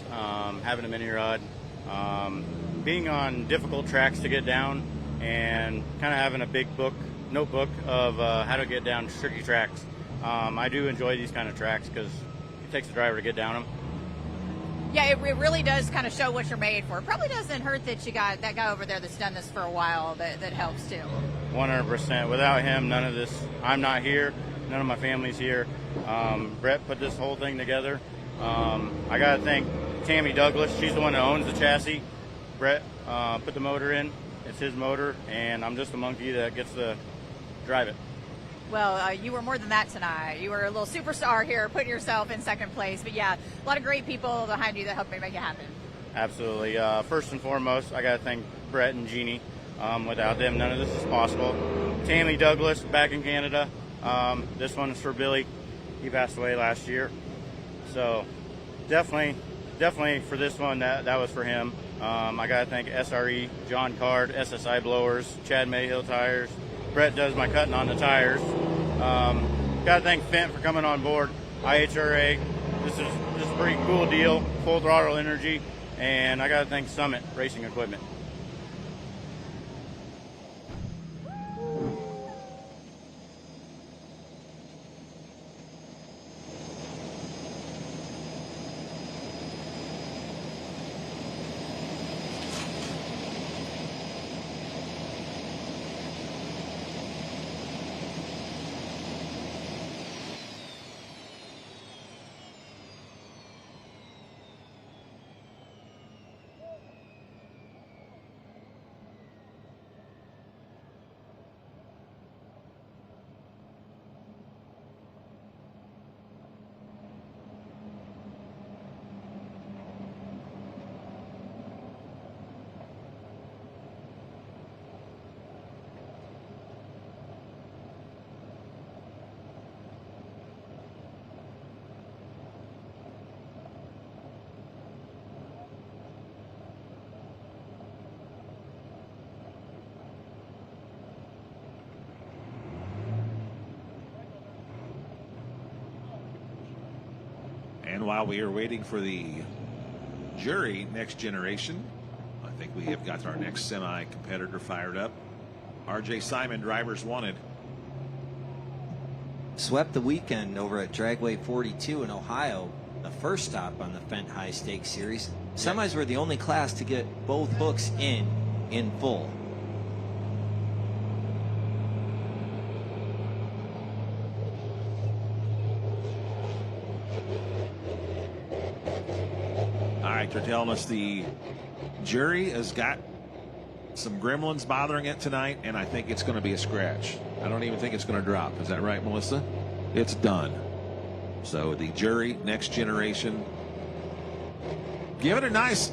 having a mini rod, being on difficult tracks to get down, and kind of having a big notebook of how to get down tricky tracks. I do enjoy these kind of tracks because it takes the driver to get down them. Yeah, it really does kind of show what you're made for. It probably doesn't hurt that you got that guy over there that's done this for a while. That helps too. 100%. Without him, none of this. I'm not here. None of my family's here. Brett put this whole thing together. I got to thank Tammy Douglas. She's the one that owns the chassis. Brett put the motor in. It's his motor, and I'm just a monkey that gets to drive it. Well, you were more than that tonight. You were a little superstar here, putting yourself in second place. But yeah, a lot of great people behind you that helped make it happen. Absolutely. First and foremost, I got to thank Brett and Jeannie. Without them, none of this is possible. Tammy Douglas, back in Canada. This one is for Billy. He passed away last year. So definitely for this one, that was for him. I got to thank SRE, John Card, SSI Blowers, Chad Mayhill Tires. Brett does my cutting on the tires. Got to thank Fendt for coming on board. IHRA, this is a pretty cool deal. Full throttle energy. And I got to thank Summit Racing Equipment. And while we are waiting for the jury, next generation, I think we have got our next semi-competitor fired up. R.J. Simon, drivers wanted. Swept the weekend over at Dragway 42 in Ohio, the first stop on the Fendt High Stakes Series. Semis were the only class to get both hooks in full. They're telling us the jury has got some gremlins bothering it tonight, and I think it's going to be a scratch. I don't even think it's going to drop. Is that right, Melissa? it's done. So the jury, Next Generation, give it a nice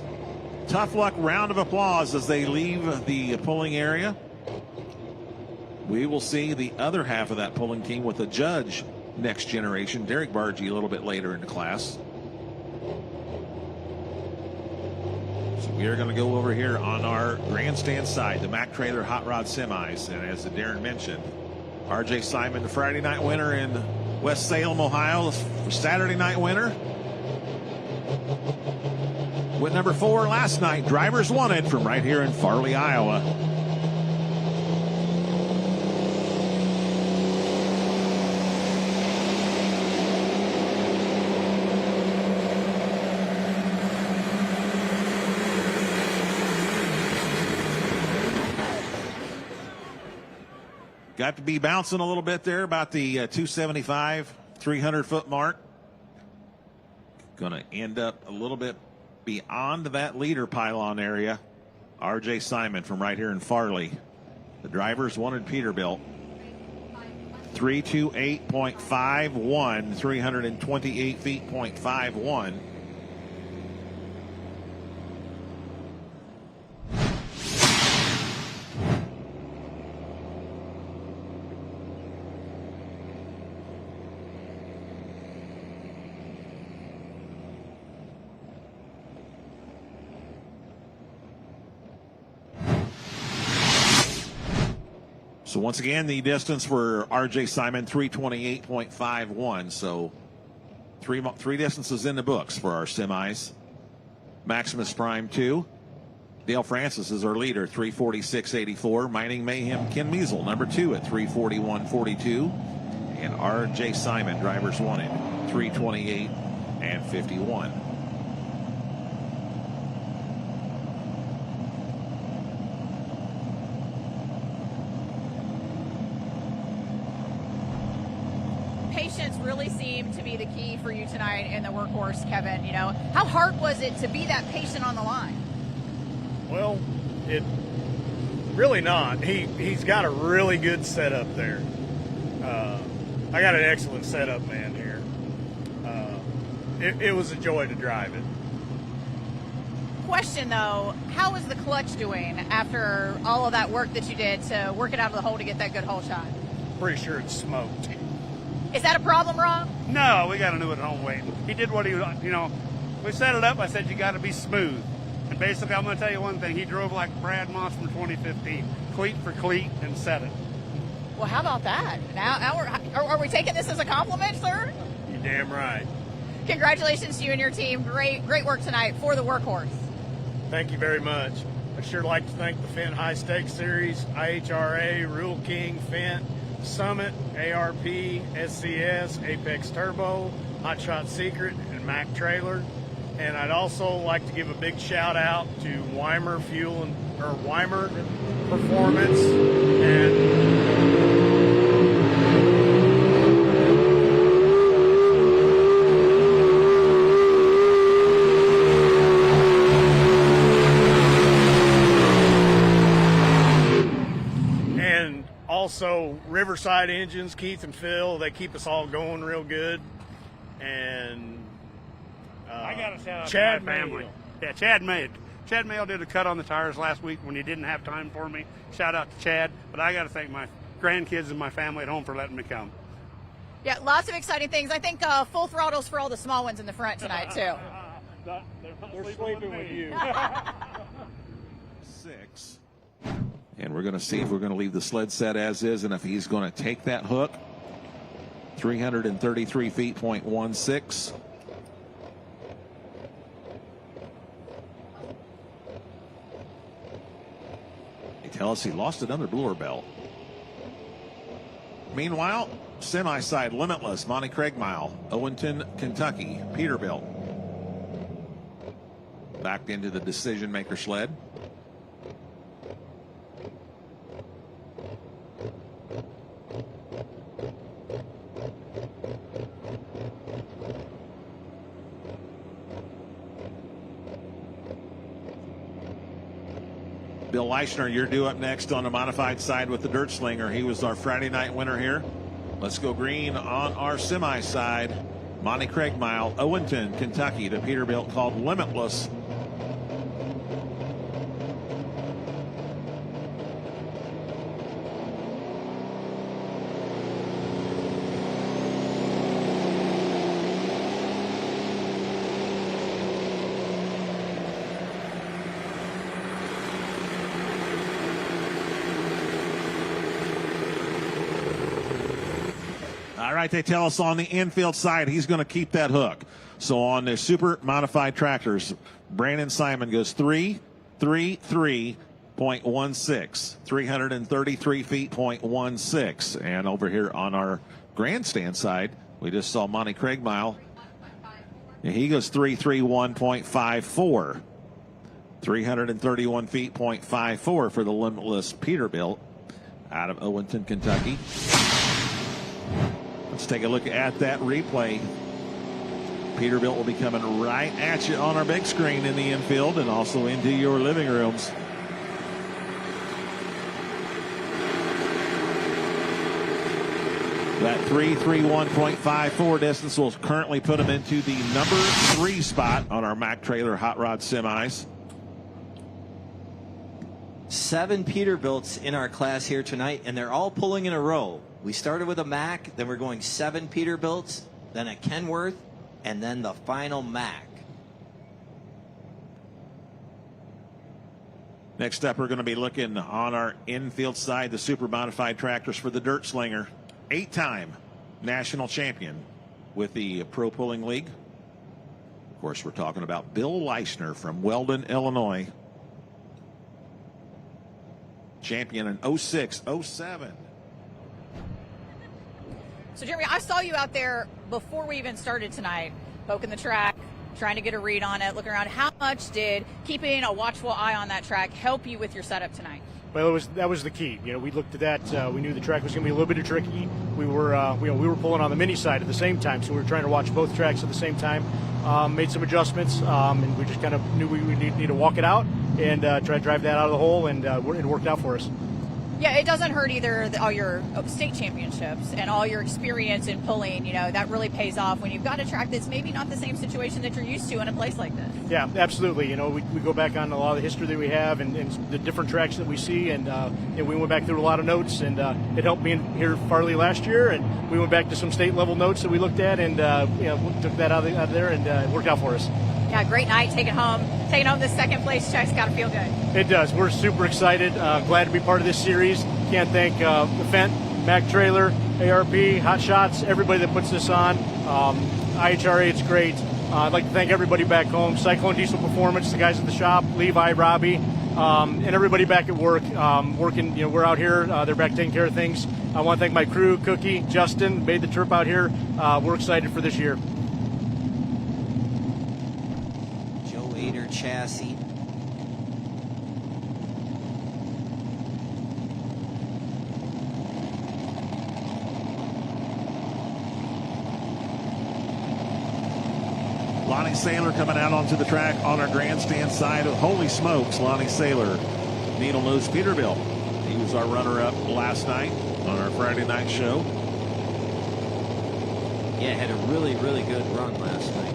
tough luck round of applause as they leave the pulling area. We will see the other half of that pulling team with the judge, Next Generation, Derek Bargee, a little bit later in the class. So we are going to go over here on our grandstand side, the Mack Trailer Hot Rod Semis. And as Darren mentioned, R.J. Simon, the Friday night winner in West Salem, Ohio, the Saturday night winner. With number 4 last night, Drivers Wanted, from right here in Farley, Iowa. Got to be bouncing a little bit there about the 275, 300-foot mark. Going to end up a little bit beyond that leader pylon area. R.J. Simon from right here in Farley. The Drivers Wanted Peterbilt. 328.51, 328 feet, .51. So once again, the distance for R.J. Simon, 328.51. So three distances in the books for our semis. Maximus Prime 2. Dale Francis is our leader, 346.84. Mining Mayhem Ken Measle, number 2 at 341.42. And R.J. Simon, Drivers Wanted, 328.51. Patience really seemed to be the key for you tonight in the workhorse, Kevin. You know, how hard was it to be that patient on the line? Well, it really not. He's got a really good setup there. I got an excellent setup man here. It was a joy to drive it. Question though, how is the clutch doing after all of that work that you did to work it out of the hole to get that good hole shot? Pretty sure it's smoked. Is that a problem, Rob? No, we got to do it at home waiting. He did what he, we set it up. I said, you got to be smooth. And basically, I'm going to tell you one thing. He drove like Brad Moss from 2015, cleat for cleat, and set it. Well, how about that? Now are we taking this as a compliment, sir? You're damn right. Congratulations to you and your team. Great work tonight for the workhorse. Thank you very much. I'd sure like to thank the Fendt High Stakes Series, IHRA, Rule King, Fendt, Summit, ARP, SCS, Apex Turbo, Hot Shot Secret, and Mack Trailer. And I'd also like to give a big shout out to Weimer Weimer Performance and also Riverside Engines, Keith and Phil. They keep us all going real good. And I got to shout out Chad to my family. Mayo. Yeah, Chad Mayo. Chad Mayo did a cut on the tires last week when he didn't have time for me. Shout out to Chad. But I got to thank my grandkids and my family at home for letting me come. Yeah, lots of exciting things. I think full throttles for all the small ones in the front tonight, too. They're sleeping with you. 6. And we're going to see if we're going to leave the sled set as is and if he's going to take that hook. 333 feet, .16. They tell us he lost another blower belt. Meanwhile, semi-side Limitless, Monty Craig Mile, Owenton, Kentucky, Peterbilt. Backed into the decision maker sled. Bill Leishner, you're due up next on the modified side with the Dirt Slinger. He was our Friday night winner here. Let's go green on our semi side. Monty Craig Mile, Owenton, Kentucky. The Peterbilt called Limitless. All right, they tell us on the infield side he's going to keep that hook. So on the super modified tractors, Brandon Simon goes 333.16, 333 feet, 0.16. And over here on our grandstand side, we just saw Monty Craig Mile. And he goes 331.54, 331 feet, 0.54 for the Limitless Peterbilt out of Owenton, Kentucky. Let's take a look at that replay. Peterbilt will be coming right at you on our big screen in the infield and also into your living rooms. That 331.54 distance will currently put him into the number 3 spot on our Mack Trailer Hot Rod Semis. 7 Peterbilts in our class here tonight, and they're all pulling in a row. We started with a Mack, then we're going 7 Peterbilts, then a Kenworth, and then the final Mack. Next up, we're going to be looking on our infield side, the super modified tractors for the Dirt Slinger. 8-time national champion with the Pro Pulling League. Of course, we're talking about Bill Leishner from Weldon, Illinois. Champion in 06, 07. So, Jeremy, I saw you out there before we even started tonight, poking the track, trying to get a read on it, looking around. How much did keeping a watchful eye on that track help you with your setup tonight? Well, that was the key. You know, we looked at that. We knew the track was going to be a little bit tricky. We were pulling on the mini side at the same time, so we were trying to watch both tracks at the same time. Made some adjustments, and we just kind of knew we would need to walk it out and try to drive that out of the hole, and it worked out for us. Yeah, it doesn't hurt either. All your state championships and all your experience in pulling, you know, that really pays off when you've got a track that's maybe not the same situation that you're used to in a place like this. Yeah, absolutely. You know, we go back on a lot of the history that we have and the different tracks that we see, and we went back through a lot of notes, and it helped me in here Farley last year, and we went back to some state level notes that we looked at, and took that out of there, and it worked out for us. Yeah, great night. Taking home the second place check's got to feel good. It does. We're super excited. Glad to be part of this series. Can't thank the Fendt, Mack Trailer, ARP, Hot Shots, everybody that puts this on. IHRA, it's great. I'd like to thank everybody back home. Cyclone Diesel Performance, the guys at the shop, Levi, Robbie, and everybody back at work. Working, you know, we're out here. They're back taking care of things. I want to thank my crew, Cookie, Justin, made the trip out here. We're excited for this year. Chassis. Lonnie Saylor coming out onto the track on our grandstand side. Holy smokes, Lonnie Saylor, Needle Nose Peterbilt. He was our runner-up last night on our Friday night show. Yeah, had a really, really good run last night.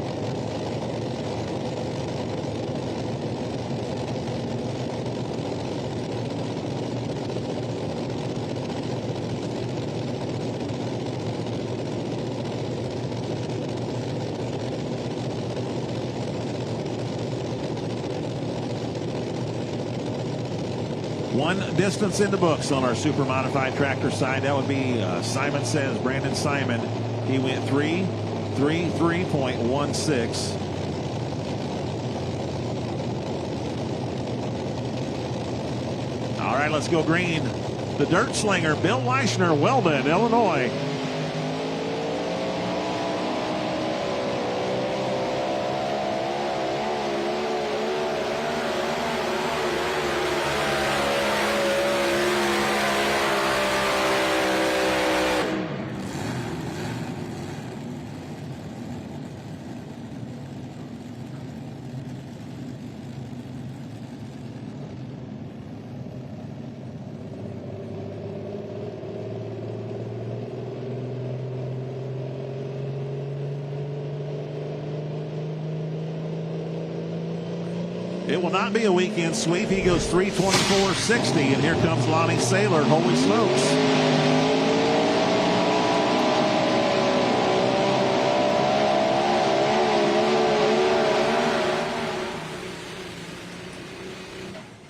One distance in the books on our super modified tractor side. That would be Simon Says, Brandon Simon. He went 333.16. All right, let's go green. The Dirt Slinger, Bill Leishner, Weldon, Illinois. It will not be a weekend sweep. He goes 324.60, and here comes Lonnie Saylor. Holy smokes.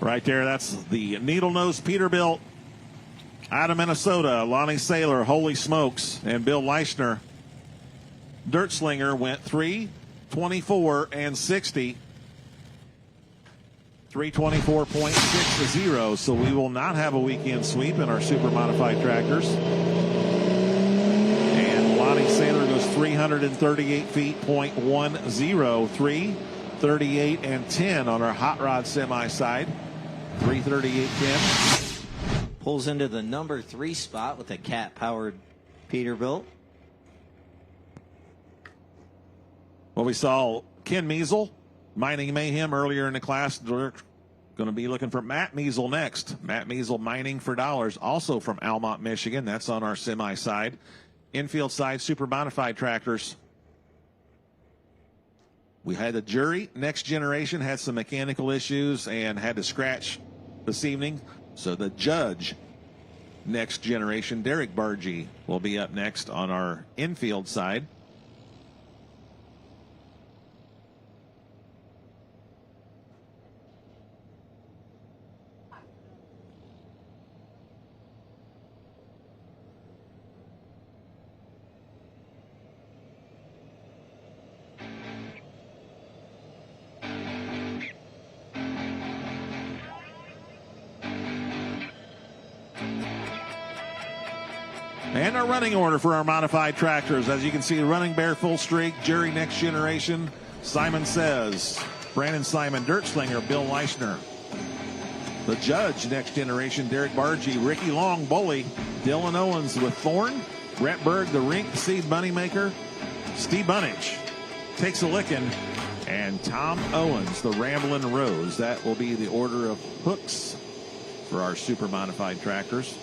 Right there, that's the needle-nosed Peterbilt out of Minnesota. Lonnie Saylor, holy smokes, and Bill Leishner. Dirt Slinger went 324.60. 324.60, so we will not have a weekend sweep in our super modified tractors. And Lonnie Saylor goes 338 feet, .10, 338 and 10 on our hot rod semi side. 338.10. Pulls into the number 3 spot with a cat-powered Peterbilt. Well, we saw Ken Measle, Mining Mayhem, earlier in the class. We're going to be looking for Matt Measle next. Matt Measle, Mining for Dollars, also from Almont, Michigan. That's on our semi side. Infield side, super modified tractors. We had the jury, Next Generation, had some mechanical issues and had to scratch this evening. So the judge, Next Generation, Derek Bargee, will be up next on our infield side. And our running order for our modified tractors. As you can see, Running Bear, Full Streak, Jury, Next Generation, Simon Says, Brandon Simon, Dirt Slinger, Bill Leishner. The judge, Next Generation, Derek Bargee, Ricky Long, Bully, Dylan Owens with Thorn, Brett Berg, the Rink Seed Moneymaker, Steve Bunnage takes a licking, and Tom Owens, the Ramblin' Rose. That will be the order of hooks for our super modified tractors.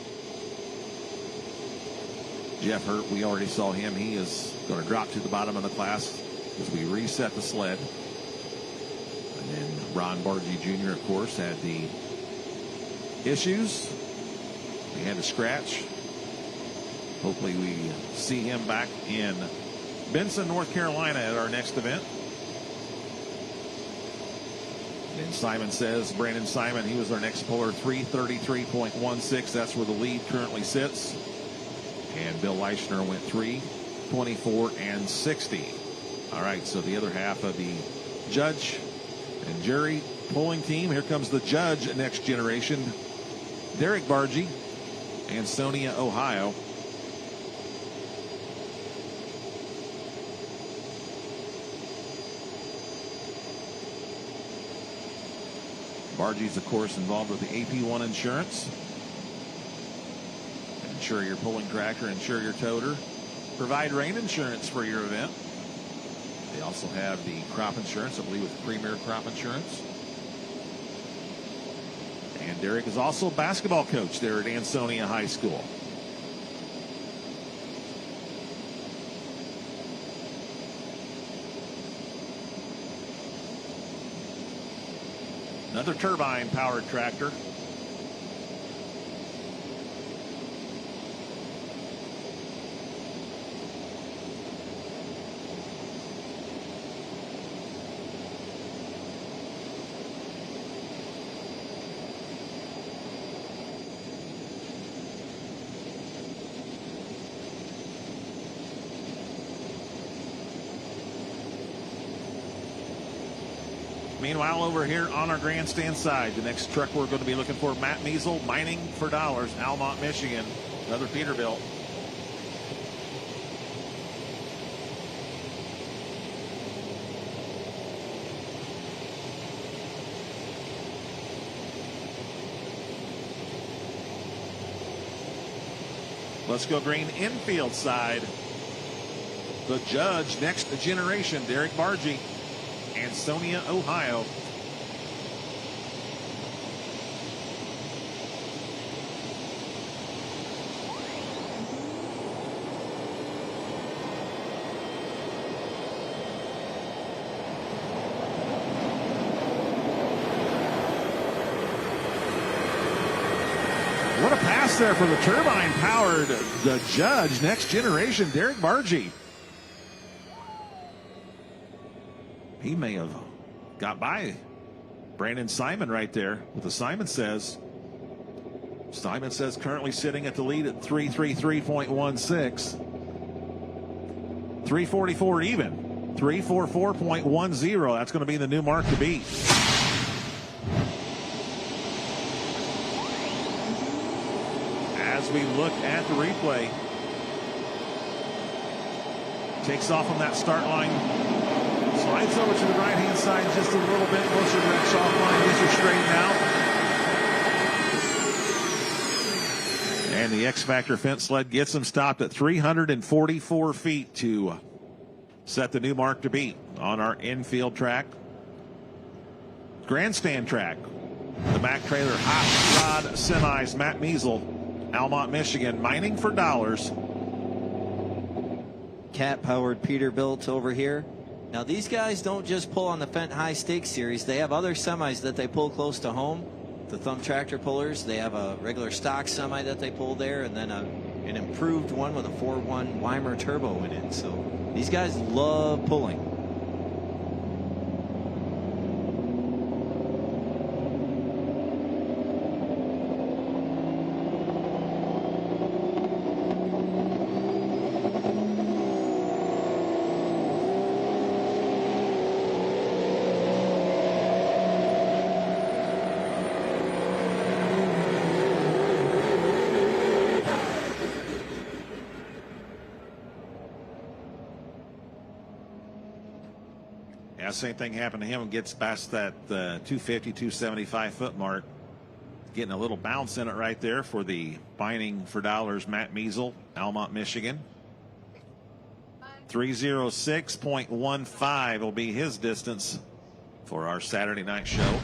Jeff Hurt, we already saw him. He is going to drop to the bottom of the class as we reset the sled. And then Ron Bargee Jr., of course, had the issues. He had to scratch. Hopefully we see him back in Benson, North Carolina at our next event. And Simon Says, Brandon Simon, he was our next puller, 333.16. That's where the lead currently sits. And Bill Leishner went 324.60. All right, so the other half of the judge and jury pulling team. Here comes the judge, Next Generation, Derek Bargee, Ansonia, Ohio. Bargee's, of course, involved with the AP1 insurance. Insure your pulling tractor, insure your toter. Provide rain insurance for your event. They also have the crop insurance, I believe, with Premier Crop Insurance. And Derek is also a basketball coach there at Ansonia High School. Another turbine-powered tractor. Meanwhile, over here on our grandstand side, the next truck we're going to be looking for, Matt Measle, Mining for Dollars, Almont, Michigan. Another Peterbilt. Let's go green infield side. The judge, Next Generation, Derek Bargee, Ansonia, Ohio. there for the turbine-powered the Judge, Next Generation, Derek Bargee. He may have got by Brandon Simon right there with the Simon Says. Simon Says currently sitting at the lead at 333.16. 344 even. 344.10. That's going to be the new mark to beat. As we look at the replay, takes off on that start line, slides over to the right-hand side just a little bit closer to that soft line. These are straightened out. And the X-Factor Fendt sled gets him stopped at 344 feet to set the new mark to beat on our infield track. Grandstand track. The Mack Trailer Hot Rod Semis, Matt Measle, Almont, Michigan, mining for dollars. Cat-powered Peterbilt over here. Now, these guys don't just pull on the Fendt High Stakes Series. They have other semis that they pull close to home. The Thumb Tractor Pullers, they have a regular stock semi that they pull there, and then an improved one with a 4.1 Weimer turbo in it. So these guys love pulling. Same thing happened to him and gets past that 250, 275 foot mark. Getting a little bounce in it right there for the mining for dollars Matt Measle, Almont, Michigan. 306.15 will be his distance for our Saturday night show.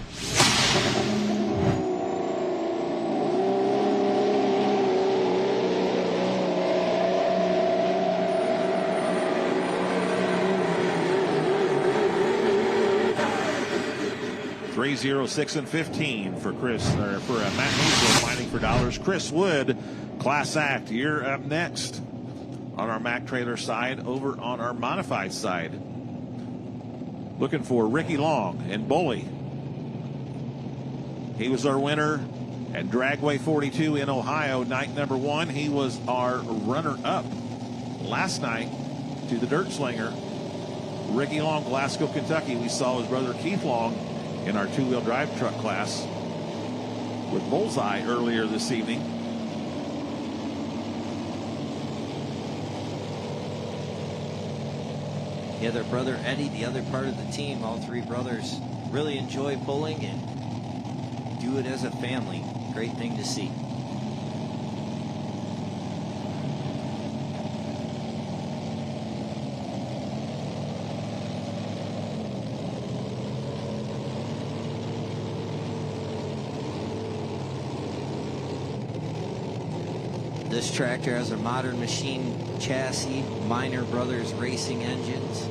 306 and 15 for Chris, or for Matt Measle, mining for dollars. Chris Wood, Class Act. You're up next on our Mack Trailer side. Over on our modified side, looking for Ricky Long in Bully. He was our winner at Dragway 42 in Ohio, night number 1. He was our runner-up last night to the Dirt Slinger. Ricky Long, Glasgow, Kentucky. We saw his brother Keith Long in our two-wheel drive truck class with Bullseye earlier this evening. Yeah, their brother Eddie, the other part of the team, all three brothers really enjoy pulling and do it as a family. Great thing to see. This tractor has a modern machine chassis, Minor Brothers racing engines.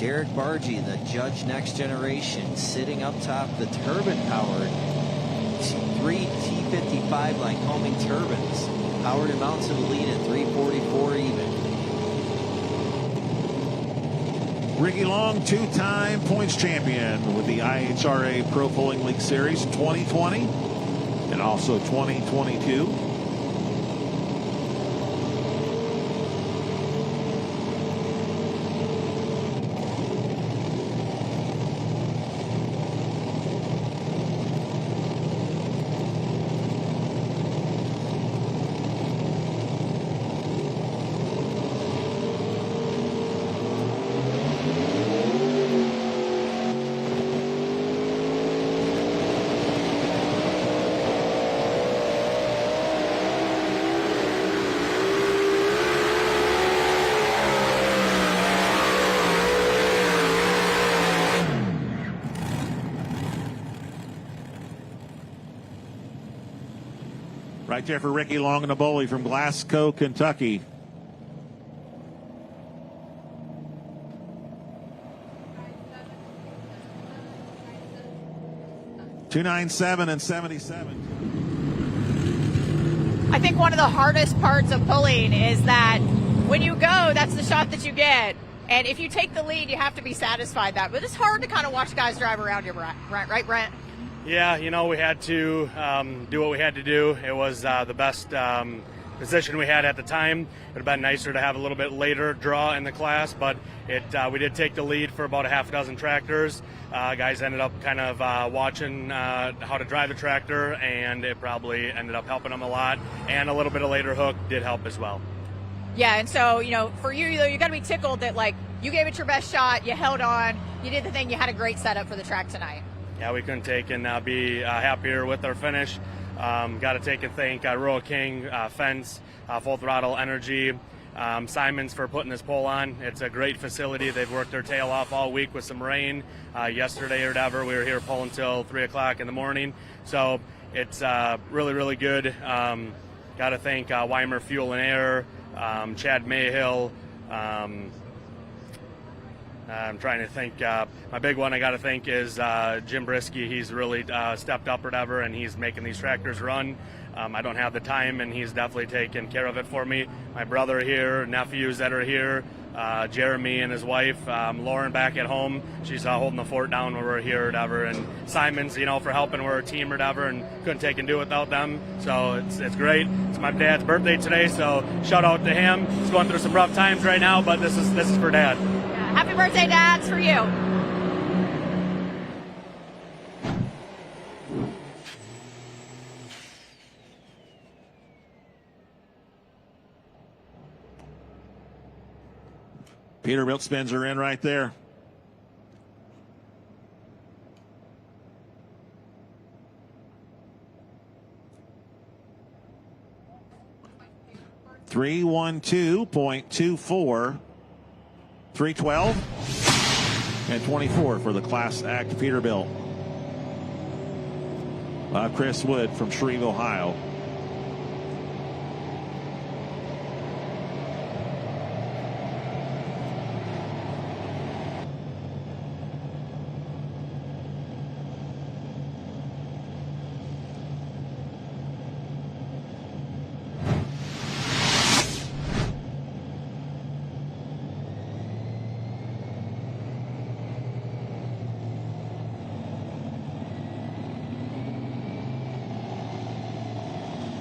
Derek Bargee, the Judge Next Generation, sitting up top, the turbine-powered 3 T55 Lycoming turbines. Powered him out to the lead at 344 even. Ricky Long, two-time points champion with the IHRA Pro Pulling League Series 2020 and also 2022. Right there for Ricky Long and a Bully from Glasgow, Kentucky. 297 and 77. I think one of the hardest parts of pulling is that when you go, that's the shot that you get. And if you take the lead, you have to be satisfied that. But it's hard to kind of watch guys drive around you, right, Brent? Yeah, we had to do what we had to do. It was the best position we had at the time. It would have been nicer to have a little bit later draw in the class, but we did take the lead for about a half a dozen tractors. Guys ended up kind of watching how to drive the tractor, and it probably ended up helping them a lot. And a little bit of later hook did help as well. Yeah, and so, for you, though, you got to be tickled that, you gave it your best shot, you held on, you did the thing, you had a great setup for the track tonight. Yeah, we couldn't take and be happier with our finish. Got to take and thank Rural King, Fendt, Full Throttle Energy, Simons for putting this pole on. It's a great facility. They've worked their tail off all week with some rain. Yesterday or whatever, we were here pulling until 3 o'clock in the morning. So it's really, really good. Got to thank Weimer Fuel and Air, Chad Mayhill. I'm trying to think. My big one I got to thank is Jim Brisky. He's really stepped up or whatever, and he's making these tractors run. I don't have the time, and he's definitely taken care of it for me. My brother here, nephews that are here, Jeremy and his wife, Lauren back at home. She's holding the fort down when we're here or whatever. And Simons, for helping. We're a team or whatever, and couldn't take and do it without them. So it's great. It's my dad's birthday today, so shout out to him. He's going through some rough times right now, but this is for Dad. Happy birthday, Dad. It's for you. Peterbilt spins are in right there. $312.24. 312 and 24 for the Class Act Peterbilt. Chris Wood from Shreve, Ohio.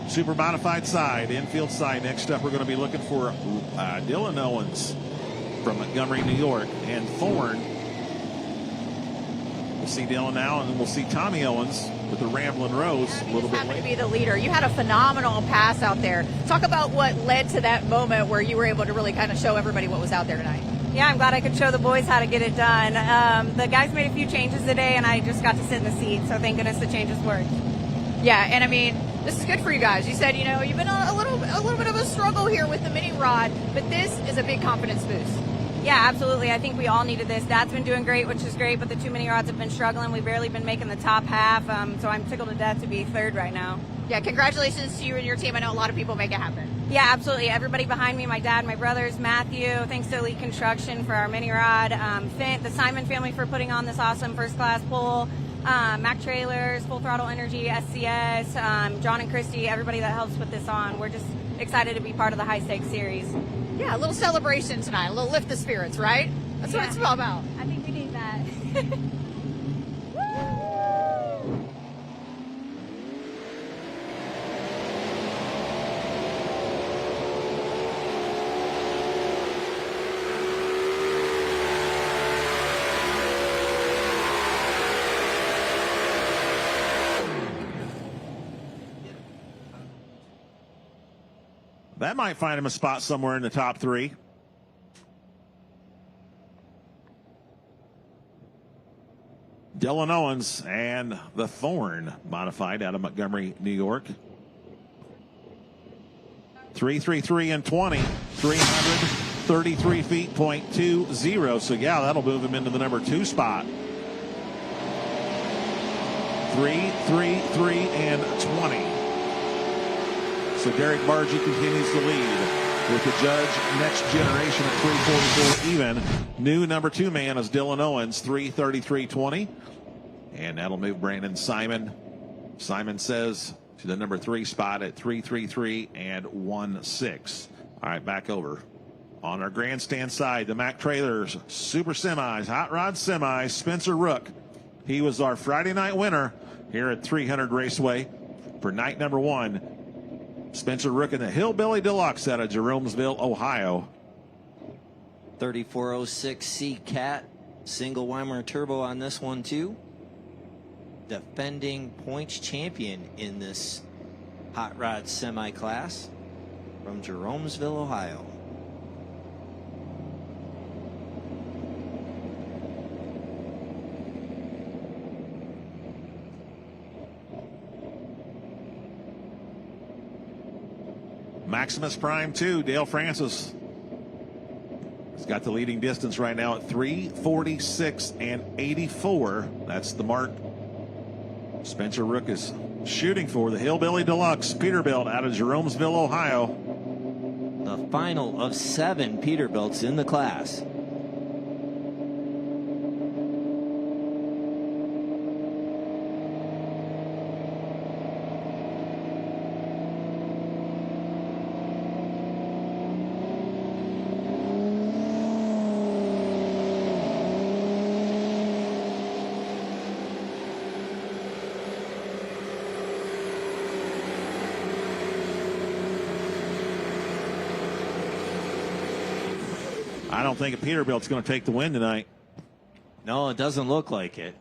Super modified side, infield side. Next up, we're going to be looking for Dylan Owens from Montgomery, New York, and Thorne. We'll see Dylan now, and then we'll see Tommy Owens with the Ramblin' Rose a little bit later. To be the leader. You had a phenomenal pass out there. Talk about what led to that moment where you were able to really kind of show everybody what was out there tonight. Yeah, I'm glad I could show the boys how to get it done. The guys made a few changes today, and I just got to sit in the seat, so thank goodness the changes worked. Yeah, and I mean, this is good for you guys. You said, you've been a little bit of a struggle here with the mini rod, but this is a big confidence boost. Yeah, absolutely. I think we all needed this. Dad's been doing great, which is great, but the two mini rods have been struggling. We've barely been making the top half, so I'm tickled to death to be third right now. Yeah, congratulations to you and your team. I know a lot of people make it happen. Yeah, absolutely. Everybody behind me, my dad, my brothers, Matthew, thanks to Elite Construction for our mini rod, Fendt, the Simon family for putting on this awesome first class pull, Mac Trailers, Full Throttle Energy, SCS, John and Christy, everybody that helps put this on. We're just excited to be part of the high stakes series. Yeah, a little celebration tonight, a little lift the spirits, right? That's what it's all about. I think we need that. That might find him a spot somewhere in the top three. Dylan Owens and the Thorne modified out of Montgomery, New York. 333 and 20, 333 feet, .20. So yeah, that'll move him into the number 2 spot. 333 and 20. So Derek Bargy continues to lead with the Judge Next Generation at 344 even. New number 2 man is Dylan Owens, 333.20. And that'll move Brandon Simon. Simon says to the number 3 spot at 3.33 and 1.6. All right, back over. On our grandstand side, the Mack Trailers Super Semis, Hot Rod Semis, Spencer Rook. He was our Friday night winner here at 300 Raceway for night number 1. Spencer Rook in the Hillbilly Deluxe out of Jeromesville, Ohio. 3406C Cat, single Weimar turbo on this one too. Defending points champion in this hot rod semi class from Jeromesville, Ohio. Maximus Prime 2, Dale Francis. He's got the leading distance right now at 3:46 and 84. That's the mark Spencer Rook is shooting for. The Hillbilly Deluxe Peterbilt out of Jeromesville, Ohio. The final of 7 Peterbilts in the class. I don't think a Peterbilt's going to take the win tonight. No, it doesn't look like it.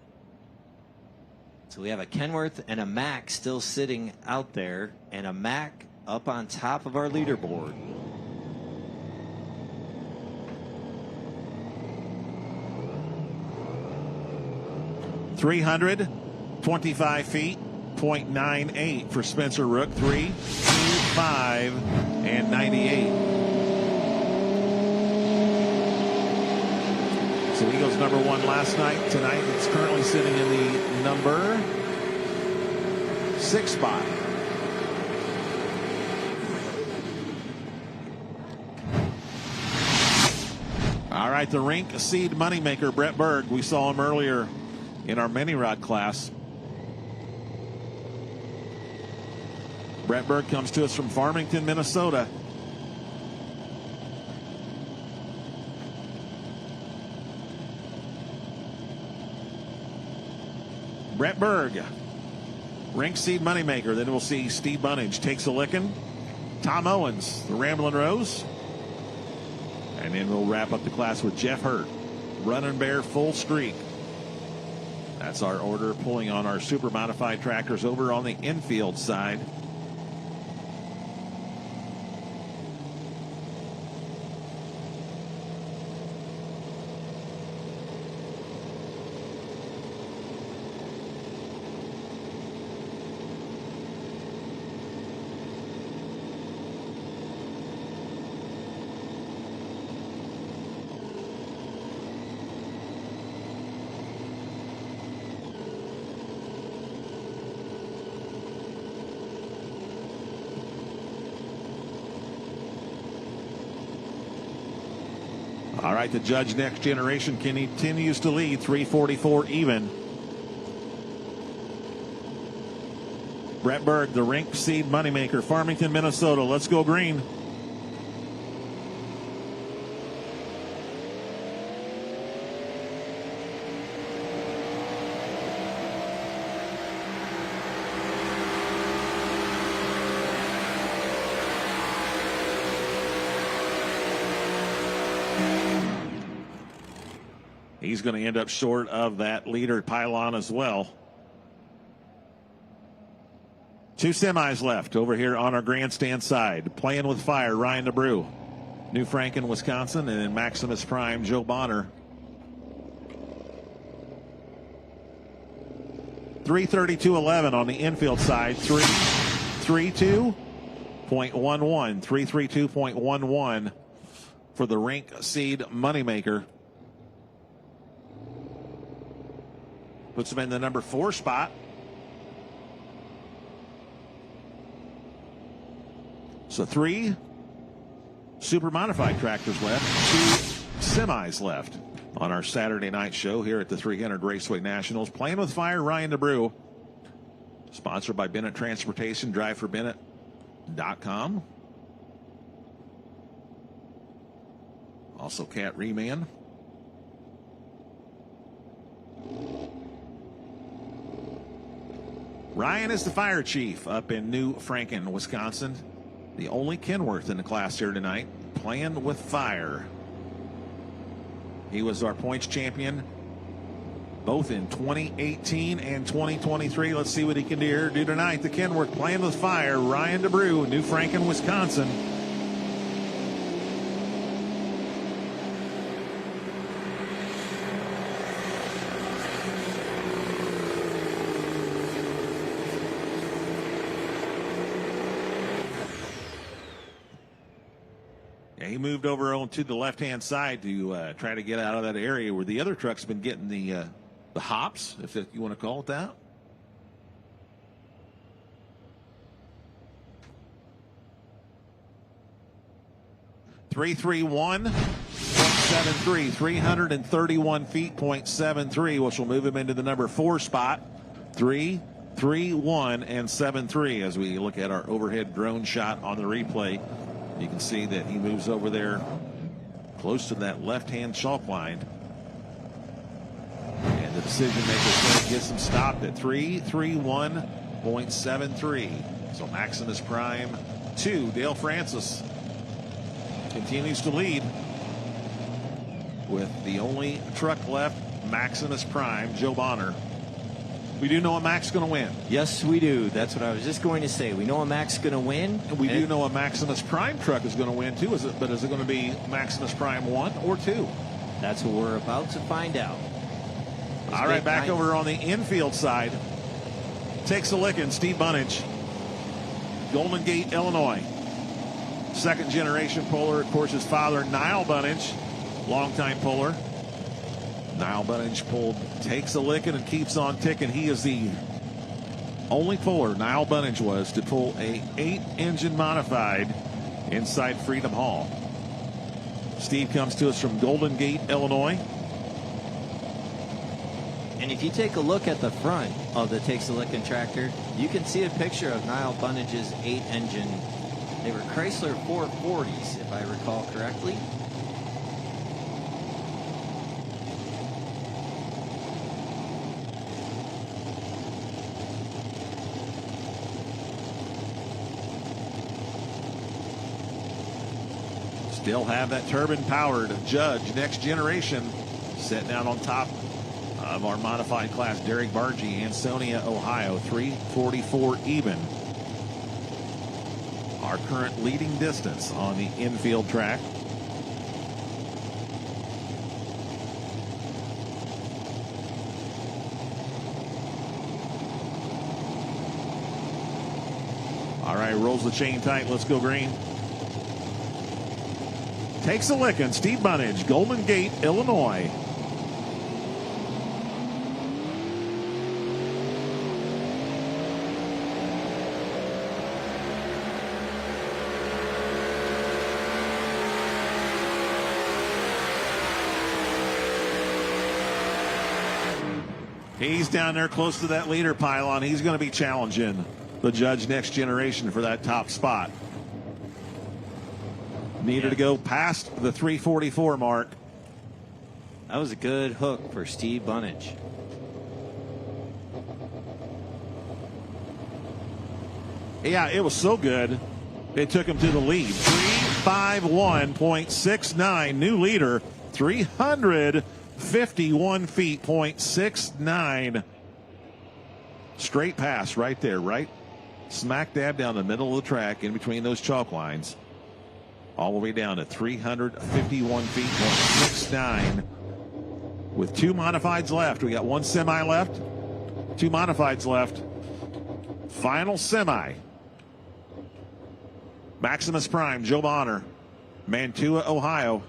So we have a Kenworth and a Mack still sitting out there, and a Mack up on top of our leaderboard. $325 feet, 0.98 for Spencer Rook. 3.25 and 98. So Eagles number 1 last night. Tonight it's currently sitting in the number 6 spot. All right, the rink seed moneymaker, Brett Berg. We saw him earlier in our mini rod class. Brett Berg comes to us from Farmington, Minnesota. Brett Berg, rink seed moneymaker. Then we'll see Steve Bunnage takes a licking. Tom Owens, the Ramblin' Rose. And then we'll wrap up the class with Jeff Hurt, Running Bear full streak. That's our order, pulling on our super modified tractors over on the infield side. All right, the Judge Next Generation continues to lead, 344 even. Brett Berg, the rink seed moneymaker, Farmington, Minnesota. Let's go green. He's going to end up short of that leader pylon as well. 2 semis left over here on our grandstand side. Playing with fire, Ryan DeBrew, New Franken, Wisconsin, and then Maximus Prime, Joe Bonner. 3:32.11 on the infield side. 3:32.11. 3:32.11 for the rink seed moneymaker. Puts him in the number 4 spot. So 3 super modified tractors left, 2 semis left. on our Saturday night show here at the 300 Raceway Nationals. Playing with Fire, Ryan DeBrew. Sponsored by Bennett Transportation, driveforbennett.com. Also, Cat Reman. Ryan is the fire chief up in New Franken, Wisconsin. The only Kenworth in the class here tonight, playing with fire. He was our points champion both in 2018 and 2023. Let's see what he can do tonight. The Kenworth playing with fire. Ryan DeBrew, New Franken, Wisconsin. He moved over onto the left-hand side to try to get out of that area where the other truck's been getting the hops, if you want to call it that. .73, 331 feet, .73, which will move him into the number 4 spot. 331 and 73 as we look at our overhead drone shot on the replay. You can see that he moves over there close to that left-hand chalk line. And the decision maker gets him stopped at 331.73. So Maximus Prime 2. Dale Francis continues to lead with the only truck left, Maximus Prime, Joe Bonner. We do know a Mac's going to win. Yes, we do. That's what I was just going to say. We know a Mac's going to win. And we do know a Maximus Prime truck is going to win, too. But is it going to be Maximus Prime 1 or 2? That's what we're about to find out. All right, back over on the infield side. Takes a licking, Steve Bunnage. Golden Gate, Illinois. Second generation puller, of course, his father, Niall Bunnage, longtime puller. Niall Bunnage takes a licking and keeps on ticking. He is the only puller, Niall Bunnage was, to pull a 8-engine modified inside Freedom Hall. Steve comes to us from Golden Gate, Illinois. And if you take a look at the front of the Takes a Lickin' tractor, you can see a picture of Niall Bunnage's 8-engine. They were Chrysler 440s, if I recall correctly. Still have that turbine-powered Judge Next Generation set down on top of our modified class. Derek Bargee, Ansonia, Ohio, 344 even. Our current leading distance on the infield track. All right, rolls the chain tight. Let's go green. Takes a licking, Steve Bunnage, Golden Gate, Illinois. He's down there close to that leader pylon. He's going to be challenging the Judge Next Generation for that top spot. Needed to go past the 344 mark. That was a good hook for Steve Bunnage. Yeah, it was so good, it took him to the lead. 351.69, new leader, 351 feet, .69. Straight pass right there, right smack dab down the middle of the track in between those chalk lines. All the way down to 351 feet, .69. With 2 modifieds left. We got 1 semi left, 2 modifieds left. Final semi. Maximus Prime, Joe Bonner, Mantua, Ohio.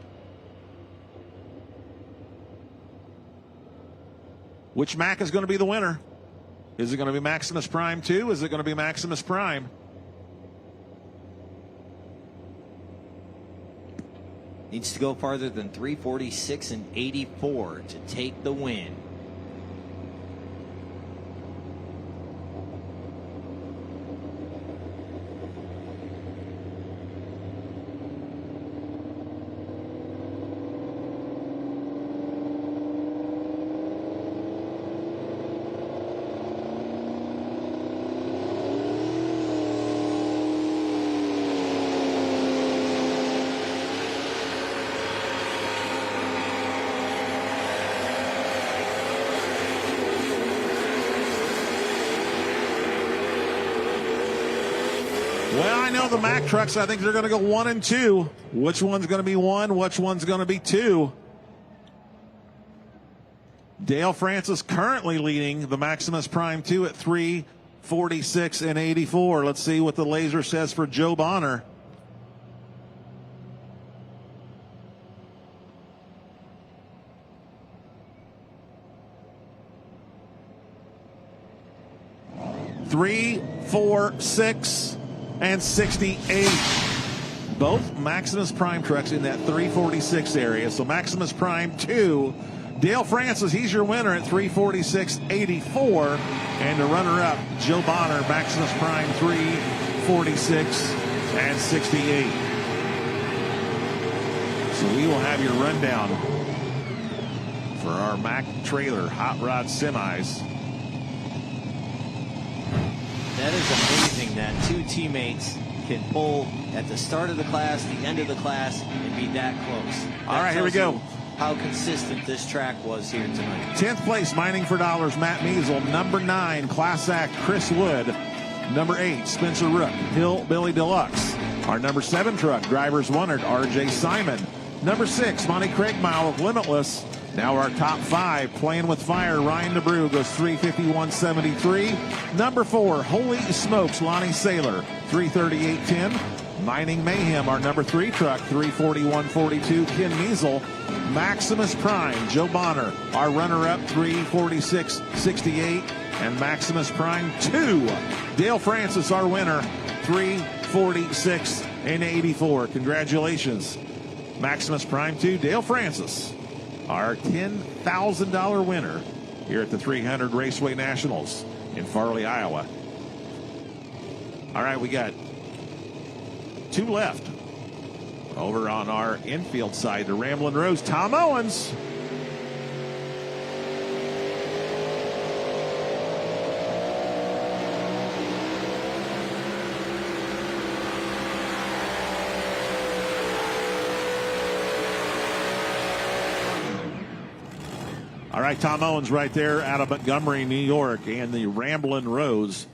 Which Mac is going to be the winner? Is it going to be Maximus Prime 2? Is it going to be Maximus Prime? needs to go farther than 346 and 84 to take the win. Well, I know the Mack trucks, I think they're going to go 1 and 2. Which one's going to be 1? Which one's going to be 2? Dale Francis currently leading the Maximus Prime 2 at 346 and 84. Let's see what the laser says for Joe Bonner. Three, 4, 6, and 68. Both Maximus Prime trucks in that 346 area. So Maximus Prime 2, Dale Francis, he's your winner at 346.84. And the runner-up, Joe Bonner, Maximus Prime 346 and 68. So we will have your rundown for our Mack trailer hot rod semis. That is amazing that two teammates can pull at the start of the class, the end of the class, and be that close. All right, here we go. How consistent this track was here tonight. 10th place, Mining for Dollars, Matt Measle. Number 9, Class Act, Chris Wood. Number 8, Spencer Rook, Hillbilly Deluxe. Our number 7 truck, Drivers Wanted, R.J. Simon. Number 6, Monty Craig Mile of Limitless. Now our top 5, Playing with Fire, Ryan DeBrew goes 351.73. Number 4, Holy Smokes, Lonnie Saylor, 338.10. Mining Mayhem, our number 3 truck, 341.42. Ken Measle. Maximus Prime, Joe Bonner, our runner-up, 346.68. And Maximus Prime 2, Dale Francis, our winner, 346.84. Congratulations, Maximus Prime 2, Dale Francis, our $10,000 winner here at the 300 Raceway Nationals in Farley, Iowa. All right, we got 2 left. Over on our infield side, the Ramblin' Rose, Tom Owens. All right, Tom Owens right there out of Montgomery, New York, and the Ramblin' Rose.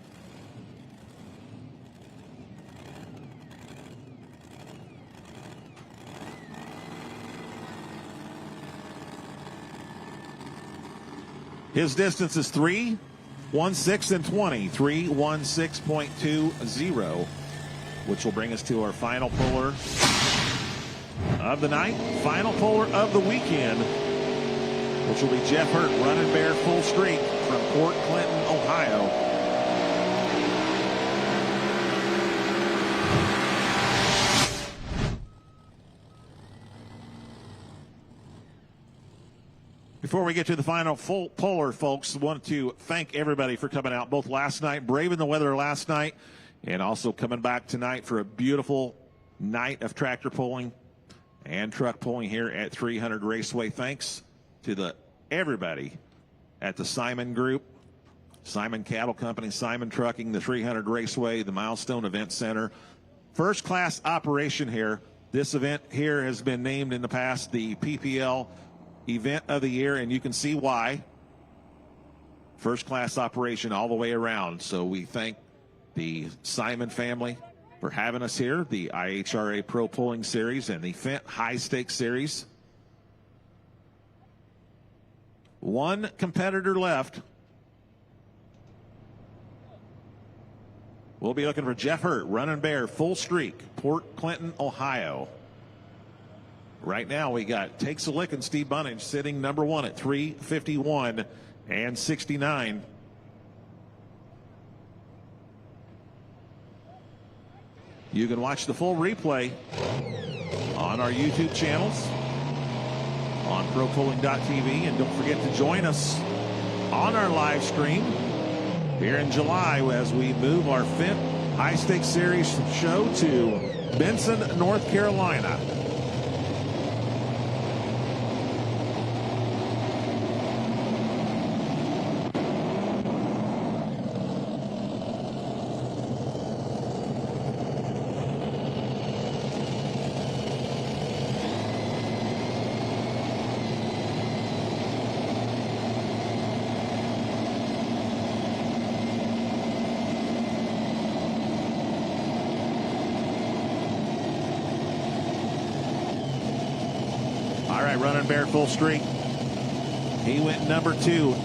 His distance is 3:16 and 20, 3:16.20, which will bring us to our final puller of the night, final puller of the weekend, which will be Jeff Hurt, Running Bear Full Streak from Port Clinton, Ohio. Before we get to the final full puller, folks, I want to thank everybody for coming out both last night, braving the weather last night, and also coming back tonight for a beautiful night of tractor pulling and truck pulling here at 300 Raceway. Thanks to everybody at the Simon Group, Simon Cattle Company, Simon Trucking, the 300 Raceway, the Milestone Event Center. First class operation here. This event here has been named in the past the PPL Event of the Year, and you can see why. First class operation all the way around. So we thank the Simon family for having us here, the IHRA Pro Pulling Series and the Fendt High Stakes Series. One competitor left. We'll be looking for Jeff Hurt, Running Bear Full Streak, Port Clinton, Ohio. Right now we got Takes a Lick and Steve Bunnage sitting number 1 at 351 and 69. You can watch the full replay on our YouTube channels, on ProPulling.tv, and don't forget to join us on our live stream here in July as we move our Fendt High Stakes Series show to Benson, North Carolina. Running Bear full streak. He went number 2,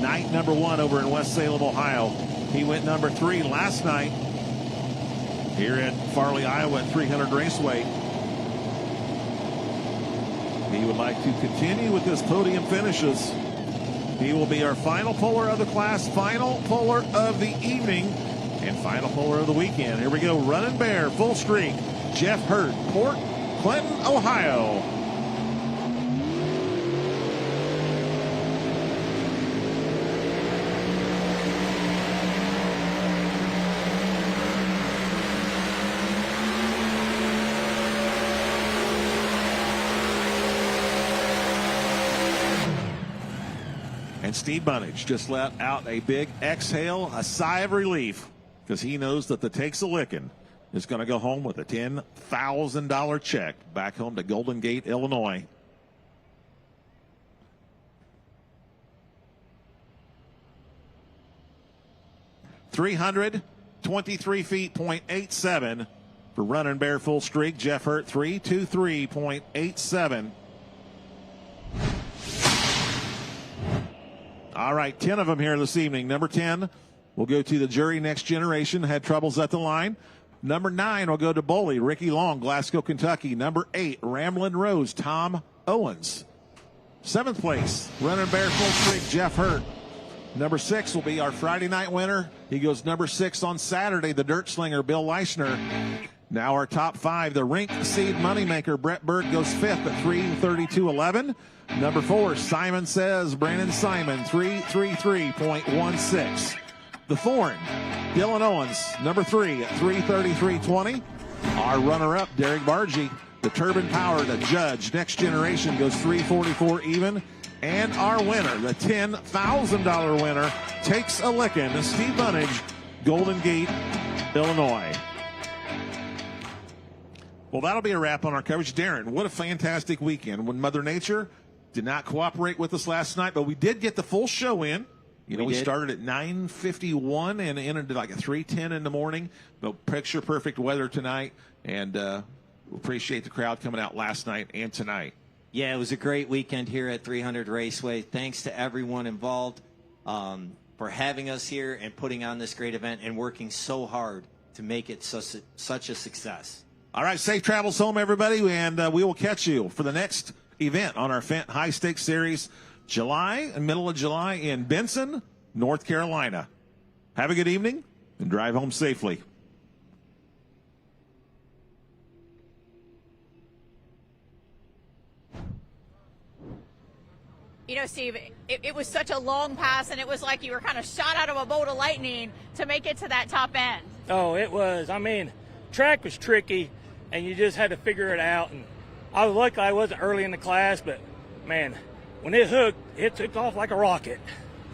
night number 1 over in West Salem, Ohio. He went number 3 last night here at Farley, Iowa at 300 Raceway. He would like to continue with his podium finishes. He will be our final puller of the class, final puller of the evening, and final puller of the weekend. Here we go. Running Bear full streak. Jeff Hurt, Port Clinton, Ohio. And Steve Bunnage just let out a big exhale, a sigh of relief, because he knows that the Takes a Lickin' is going to go home with a $10,000 check back home to Golden Gate, Illinois. .323 feet, .87 for Running Bear full streak. Jeff Hurt, 323.87. All right, 10 of them here this evening. Number 10 will go to the Jury Next Generation, had troubles at the line. Number 9 will go to Bully, Ricky Long, Glasgow, Kentucky. Number 8, Ramblin' Rose, Tom Owens. 7th place, Running Bear full streak, Jeff Hurt. Number 6 will be our Friday night winner. He goes number 6 on Saturday, the Dirt Slinger, Bill Leishner. Now our top 5, the Rink Seed Moneymaker, Brett Berg goes 5th at 332.11. Number 4, Simon Says, Brandon Simon, 333.16. The Thorn, Dylan Owens, number 3 at 333.20. Our runner-up, Derek Bargy, the Turbine Power, the Judge, Next Generation goes 344 even. And our winner, the $10,000 winner, Takes a Lickin', Steve Bunnage, Golden Gate, Illinois. Well, that'll be a wrap on our coverage. Darren, what a fantastic weekend. When Mother Nature did not cooperate with us last night, but we did get the full show in. We started at 9:51 and ended at like a 3:10 in the morning. But picture perfect weather tonight, and we appreciate the crowd coming out last night and tonight. Yeah, it was a great weekend here at 300 Raceway. Thanks to everyone involved for having us here and putting on this great event and working so hard to make it such a success. All right, safe travels home, everybody, and we will catch you for the next event on our Fendt High Stakes Series, middle of July in Benson, North Carolina. Have a good evening and drive home safely. You know, Steve, it was such a long pass, and it was like you were kind of shot out of a bolt of lightning to make it to that top end. Oh, it was. I mean, track was tricky, and you just had to figure it out. And I was lucky I wasn't early in the class, but, man, when it hooked, it took off like a rocket.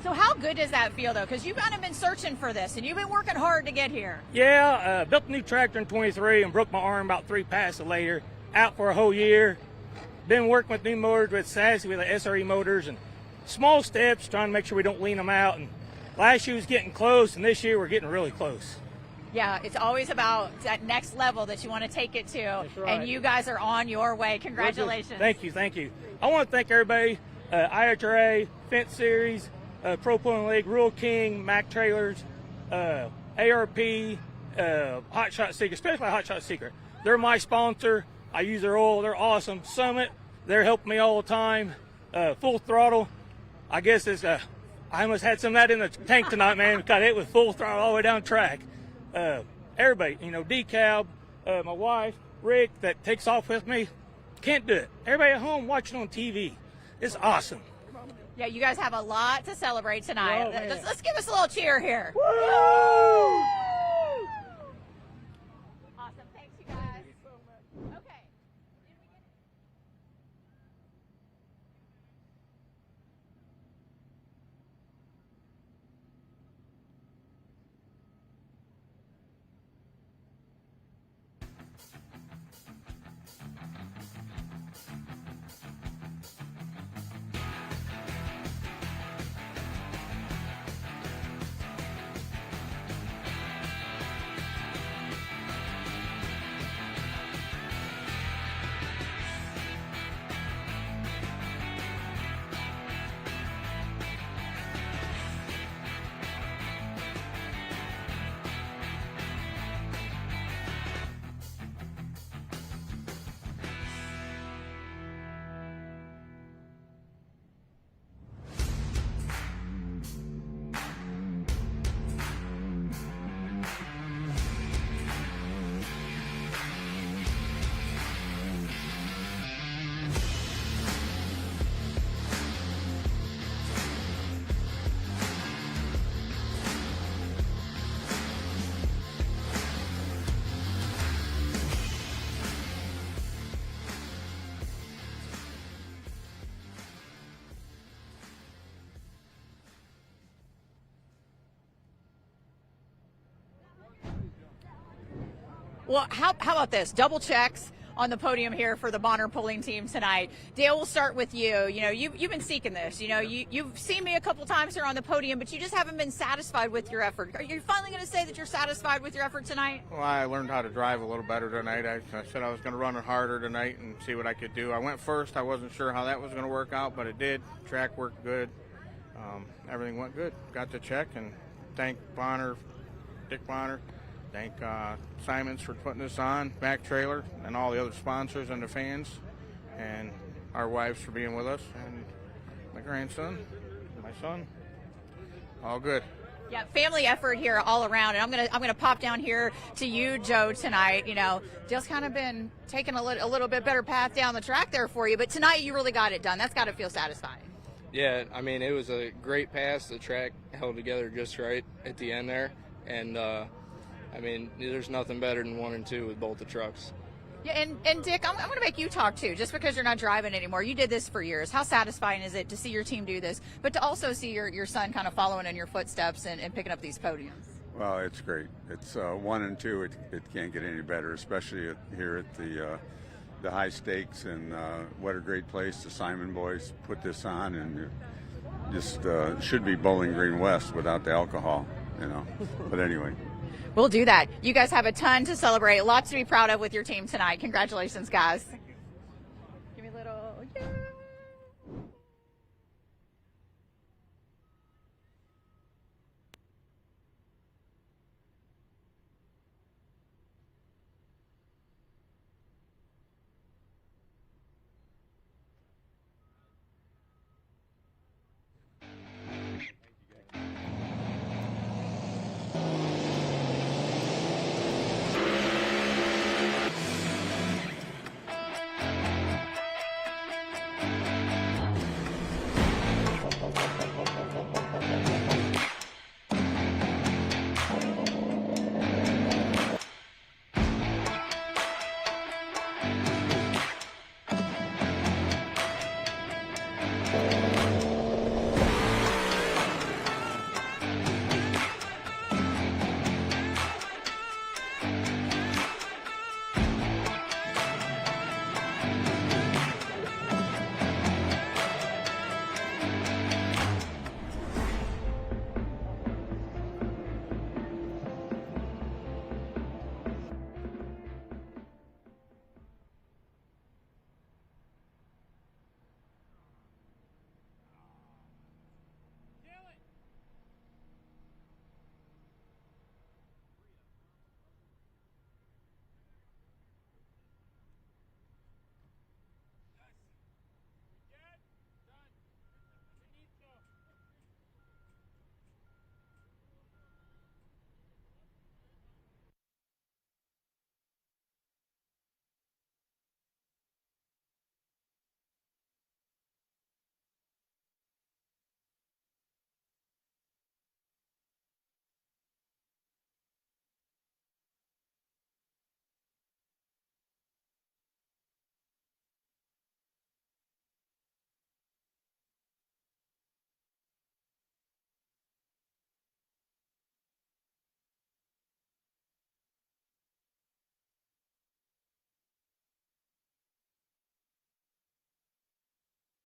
So how good does that feel, though? Because you've kind of been searching for this, and you've been working hard to get here. Yeah, built a new tractor in 23 and broke my arm about 3 passes later. Out for a whole year. Been working with new motors with Sassy with the SRE motors and small steps, trying to make sure we don't lean them out. And last year was getting close, and this year we're getting really close. Yeah, it's always about that next level that you want to take it to. That's right. And you guys are on your way. Congratulations. Thank you, thank you. I want to thank everybody, IHRA, Fendt Series, Pro Pulling League, Rural King, Mac Trailers, ARP, Hot Shot Secret, especially Hot Shot Secret. They're my sponsor. I use their oil. They're awesome. Summit, they're helping me all the time. Full Throttle, I guess it's I almost had some of that in the tank tonight, man. Got hit with Full Throttle all the way down track. Everybody, you know, Decab, my wife, Rick, that takes off with me. Can't do it. Everybody at home watching on TV. It's awesome. Yeah, you guys have a lot to celebrate tonight. Oh, man. Let's give us a little cheer here. Woo! Awesome. Thanks, you guys. Okay. Well, how about this? Double checks on the podium here for the Bonner pulling team tonight. Dale, we'll start with you. You know, you've been seeking this. You know, you've seen me a couple times here on the podium, but you just haven't been satisfied with your effort. Are you finally going to say that you're satisfied with your effort tonight? Well, I learned how to drive a little better tonight. I said I was going to run it harder tonight and see what I could do. I went first. I wasn't sure how that was going to work out, but it did. Track worked good. Everything went good. Got the check, and thank Bonner, Dick Bonner. Thank Simons for putting this on, Mac Trailer, and all the other sponsors and the fans, and our wives for being with us, and my grandson, my son. All good. Yeah, family effort here all around, and I'm gonna pop down here to you, Joe, tonight. You know, Dale's kind of been taking a little bit better path down the track there for you, but tonight you really got it done. That's got to feel satisfying. Yeah, I mean, it was a great pass. The track held together just right at the end there, and I mean, there's nothing better than 1 and 2 with both the trucks. Yeah, and Dick, I'm going to make you talk too, just because you're not driving anymore. You did this for years. How satisfying is it to see your team do this, but to also see your son kind of following in your footsteps and picking up these podiums? Well, it's great. It's 1 and 2. It can't get any better, especially here at the high stakes. And what a great place the Simon boys put this on, and just should be Bowling Green West without the alcohol, you know. But anyway. We'll do that. You guys have a ton to celebrate, lots to be proud of with your team tonight. Congratulations, guys.